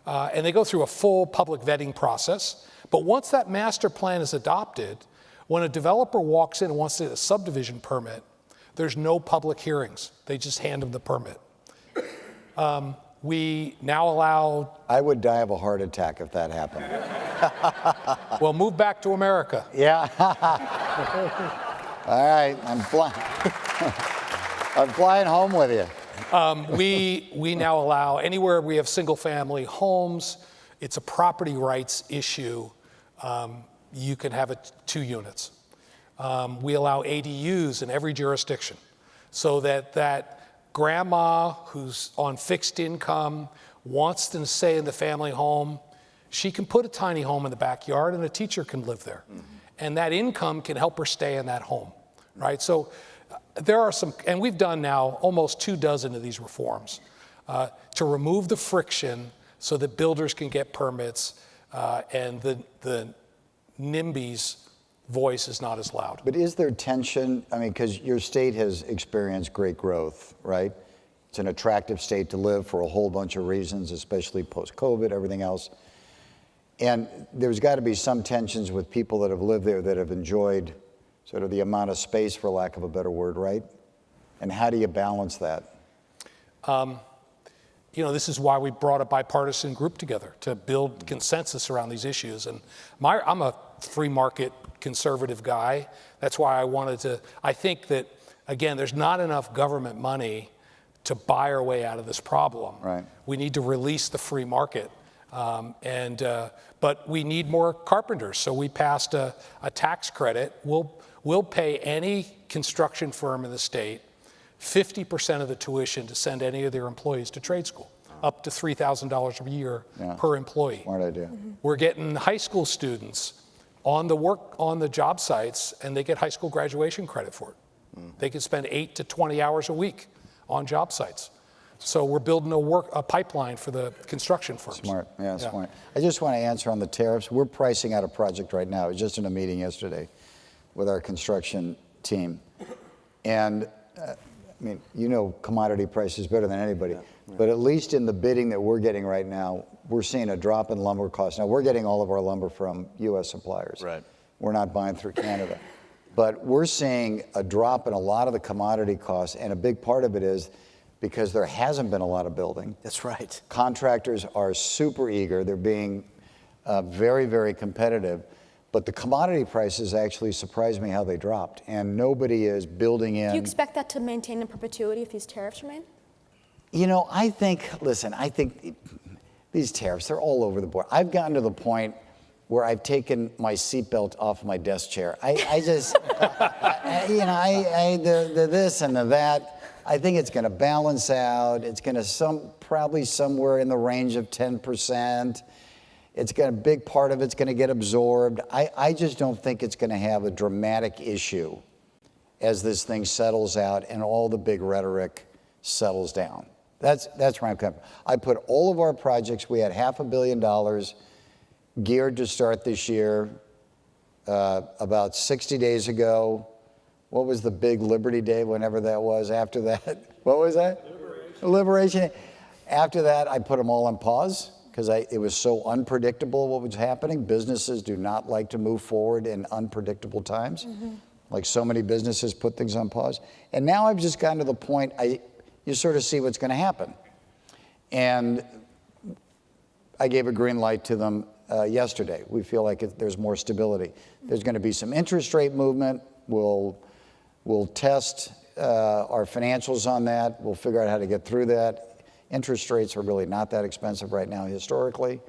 S22: And they go through a full public vetting process. But once that master plan is adopted, when a developer walks in and wants to get a subdivision permit, there's no public hearings. They just hand them the permit. We now allow...
S4: I would die of a heart attack if that happened.
S22: Well, move back to America.
S4: Yeah. All right, I'm flying home with you.
S22: We now allow, anywhere we have single-family homes, it's a property rights issue, you can have 2 units. We allow ADUs in every jurisdiction so that grandma who's on fixed income wants to stay in the family home, she can put a tiny home in the backyard and a teacher can live there. Mm-hmm. And that income can help her stay in that home, right? So there are some, and we've done now almost 24 of these reforms to remove the friction so that builders can get permits and the NIMBY's voice is not as loud.
S4: But is there tension? I mean, because your state has experienced great growth, right? It's an attractive state to live for a whole bunch of reasons, especially post-COVID, everything else. And there's got to be some tensions with people that have lived there that have enjoyed sort of the amount of space, for lack of a better word, right? And how do you balance that?
S22: This is why we brought a bipartisan group together to build consensus around these issues. And I'm a free market conservative guy. That's why I think that, again, there's not enough government money to buy our way out of this problem.
S4: Right.
S22: We need to release the free market. But we need more carpenters. So we passed a tax credit. We'll pay any construction firm in the state 50% of the tuition to send any of their employees to trade school, up to $3,000 a year per employee.
S4: Smart idea.
S22: Mm-hmm. We're getting high school students on the job sites, and they get high school graduation credit for it. Mm. They can spend 8 to 20 hours a week on job sites. So we're building a pipeline for the construction firms.
S4: Smart, yeah, smart. I just want to answer on the tariffs. We're pricing out a project right now. I was just in a meeting yesterday with our construction team. And commodity prices better than anybody. Yeah, right. But at least in the bidding that we're getting right now, we're seeing a drop in lumber costs. Now, we're getting all of our lumber from U.S. suppliers.
S12: Right.
S4: We're not buying through Canada. But we're seeing a drop in a lot of the commodity costs, and a big part of it is because there hasn't been a lot of building.
S3: That's right.
S4: Contractors are super eager. They're being very, very competitive. But the commodity prices actually surprised me how they dropped, and nobody is building in.
S21: Do you expect that to maintain in perpetuity if these tariffs remain?
S4: I think these tariffs, they're all over the board. I've gotten to the point where I've taken my seatbelt off my desk chair. I just, the this and the that, I think it's going to balance out. It's going to probably somewhere in the range of 10%. It's going to, a big part of it's going to get absorbed. I just don't think it's going to have a dramatic issue as this thing settles out and all the big rhetoric settles down. That's where I'm coming from. I put all of our projects, we had $500 million geared to start this year. About 60 days ago, what was the big Liberty Day, whenever that was? After that, what was that? Liberation. After that, I put them all on pause because it was so unpredictable what was happening. Businesses do not like to move forward in unpredictable times. Like so many businesses put things on pause. And now I've just gotten to the point, you sort of see what's going to happen. And I gave a green light to them yesterday. We feel like there's more stability. There's going to be some interest rate movement. We'll test our financials on that. We'll figure out how to get through that. Interest rates are really not that expensive right now historically.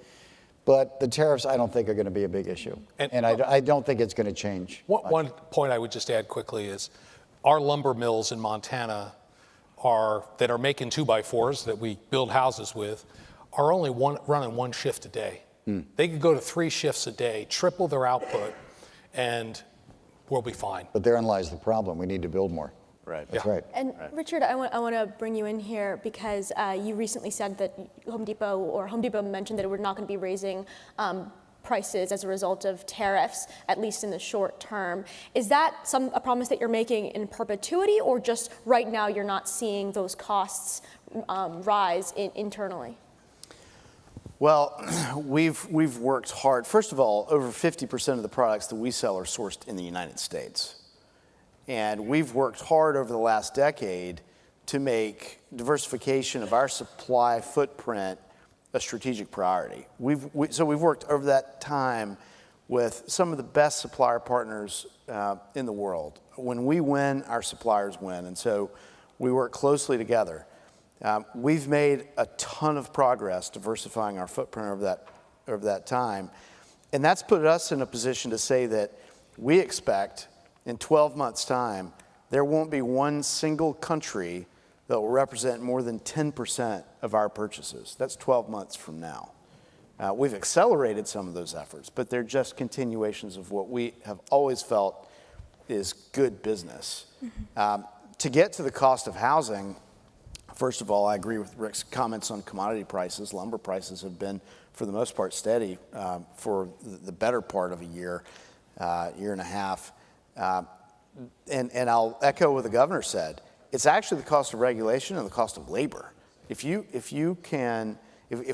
S4: But the tariffs, I don't think, are going to be a big issue. And I don't think it's going to change.
S22: One point I would just add quickly is our lumber mills in Montana that are making 2x4s that we build houses with are only running one shift a day. They could go to 3 shifts a day, triple their output, and we'll be fine.
S4: But therein lies the problem. We need to build more.
S12: Right.
S4: That's right.
S21: And Richard, I want to bring you in here because you recently said that Home Depot mentioned that we're not going to be raising prices as a result of tariffs, at least in the short term. Is that a promise that you're making in perpetuity, or just right now you're not seeing those costs rise internally?
S3: Well, we've worked hard. First of all, over 50% of the products that we sell are sourced in the United States. And we've worked hard over the last decade to make diversification of our supply footprint a strategic priority. So we've worked over that time with some of the best supplier partners in the world. When we win, our suppliers win. And so we work closely together. We've made a ton of progress diversifying our footprint over that time. And that's put us in a position to say that we expect in 12 months' time, there won't be one single country that will represent more than 10% of our purchases. That's 12 months from now. We've accelerated some of those efforts, but they're just continuations of what we have always felt is good business. To get to the cost of housing, first of all, I agree with Rick's comments on commodity prices. Lumber prices have been, for the most part, steady for the better part of a year and a half. And I'll echo what the governor said. It's actually the cost of regulation and the cost of labor. If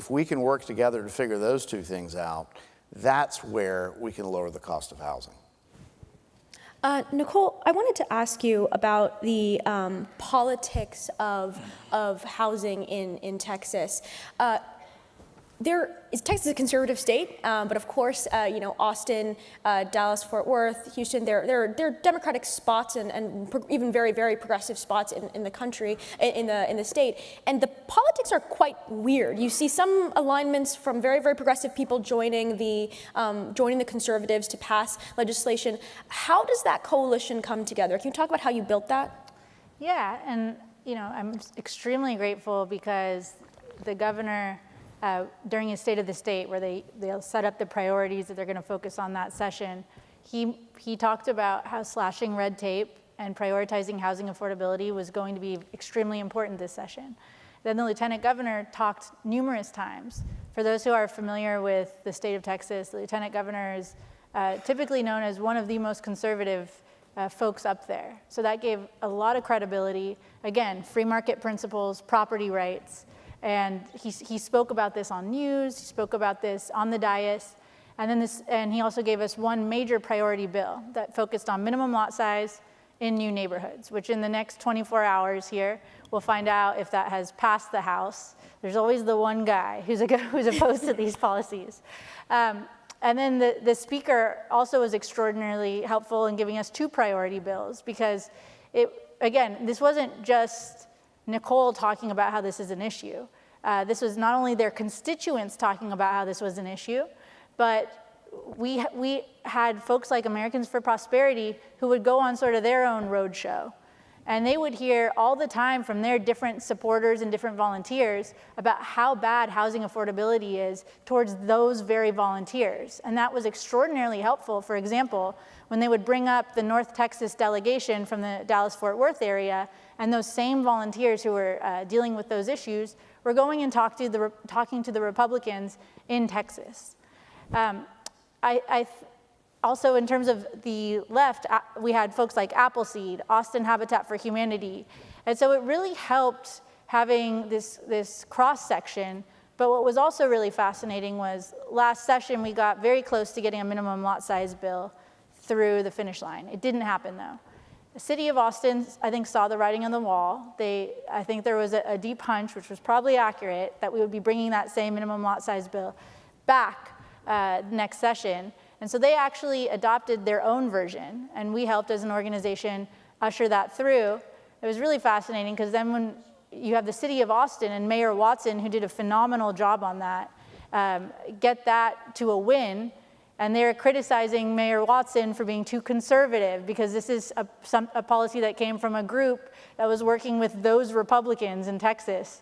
S3: we can work together to figure those two things out, that's where we can lower the cost of housing.
S21: Nicole, I wanted to ask you about the politics of housing in Texas. Texas is a conservative state, but of course, Austin, Dallas, Fort Worth, Houston, they're Democratic spots and even very, very progressive spots in the country, in the state. And the politics are quite weird. You see some alignments from very, very progressive people joining the conservatives to pass legislation. How does that coalition come together? Can you talk about how you built that?
S2: Yeah, and I'm extremely grateful because the governor, during his State of the State, where they'll set up the priorities that they're going to focus on that session, he talked about how slashing red tape and prioritizing housing affordability was going to be extremely important this session. Then the lieutenant governor talked numerous times. For those who are familiar with the state of Texas, the lieutenant governor is typically known as one of the most conservative folks up there. So that gave a lot of credibility. Again, free market principles, property rights. And he spoke about this on news, he spoke about this on the dais, and he also gave us one major priority bill that focused on minimum lot size in new neighborhoods, which in the next 24 hours here, we'll find out if that has passed the House. There's always the one guy who's opposed to these policies. And then the speaker also was extraordinarily helpful in giving us 2 priority bills because, again, this wasn't just Nicole talking about how this is an issue. This was not only their constituents talking about how this was an issue, but we had folks like Americans for Prosperity who would go on sort of their own roadshow. And they would hear all the time from their different supporters and different volunteers about how bad housing affordability is towards those very volunteers. And that was extraordinarily helpful. For example, when they would bring up the North Texas delegation from the Dallas-Fort Worth area, and those same volunteers who were dealing with those issues were going and talking to the Republicans in Texas. Also, in terms of the left, we had folks like Appleseed, Austin Habitat for Humanity. And so it really helped having this cross-section. But what was also really fascinating was last session, we got very close to getting a minimum lot size bill through the finish line. It didn't happen, though. The city of Austin, I think, saw the writing on the wall. I think there was a deep hunch, which was probably accurate, that we would be bringing that same minimum lot size bill back next session. And so they actually adopted their own version, and we helped as an organization usher that through. It was really fascinating because then when you have the city of Austin and Mayor Watson, who did a phenomenal job on that, get that to a win, and they're criticizing Mayor Watson for being too conservative because this is a policy that came from a group that was working with those Republicans in Texas.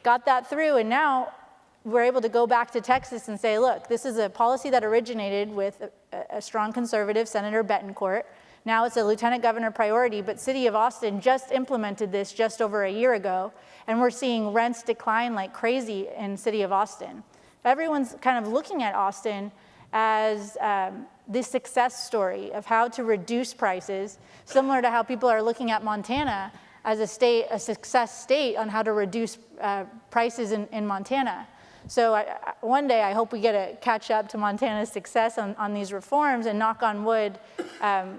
S2: Got that through, and now we're able to go back to Texas and say, look, this is a policy that originated with a strong conservative, Senator Betancourt. Now it's a lieutenant governor priority, but City of Austin just implemented this just over a year ago, and we're seeing rents decline like crazy in City of Austin. Everyone's kind of looking at Austin as this success story of how to reduce prices, similar to how people are looking at Montana as a success state on how to reduce prices in Montana. So one day I hope we get to catch up to Montana's success on these reforms, and knock on wood,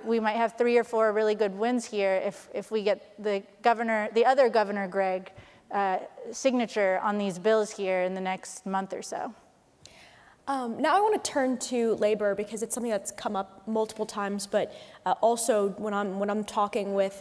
S2: we might have 3 or 4 really good wins here if we get the other Governor Gregg signature on these bills here in the next month or so.
S21: Now I want to turn to labor because it's something that's come up multiple times, but also when I'm talking with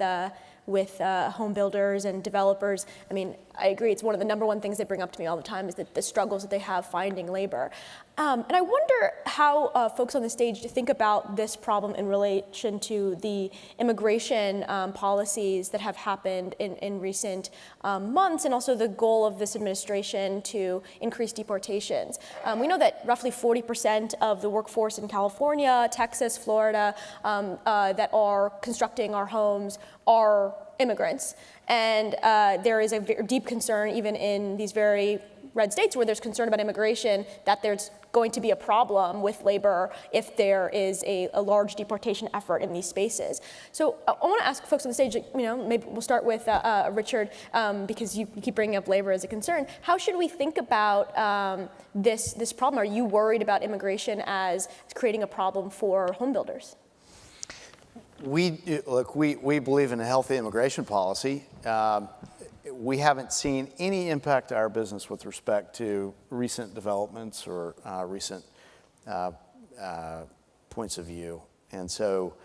S21: home builders and developers, I mean, I agree, it's one of the number one things they bring up to me all the time is that the struggles that they have finding labor. And I wonder how folks on the stage think about this problem in relation to the immigration policies that have happened in recent months, and also the goal of this administration to increase deportations. We know that roughly 40% of the workforce in California, Texas, Florida, that are constructing our homes are immigrants. And there is a deep concern, even in these very red states where there's concern about immigration, that there's going to be a problem with labor if there is a large deportation effort in these spaces. So I want to ask folks on the stage, maybe we'll start with Richard, because you keep bringing up labor as a concern. How should we think about this problem? Are you worried about immigration as creating a problem for home builders?
S3: We believe in a healthy immigration policy. We haven't seen any impact to our business with respect to recent developments or recent points of view. And so,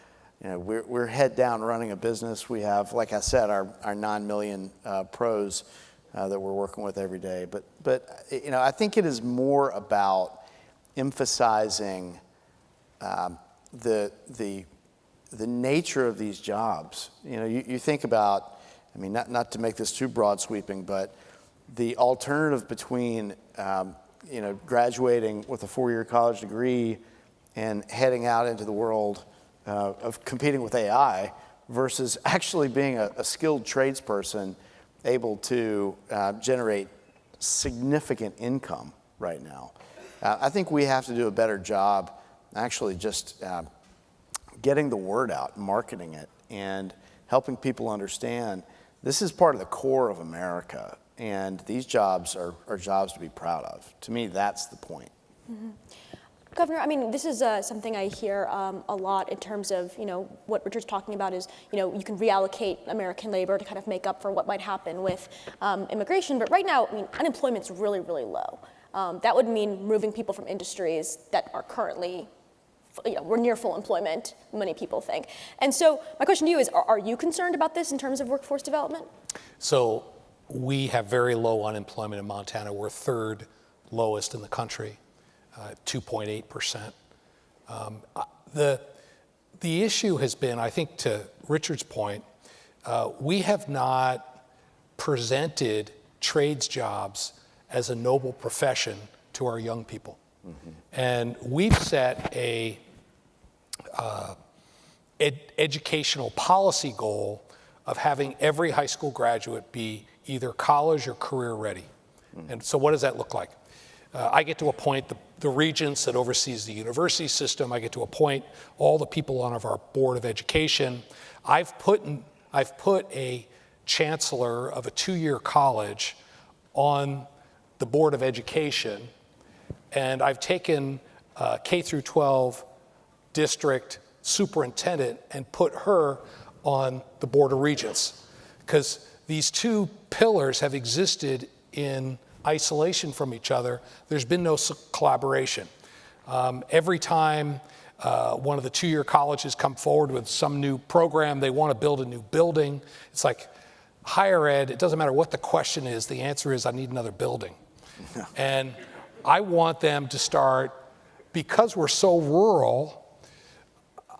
S3: we're head down running a business. We have, like I said, our 9 million pros that we're working with every day. But I think it is more about emphasizing the nature of these jobs. You think about, not to make this too broad sweeping, but the alternative between, graduating with a 4-year college degree and heading out into the world of competing with AI versus actually being a skilled tradesperson able to generate significant income right now. I think we have to do a better job actually just getting the word out, marketing it, and helping people understand this is part of the core of America, and these jobs are jobs to be proud of. To me, that's the point.
S21: Mm-hmm. Governor, this is something I hear a lot in terms of, what Richard's talking about is, you can reallocate American labor to kind of make up for what might happen with immigration. But right now, unemployment's really, really low. That would mean moving people from industries that are currently we're near full employment, many people think. And so my question to you is, are you concerned about this in terms of workforce development?
S22: So we have very low unemployment in Montana. We're 3rd lowest in the country, 2.8%. The issue has been, I think to Richard's point, we have not presented trades jobs as a noble profession to our young people. And we've set a educational policy goal of having every high school graduate be either college or career ready. And so what does that look like? I get to appoint the regents that oversees the university system. I get to appoint all the people on our board of education. I've put a chancellor of a 2-year college on the board of education, and I've taken K through 12 district superintendent and put her on the board of regents, because these two pillars have existed in isolation from each other. There's been no collaboration. Every time one of the 2-year colleges come forward with some new program, they want to build a new building. It's like higher ed, it doesn't matter what the question is, the answer is I need another building. And I want them to start, because we're so rural,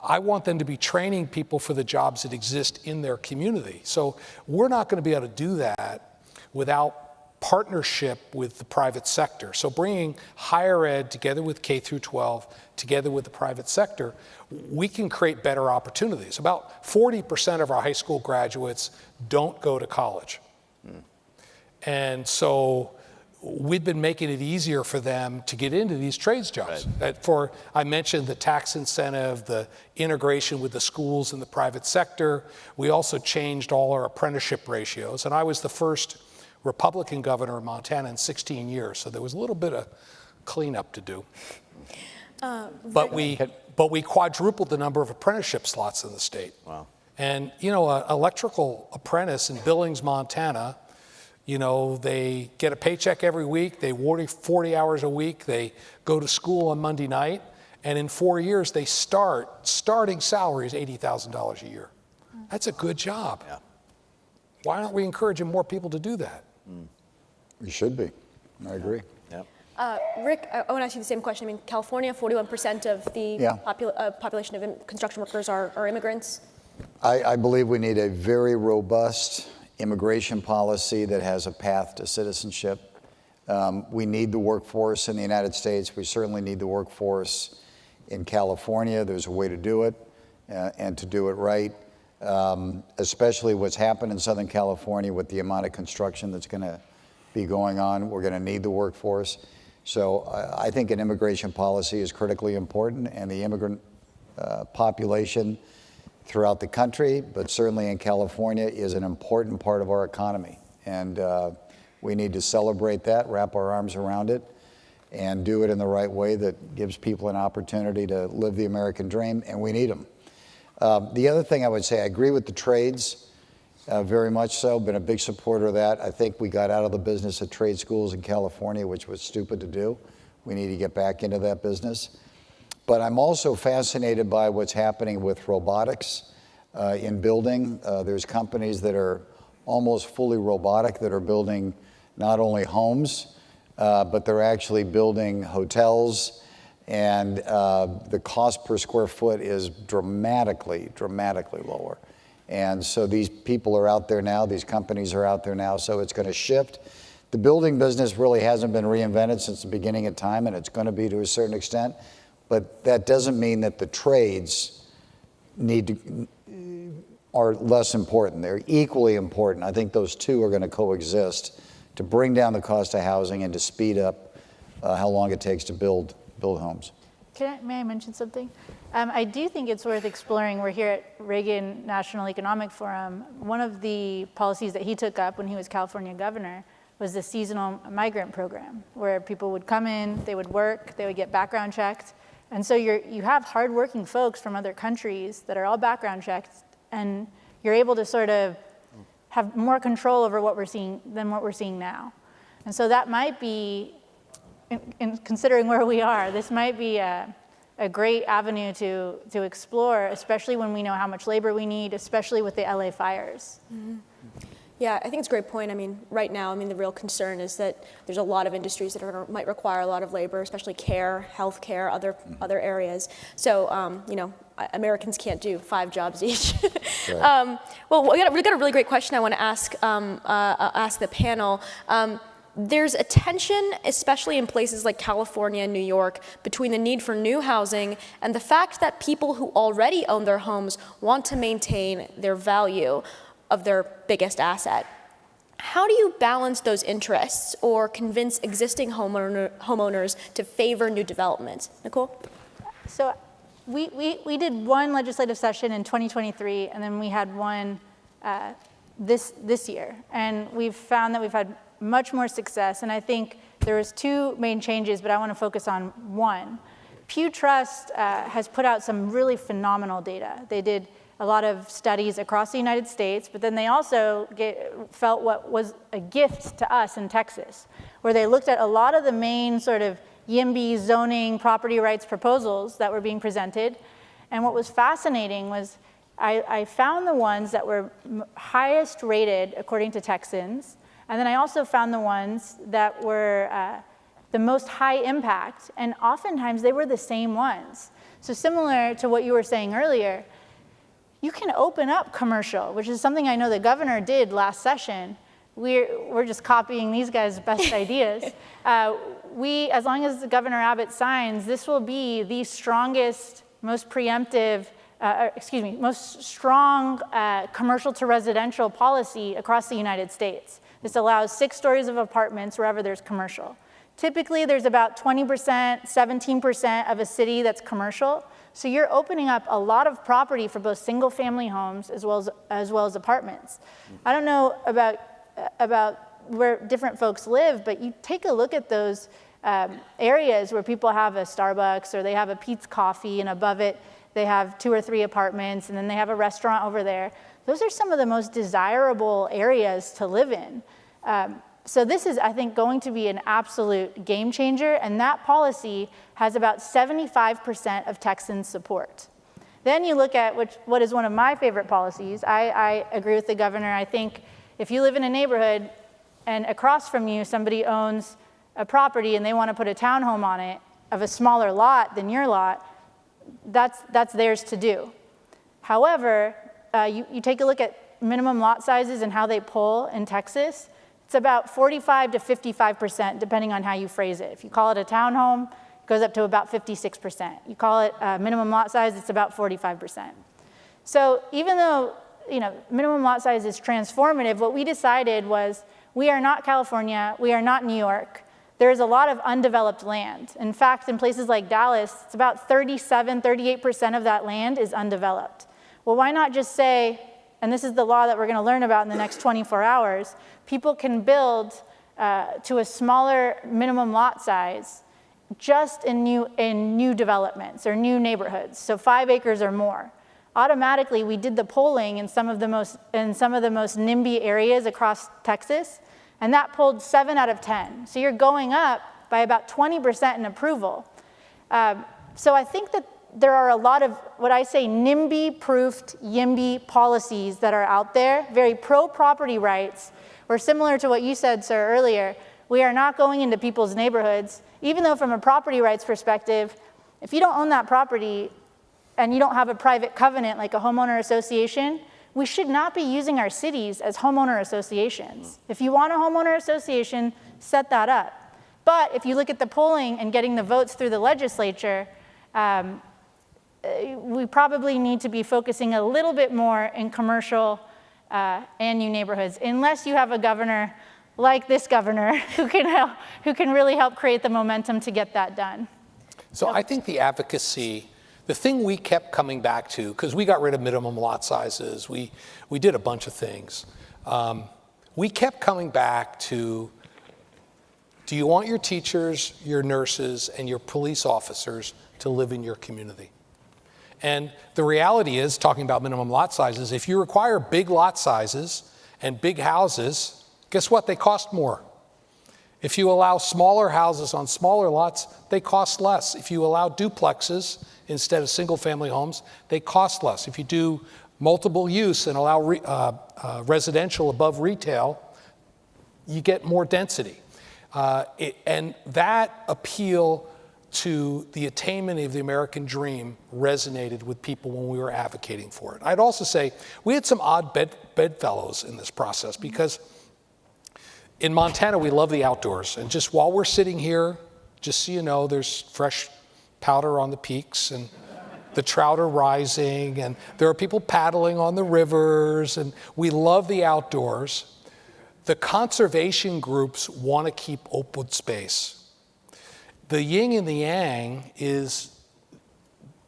S22: I want them to be training people for the jobs that exist in their community. So we're not going to be able to do that without partnership with the private sector. So bringing higher ed together with K through 12, together with the private sector, we can create better opportunities. About 40% of our high school graduates don't go to college. And so we've been making it easier for them to get into these trades jobs. Right. I mentioned the tax incentive, the integration with the schools and the private sector. We also changed all our apprenticeship ratios. And I was the first Republican governor of Montana in 16 years, so there was a little bit of cleanup to do. But we quadrupled the number of apprenticeship slots in the state. Wow. And you know, an electrical apprentice in Billings, Montana, you know, they get a paycheck every week, they work 40 hours a week, they go to school on Monday night, and in 4 years they starting salary is $80,000 a year. That's a good job. Yeah. Why aren't we encouraging more people to do that?
S4: We should be. I agree.
S22: Yep.
S21: Rick, I want to ask you the same question. I mean, California, 41% of the population of construction workers are immigrants.
S4: I believe we need a very robust immigration policy that has a path to citizenship. We need the workforce in the United States. We certainly need the workforce in California. There's a way to do it and to do it right. Especially what's happened in Southern California with the amount of construction that's going to be going on. We're going to need the workforce. So I think an immigration policy is critically important, and the immigrant population throughout the country, but certainly in California, is an important part of our economy. And we need to celebrate that, wrap our arms around it, and do it in the right way that gives people an opportunity to live the American dream, and we need them. The other thing I would say, I agree with the trades, very much so, been a big supporter of that. I think we got out of the business of trade schools in California, which was stupid to do. We need to get back into that business. But I'm also fascinated by what's happening with robotics in building. There's companies that are almost fully robotic that are building not only homes, but they're actually building hotels. And the cost per square foot is dramatically lower. And so these people are out there now, these companies are out there now, so it's going to shift. The building business really hasn't been reinvented since the beginning of time, and it's going to be to a certain extent. But that doesn't mean that the trades are less important. They're equally important. I think those two are going to coexist to bring down the cost of housing and to speed up how long it takes to build homes.
S2: May I mention something? I do think it's worth exploring. We're here at Reagan National Economic Forum. One of the policies that he took up when he was California governor was the seasonal migrant program, where people would come in, they would work, they would get background checked. And so you have hardworking folks from other countries that are all background checked, and you're able to sort of have more control over what we're seeing than what we're seeing now. And so that might be, in considering where we are, this might be a great avenue to explore, especially when we know how much labor we need, especially with the LA fires.
S21: Mm-hmm. Yeah, I think it's a great point. I mean, right now, the real concern is that there's a lot of industries that might require a lot of labor, especially care, healthcare, other areas. So, Americans can't do 5 jobs each.
S4: Right.
S21: Well, we got a really great question I want to ask the panel. There's a tension, especially in places like California and New York, between the need for new housing and the fact that people who already own their homes want to maintain their value of their biggest asset. How do you balance those interests or convince existing homeowners to favor new development? Nicole?
S2: So we did one legislative session in 2023, and then we had one this year. And we've found that we've had much more success. And I think there was 2 main changes, but I want to focus on one. Pew Trust has put out some really phenomenal data. They did a lot of studies across the United States, but then they also felt what was a gift to us in Texas, where they looked at a lot of the main sort of YIMBY zoning property rights proposals that were being presented. And what was fascinating was I found the ones that were highest rated according to Texans, and then I also found the ones that were the most high impact, and oftentimes they were the same ones. So similar to what you were saying earlier, you can open up commercial, which is something I know the governor did last session. We're just copying these guys' best ideas. As long as Governor Abbott signs, this will be the strongest, most preemptive, most strong commercial to residential policy across the United States. This allows 6 stories of apartments wherever there's commercial. Typically, there's about 20%, 17% of a city that's commercial. So you're opening up a lot of property for both single-family homes as well as apartments. I don't know about where different folks live, but you take a look at those areas where people have a Starbucks or they have a Pete's Coffee, and above it they have 2 or 3 apartments, and then they have a restaurant over there. Those are some of the most desirable areas to live in. So this is, I think, going to be an absolute game changer, and that policy has about 75% of Texans' support. Then you look at what is one of my favorite policies. I agree with the governor. I think if you live in a neighborhood and across from you somebody owns a property and they want to put a townhome on it of a smaller lot than your lot, that's theirs to do. However, you take a look at minimum lot sizes and how they pull in Texas. It's about 45 to 55%, depending on how you phrase it. If you call it a townhome, it goes up to about 56%. You call it minimum lot size, it's about 45%. So even though minimum lot size is transformative, what we decided was we are not California, we are not New York. There is a lot of undeveloped land. In fact, in places like Dallas, it's about 37, 38% of that land is undeveloped. Well, why not just say, and this is the law that we're going to learn about in the next 24 hours, people can build to a smaller minimum lot size just in new developments or new neighborhoods, so 5 acres or more. Automatically, we did the polling in some of the most NIMBY areas across Texas, and that pulled 7 out of 10. So you're going up by about 20% in approval. So I think that there are a lot of what I say NIMBY-proofed YIMBY policies that are out there, very pro-property rights, or similar to what you said, sir, earlier. We are not going into people's neighborhoods, even though from a property rights perspective, if you don't own that property and you don't have a private covenant like a homeowner association, we should not be using our cities as homeowner associations. If you want a homeowner association, set that up. But if you look at the polling and getting the votes through the legislature, we probably need to be focusing a little bit more in commercial and new neighborhoods, unless you have a governor like this governor who can really help create the momentum to get that done.
S22: So I think the advocacy, the thing we kept coming back to, because we got rid of minimum lot sizes, we did a bunch of things. We kept coming back to, do you want your teachers, your nurses, and your police officers to live in your community? And the reality is, talking about minimum lot sizes, if you require big lot sizes and big houses, guess what? They cost more. If you allow smaller houses on smaller lots, they cost less. If you allow duplexes instead of single-family homes, they cost less. If you do multiple use and allow residential above retail, you get more density. And that appeal to the attainment of the American dream resonated with people when we were advocating for it. I'd also say we had some odd bedfellows in this process, because in Montana, we love the outdoors. And just while we're sitting here, just so you know, there's fresh powder on the peaks, and the trout are rising, and there are people paddling on the rivers, and we love the outdoors. The conservation groups want to keep open space. The yin and the yang is,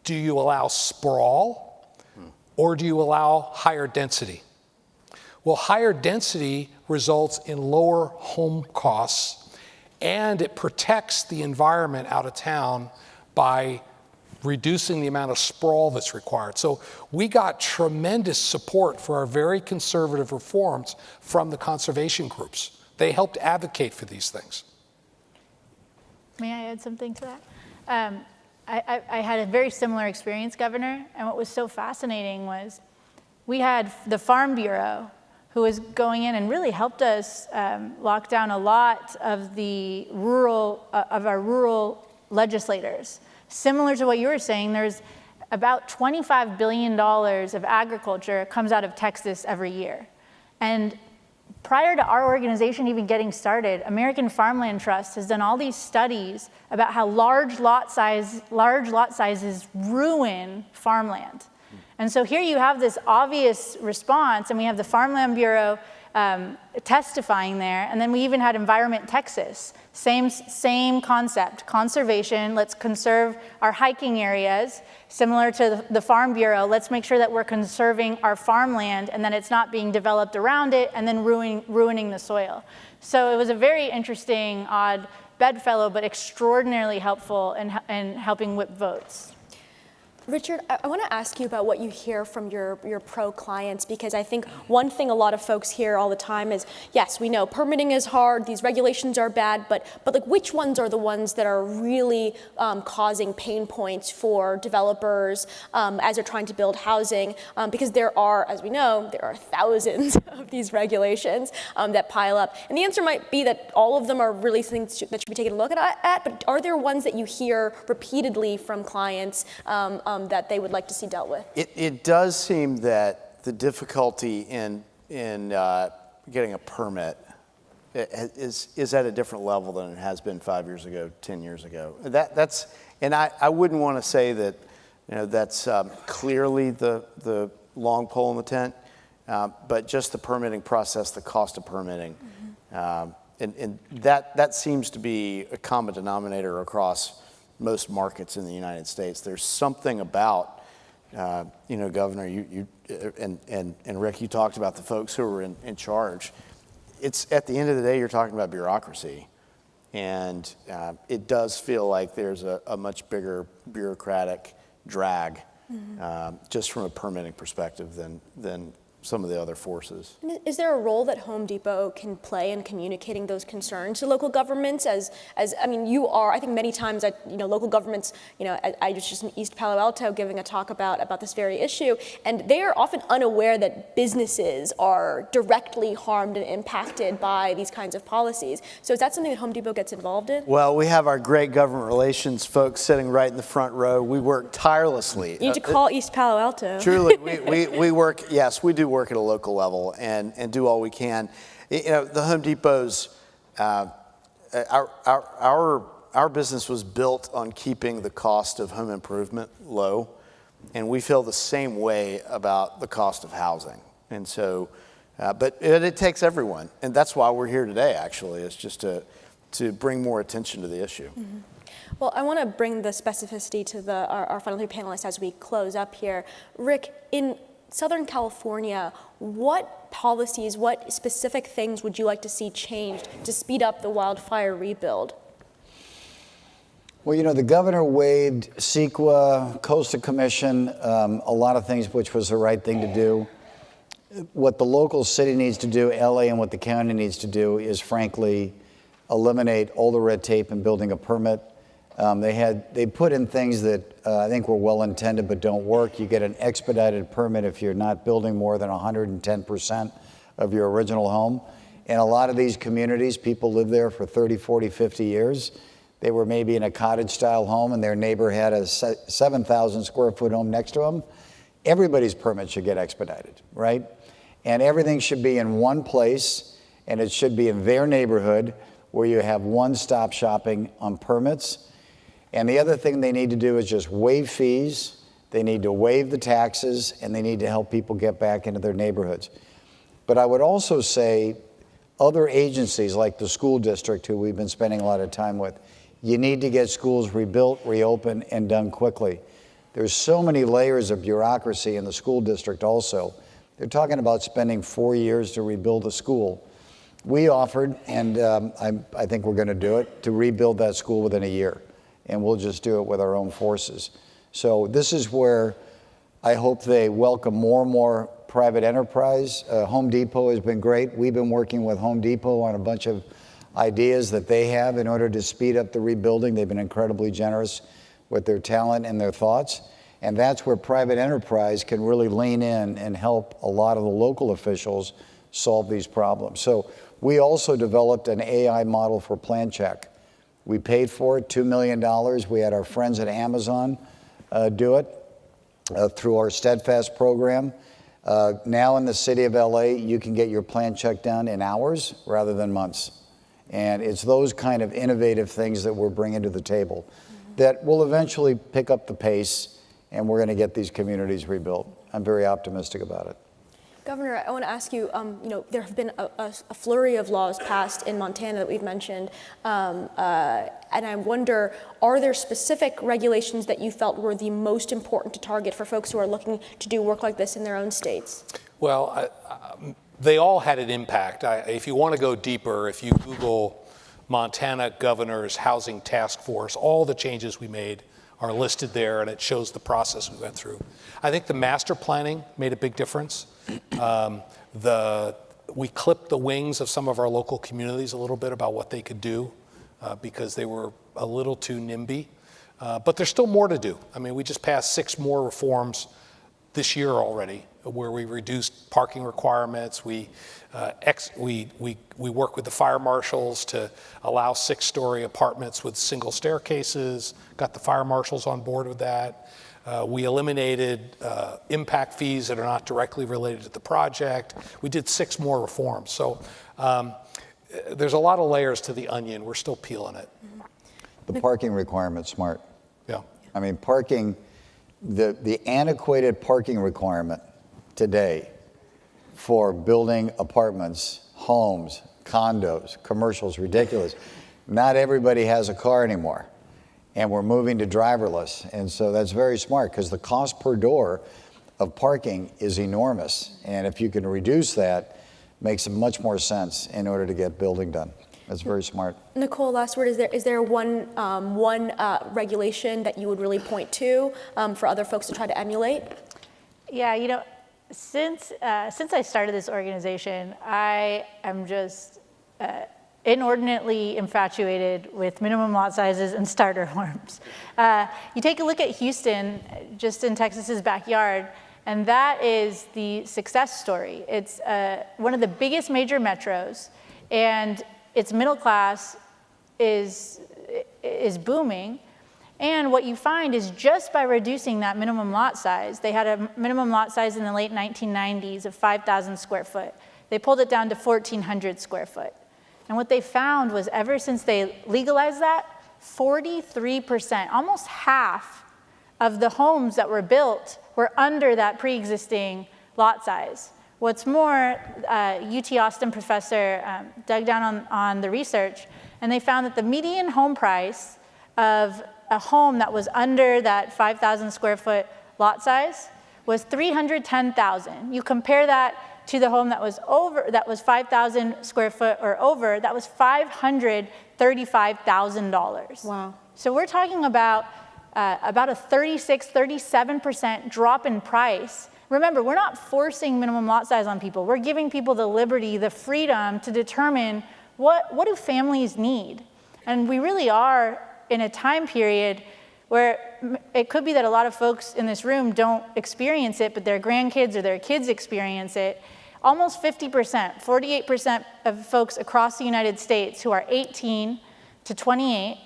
S22: do you allow sprawl or do you allow higher density? Well, higher density results in lower home costs, and it protects the environment out of town by reducing the amount of sprawl that's required. So we got tremendous support for our very conservative reforms from the conservation groups. They helped advocate for these things.
S2: May I add something to that? I had a very similar experience, Governor, and what was so fascinating was we had the Farm Bureau who was going in and really helped us lock down a lot of the our rural legislators. Similar to what you were saying, there's about $25 billion of agriculture comes out of Texas every year. And prior to our organization even getting started, American Farmland Trust has done all these studies about how large lot sizes ruin farmland. And so here you have this obvious response, and we have the Farmland Bureau testifying there, and then we even had Environment Texas. Same concept, conservation, let's conserve our hiking areas. Similar to the Farm Bureau, let's make sure that we're conserving our farmland and that it's not being developed around it and then ruining the soil. So it was a very interesting, odd bedfellow, but extraordinarily helpful in helping whip votes.
S21: Richard, I want to ask you about what you hear from your pro clients, because I think one thing a lot of folks hear all the time is, yes, we know permitting is hard, these regulations are bad, but like, which ones are the ones that are really causing pain points for developers as they're trying to build housing? Because there are, as we know, there are thousands of these regulations that pile up. And the answer might be that all of them are really things that should be taken a look at, but are there ones that you hear repeatedly from clients that they would like to see dealt with?
S3: It does seem that the difficulty in getting a permit is at a different level than it has been 5 years ago, 10 years ago. And I wouldn't want to say that that's clearly the long pole in the tent, but just the permitting process, the cost of permitting, and that seems to be a common denominator across most markets in the United States. There's something about, Governor, you and Rick, you talked about the folks who are in charge. It's at the end of the day, you're talking about bureaucracy, and it does feel like there's a much bigger bureaucratic drag, just from a permitting perspective than some of the other forces.
S21: Is there a role that Home Depot can play in communicating those concerns to local governments? As I mean, you are, I think many times at local governments, I was just in East Palo Alto giving a talk about this very issue, and they are often unaware that businesses are directly harmed and impacted by these kinds of policies. So is that something that Home Depot gets involved in?
S3: Well, we have our great government relations folks sitting right in the front row. We work tirelessly.
S21: You need to call East Palo Alto.
S3: Truly, we work, yes, we do work at a local level and do all we can. The Home Depot's, our business was built on keeping the cost of home improvement low, and we feel the same way about the cost of housing. And so, but it takes everyone, and that's why we're here today, actually, is just to bring more attention to the issue.
S21: Mm-hmm. Well, I want to bring the specificity to our final three panelists as we close up here. Rick, in Southern California, what policies, what specific things would you like to see changed to speed up the wildfire rebuild?
S4: Well, the governor waived CEQA, Coastal Commission, a lot of things which was the right thing to do. What the local city needs to do, LA, and what the county needs to do is, frankly, eliminate all the red tape in building a permit. They put in things that I think were well-intended but don't work. You get an expedited permit if you're not building more than 110% of your original home. In a lot of these communities, people live there for 30, 40, 50 years. They were maybe in a cottage-style home and their neighbor had a 7,000 square foot home next to them. Everybody's permit should get expedited, right? And everything should be in one place, and it should be in their neighborhood where you have one-stop shopping on permits. And the other thing they need to do is just waive fees, they need to waive the taxes, and they need to help people get back into their neighborhoods. But I would also say other agencies like the school district, who we've been spending a lot of time with, you need to get schools rebuilt, reopened, and done quickly. There's so many layers of bureaucracy in the school district also. They're talking about spending 4 years to rebuild a school. We offered, and I think we're going to do it, to rebuild that school within a year. And we'll just do it with our own forces. So this is where I hope they welcome more and more private enterprise. Home Depot has been great. We've been working with Home Depot on a bunch of ideas that they have in order to speed up the rebuilding. They've been incredibly generous with their talent and their thoughts. And that's where private enterprise can really lean in and help a lot of the local officials solve these problems. So we also developed an AI model for plan check. We paid for it, $2 million. We had our friends at Amazon do it through our Steadfast program. Now in the city of LA, you can get your plan check done in hours rather than months. And it's those kind of innovative things that we're bringing to the table that will eventually pick up the pace, and we're going to get these communities rebuilt. I'm very optimistic about it.
S21: Governor, I want to ask you, there have been a flurry of laws passed in Montana that we've mentioned, and I wonder, are there specific regulations that you felt were the most important to target for folks who are looking to do work like this in their own states?
S22: Well, they all had an impact. If you want to go deeper, if you Google Montana Governor's Housing Task Force, all the changes we made are listed there, and it shows the process we went through. I think the master planning made a big difference. We clipped the wings of some of our local communities a little bit about what they could do because they were a little too NIMBY. But there's still more to do. I mean, we just passed 6 more reforms this year already, where we reduced parking requirements. We work with the fire marshals to allow 6-story apartments with single staircases, got the fire marshals on board with that. We eliminated impact fees that are not directly related to the project. We did 6 more reforms. So there's a lot of layers to the onion. We're still peeling it.
S4: The parking requirement's smart.
S22: Yeah.
S4: I mean, parking, the antiquated parking requirement today for building apartments, homes, condos, commercials, ridiculous. Not everybody has a car anymore, and we're moving to driverless. And so that's very smart because the cost per door of parking is enormous. And if you can reduce that, makes much more sense in order to get building done. That's very smart.
S21: Nicole, last word, is there one regulation that you would really point to for other folks to try to emulate?
S2: Yeah, since I started this organization, I am just inordinately infatuated with minimum lot sizes and starter homes. You take a look at Houston, just in Texas's backyard, and that is the success story. It's one of the biggest major metros, and its middle class is booming. And what you find is just by reducing that minimum lot size, they had a minimum lot size in the late 1990s of 5,000 square foot. They pulled it down to 1,400 square foot. And what they found was ever since they legalized that, 43%, almost half of the homes that were built were under that pre-existing lot size. What's more, UT Austin professor dug down on the research, and they found that the median home price of a home that was under that 5,000 square foot lot size was $310,000. You compare that to the home that was 5,000 square foot or over, that was $535,000.
S21: Wow.
S2: So we're talking about a 36, 37% drop in price. Remember, we're not forcing minimum lot size on people. We're giving people the liberty, the freedom to determine what do families need. And we really are in a time period where it could be that a lot of folks in this room don't experience it, but their grandkids or their kids experience it. Almost 50%, 48% of folks across the United States who are 18 to 28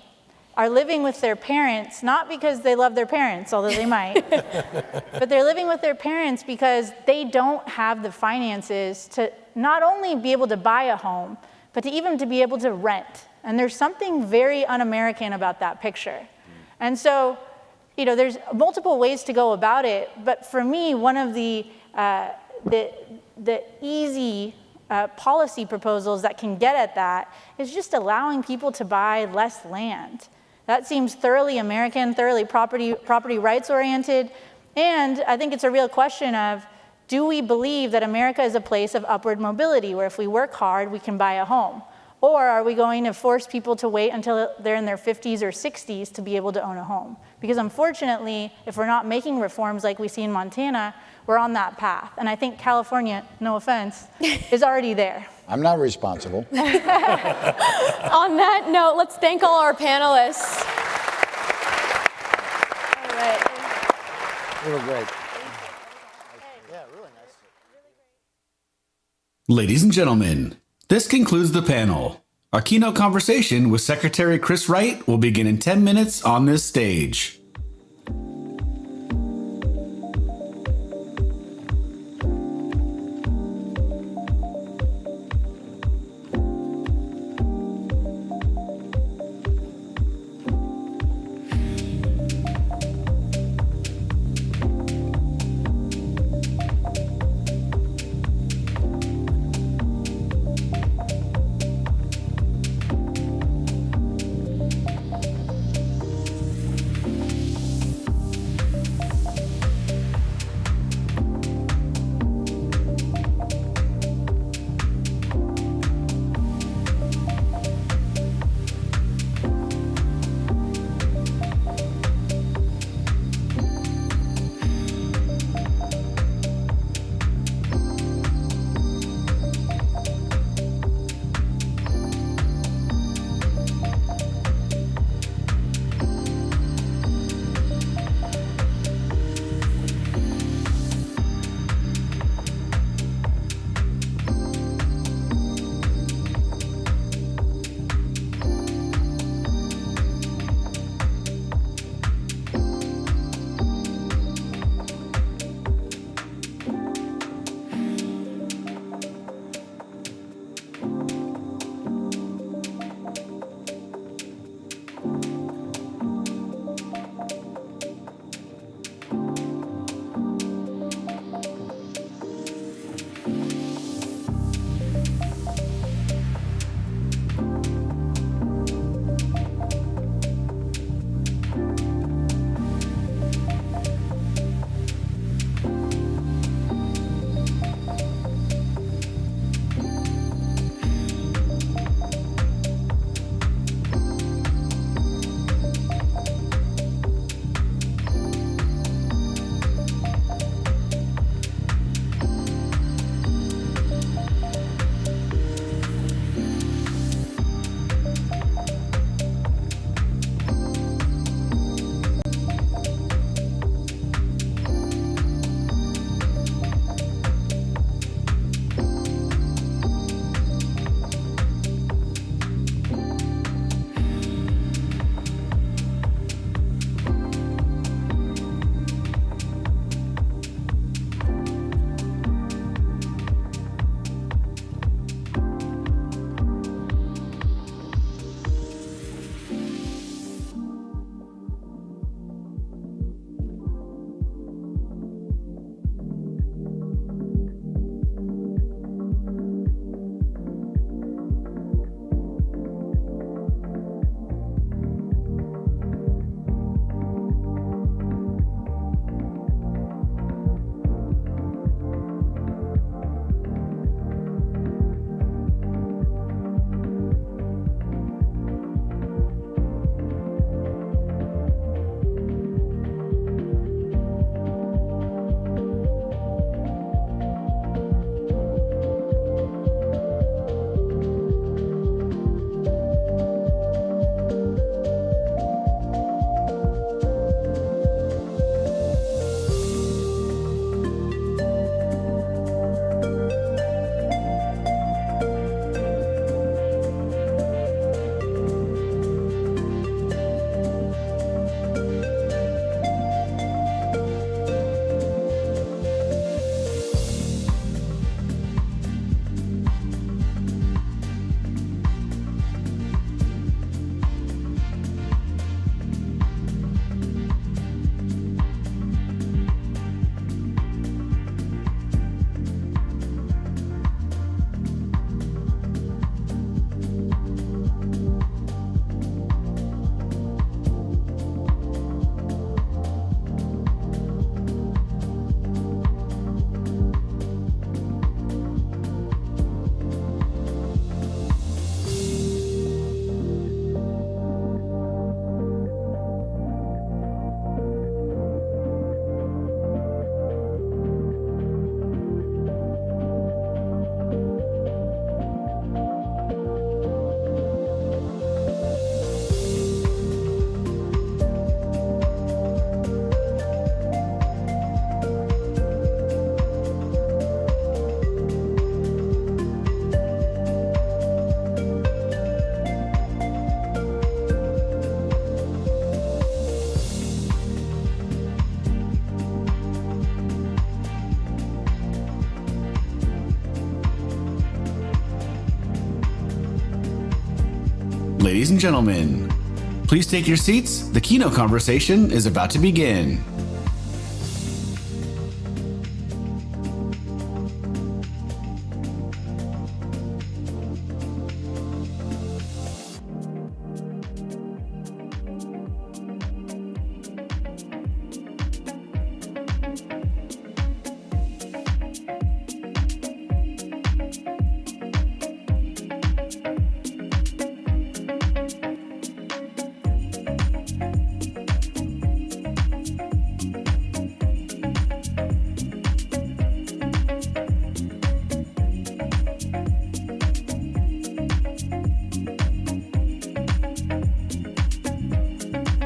S2: are living with their parents, not because they love their parents, although they might, but they're living with their parents because they don't have the finances to not only be able to buy a home, but to even to be able to rent. And there's something very un-American about that picture. And so, there's multiple ways to go about it, but for me, one of the easy policy proposals that can get at that is just allowing people to buy less land. That seems thoroughly American, thoroughly property rights oriented, and I think it's a real question of, do we believe that America is a place of upward mobility, where if we work hard, we can buy a home? Or are we going to force people to wait until they're in their 50s or 60s to be able to own a home? Because unfortunately, if we're not making reforms like we see in Montana, we're on that path. And I think California, no offense, is already there.
S4: I'm not responsible.
S21: On that note, let's thank all our panelists.
S2: All right.
S4: You were great.
S3: Yeah, really nice.
S1: Ladies and gentlemen, this concludes the panel. Our keynote conversation with Secretary Chris Wright will begin in 10 minutes on this stage. Ladies and gentlemen, please take your seats. The keynote conversation is about to begin.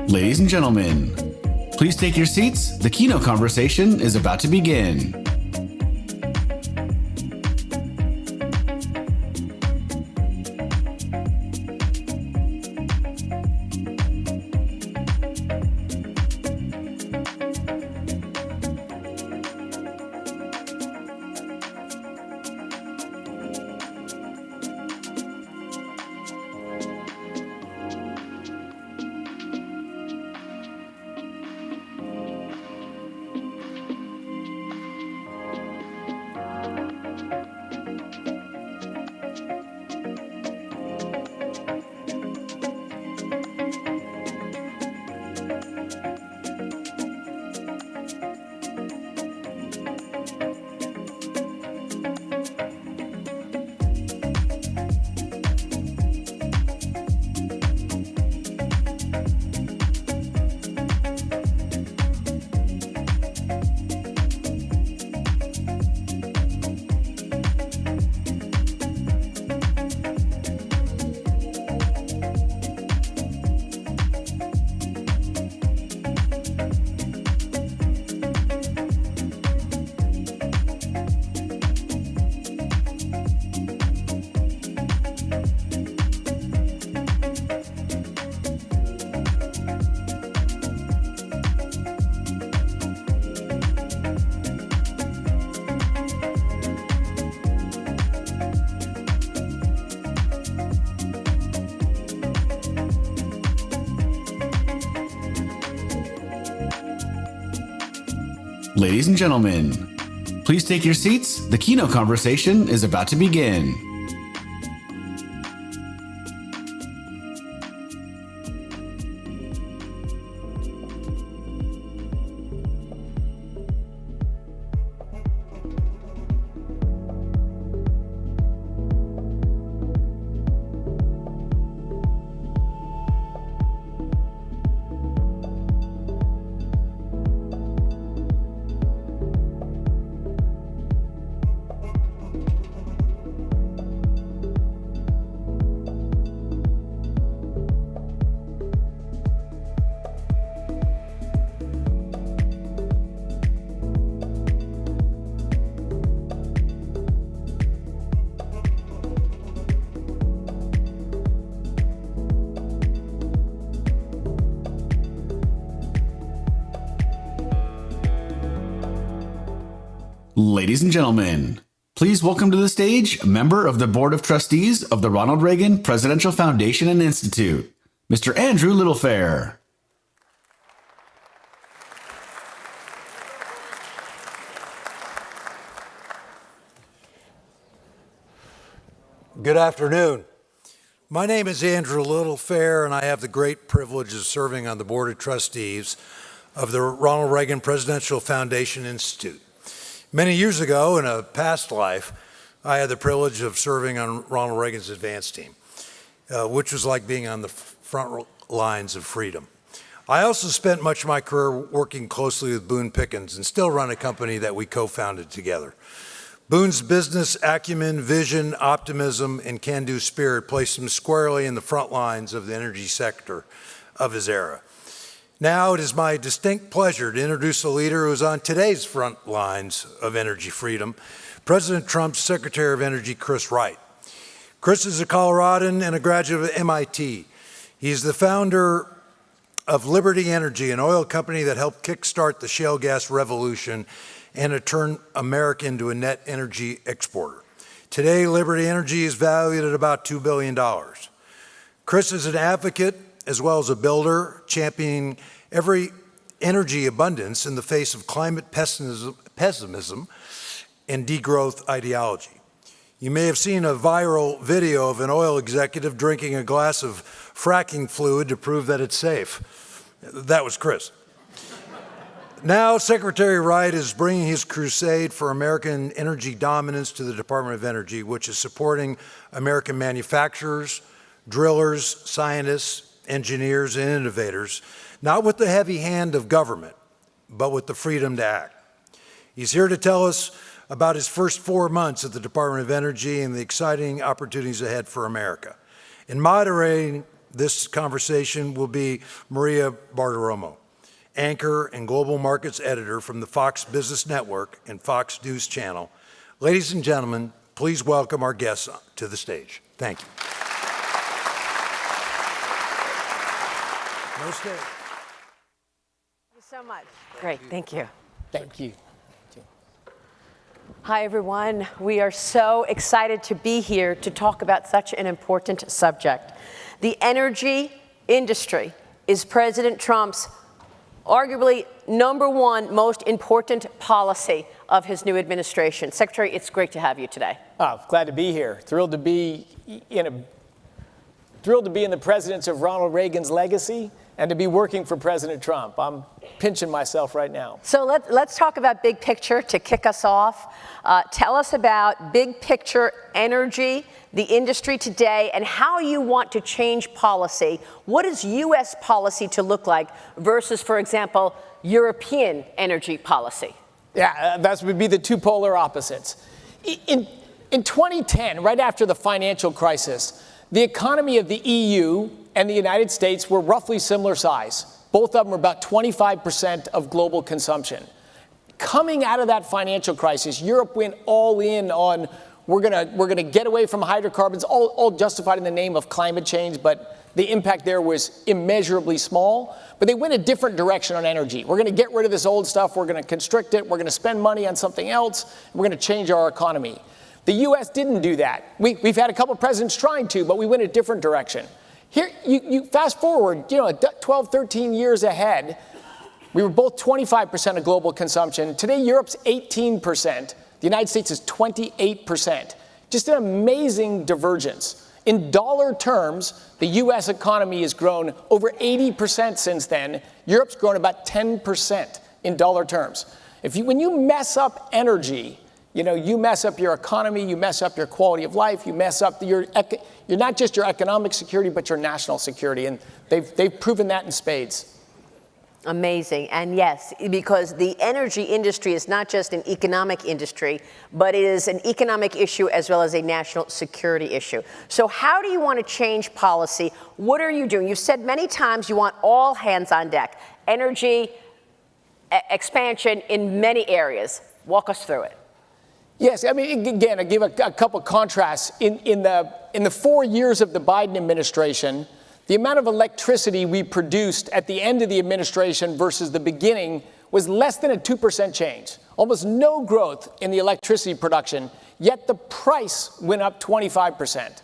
S1: Ladies and gentlemen, please take your seats. The keynote conversation is about to begin. Ladies and gentlemen, please take your seats. The keynote conversation is about to begin. Ladies and gentlemen, please welcome to the stage a member of the Board of Trustees of the Ronald Reagan Presidential Foundation and Institute, Mr. Andrew Littlefair.
S8: Good afternoon. My name is Andrew Littlefair, and I have the great privilege of serving on the Board of Trustees of the Ronald Reagan Presidential Foundation Institute. Many years ago, in a past life, I had the privilege of serving on Ronald Reagan's advance team, which was like being on the front lines of freedom. I also spent much of my career working closely with Boone Pickens and still run a company that we co-founded together. Boone's business acumen, vision, optimism, and can-do spirit placed him squarely in the front lines of the energy sector of his era. Now it is my distinct pleasure to introduce a leader who is on today's front lines of energy freedom, President Trump's Secretary of Energy, Chris Wright. Chris is a Coloradan and a graduate of MIT. He's the founder of Liberty Energy, an oil company that helped kickstart the shale gas revolution and to turn America into a net energy exporter. Today, Liberty Energy is valued at about $2 billion. Chris is an advocate as well as a builder, championing every energy abundance in the face of climate pessimism and degrowth ideology. You may have seen a viral video of an oil executive drinking a glass of fracking fluid to prove that it's safe. That was Chris. Now, Secretary Wright is bringing his crusade for American energy dominance to the Department of Energy, which is supporting American manufacturers, drillers, scientists, engineers, and innovators, not with the heavy hand of government, but with the freedom to act. He's here to tell us about his first 4 months at the Department of Energy and the exciting opportunities ahead for America. And moderating this conversation will be Maria Bartiromo, anchor and global markets editor from the Fox Business Network and Fox News Channel. Ladies and gentlemen, please welcome our guests to the stage. Thank you. No stage.
S7: Thank you so much.
S18: Great, thank you.
S7: Thank you. Hi, everyone. We are so excited to be here to talk about such an important subject. The energy industry is President Trump's arguably #1 most important policy of his new administration. Secretary, it's great to have you today.
S9: Oh, glad to be here. Thrilled to be in the presence of Ronald Reagan's legacy and to be working for President Trump. I'm pinching myself right now.
S7: So let's talk about big picture to kick us off. Tell us about big picture energy, the industry today, and how you want to change policy. What is U.S. policy to look like versus, for example, European energy policy?
S9: Yeah, that would be the two polar opposites. In 2010, right after the financial crisis, the economy of the EU and the United States were roughly similar size. Both of them were about 25% of global consumption. Coming out of that financial crisis, Europe went all in on we're gonna get away from hydrocarbons, all justified in the name of climate change, but the impact there was immeasurably small. But they went a different direction on energy. We're gonna get rid of this old stuff, we're gonna constrict it, we're gonna spend money on something else, and we're gonna change our economy. The US didn't do that. We've had a couple presidents trying to, but we went a different direction. Here, you fast forward, 12, 13 years ahead, we were both 25% of global consumption. Today, Europe's 18%. The United States is 28%. Just an amazing divergence. In dollar terms, the U.S. economy has grown over 80% since then. Europe's grown about 10% in dollar terms. When you mess up energy, you mess up your economy, you mess up your quality of life, you mess up you're not just your economic security, but your national security. And they've proven that in spades.
S7: Amazing. And yes, because the energy industry is not just an economic industry, but it is an economic issue as well as a national security issue. So how do you want to change policy? What are you doing? You've said many times you want all hands on deck. Energy expansion in many areas. Walk us through it.
S9: Yes, I mean, again, I give a couple contrasts. In the 4 years of the Biden administration, the amount of electricity we produced at the end of the administration versus the beginning was less than a 2% change. Almost no growth in the electricity production, yet the price went up 25%.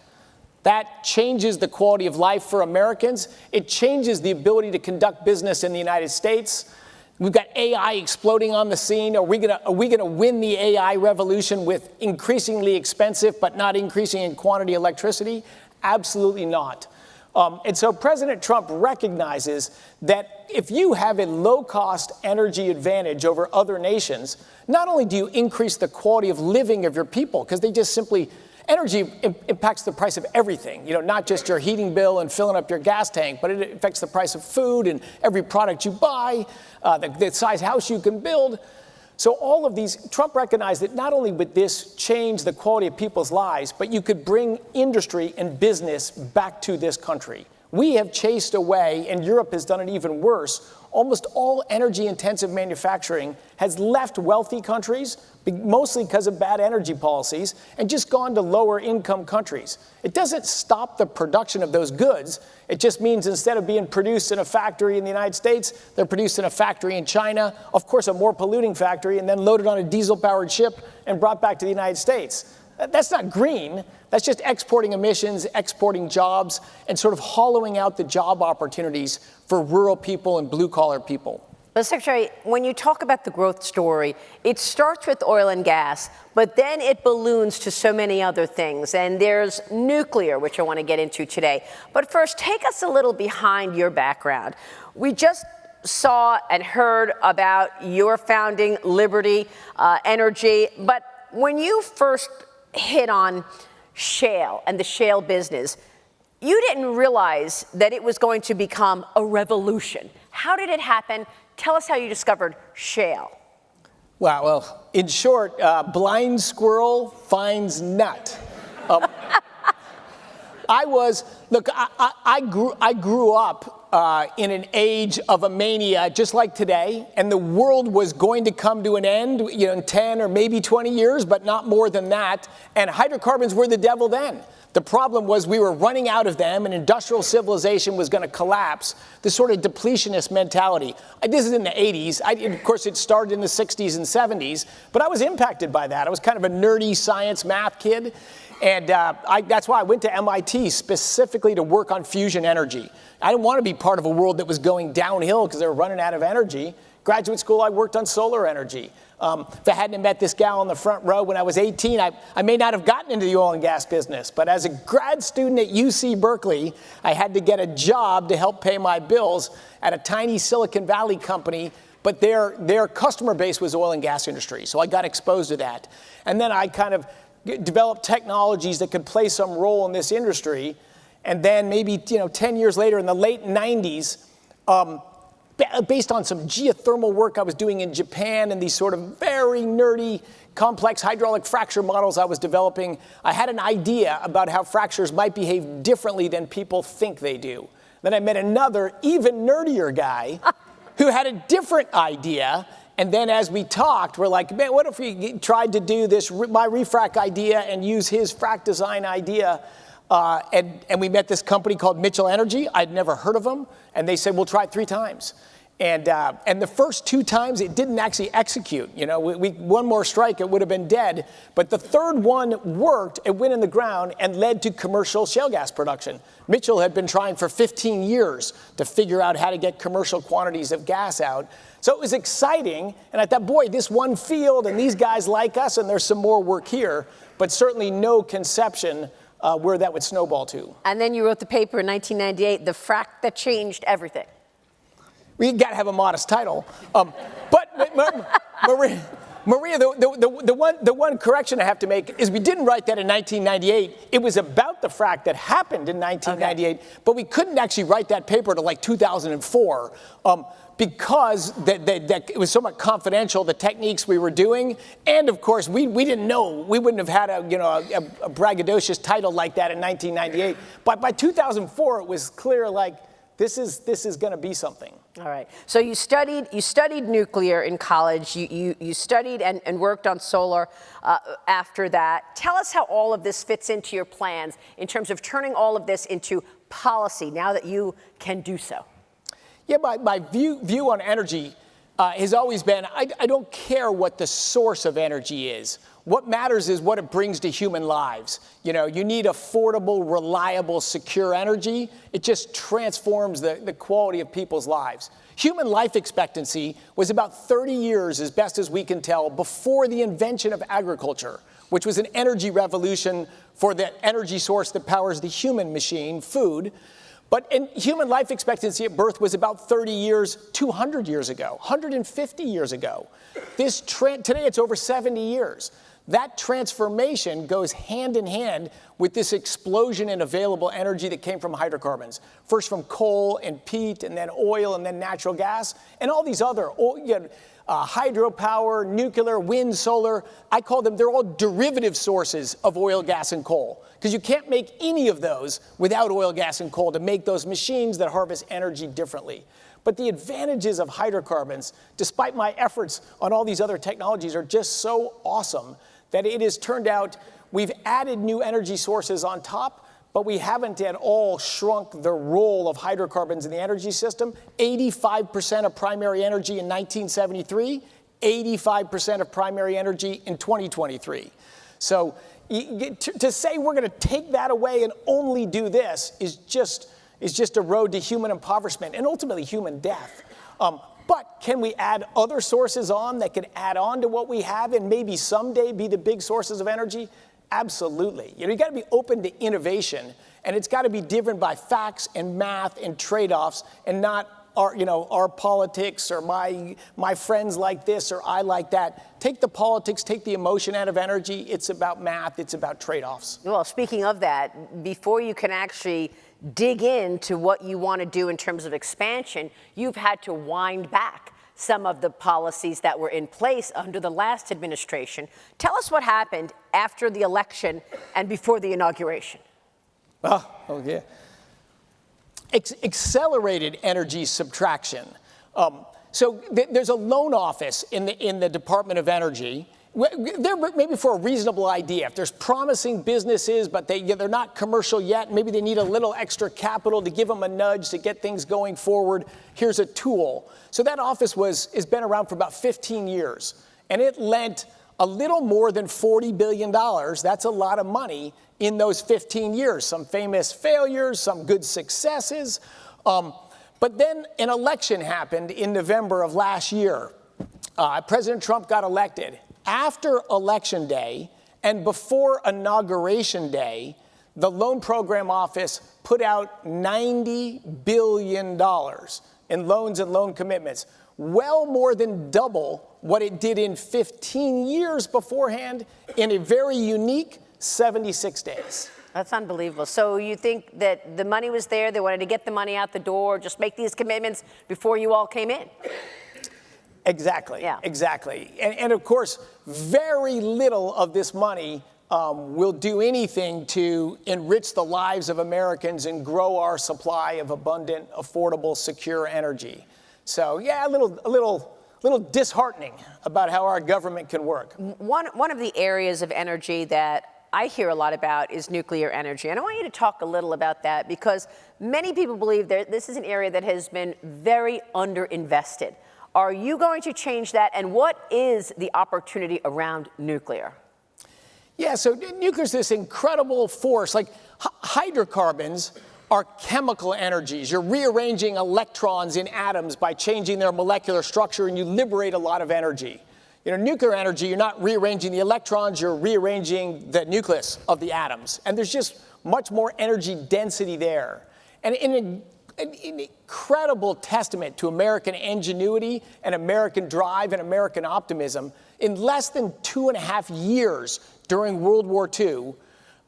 S9: That changes the quality of life for Americans. It changes the ability to conduct business in the United States. We've got AI exploding on the scene. Are we gonna win the AI revolution with increasingly expensive but not increasing in quantity electricity? Absolutely not. And so President Trump recognizes that if you have a low-cost energy advantage over other nations, not only do you increase the quality of living of your people, because they just simply, energy impacts the price of everything, not just your heating bill and filling up your gas tank, but it affects the price of food and every product you buy, the size house you can build. So all of these, Trump recognized that not only would this change the quality of people's lives, but you could bring industry and business back to this country. We have chased away, and Europe has done it even worse. Almost all energy-intensive manufacturing has left wealthy countries, mostly because of bad energy policies, and just gone to lower-income countries. It doesn't stop the production of those goods. It just means instead of being produced in a factory in the United States, they're produced in a factory in China, of course a more polluting factory, and then loaded on a diesel-powered ship and brought back to the United States. That's not green. That's just exporting emissions, exporting jobs, and sort of hollowing out the job opportunities for rural people and blue-collar people.
S7: But Secretary, when you talk about the growth story, it starts with oil and gas, but then it balloons to so many other things. And there's nuclear, which I want to get into today. But first, take us a little behind your background. We just saw and heard about your founding, Liberty Energy. But when you first hit on shale and the shale business, you didn't realize that it was going to become a revolution. How did it happen? Tell us how you discovered shale.
S9: Wow, well, in short, blind squirrel finds nut. I grew up in an age of a mania just like today, and the world was going to come to an end, in 10 or maybe 20 years, but not more than that, and hydrocarbons were the devil then. The problem was we were running out of them, and industrial civilization was going to collapse. This sort of depletionist mentality. This is in the 80s. Of course, it started in the 60s and 70s, but I was impacted by that. I was kind of a nerdy science math kid, and that's why I went to MIT specifically to work on fusion energy. I didn't want to be part of a world that was going downhill because they were running out of energy. Graduate school, I worked on solar energy. If I hadn't met this gal in the front row when I was 18, I may not have gotten into the oil and gas business. But as a grad student at UC Berkeley, I had to get a job to help pay my bills at a tiny Silicon Valley company. But their customer base was oil and gas industry. So I got exposed to that. And then I kind of developed technologies that could play some role in this industry. And then maybe 10 years later, in the late 90s, based on some geothermal work I was doing in Japan and these sort of very nerdy, complex hydraulic fracture models I was developing, I had an idea about how fractures might behave differently than people think they do. Then I met another, even nerdier guy who had a different idea. And then as we talked, we're like, man, what if we tried to do this, my refrac idea, and use his frac design idea? And we met this company called Mitchell Energy. I'd never heard of them. And they said, we'll try it 3 times. And the first 2 times, it didn't actually execute. One more strike, it would have been dead. But the third one worked. It went in the ground and led to commercial shale gas production. Mitchell had been trying for 15 years to figure out how to get commercial quantities of gas out. So it was exciting. And I thought, boy, this one field and these guys like us, and there's some more work here. But certainly no conception where that would snowball to.
S7: And then you wrote the paper in 1998, The Frac That Changed Everything.
S9: We got to have a modest title. But Maria, the one correction I have to make is we didn't write that in 1998. It was about the frac that happened in 1998, but we couldn't actually write that paper till like 2004 because it was somewhat confidential, the techniques we were doing. And of course, we didn't know. We wouldn't have had a braggadocious title like that in 1998. But by 2004, it was clear like this is going to be something.
S7: All right. So you studied nuclear in college. You studied and worked on solar after that. Tell us how all of this fits into your plans in terms of turning all of this into policy now that you can do so.
S9: Yeah, my view on energy has always been I don't care what the source of energy is. What matters is what it brings to human lives. You need affordable, reliable, secure energy. It just transforms the quality of people's lives. Human life expectancy was about 30 years, as best as we can tell, before the invention of agriculture, which was an energy revolution for the energy source that powers the human machine, food. But human life expectancy at birth was about 30 years, 200 years ago, 150 years ago. Today it's over 70 years. That transformation goes hand in hand with this explosion in available energy that came from hydrocarbons. First from coal and peat, and then oil, and then natural gas, and all these other hydropower, nuclear, wind, solar. I call them, they're all derivative sources of oil, gas, and coal. Because you can't make any of those without oil, gas, and coal to make those machines that harvest energy differently. But the advantages of hydrocarbons, despite my efforts on all these other technologies, are just so awesome that it has turned out we've added new energy sources on top, but we haven't at all shrunk the role of hydrocarbons in the energy system. 85% of primary energy in 1973, 85% of primary energy in 2023. So to say we're going to take that away and only do this is just a road to human impoverishment and ultimately human death. But can we add other sources on that can add on to what we have and maybe someday be the big sources of energy? Absolutely. You got to be open to innovation, and it's got to be driven by facts and math and trade-offs, and not our politics or my friends like this or I like that. Take the politics, take the emotion out of energy. It's about math. It's about trade-offs.
S7: Well, speaking of that, before you can actually dig into what you want to do in terms of expansion, you've had to wind back some of the policies that were in place under the last administration. Tell us what happened after the election and before the inauguration.
S9: Oh yeah. Accelerated energy subtraction. So there's a loan office in the Department of Energy. They're maybe for a reasonable idea. If there's promising businesses, but they're not commercial yet, maybe they need a little extra capital to give them a nudge to get things going forward. Here's a tool. So that office has been around for about 15 years, and it lent a little more than $40 billion. That's a lot of money in those 15 years. Some famous failures, some good successes. But then an election happened in November of last year. President Trump got elected. After Election Day and before Inauguration Day, the Loan Program Office put out $90 billion in loans and loan commitments, well more than double what it did in 15 years beforehand in a very unique 76 days.
S7: That's unbelievable. So you think that the money was there, they wanted to get the money out the door, just make these commitments before you all came in?
S9: Exactly.
S7: Yeah.
S9: Exactly. And of course, very little of this money will do anything to enrich the lives of Americans and grow our supply of abundant, affordable, secure energy. So yeah, a little disheartening about how our government can work.
S7: One of the areas of energy that I hear a lot about is nuclear energy. And I want you to talk a little about that because many people believe that this is an area that has been very underinvested. Are you going to change that? And what is the opportunity around nuclear?
S9: Yeah, so nuclear is this incredible force. Like hydrocarbons are chemical energies. You're rearranging electrons in atoms by changing their molecular structure, and you liberate a lot of energy. Nuclear energy, you're not rearranging the electrons, you're rearranging the nucleus of the atoms. And there's just much more energy density there. And an incredible testament to American ingenuity and American drive and American optimism, in less than 2.5 years during World War II,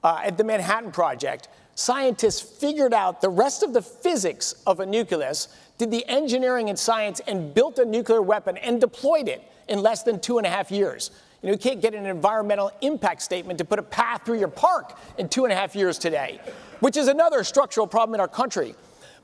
S9: at the Manhattan Project, scientists figured out the rest of the physics of a nucleus, did the engineering and science, and built a nuclear weapon and deployed it in less than 2.5 years. You can't get an environmental impact statement to put a path through your park in 2.5 years today, which is another structural problem in our country.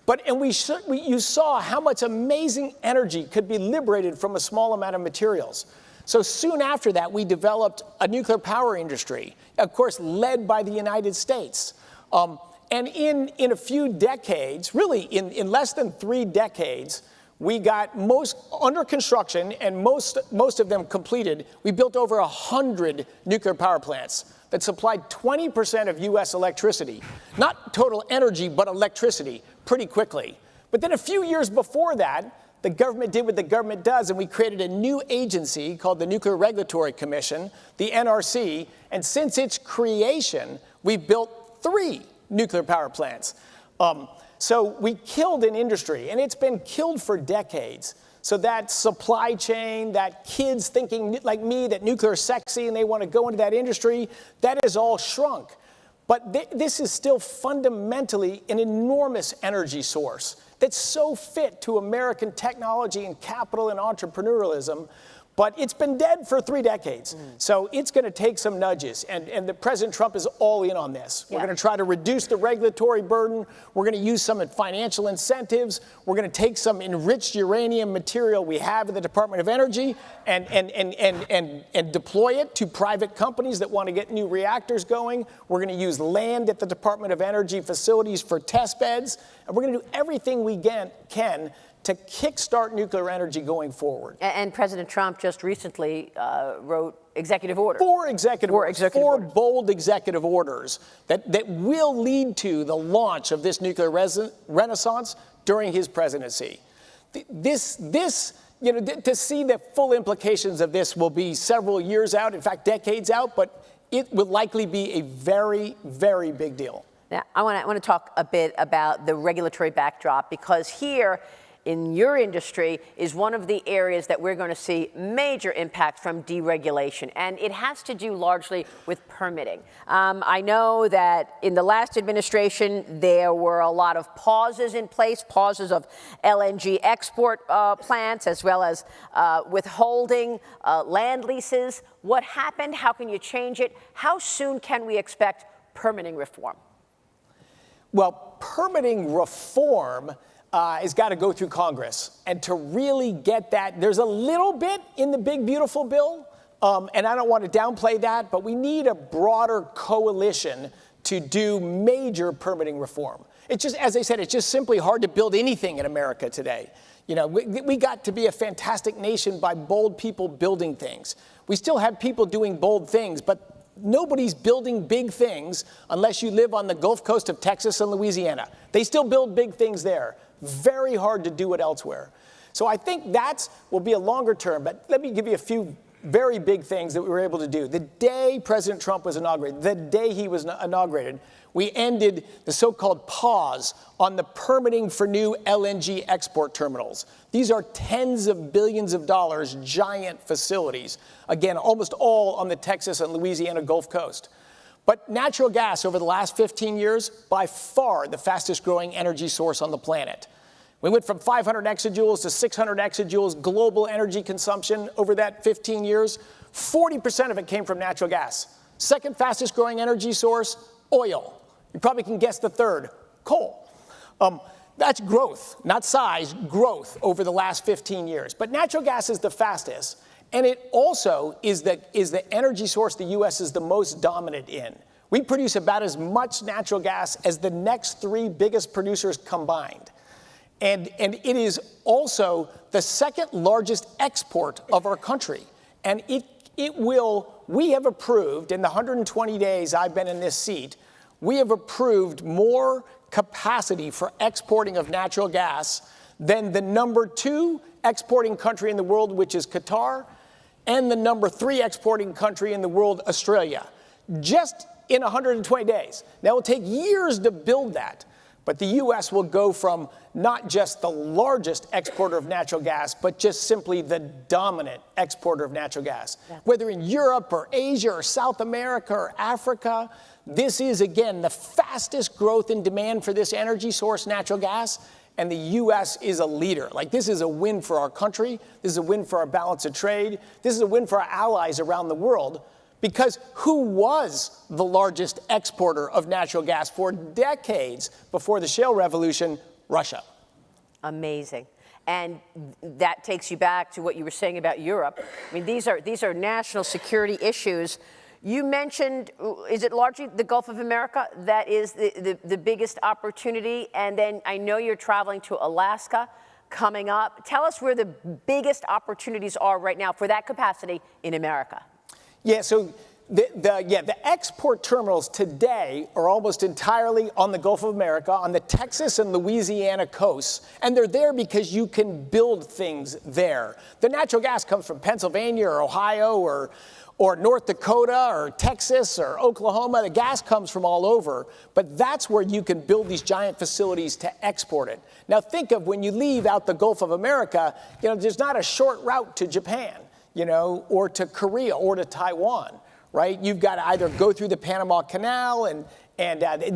S9: You saw how much amazing energy could be liberated from a small amount of materials. So soon after that, we developed a nuclear power industry, of course, led by the United States. And in a few decades, really in less than 3 decades, we got most under construction and most of them completed. We built over 100 nuclear power plants that supplied 20% of U.S. electricity, not total energy, but electricity, pretty quickly. But then a few years before that, the government did what the government does, and we created a new agency called the Nuclear Regulatory Commission, the NRC, and since its creation, we've built 3 nuclear power plants. So we killed an industry, and it's been killed for decades. So that supply chain, that kids thinking like me that nuclear is sexy and they want to go into that industry, that is all shrunk. But this is still fundamentally an enormous energy source that's so fit to American technology and capital and entrepreneurialism. But it's been dead for 3 decades. So it's going to take some nudges. And the President Trump is all in on this. We're going to try to reduce the regulatory burden. We're going to use some financial incentives. We're going to take some enriched uranium material we have in the Department of Energy and deploy it to private companies that want to get new reactors going. We're going to use land at the Department of Energy facilities for test beds. And we're going to do everything we can to kickstart nuclear energy going forward.
S7: And President Trump just recently wrote executive orders.
S9: Four bold executive orders that will lead to the launch of this nuclear renaissance during his presidency. To see the full implications of this will be several years out, in fact, decades out, but it will likely be a very, very big deal.
S7: Now, I want to talk a bit about the regulatory backdrop, because here in your industry is one of the areas that we're going to see major impact from deregulation, and it has to do largely with permitting. I know that in the last administration there were a lot of pauses in place, pauses of LNG export plants, as well as withholding land leases. What happened? How can you change it? How soon can we expect permitting reform?
S9: Well, permitting reform has got to go through Congress. And to really get that, there's a little bit in the big, beautiful bill, and I don't want to downplay that, but we need a broader coalition to do major permitting reform. It's just, as I said, it's just simply hard to build anything in America today. You know, we got to be a fantastic nation by bold people building things. We still have people doing bold things, but nobody's building big things unless you live on the Gulf Coast of Texas and Louisiana. They still build big things there. Very hard to do it elsewhere. So I think that will be a longer term, but let me give you a few very big things that we were able to do. The day President Trump was inaugurated, we ended the so-called pause on the permitting for new LNG export terminals. These are tens of billions of dollars, giant facilities. Again, almost all on the Texas and Louisiana Gulf Coast. But natural gas over the last 15 years, by far the fastest growing energy source on the planet. We went from 500 exajoules to 600 exajoules global energy consumption over that 15 years. 40% of it came from natural gas. Second fastest growing energy source, oil. You probably can guess the third, coal. That's growth, not size, growth over the last 15 years. But natural gas is the fastest. And it also is the energy source the U.S. is the most dominant in. We produce about as much natural gas as the next three biggest producers combined. And it is also the second largest export of our country. And we have approved, in the 120 days I've been in this seat, we have approved more capacity for exporting of natural gas than the number 2 exporting country in the world, which is Qatar, and the number 3 exporting country in the world, Australia, just in 120 days. Now, it will take years to build that, but the U.S. will go from not just the largest exporter of natural gas, but just simply the dominant exporter of natural gas. Yeah. Whether in Europe or Asia or South America or Africa, this is, again, the fastest growth in demand for this energy source, natural gas. And the U.S. is a leader. Like, this is a win for our country. This is a win for our balance of trade. This is a win for our allies around the world, because who was the largest exporter of natural gas for decades before the shale revolution? Russia.
S7: Amazing. And that takes you back to what you were saying about Europe. I mean, these are national security issues. You mentioned, is it largely the Gulf of America that is the biggest opportunity? And then I know you're traveling to Alaska coming up. Tell us where the biggest opportunities are right now for that capacity in America.
S9: Yeah, so the export terminals today are almost entirely on the Gulf of America, on the Texas and Louisiana coasts, and they're there because you can build things there. The natural gas comes from Pennsylvania or Ohio or North Dakota or Texas or Oklahoma. The gas comes from all over, but that's where you can build these giant facilities to export it. Now think of when you leave out the Gulf of America, there's not a short route to Japan, or to Korea or to Taiwan, right? You've got to either go through the Panama Canal and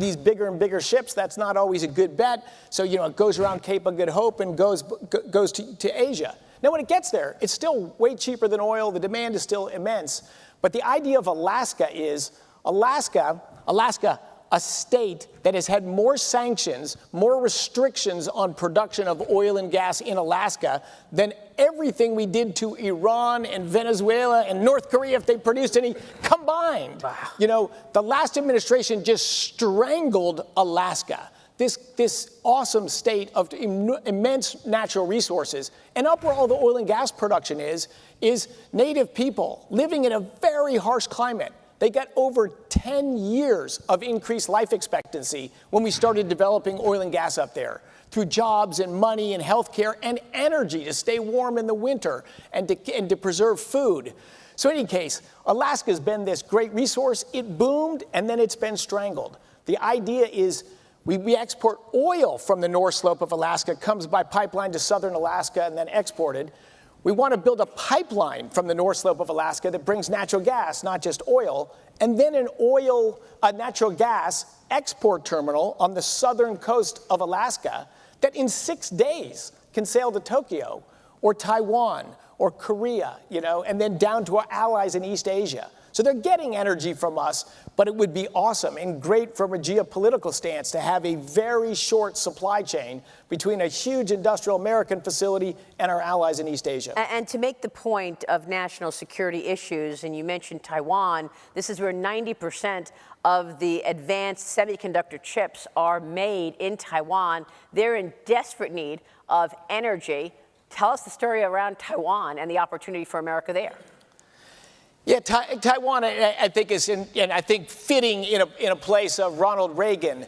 S9: these bigger and bigger ships, that's not always a good bet. So, it goes around Cape of Good Hope and goes to Asia. Now, when it gets there, it's still way cheaper than oil. The demand is still immense. But the idea of Alaska is Alaska, a state that has had more sanctions, more restrictions on production of oil and gas in Alaska than everything we did to Iran and Venezuela and North Korea, if they produced any, combined. Wow. The last administration just strangled Alaska. this awesome state of immense natural resources. And up where all the oil and gas production is native people living in a very harsh climate. They got over 10 years of increased life expectancy when we started developing oil and gas up there, through jobs and money and healthcare and energy to stay warm in the winter and to preserve food. So in any case, Alaska's been this great resource. It boomed, and then it's been strangled. The idea is we export oil from the North Slope of Alaska, comes by pipeline to southern Alaska and then exported. We want to build a pipeline from the North Slope of Alaska that brings natural gas, not just oil, and then a natural gas export terminal on the southern coast of Alaska that in 6 days can sail to Tokyo or Taiwan or Korea, and then down to our allies in East Asia. So they're getting energy from us, but it would be awesome and great from a geopolitical stance to have a very short supply chain between a huge industrial American facility and our allies in East Asia.
S7: And to make the point of national security issues, and you mentioned Taiwan, this is where 90% of the advanced semiconductor chips are made in Taiwan. They're in desperate need of energy. Tell us the story around Taiwan and the opportunity for America there.
S9: Yeah, Taiwan, I think, is fitting in a place of Ronald Reagan.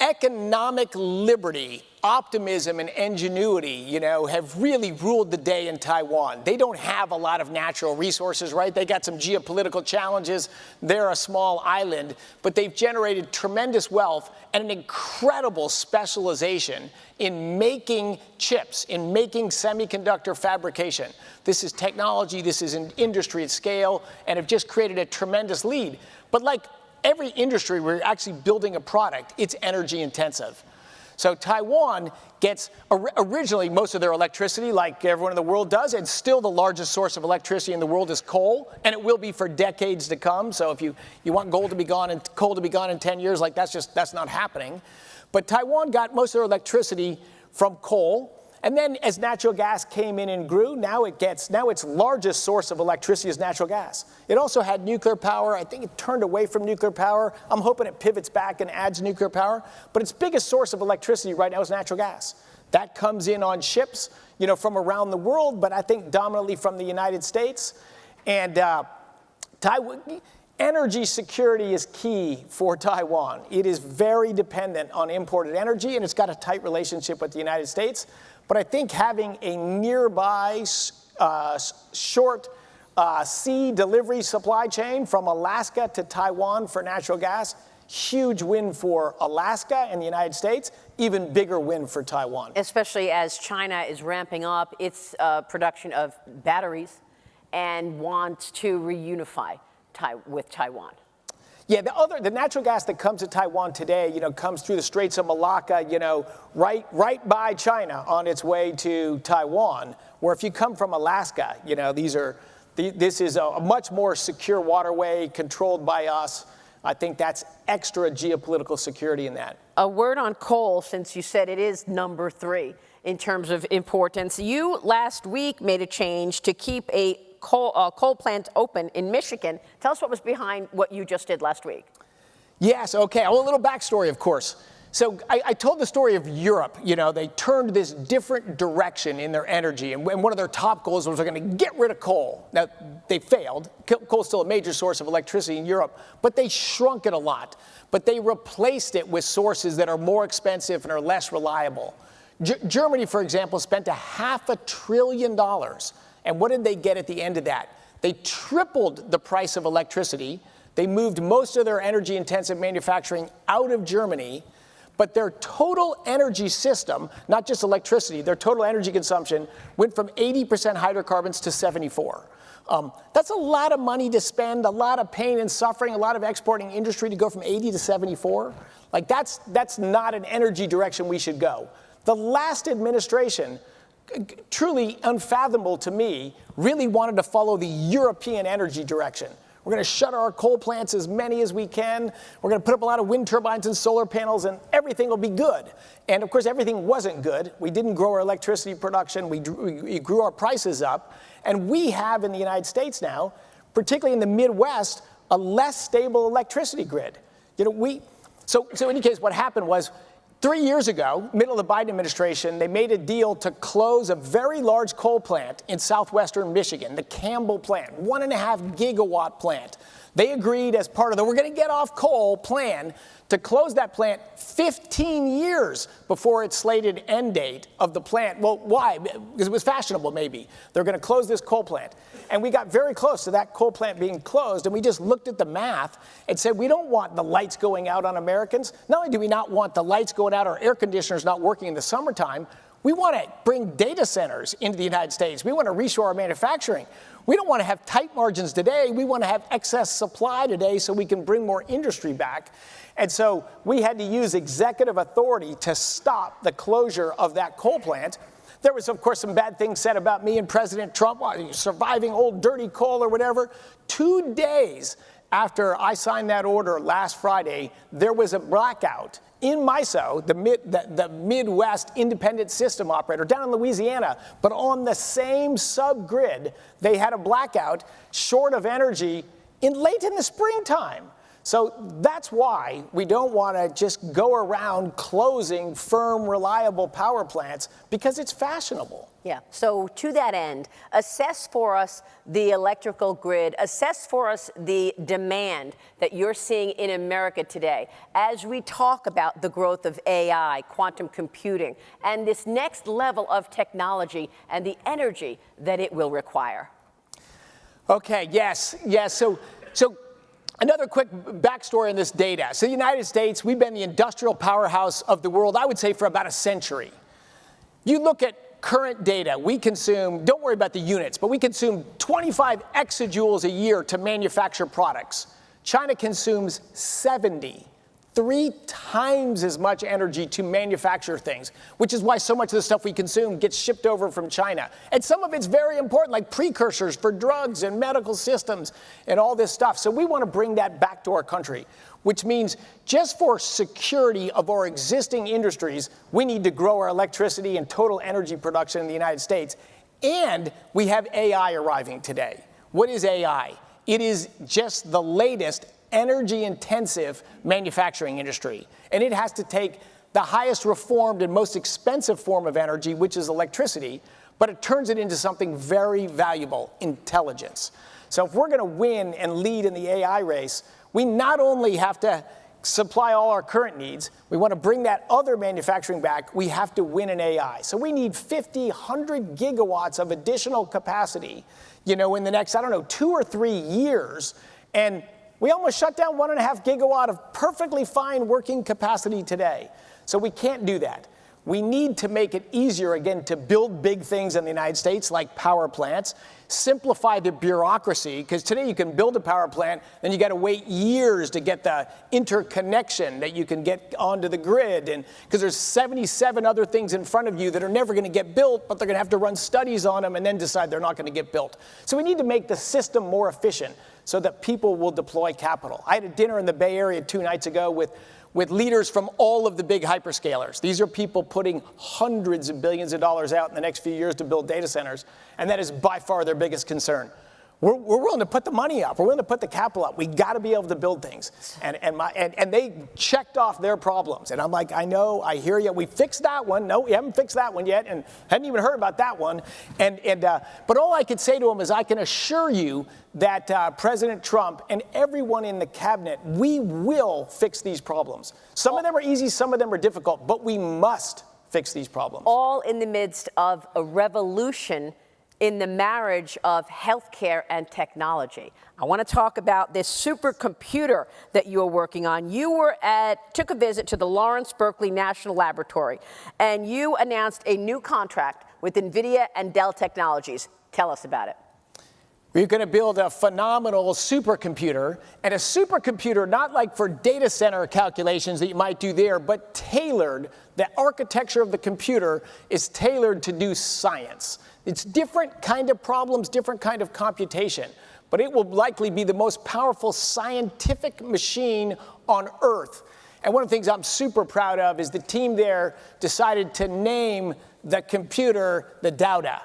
S9: Economic liberty, optimism, and ingenuity, have really ruled the day in Taiwan. They don't have a lot of natural resources, right? They got some geopolitical challenges. They're a small island, but they've generated tremendous wealth and an incredible specialization in making chips, in making semiconductor fabrication. This is technology, this is an industry at scale, and have just created a tremendous lead. But like every industry where you're actually building a product, it's energy intensive. So Taiwan gets originally most of their electricity, like everyone in the world does, and still the largest source of electricity in the world is coal, and it will be for decades to come. So if you want gold to be gone and coal to be gone in 10 years, that's not happening. But Taiwan got most of their electricity from coal. And then as natural gas came in and grew, now its largest source of electricity is natural gas. It also had nuclear power. I think it turned away from nuclear power. I'm hoping it pivots back and adds nuclear power. But its biggest source of electricity right now is natural gas. That comes in on ships, from around the world, but I think dominantly from the United States. And energy security is key for Taiwan. It is very dependent on imported energy, and it's got a tight relationship with the United States. But I think having a nearby short sea delivery supply chain from Alaska to Taiwan for natural gas, huge win for Alaska and the United States, even bigger win for Taiwan.
S7: Especially as China is ramping up its production of batteries and wants to reunify with Taiwan.
S9: Yeah, the natural gas that comes to Taiwan today, comes through the Straits of Malacca, right by China on its way to Taiwan. Where if you come from Alaska, this is a much more secure waterway controlled by us. I think that's extra geopolitical security in that.
S7: A word on coal, since you said it is number 3 in terms of importance. You last week made a change to keep a coal plant open in Michigan. Tell us what was behind what you just did last week.
S9: Yes, okay. Well, a little backstory, of course. So I told the story of Europe. They turned this different direction in their energy, and one of their top goals was they're going to get rid of coal. Now, they failed. Coal is still a major source of electricity in Europe, but they shrunk it a lot. But they replaced it with sources that are more expensive and are less reliable. Germany, for example, spent $500 billion. And what did they get at the end of that? They tripled the price of electricity. They moved most of their energy-intensive manufacturing out of Germany, but their total energy system, not just electricity, their total energy consumption went from 80% hydrocarbons to 74%. That's a lot of money to spend, a lot of pain and suffering, a lot of exporting industry to go from 80 to 74. That's not an energy direction we should go. The last administration, truly unfathomable to me, really wanted to follow the European energy direction. We're going to shut our coal plants, as many as we can. We're going to put up a lot of wind turbines and solar panels, and everything will be good. And of course, everything wasn't good. We didn't grow our electricity production. We grew our prices up. And we have in the United States now, particularly in the Midwest, a less stable electricity grid. So in any case, what happened was 3 years ago, middle of the Biden administration, they made a deal to close a very large coal plant in southwestern Michigan, the Campbell plant, 1.5 gigawatt plant. They agreed as part of the we're going to get off coal plan to close that plant 15 years before its slated end date of the plant. Well, why? Because it was fashionable, maybe. They're going to close this coal plant. And we got very close to that coal plant being closed, and we just looked at the math and said, we don't want the lights going out on Americans. Not only do we not want the lights going out or air conditioners not working in the summertime, we want to bring data centers into the United States. We want to reshore our manufacturing. We don't want to have tight margins today. We want to have excess supply today so we can bring more industry back. And so we had to use executive authority to stop the closure of that coal plant. There was, of course, some bad things said about me and President Trump, surviving old dirty coal or whatever. 2 days after I signed that order last Friday, there was a blackout in MISO, the Midwest Independent System Operator down in Louisiana, but on the same subgrid, they had a blackout short of energy late in the springtime. So that's why we don't want to just go around closing firm, reliable power plants, because it's fashionable.
S7: Yeah, so to that end, assess for us the electrical grid, assess for us the demand that you're seeing in America today as we talk about the growth of AI, quantum computing, and this next level of technology and the energy that it will require.
S9: Okay, yes. So another quick backstory on this data. So the United States, we've been the industrial powerhouse of the world, I would say, for about a century. You look at current data, we consume, don't worry about the units, but we consume 25 exajoules a year to manufacture products. China consumes 70, 3 times as much energy to manufacture things, which is why so much of the stuff we consume gets shipped over from China. And some of it's very important, like precursors for drugs and medical systems and all this stuff. So we want to bring that back to our country, which means just for security of our existing industries, we need to grow our electricity and total energy production in the United States. And we have AI arriving today. What is AI? It is just the latest energy-intensive manufacturing industry. And it has to take the highest reformed and most expensive form of energy, which is electricity, but it turns it into something very valuable, intelligence. So if we're going to win and lead in the AI race, we not only have to supply all our current needs, we want to bring that other manufacturing back, we have to win in AI. So we need 50, 100 gigawatts of additional capacity, in the next, 2 or 3 years. And we almost shut down 1.5 gigawatt of perfectly fine working capacity today. So we can't do that. We need to make it easier, again, to build big things in the United States, like power plants, simplify the bureaucracy, because today you can build a power plant, then you got to wait years to get the interconnection that you can get onto the grid, and because there's 77 other things in front of you that are never going to get built, but they're going to have to run studies on them and then decide they're not going to get built. So we need to make the system more efficient so that people will deploy capital. I had a dinner in the Bay Area 2 nights ago with leaders from all of the big hyperscalers. These are people putting hundreds of billions of dollars out in the next few years to build data centers, and that is by far their biggest concern. We're willing to put the money up. We're willing to put the capital up. We got to be able to build things. And they checked off their problems. And I'm like, I know, I hear you. We fixed that one. No, we haven't fixed that one yet, and hadn't even heard about that one. But all I could say to them is I can assure you that President Trump and everyone in the cabinet, we will fix these problems. Some of them are easy, some of them are difficult, but we must fix these problems.
S7: All in the midst of a revolution in the marriage of healthcare and technology. I want to talk about this supercomputer that you're working on. You took a visit to the Lawrence Berkeley National Laboratory, and you announced a new contract with NVIDIA and Dell Technologies. Tell us about it.
S9: We're going to build a phenomenal supercomputer, and a supercomputer not like for data center calculations that you might do there, but tailored. The architecture of the computer is tailored to do science. It's different kind of problems, different kind of computation, but it will likely be the most powerful scientific machine on Earth. And one of the things I'm super proud of is the team there decided to name the computer the Doudna,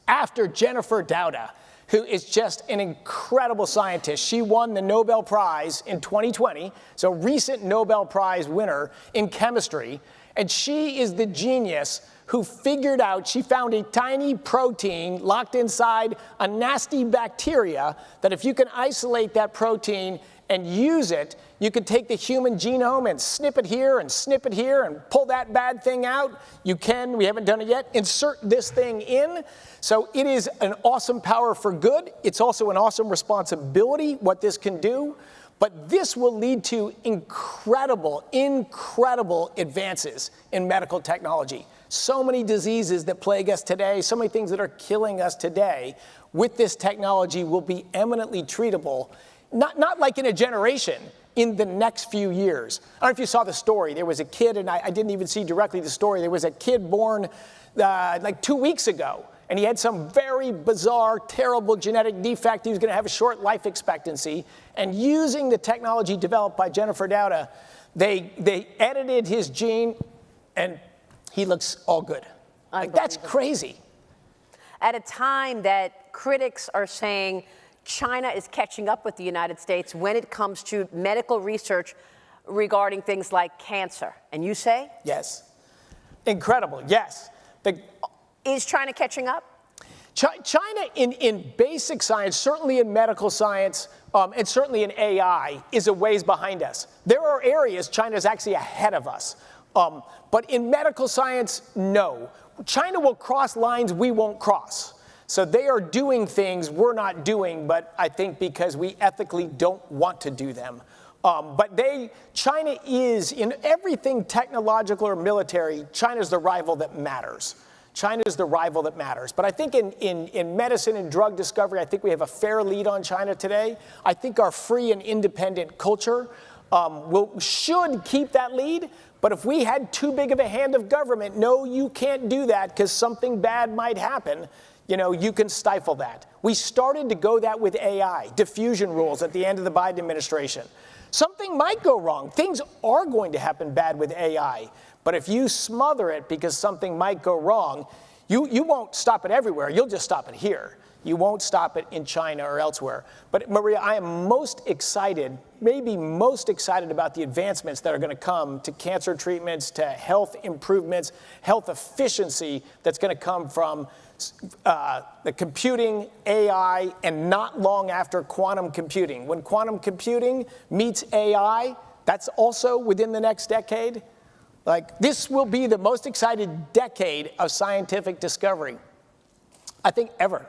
S9: after Jennifer Doudna, who is just an incredible scientist. She won the Nobel Prize in 2020, so recent Nobel Prize winner in chemistry. And she is the genius who figured out, she found a tiny protein locked inside a nasty bacteria that if you can isolate that protein and use it, you could take the human genome and snip it here and pull that bad thing out. You can, we haven't done it yet, insert this thing in. So it is an awesome power for good. It's also an awesome responsibility, what this can do. But this will lead to incredible, incredible advances in medical technology. So many diseases that plague us today, so many things that are killing us today, with this technology will be eminently treatable, not like in a generation, in the next few years. I don't know if you saw the story. There was a kid, and I didn't even see directly the story. There was a kid born like 2 weeks ago, and he had some very bizarre, terrible genetic defect. He was going to have a short life expectancy. And using the technology developed by Jennifer Doudna, they edited his gene, and he looks all good. Like, that's crazy.
S7: At a time that critics are saying China is catching up with the United States when it comes to medical research regarding things like cancer. And you say?
S9: Yes. Incredible, yes.
S7: Is China catching up?
S9: China in basic science, certainly in medical science, and certainly in AI, is a ways behind us. There are areas China is actually ahead of us. But in medical science, no. China will cross lines we won't cross. So they are doing things we're not doing, but I think because we ethically don't want to do them. But China is, in everything technological or military, China's the rival that matters. China is the rival that matters. But I think in medicine and drug discovery, I think we have a fair lead on China today. I think our free and independent culture should keep that lead. But if we had too big of a hand of government, no, you can't do that because something bad might happen. You know, you can stifle that. We started to go that with AI, diffusion rules at the end of the Biden administration. Something might go wrong. Things are going to happen bad with AI. But if you smother it because something might go wrong, you won't stop it everywhere. You'll just stop it here. You won't stop it in China or elsewhere. But Maria, I am most excited, maybe most excited about the advancements that are going to come to cancer treatments, to health improvements, health efficiency that's going to come from the computing, AI, and not long after quantum computing. When quantum computing meets AI, that's also within the next decade. Like, this will be the most excited decade of scientific discovery, I think, ever.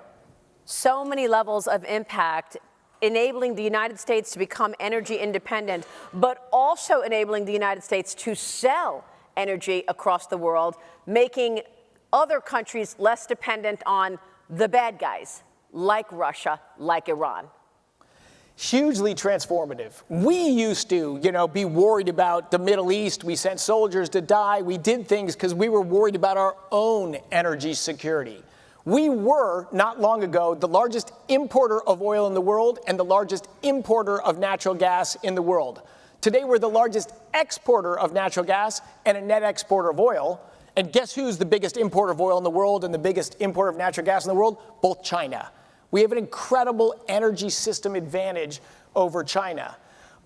S7: So many levels of impact, enabling the United States to become energy independent, but also enabling the United States to sell energy across the world, making other countries less dependent on the bad guys, like Russia, like Iran.
S9: Hugely transformative. We used to, be worried about the Middle East. We sent soldiers to die. We did things because we were worried about our own energy security. We were, not long ago, the largest importer of oil in the world and the largest importer of natural gas in the world. Today, we're the largest exporter of natural gas and a net exporter of oil. And guess who's the biggest importer of oil in the world and the biggest importer of natural gas in the world? Both China. We have an incredible energy system advantage over China.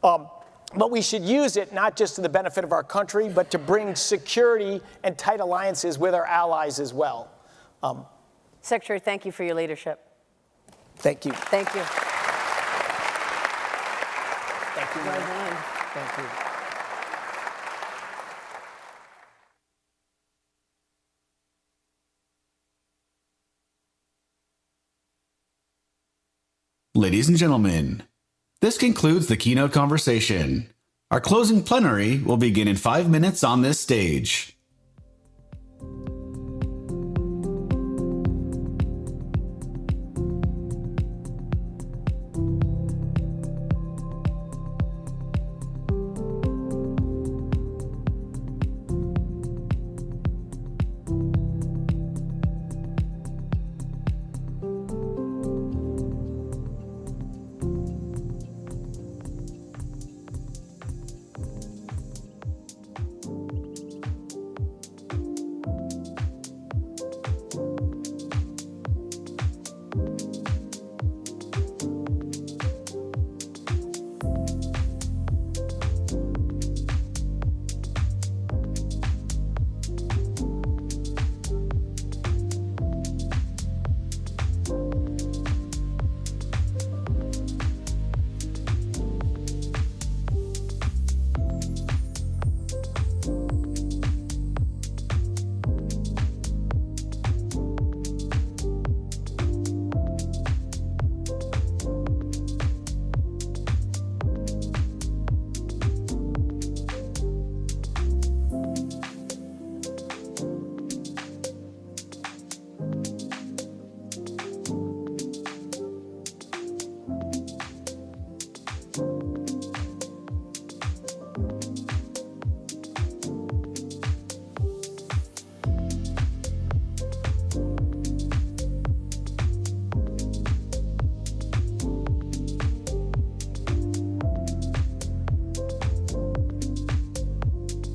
S9: But we should use it not just to the benefit of our country, but to bring security and tight alliances with our allies as well.
S7: Secretary, thank you for your leadership.
S9: Thank you.
S7: Thank you.
S9: Thank you.
S7: Well done.
S9: Thank you.
S1: Ladies and gentlemen, this concludes the keynote conversation. Our closing plenary will begin in 5 minutes on this stage.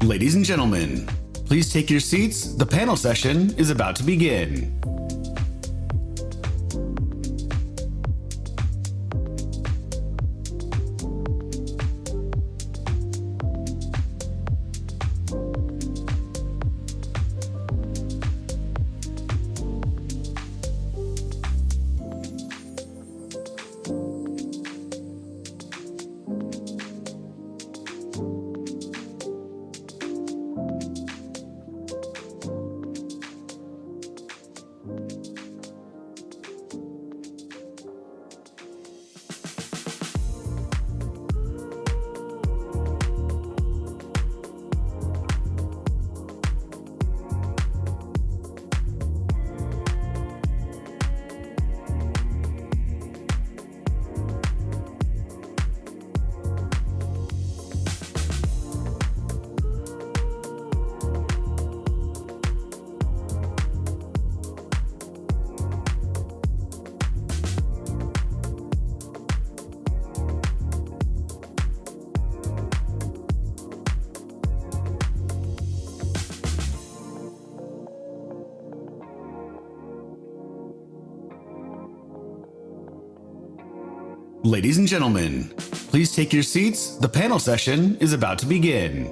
S1: Ladies and gentlemen, please take your seats. The panel session is about to begin. Ladies and gentlemen, please take your seats. The panel session is about to begin.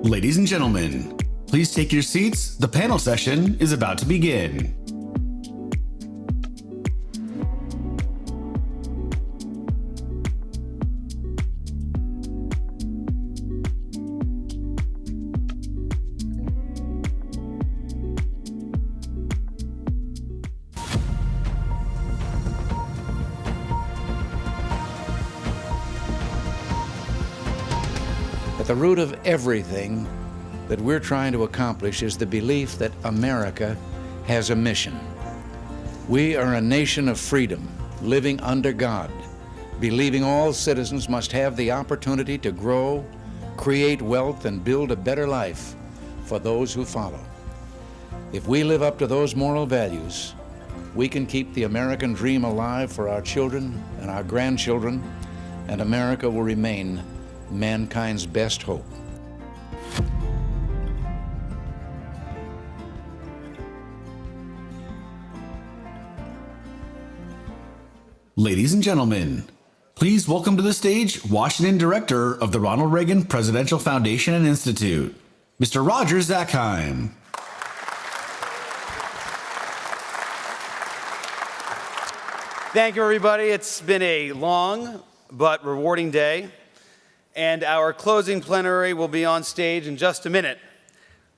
S1: Ladies and gentlemen, please take your seats. The panel session is about to begin.
S5: At the root of everything that we're trying to accomplish is the belief that America has a mission. We are a nation of freedom, living under God, believing all citizens must have the opportunity to grow, create wealth, and build a better life for those who follow. If we live up to those moral values, we can keep the American dream alive for our children and our grandchildren, and America will remain mankind's best hope.
S1: Ladies and gentlemen, please welcome to the stage Washington Director of the Ronald Reagan Presidential Foundation and Institute, Mr. Roger Zakheim.
S6: Thank you, everybody. It's been a long but rewarding day. And our closing plenary will be on stage in just a minute.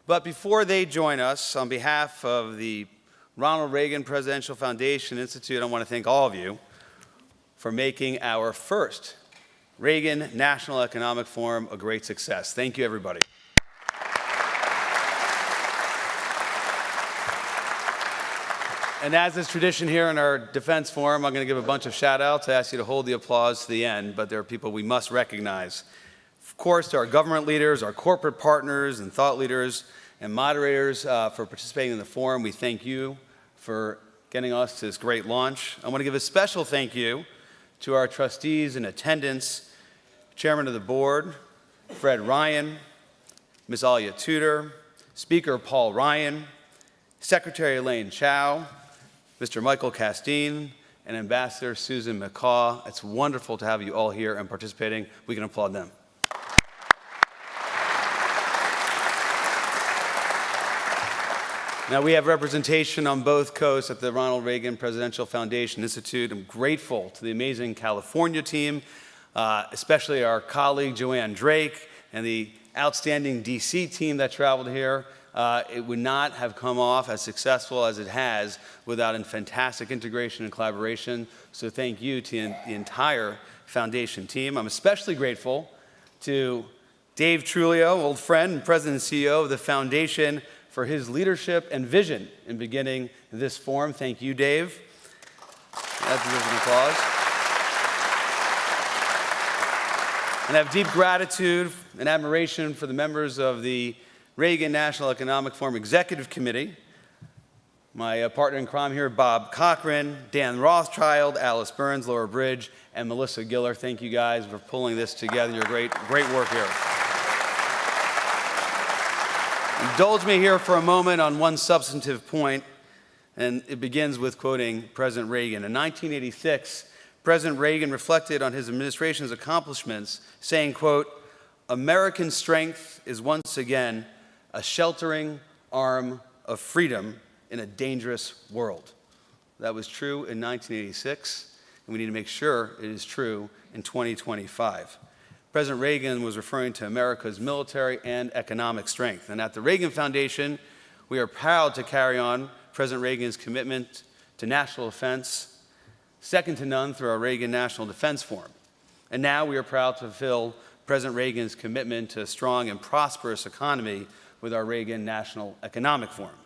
S6: But before they join us, on behalf of the Ronald Reagan Presidential Foundation Institute, I want to thank all of you for making our first Reagan National Economic Forum a great success. Thank you, everybody. And as is tradition here in our defense forum, I'm going to give a bunch of shout outs. I ask you to hold the applause to the end, but there are people we must recognize. Of course, to our government leaders, our corporate partners and thought leaders and moderators for participating in the forum. We thank you for getting us to this great launch. I want to give a special thank you to our trustees in attendance, Chairman of the Board, Fred Ryan, Ms. Alia Tudor, Speaker Paul Ryan, Secretary Elaine Chao, Mr. Michael Castine, and Ambassador Susan McCaw. It's wonderful to have you all here and participating. We can applaud them. Now, we have representation on both coasts at the Ronald Reagan Presidential Foundation Institute. I'm grateful to the amazing California team, especially our colleague Joanne Drake and the outstanding DC team that traveled here. It would not have come off as successful as it has without a fantastic integration and collaboration. So thank you to the entire foundation team. I'm especially grateful to Dave Trulio, old friend and president and CEO of the foundation, for his leadership and vision in beginning this forum. Thank you, Dave. That deserves an applause. And I have deep gratitude and admiration for the members of the Reagan National Economic Forum Executive Committee, my partner in crime here, Bob Cochran, Dan Rothschild, Alice Burns, Laura Bridge, and Melissa Giller. Thank you guys for pulling this together. You're great work here. Indulge me here for a moment on one substantive point, and it begins with quoting President Reagan. In 1986, President Reagan reflected on his administration's accomplishments, saying, quote, "American strength is once again a sheltering arm of freedom in a dangerous world." That was true in 1986, and we need to make sure it is true in 2025. President Reagan was referring to America's military and economic strength. And at the Reagan Foundation, we are proud to carry on President Reagan's commitment to national defense, second to none through our Reagan National Defense Forum. And now we are proud to fulfill President Reagan's commitment to a strong and prosperous economy with our Reagan National Economic Forum.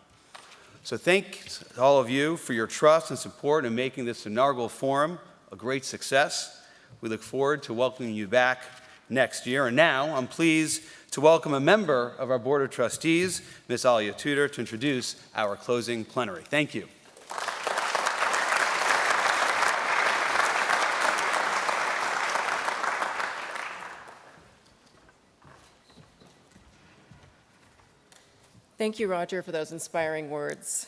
S6: So thanks to all of you for your trust and support in making this inaugural forum a great success. We look forward to welcoming you back next year. And now I'm pleased to welcome a member of our Board of Trustees, Ms. Alia Tudor, to introduce our closing plenary. Thank you.
S13: Thank you, Roger, for those inspiring words.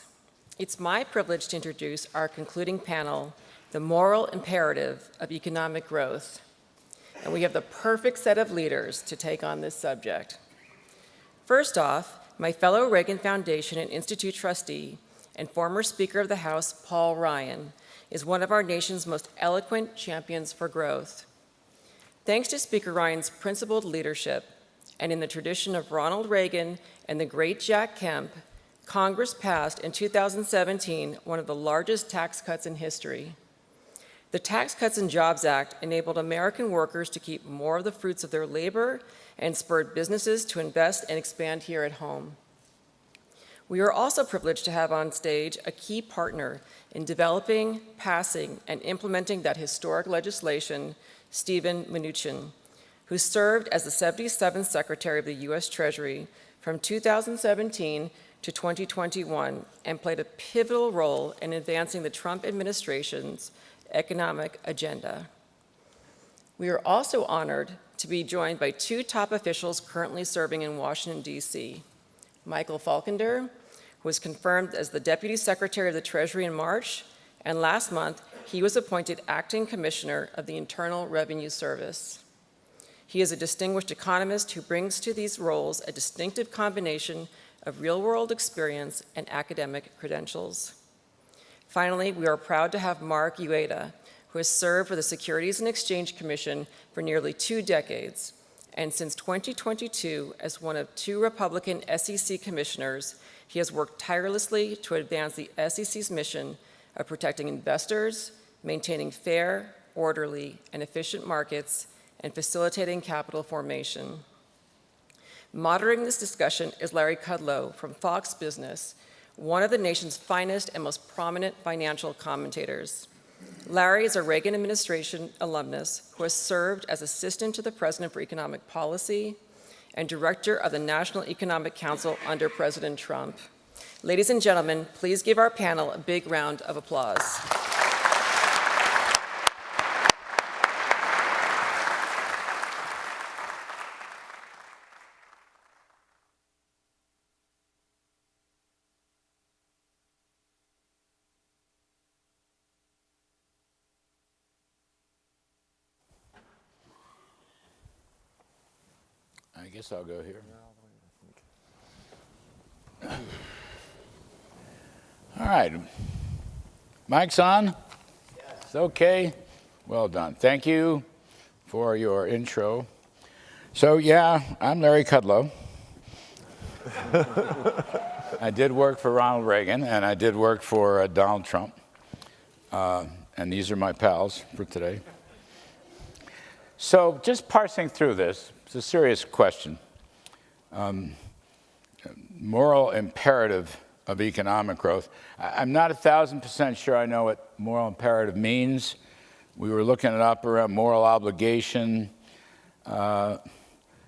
S13: It's my privilege to introduce our concluding panel, The Moral Imperative of Economic Growth. And we have the perfect set of leaders to take on this subject. First off, my fellow Reagan Foundation and Institute trustee and former Speaker of the House, Paul Ryan, is one of our nation's most eloquent champions for growth. Thanks to Speaker Ryan's principled leadership, and in the tradition of Ronald Reagan and the great Jack Kemp, Congress passed in 2017 one of the largest tax cuts in history. The Tax Cuts and Jobs Act enabled American workers to keep more of the fruits of their labor and spurred businesses to invest and expand here at home. We are also privileged to have on stage a key partner in developing, passing, and implementing that historic legislation, Steven Mnuchin, who served as the 77th Secretary of the U.S. Treasury from 2017 to 2021 and played a pivotal role in advancing the Trump administration's economic agenda. We are also honored to be joined by two top officials currently serving in Washington, D.C. Michael Falkender, who was confirmed as the Deputy Secretary of the Treasury in March, and last month, he was appointed Acting Commissioner of the Internal Revenue Service. He is a distinguished economist who brings to these roles a distinctive combination of real-world experience and academic credentials. Finally, we are proud to have Mark Ueda, who has served for the Securities and Exchange Commission for nearly 2 decades, and since 2022, as one of 2 Republican SEC commissioners, he has worked tirelessly to advance the SEC's mission of protecting investors, maintaining fair, orderly, and efficient markets, and facilitating capital formation. Moderating this discussion is Larry Kudlow from Fox Business, one of the nation's finest and most prominent financial commentators. Larry is a Reagan administration alumnus who has served as assistant to the president for economic policy and director of the National Economic Council under President Trump. Ladies and gentlemen, please give our panel a big round of applause.
S11: I guess I'll go here. All right. Mic's on? Yes. Okay. Well done. Thank you for your intro. So, yeah, I'm Larry Kudlow. I did work for Ronald Reagan, and I did work for Donald Trump. And these are my pals for today. So just parsing through this, it's a serious question. Moral imperative of economic growth. I'm not 1,000% sure I know what moral imperative means. We were looking it up around moral obligation.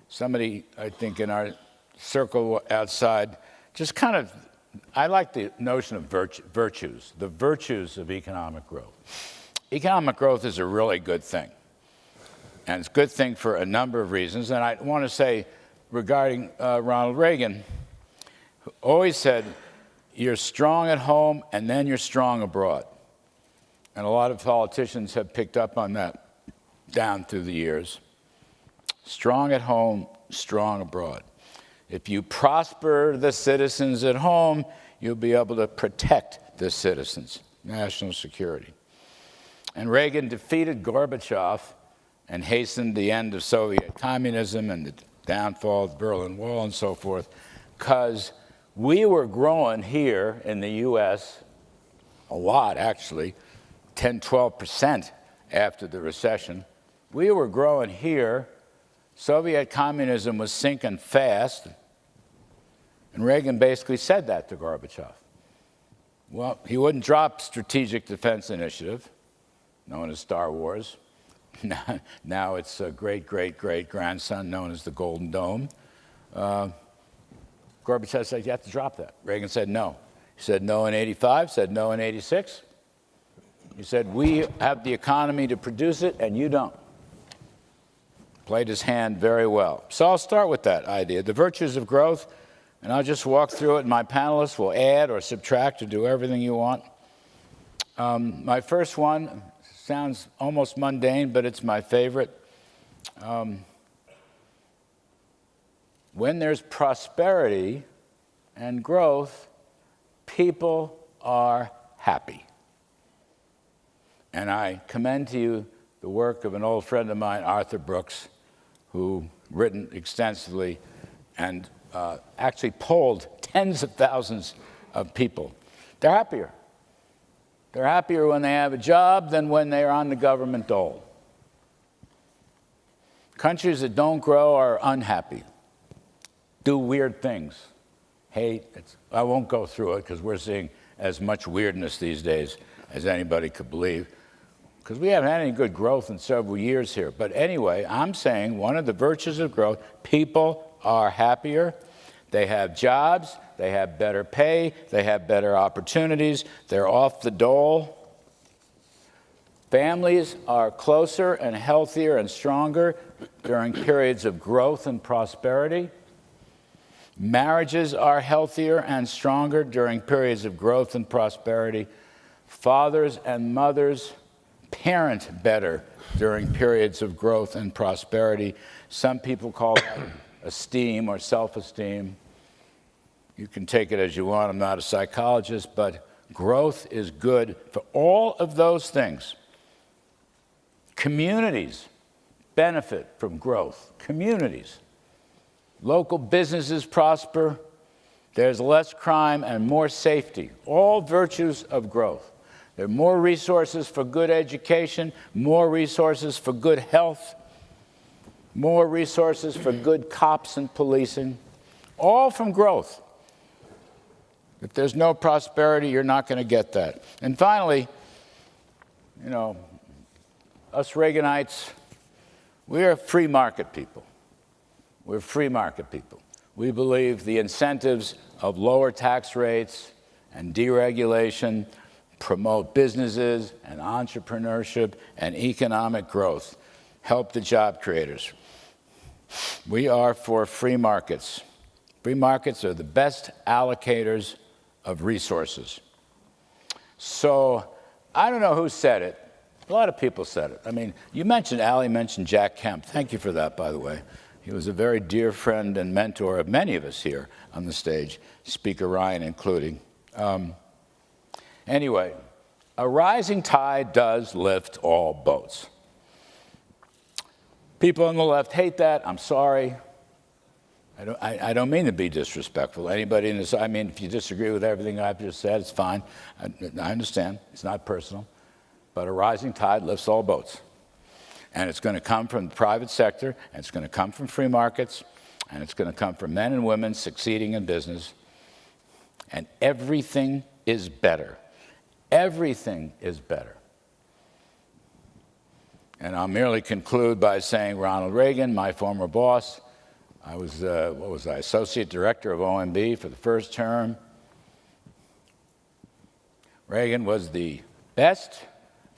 S11: Somebody, I think, in our circle outside, just kind of, I like the notion of virtues, the virtues of economic growth. Economic growth is a really good thing. And it's a good thing for a number of reasons. And I want to say, regarding Ronald Reagan, who always said, you're strong at home and then you're strong abroad. And a lot of politicians have picked up on that down through the years. Strong at home, strong abroad. If you prosper the citizens at home, you'll be able to protect the citizens, national security. And Reagan defeated Gorbachev and hastened the end of Soviet communism and the downfall of the Berlin Wall and so forth, because we were growing here in the US a lot, actually, 10, 12% after the recession. We were growing here. Soviet communism was sinking fast. And Reagan basically said that to Gorbachev. Well, he wouldn't drop Strategic Defense Initiative, known as Star Wars. Now it's a great-great-great-grandson known as the Golden Dome. Gorbachev said, you have to drop that. Reagan said no. He said no in 85, said no in 86. He said, we have the economy to produce it, and you don't. Played his hand very well. So I'll start with that idea, the virtues of growth, and I'll just walk through it, and my panelists will add or subtract or do everything you want. My first one sounds almost mundane, but it's my favorite. When there's prosperity and growth, people are happy. And I commend to you the work of an old friend of mine, Arthur Brooks, who written extensively and actually polled tens of thousands of people. They're happier. They're happier when they have a job than when they're on the government dole. Countries that don't grow are unhappy, do weird things, hate. I won't go through it because we're seeing as much weirdness these days as anybody could believe, because we haven't had any good growth in several years here. But anyway, I'm saying one of the virtues of growth, people are happier. They have jobs, they have better pay, they have better opportunities, they're off the dole. Families are closer and healthier and stronger during periods of growth and prosperity. Marriages are healthier and stronger during periods of growth and prosperity. Fathers and mothers parent better during periods of growth and prosperity. Some people call that esteem or self-esteem. You can take it as you want. I'm not a psychologist, but growth is good for all of those things. Communities benefit from growth. Communities. Local businesses prosper. There's less crime and more safety. All virtues of growth. There are more resources for good education, more resources for good health, more resources for good cops and policing, all from growth. If there's no prosperity, you're not going to get that. And finally, you know, us Reaganites, we are free market people. We're free market people. We believe the incentives of lower tax rates and deregulation promote businesses and entrepreneurship and economic growth, help the job creators. We are for free markets. Free markets are the best allocators of resources. So I don't know who said it. A lot of people said it. I mean, Ali mentioned Jack Kemp. Thank you for that, by the way. He was a very dear friend and mentor of many of us here on the stage, Speaker Ryan including. Anyway, a rising tide does lift all boats. People on the left hate that. I'm sorry. I don't mean to be disrespectful. Anybody in this, I mean, if you disagree with everything I've just said, it's fine. I understand. It's not personal. But a rising tide lifts all boats. And it's going to come from the private sector, and it's going to come from free markets, and it's going to come from men and women succeeding in business. And everything is better. Everything is better. And I'll merely conclude by saying Ronald Reagan, my former boss, I was, Associate Director of OMB for the first term. Reagan was the best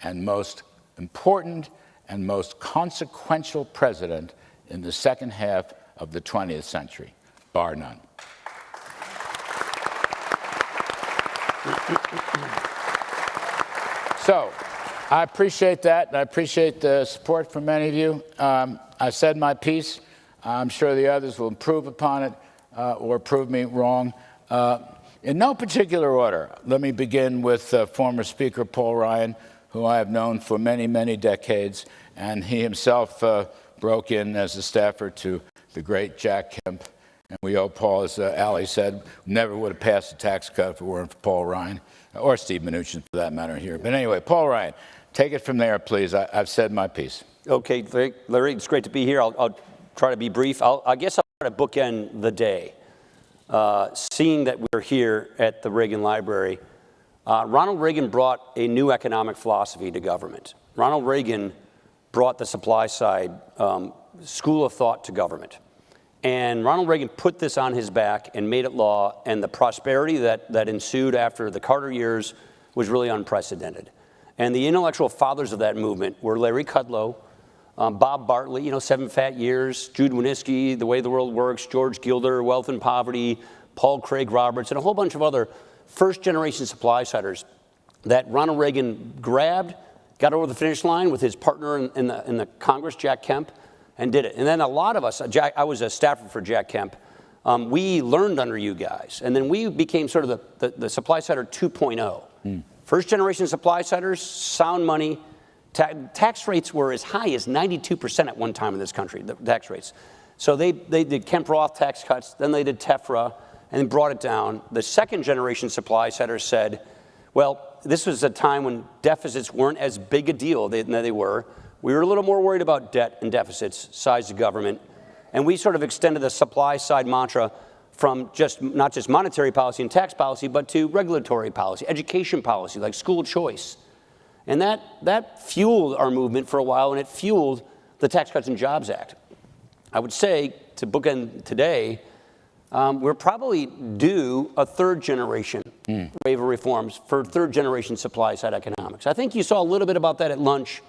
S11: and most important and most consequential president in the second half of the 20th century, bar none. So, I appreciate that, and I appreciate the support from many of you. I said my piece. I'm sure the others will improve upon it or prove me wrong. In no particular order, let me begin with former Speaker Paul Ryan, who I have known for many, many decades, and he himself broke in as a staffer to the great Jack Kemp. And we owe Paul, as Ali said, never would have passed a tax cut if it weren't for Paul Ryan, or Steve Mnuchin for that matter here. But anyway, Paul Ryan, take it from there, please. I've said my piece.
S14: Okay, Larry, it's great to be here. I'll try to be brief. I guess I'll try to bookend the day. Seeing that we're here at the Reagan Library, Ronald Reagan brought a new economic philosophy to government. Ronald Reagan brought the supply side school of thought to government. And Ronald Reagan put this on his back and made it law, and the prosperity that ensued after the Carter years was really unprecedented. And the intellectual fathers of that movement were Larry Kudlow, Bob Bartlett, 7 Fat Years, Jude Wanniski, The Way the World Works, George Gilder, Wealth and Poverty, Paul Craig Roberts, and a whole bunch of other first-generation supply-siders that Ronald Reagan grabbed, got over the finish line with his partner in the Congress, Jack Kemp, and did it. And then a lot of us, I was a staffer for Jack Kemp, we learned under you guys. And then we became sort of the supply-sider 2.0. First-generation supply-siders, sound money. Tax rates were as high as 92% at one time in this country, the tax rates. So they did Kemp-Roth tax cuts, then they did TEFRA, and then brought it down. The second-generation supply-siders said, well, this was a time when deficits weren't as big a deal than they were. We were a little more worried about debt and deficits, size of government, and we sort of extended the supply-side mantra from not just monetary policy and tax policy, but to regulatory policy, education policy, like school choice. And that fueled our movement for a while, and it fueled the Tax Cuts and Jobs Act. I would say, to bookend today, we're probably due a third-generation wave of reforms for third-generation supply-side economics. I think you saw a little bit about that at lunch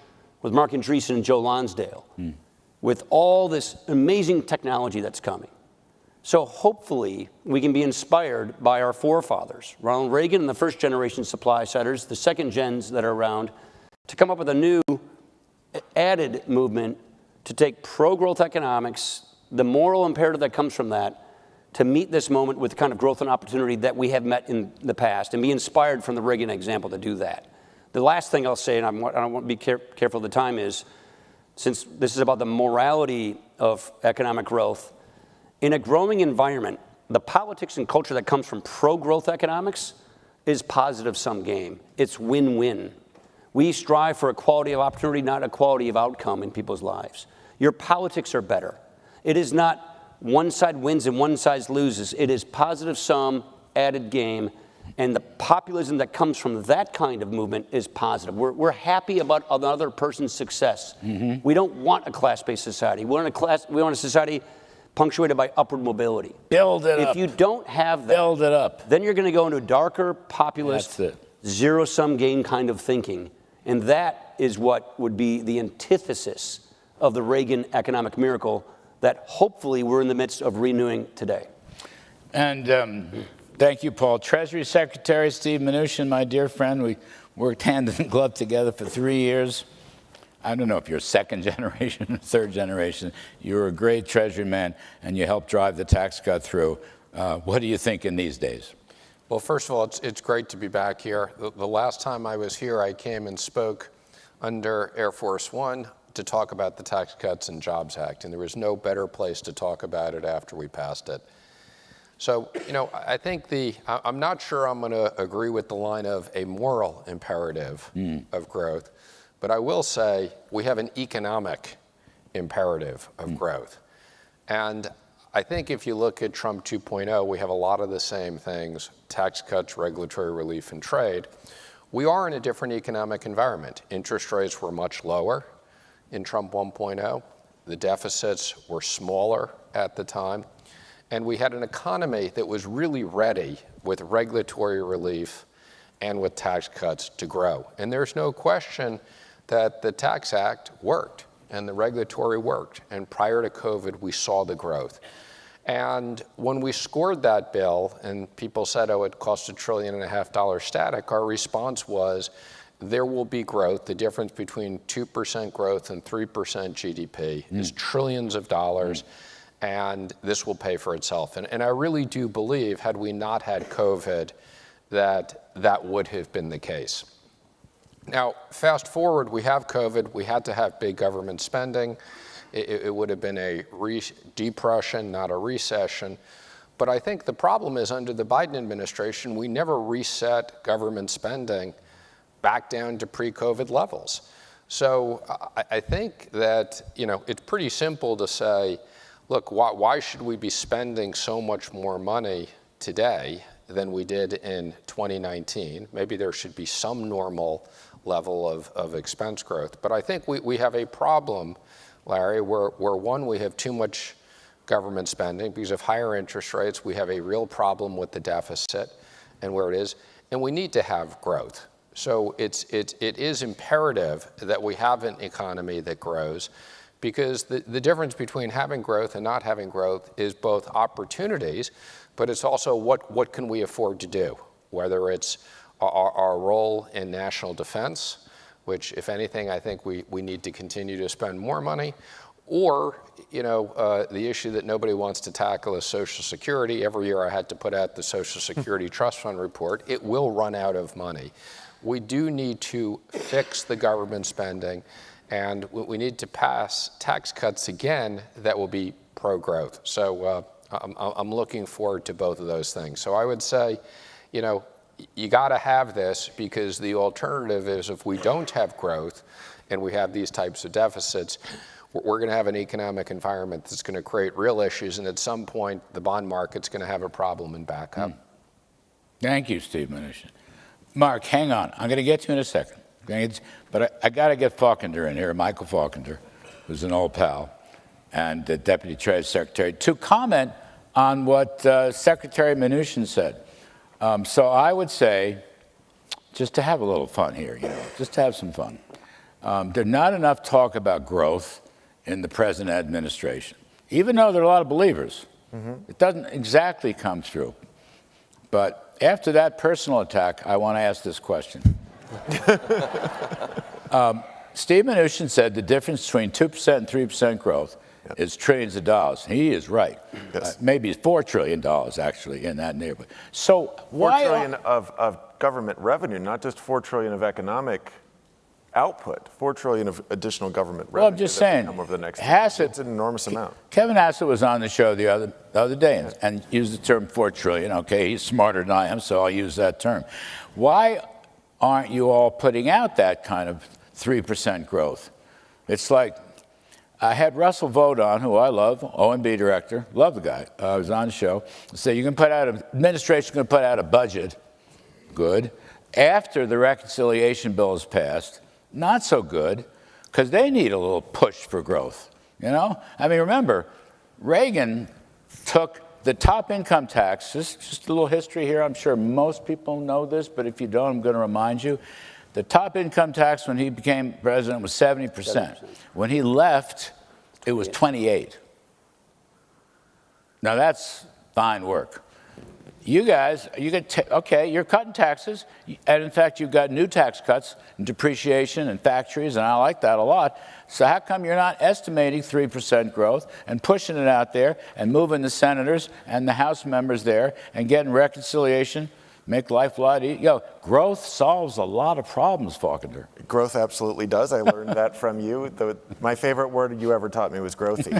S14: with Mark Andreessen and Joe Lonsdale, with all this amazing technology that's coming. So hopefully we can be inspired by our forefathers, Ronald Reagan and the first-generation supply-siders, the second gens that are around, to come up with a new added movement to take pro-growth economics, the moral imperative that comes from that, to meet this moment with the kind of growth and opportunity that we have met in the past, and be inspired from the Reagan example to do that. The last thing I'll say, and I want to be careful of the time, is since this is about the morality of economic growth, in a growing environment, the politics and culture that comes from pro-growth economics is positive-sum game. It's win-win. We strive for equality of opportunity, not equality of outcome in people's lives. Your politics are better. It is not one side wins and one side loses. It is positive-sum, added game, and the populism that comes from that kind of movement is positive. We're happy about another person's success. We don't want a class-based society. We want a society punctuated by upward mobility.
S11: Build it up.
S14: If you don't have that,
S11: build it up.
S14: Then you're going to go into darker, populist, zero-sum game kind of thinking. And that is what would be the antithesis of the Reagan economic miracle that hopefully we're in the midst of renewing today.
S11: And thank you, Paul. Treasury Secretary Steve Mnuchin, my dear friend, we worked hand in glove together for 3 years. I don't know if you're second generation or third generation. You were a great Treasury man, and you helped drive the tax cut through. What are you thinking these days?
S10: Well, first of all, it's great to be back here. The last time I was here, I came and spoke under Air Force One to talk about the Tax Cuts and Jobs Act, and there was no better place to talk about it after we passed it. So, I think I'm not sure I'm going to agree with the line of a moral imperative of growth, but I will say we have an economic imperative of growth. And I think if you look at Trump 2.0, we have a lot of the same things: tax cuts, regulatory relief, and trade. We are in a different economic environment. Interest rates were much lower in Trump 1.0. The deficits were smaller at the time. And we had an economy that was really ready with regulatory relief and with tax cuts to grow. And there's no question that the Tax Act worked and the regulatory worked. And prior to COVID, we saw the growth. And when we scored that bill and people said, oh, it cost $1.5 trillion static, our response was, there will be growth. The difference between 2% growth and 3% GDP is trillions of dollars. And this will pay for itself. And I really do believe, had we not had COVID, that would have been the case. Now, fast forward, we have COVID. We had to have big government spending. It would have been a depression, not a recession. But I think the problem is, under the Biden administration, we never reset government spending back down to pre-COVID levels. So I think that, it's pretty simple to say, look, why should we be spending so much more money today than we did in 2019? Maybe there should be some normal level of expense growth. But I think we have a problem, Larry, where one, we have too much government spending. Because of higher interest rates, we have a real problem with the deficit and where it is. And we need to have growth. So it is imperative that we have an economy that grows. Because the difference between having growth and not having growth is both opportunities, but it's also what can we afford to do, whether it's our role in national defense, which, if anything, I think we need to continue to spend more money, or the issue that nobody wants to tackle is Social Security. Every year I had to put out the Social Security Trust Fund report. It will run out of money. We do need to fix the government spending. And we need to pass tax cuts again that will be pro-growth. So I'm looking forward to both of those things. So I would say, you got to have this, because the alternative is, if we don't have growth and we have these types of deficits, we're going to have an economic environment that's going to create real issues. And at some point, the bond market's going to have a problem and back up.
S11: Thank you, Steve Mnuchin. Mark, hang on. I'm going to get to you in a second. But I got to get Faulkner in here, Michael Faulkner, who's an old pal, and the Deputy Treasury Secretary, to comment on what Secretary Mnuchin said. So I would say, just to have a little fun here, just to have some fun. There's not enough talk about growth in the present administration, even though there are a lot of believers. It doesn't exactly come through. But after that personal attack, I want to ask this question. Steve Mnuchin said the difference between 2% and 3% growth is trillions of dollars. He is right. Maybe $4 trillion, actually, in that neighborhood. So why...
S15: $4 trillion of government revenue, not just $4 trillion of economic output. $4 trillion of additional government revenue.
S11: Well, I'm just saying,
S15: over the next
S11: Hassett,
S15: it's an enormous amount.
S11: Kevin Hassett was on the show the other day and used the term $4 trillion. Okay, he's smarter than I am, so I'll use that term. Why aren't you all putting out that kind of 3% growth? It's like, I had Russell Vought on, who I love, OMB director, love the guy. I was on the show. So you can put out, administration can put out a budget, good. After the reconciliation bill is passed, not so good, because they need a little push for growth, you know? I mean, remember, Reagan took the top income tax, just a little history here, I'm sure most people know this, but if you don't, I'm going to remind you. The top income tax when he became president was 70%. When he left, it was 28. Now that's fine work. You guys, okay, you're cutting taxes, and in fact, you've got new tax cuts and depreciation and factories, and I like that a lot. So how come you're not estimating 3% growth and pushing it out there and moving the senators and the House members there and getting reconciliation, make life a lot easier? Yo, growth solves a lot of problems, Faulkner.
S15: Growth absolutely does. I learned that from you. My favorite word you ever taught me was growthy.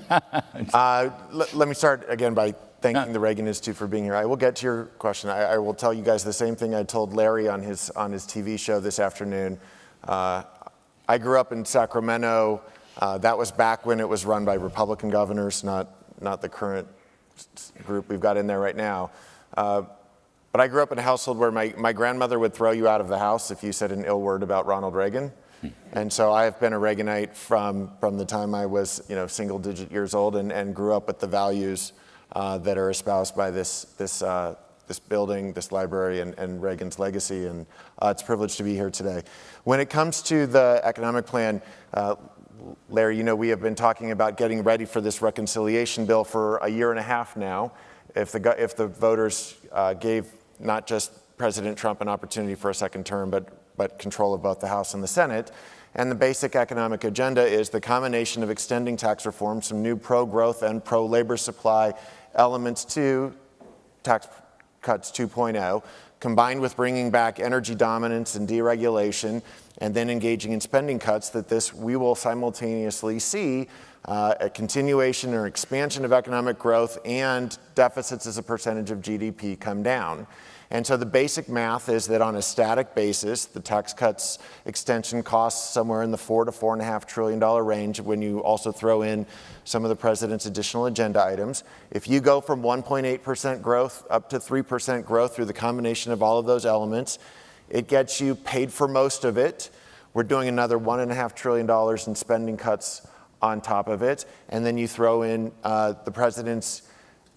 S15: Let me start again by thanking the Reagan Institute for being here. I will get to your question. I will tell you guys the same thing I told Larry on his TV show this afternoon. I grew up in Sacramento. That was back when it was run by Republican governors, not the current group we've got in there right now. But I grew up in a household where my grandmother would throw you out of the house if you said an ill word about Ronald Reagan. And so I have been a Reaganite from the time I was single-digit years old and grew up with the values that are espoused by this building, this library, and Reagan's legacy. And it's a privilege to be here today. When it comes to the economic plan, Larry, we have been talking about getting ready for this reconciliation bill for a year and a half now. If the voters gave not just President Trump an opportunity for a second term, but control of both the House and the Senate. And the basic economic agenda is the combination of extending tax reform, some new pro-growth and pro-labor supply elements to Tax Cuts 2.0, combined with bringing back energy dominance and deregulation, and then engaging in spending cuts, we will simultaneously see a continuation or expansion of economic growth and deficits as a percentage of GDP come down. And so the basic math is that on a static basis, the tax cuts extension costs somewhere in the $4 to $4.5 trillion range when you also throw in some of the president's additional agenda items. If you go from 1.8% growth up to 3% growth through the combination of all of those elements, it gets you paid for most of it. We're doing another $1.5 trillion in spending cuts on top of it. And then you throw in the president's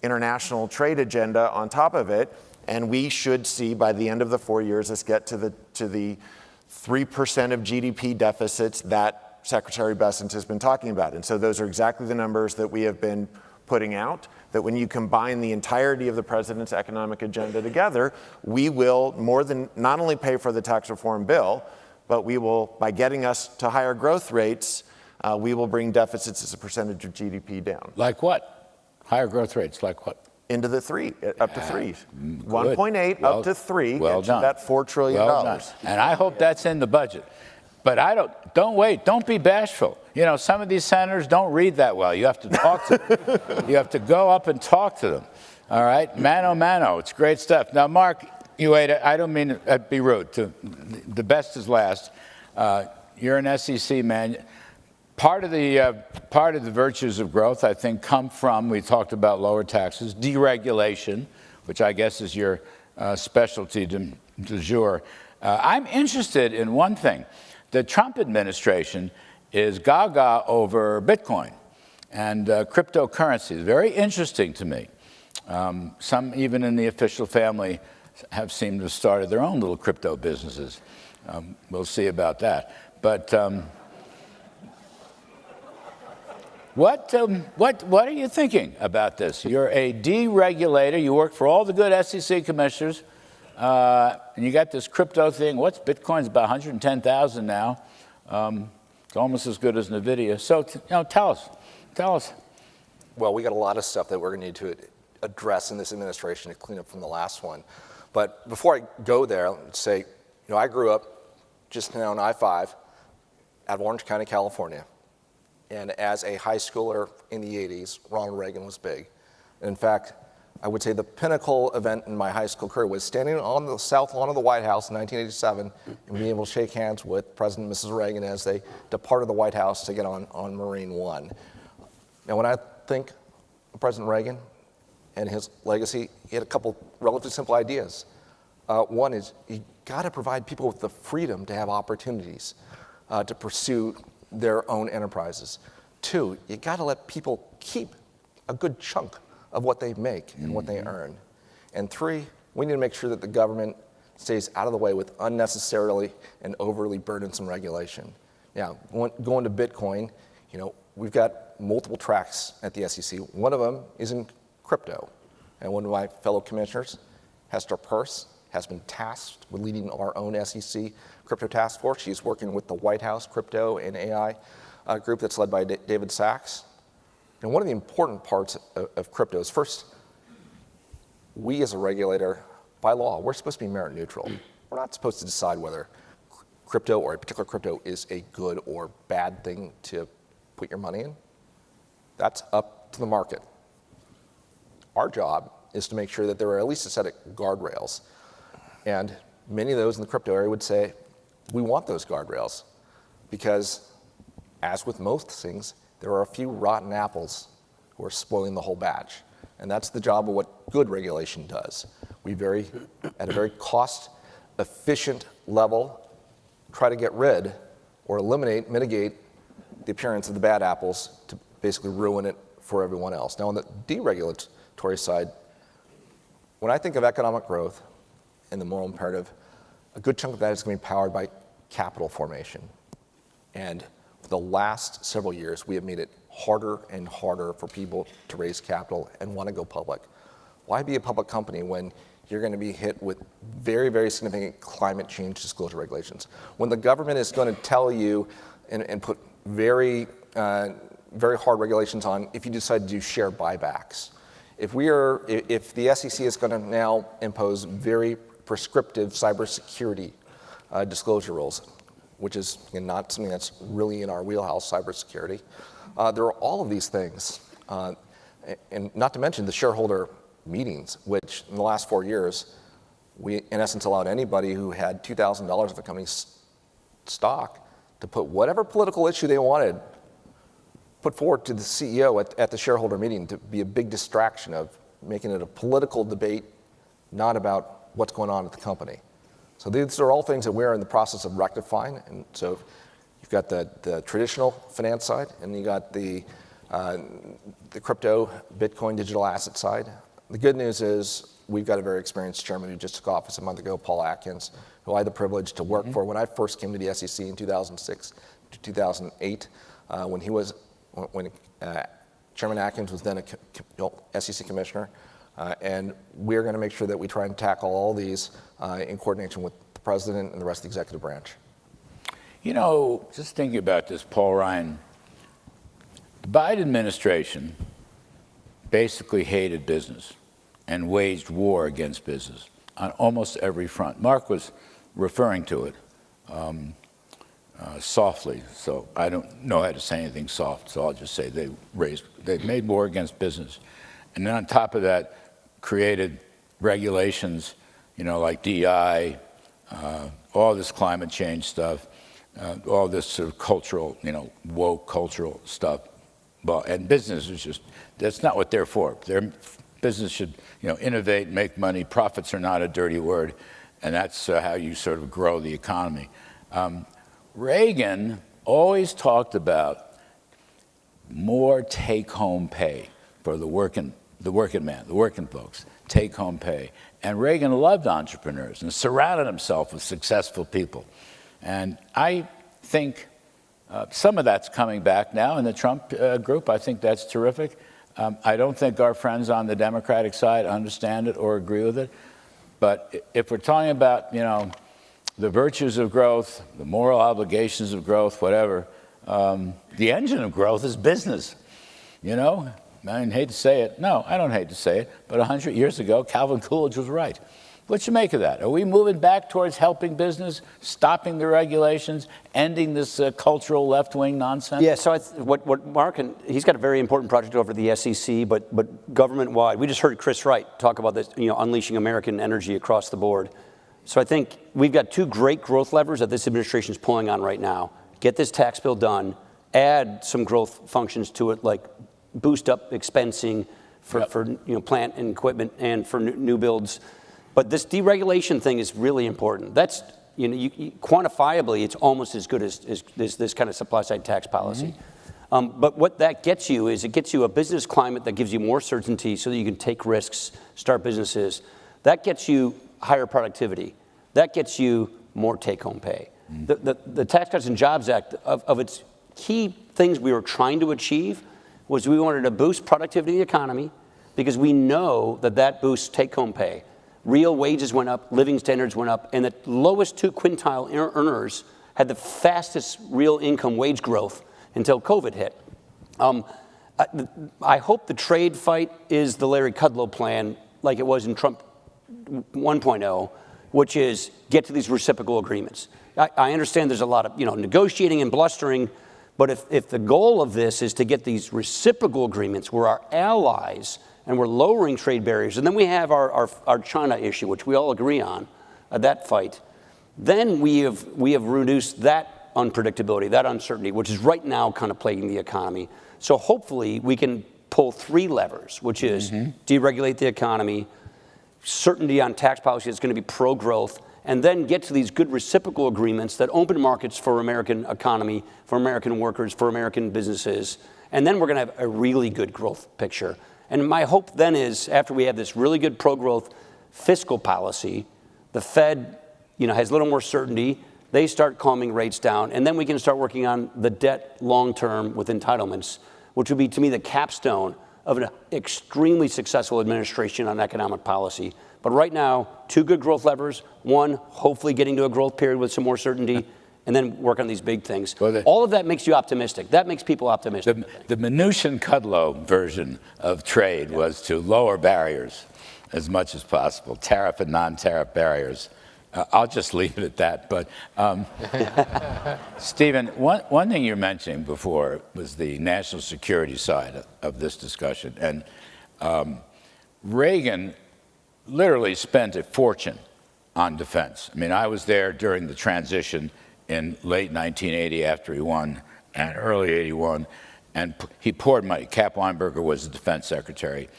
S15: international trade agenda on top of it. And we should see by the end of the 4 years us get to the 3% of GDP deficits that Secretary Bessent has been talking about. And so those are exactly the numbers that we have been putting out, that when you combine the entirety of the president's economic agenda together, we will more than not only pay for the tax reform bill, but we will, by getting us to higher growth rates, we will bring deficits as a percentage of GDP down.
S11: Like what? Higher growth rates, like what?
S15: Into the up to 3. 1.8 up to 3,
S11: well
S15: gets you that $4 trillion.
S11: Well done. And I hope that's in the budget. But don't wait, don't be bashful. Some of these senators don't read that well. You have to talk to them. You have to go up and talk to them. All right, mano, it's great stuff. Now, Mark, I don't mean to be rude. The best is last. You're an SEC man. Part of the virtues of growth, I think, come from, we talked about lower taxes, deregulation, which I guess is your specialty du jour. I'm interested in one thing. The Trump administration is gaga over Bitcoin and cryptocurrencies. Very interesting to me. Some, even in the official family, have seemed to have started their own little crypto businesses. We'll see about that. But what are you thinking about this? You're a deregulator. You work for all the good SEC commissioners, and you got this crypto thing. What's Bitcoin's about 110,000 now? It's almost as good as NVIDIA. So, tell us.
S17: Well, we got a lot of stuff that we're going to need to address in this administration to clean up from the last one. But before I go there, let's say, I grew up just on I-5 out of Orange County, California. And as a high schooler in the 80s, Ronald Reagan was big. In fact, I would say the pinnacle event in my high school career was standing on the south lawn of the White House in 1987 and being able to shake hands with President and Mrs. Reagan as they departed the White House to get on Marine One. Now, when I think of President Reagan and his legacy, he had a couple relatively simple ideas. One is you got to provide people with the freedom to have opportunities to pursue their own enterprises. Two, you got to let people keep a good chunk of what they make and what they earn. And three, we need to make sure that the government stays out of the way with unnecessarily and overly burdensome regulation. Now, going to Bitcoin, we've got multiple tracks at the SEC. One of them is in crypto. And one of my fellow commissioners, Hester Peirce, has been tasked with leading our own SEC crypto task force. She's working with the White House crypto and AI group that's led by David Sachs. And one of the important parts of crypto is, first, we as a regulator, by law, we're supposed to be merit neutral. We're not supposed to decide whether crypto or a particular crypto is a good or bad thing to put your money in. That's up to the market. Our job is to make sure that there are at least a set of guardrails. And many of those in the crypto area would say, we want those guardrails because, as with most things, there are a few rotten apples who are spoiling the whole batch. And that's the job of what good regulation does. We at a very cost-efficient level, try to get rid or eliminate, mitigate the appearance of the bad apples to basically ruin it for everyone else. Now, on the deregulatory side, when I think of economic growth and the moral imperative, a good chunk of that is going to be powered by capital formation. And for the last several years, we have made it harder and harder for people to raise capital and want to go public. Why be a public company when you're going to be hit with very, very significant climate change disclosure regulations? When the government is going to tell you and put very hard regulations on if you decide to do share buybacks. If the SEC is going to now impose very prescriptive cybersecurity disclosure rules, which is not something that's really in our wheelhouse, cybersecurity. There are all of these things, and not to mention the shareholder meetings, which in the last 4 years, we in essence allowed anybody who had $2,000 of a company's stock to put whatever political issue they wanted, put forward to the CEO at the shareholder meeting to be a big distraction of making it a political debate, not about what's going on at the company. So these are all things that we're in the process of rectifying. And so you've got the traditional finance side, and you got the crypto, Bitcoin, digital asset side. The good news is we've got a very experienced chairman who just took office a month ago, Paul Atkins, who I had the privilege to work for when I first came to the SEC in 2006 to 2008, when Chairman Atkins was then a SEC commissioner. And we're going to make sure that we try and tackle all these in coordination with the president and the rest of the executive branch.
S11: Just thinking about this, Paul Ryan, the Biden administration basically hated business and waged war against business on almost every front. Mark was referring to it softly, so I don't know how to say anything soft, so I'll just say they made war against business. And then on top of that, created regulations, like DI, all this climate change stuff, all this sort of cultural, woke cultural stuff. And business is that's not what they're for. Their business should, innovate, make money. Profits are not a dirty word, and that's how you sort of grow the economy. Reagan always talked about more take-home pay for the working man, the working folks, take-home pay. And Reagan loved entrepreneurs and surrounded himself with successful people. And I think some of that's coming back now in the Trump group. I think that's terrific. I don't think our friends on the Democratic side understand it or agree with it. But if we're talking about, the virtues of growth, the moral obligations of growth, whatever, the engine of growth is business, I hate to say it. No, I don't hate to say it. But 100 years ago, Calvin Coolidge was right. What you make of that? Are we moving back towards helping business, stopping the regulations, ending this cultural left-wing nonsense?
S14: Yeah, so what Mark, and he's got a very important project over the SEC, but government-wide. We just heard Chris Wright talk about this, unleashing American energy across the board. So I think we've got two great growth levers that this administration is pulling on right now. Get this tax bill done, add some growth functions to it, like boost up expensing for plant and equipment and for new builds. But this deregulation thing is really important. That's, quantifiably, it's almost as good as this kind of supply side tax policy. But what that gets you is it gets you a business climate that gives you more certainty so that you can take risks, start businesses. That gets you higher productivity. That gets you more take-home pay. The Tax Cuts and Jobs Act, of its key things we were trying to achieve, was we wanted to boost productivity in the economy because we know that boosts take-home pay. Real wages went up, living standards went up, and the lowest 2 quintile earners had the fastest real income wage growth until COVID hit. I hope the trade fight is the Larry Kudlow plan, like it was in Trump 1.0, which is get to these reciprocal agreements. I understand there's a lot of negotiating and blustering, but if the goal of this is to get these reciprocal agreements where our allies and we're lowering trade barriers, and then we have our China issue, which we all agree on, that fight, then we have reduced that unpredictability, that uncertainty, which is right now kind of plaguing the economy. So hopefully we can pull 3 levers, which is deregulate the economy, certainty on tax policy that's going to be pro-growth, and then get to these good reciprocal agreements that open markets for American economy, for American workers, for American businesses. And then we're going to have a really good growth picture. And my hope then is after we have this really good pro-growth fiscal policy, the Fed has a little more certainty, they start calming rates down, and then we can start working on the debt long-term with entitlements, which would be, to me, the capstone of an extremely successful administration on economic policy. But right now, 2 good growth levers. 1, hopefully getting to a growth period with some more certainty, and then work on these big things. All of that makes you optimistic. That makes people optimistic.
S11: The Mnuchin-Kudlow version of trade was to lower barriers as much as possible, tariff and non-tariff barriers. I'll just leave it at that. But Stephen, one thing you were mentioning before was the national security side of this discussion. And Reagan literally spent a fortune on defense. I mean, I was there during the transition in late 1980 after he won and early 81, and he poured money. Cap Weinberger was the defense secretary.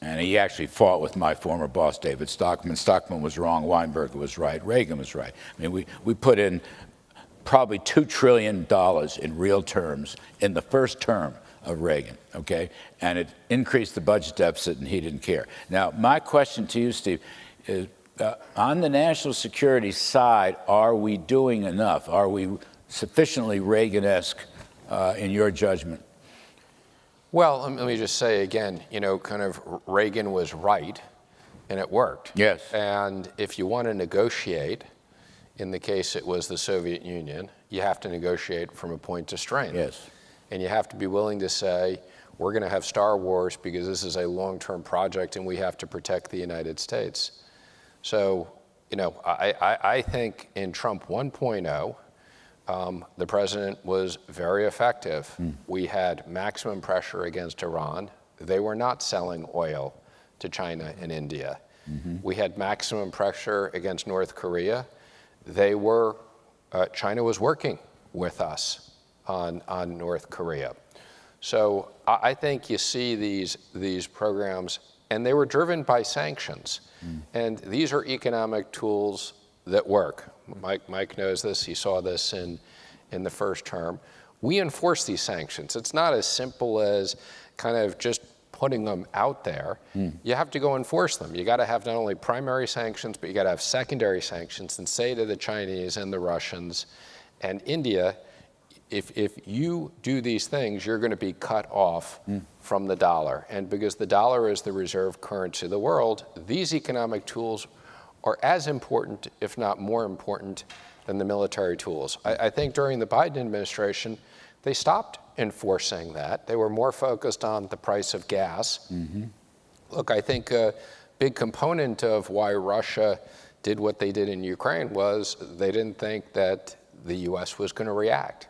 S11: And he actually fought with my former boss, David Stockman. Stockman was wrong, Weinberger was right, Reagan was right. I mean, we put in probably $2 trillion in real terms in the first term of Reagan, okay? And it increased the budget deficit, and he didn't care. Now, my question to you, Steve, is on the national security side, are we doing enough? Are we sufficiently Reagan-esque in your judgment?
S10: Well, let me just say again, kind of Reagan was right, and it worked.
S11: Yes.
S10: And if you want to negotiate, in the case it was the Soviet Union, you have to negotiate from a point of strength.
S11: Yes.
S10: And you have to be willing to say, we're going to have Star Wars because this is a long-term project and we have to protect the United States. So, I think in Trump 1.0, the president was very effective. We had maximum pressure against Iran. They were not selling oil to China and India. We had maximum pressure against North Korea. China was working with us on North Korea. So I think you see these programs, and they were driven by sanctions. And these are economic tools that work. Mike knows this. He saw this in the first term. We enforce these sanctions. It's not as simple as kind of just putting them out there. You have to go enforce them. You got to have not only primary sanctions, but you got to have secondary sanctions and say to the Chinese and the Russians and India, if you do these things, you're going to be cut off from the dollar. And because the dollar is the reserve currency of the world, these economic tools are as important, if not more important, than the military tools. I think during the Biden administration, they stopped enforcing that. They were more focused on the price of gas. Look, I think a big component of why Russia did what they did in Ukraine was they didn't think that the U.S. was going to react.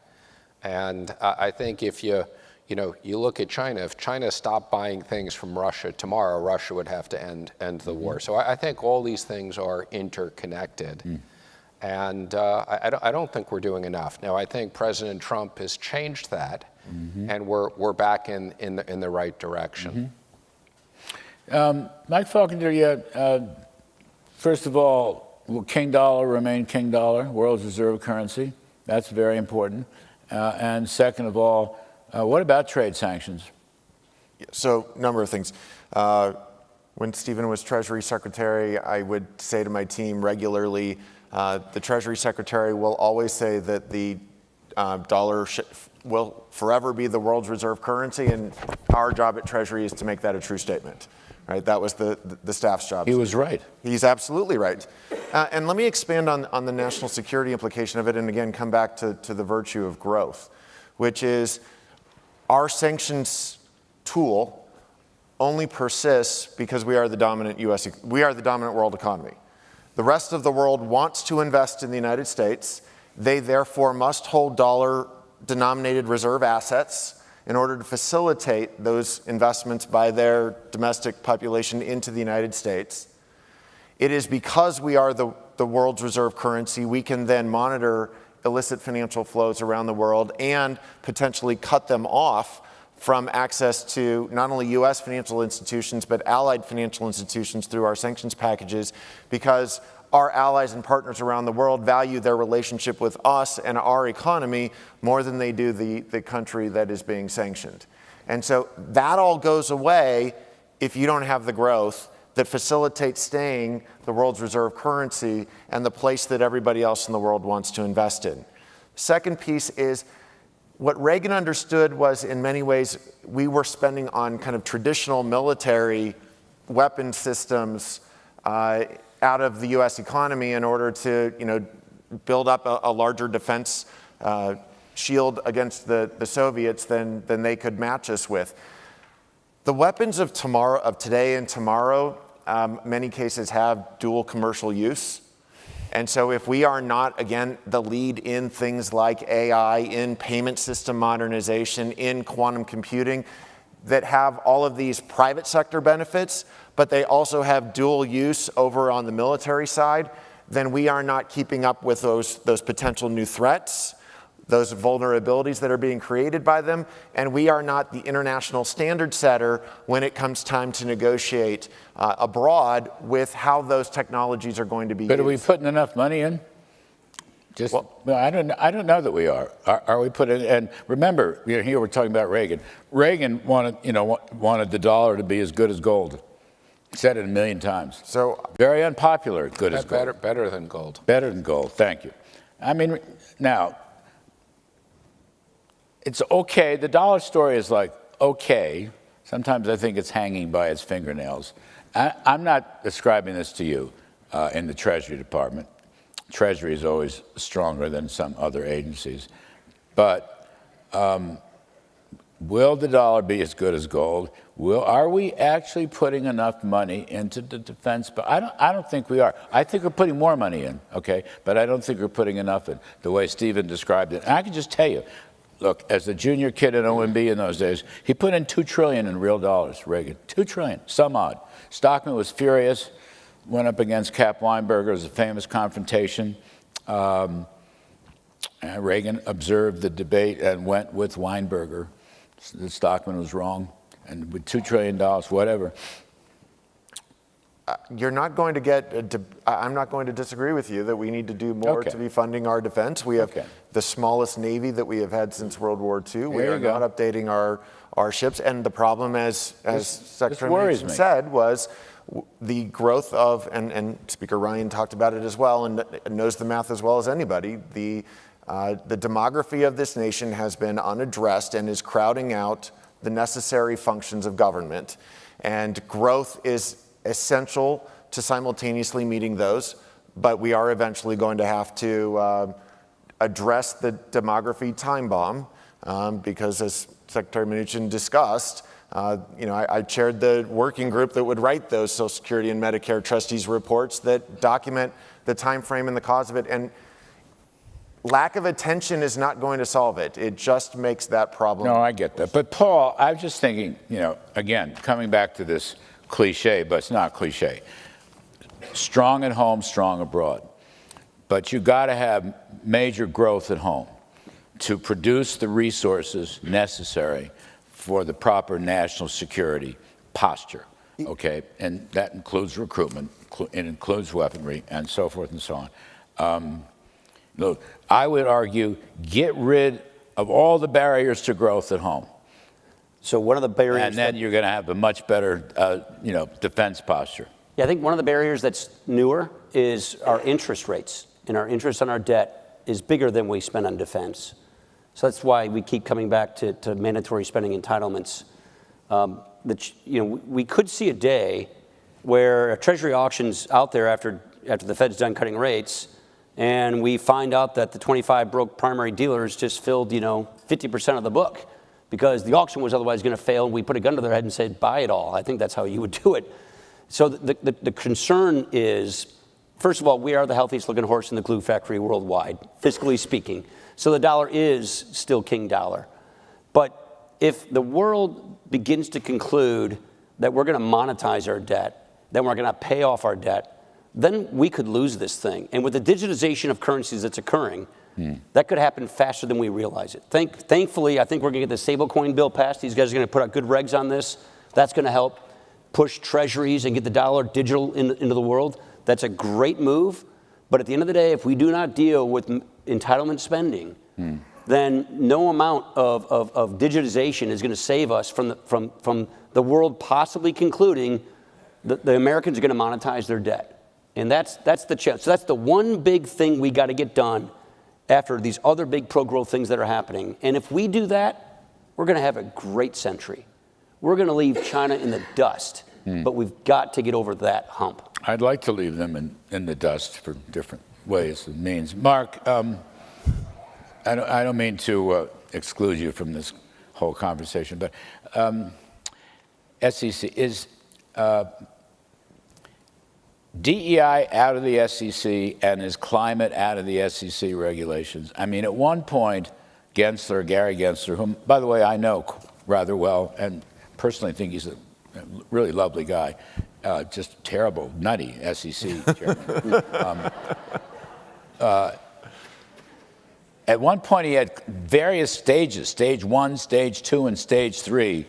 S10: And I think if you look at China, if China stopped buying things from Russia tomorrow, Russia would have to end the war. So I think all these things are interconnected. And I don't think we're doing enough. Now, I think President Trump has changed that, and we're back in the right direction.
S11: Mike Falconer, first of all, will King Dollar remain King Dollar, world's reserve currency? That's very important. And second of all, what about trade sanctions?
S15: So, a number of things. When Stephen was Treasury Secretary, I would say to my team regularly, the Treasury Secretary will always say that the dollar will forever be the world's reserve currency, and our job at Treasury is to make that a true statement. Right? That was the staff's job.
S11: He was right.
S15: He's absolutely right. And let me expand on the national security implication of it, and again come back to the virtue of growth, which is our sanctions tool only persists because we are the dominant world economy. The rest of the world wants to invest in the United States. They therefore must hold dollar-denominated reserve assets in order to facilitate those investments by their domestic population into the United States. It is because we are the world's reserve currency, we can then monitor illicit financial flows around the world and potentially cut them off from access to not only U.S. financial institutions, but allied financial institutions through our sanctions packages, because our allies and partners around the world value their relationship with us and our economy more than they do the country that is being sanctioned. And so that all goes away if you don't have the growth that facilitates staying the world's reserve currency and the place that everybody else in the world wants to invest in. Second piece is, what Reagan understood was, in many ways, we were spending on kind of traditional military weapon systems out of the U.S. economy in order to, build up a larger defense shield against the Soviets than they could match us with. The weapons of today and tomorrow, many cases have dual commercial use. And so if we are not, again, the lead in things like AI, in payment system modernization, in quantum computing, that have all of these private sector benefits, but they also have dual use over on the military side, then we are not keeping up with those potential new threats, those vulnerabilities that are being created by them, and we are not the international standard setter when it comes time to negotiate abroad with how those technologies are going to be used.
S11: But are we putting enough money in? I don't know that we are. Are we putting? And remember, here we're talking about Reagan. Reagan wanted the dollar to be as good as gold. Said it a million times.
S15: So
S11: very unpopular. Good as gold.
S10: Better than gold.
S11: Better than gold. Thank you. I mean, now. It's okay. The dollar story is like, okay. Sometimes I think it's hanging by its fingernails. I'm not ascribing this to you in the Treasury Department. Treasury is always stronger than some other agencies. But will the dollar be as good as gold? Are we actually putting enough money into the defense? But I don't think we are. I think we're putting more money in, okay? But I don't think we're putting enough in, the way Stephen described it. And I can just tell you, look, as a junior kid at OMB in those days, he put in $2 trillion in real dollars, Reagan. $2 trillion, some odd. Stockman was furious, went up against Cap Weinberger. It was a famous confrontation. And Reagan observed the debate and went with Weinberger. Stockman was wrong. And with $2 trillion, whatever.
S15: You're not going to get, I'm not going to disagree with you that we need to do more to be funding our defense. We have the smallest Navy that we have had since World War II. We are not updating our ships. And the problem, as Secretary Mnuchin said, was the growth of, and Speaker Ryan talked about it as well and knows the math as well as anybody, the demography of this nation has been unaddressed and is crowding out the necessary functions of government. And growth is essential to simultaneously meeting those, but we are eventually going to have to address the demography time bomb because, as Secretary Mnuchin discussed, I chaired the working group that would write those Social Security and Medicare trustees reports that document the time frame and the cause of it. And lack of attention is not going to solve it. It just makes that problem.
S11: No, I get that. But Paul, I was just thinking, again, coming back to this cliche, but it's not cliche. Strong at home, strong abroad. but you got to have major growth at home to produce the resources necessary for the proper national security posture, okay? And that includes recruitment, it includes weaponry, and so forth and so on. Look, I would argue, get rid of all the barriers to growth at home.
S14: So one of the barriers,
S11: and then you're going to have a much better, defense posture.
S14: Yeah, I think one of the barriers that's newer is our interest rates, and our interest on our debt is bigger than we spend on defense. So that's why we keep coming back to mandatory spending entitlements. We could see a day where a Treasury auction's out there after the Fed's done cutting rates, and we find out that the 25 broke primary dealers just filled, 50% of the book because the auction was otherwise going to fail, and we put a gun to their head and said, buy it all. I think that's how you would do it. So the concern is, first of all, we are the healthiest looking horse in the glue factory worldwide, fiscally speaking. So the dollar is still king dollar. But if the world begins to conclude that we're going to monetize our debt, then we're going to pay off our debt, then we could lose this thing. And with the digitization of currencies that's occurring, that could happen faster than we realize it. Thankfully, I think we're going to get the stablecoin bill passed. These guys are going to put out good regs on this. That's going to help push treasuries and get the dollar digital into the world. That's a great move. But at the end of the day, if we do not deal with entitlement spending, then no amount of digitization is going to save us from the world possibly concluding that the Americans are going to monetize their debt. And that's the challenge. So that's the one big thing we got to get done after these other big pro-growth things that are happening. And if we do that, we're going to have a great century. We're going to leave China in the dust, but we've got to get over that hump.
S11: I'd like to leave them in the dust for different ways and means. Mark, I don't mean to exclude you from this whole conversation, but SEC, is DEI out of the SEC and is climate out of the SEC regulations? I mean, at one point, Gary Gensler, whom, by the way, I know rather well and personally think he's a really lovely guy, just terrible, nutty SEC chairman. At one point, he had various stages, stage 1, stage 2, and stage 3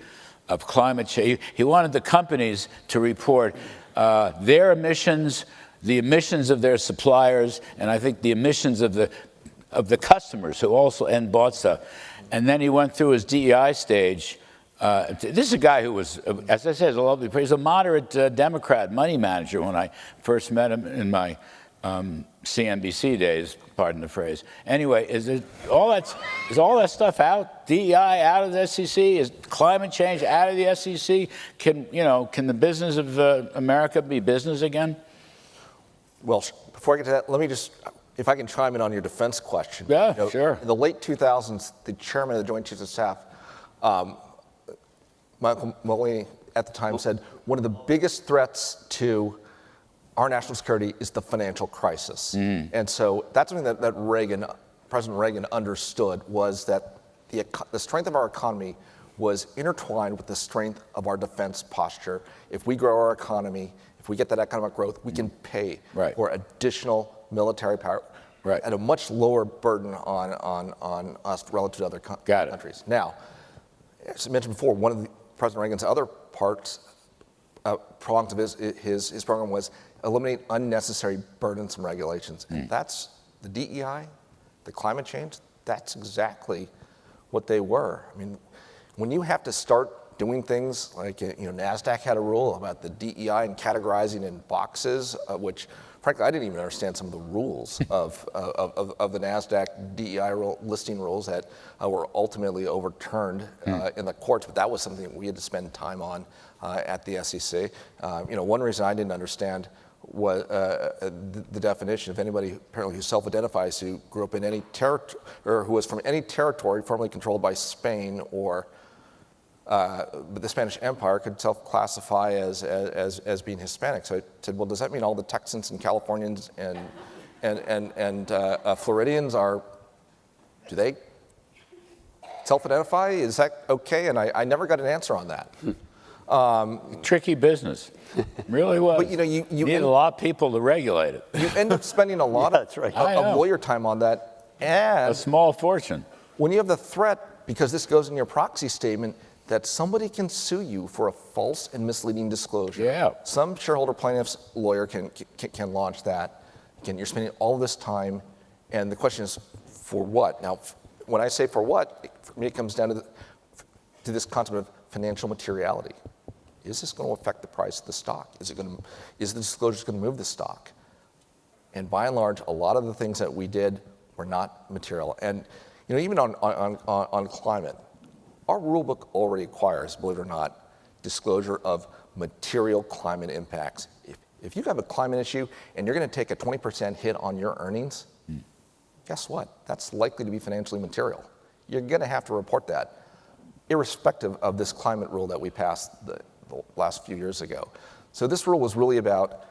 S11: of climate change. He wanted the companies to report their emissions, the emissions of their suppliers, and I think the emissions of the customers who also bought stuff. And then he went through his DEI stage. This is a guy who was, as I said, he's a moderate Democrat money manager when I first met him in my CNBC days, pardon the phrase. Anyway, is all that stuff out? DEI out of the SEC? Is climate change out of the SEC? Can the business of America be business again?
S17: Well, before I get to that, let me just, if I can chime in on your defense question.
S11: Yeah, sure.
S17: In the late 2000s, the chairman of the Joint Chiefs of Staff, Michael Mulvaney, at the time said, one of the biggest threats to our national security is the financial crisis. And so that's something that President Reagan understood, was that the strength of our economy was intertwined with the strength of our defense posture. If we grow our economy, if we get that economic growth, we can pay for additional military power at a much lower burden on us relative to other countries. Now, as I mentioned before, one of President Reagan's other prongs of his program was eliminate unnecessary burdensome regulations. And that's the DEI, the climate change, that's exactly what they were. I mean, when you have to start doing things like, NASDAQ had a rule about the DEI and categorizing in boxes, which frankly, I didn't even understand some of the rules of the NASDAQ DEI listing rules that were ultimately overturned in the courts, but that was something that we had to spend time on at the SEC. One reason I didn't understand was the definition of anybody apparently who self-identifies who grew up in any territory or who was from any territory formerly controlled by Spain or the Spanish Empire could self-classify as being Hispanic. So I said, well, does that mean all the Texans and Californians and Floridians do they self-identify? Is that okay? And I never got an answer on that.
S11: Tricky business. Really was.
S17: But you
S11: need a lot of people to regulate it.
S17: You end up spending a lot of lawyer time on that, and
S11: a small fortune.
S17: When you have the threat, because this goes in your proxy statement, that somebody can sue you for a false and misleading disclosure.
S11: Yeah. Some
S17: shareholder plaintiff's lawyer can launch that. Again, you're spending all this time, and the question is, for what? Now, when I say for what, for me it comes down to this concept of financial materiality. Is this going to affect the price of the stock? Is the disclosures going to move the stock? And by and large, a lot of the things that we did were not material. And even on climate, our rule book already requires, believe it or not, disclosure of material climate impacts. If you have a climate issue and you're going to take a 20% hit on your earnings, guess what? That's likely to be financially material. You're going to have to report that, irrespective of this climate rule that we passed the last few years ago. So this rule was really about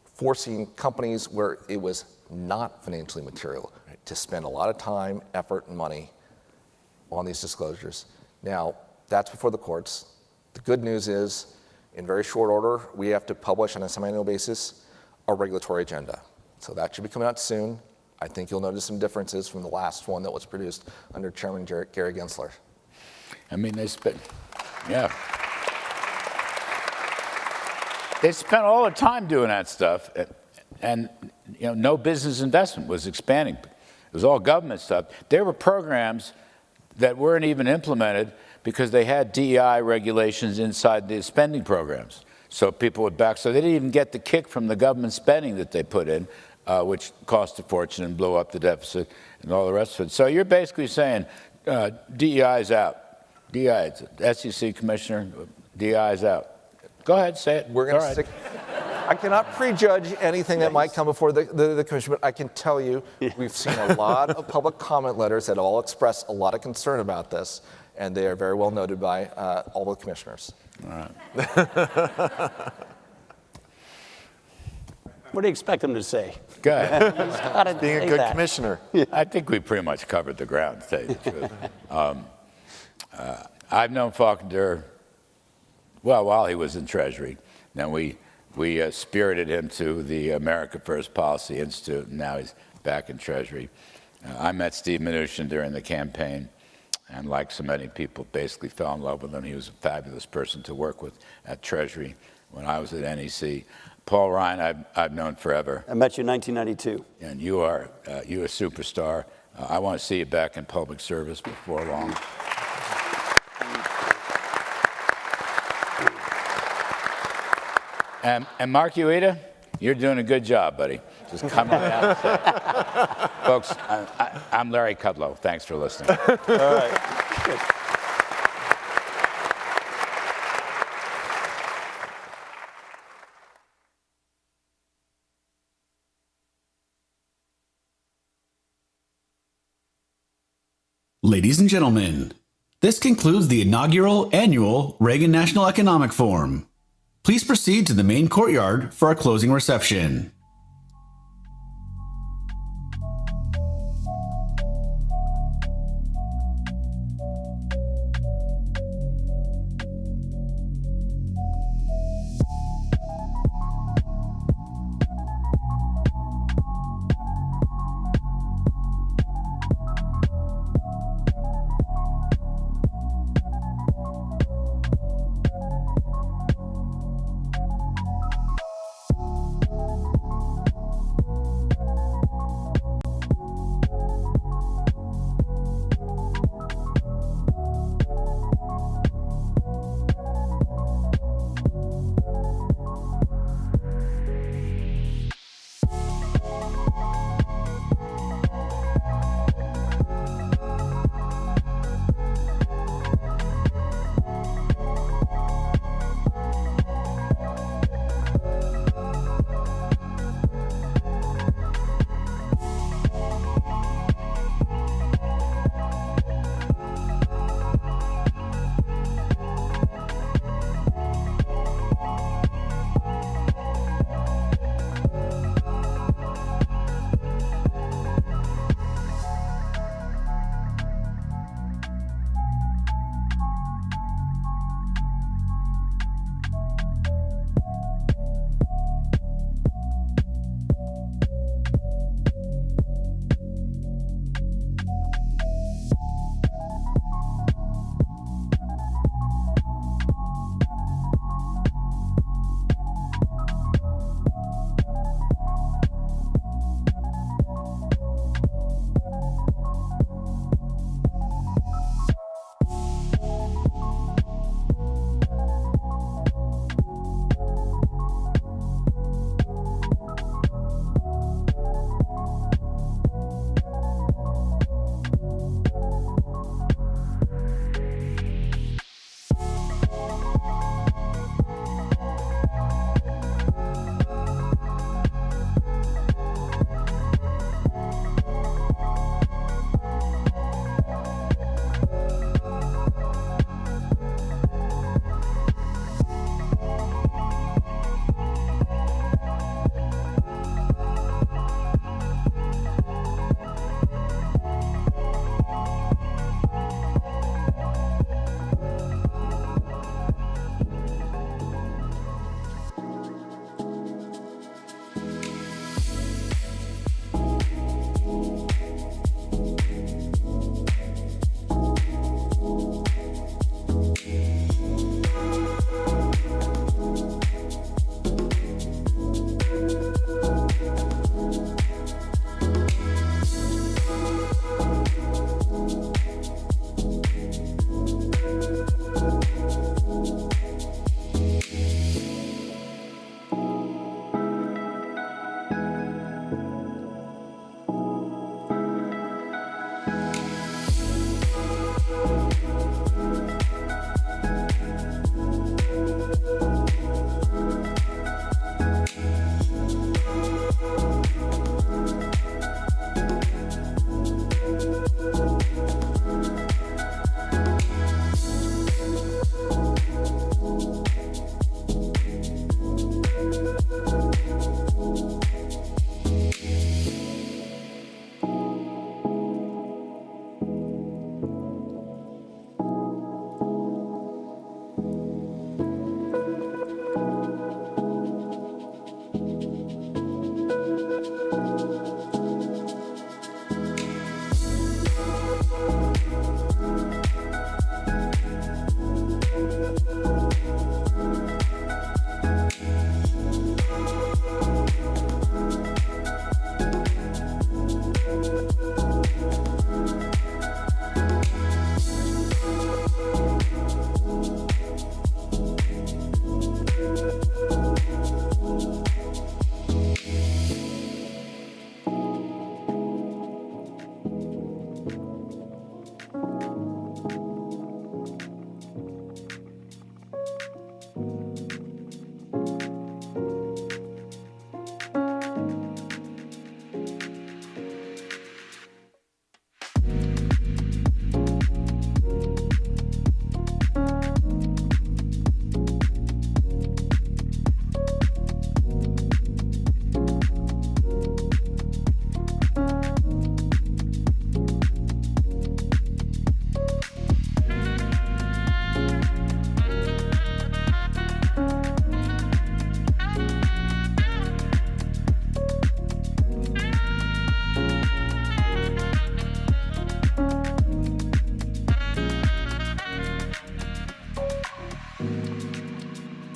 S17: forcing companies where it was not financially material to spend a lot of time, effort, and money on these disclosures. Now, that's before the courts. The good news is, in very short order, we have to publish on a semi-annual basis our regulatory agenda. So that should be coming out soon. I think you'll notice some differences from the last one that was produced under Chairman Gary Gensler.
S11: I mean, they spent all the time doing that stuff, and no business investment was expanding. It was all government stuff. There were programs that weren't even implemented because they had DEI regulations inside the spending programs. So people would back, so they didn't even get the kick from the government spending that they put in, which cost a fortune and blew up the deficit and all the rest of it. So you're basically saying DEI is out. DEI, SEC Commissioner, DEI is out. Go ahead, say it.
S17: We're going to stick. I cannot prejudge anything that might come before the commission, but I can tell you we've seen a lot of public comment letters that all express a lot of concern about this, and they are very well noted by all the commissioners.
S14: All right. What do you expect them to say?
S11: Go ahead.
S15: Being a good commissioner.
S11: I think we pretty much covered the ground, to tell you the truth. I've known Faulkner, well, while he was in Treasury. Then we spirited him to the America First Policy Institute, and now he's back in Treasury. I met Steve Mnuchin during the campaign, and like so many people, basically fell in love with him. He was a fabulous person to work with at Treasury when I was at NEC. Paul Ryan, I've known forever.
S14: I met you in 1992.
S11: And you are a superstar. I want to see you back in public service before long. And Mark Ueda, you're doing a good job, buddy. Just coming down. Folks, I'm Larry Kudlow. Thanks for listening.
S14: All right. Good.
S1: Ladies and gentlemen, this concludes the inaugural annual Reagan National Economic Forum. Please proceed to the main courtyard for our closing reception.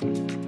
S1: Thank you.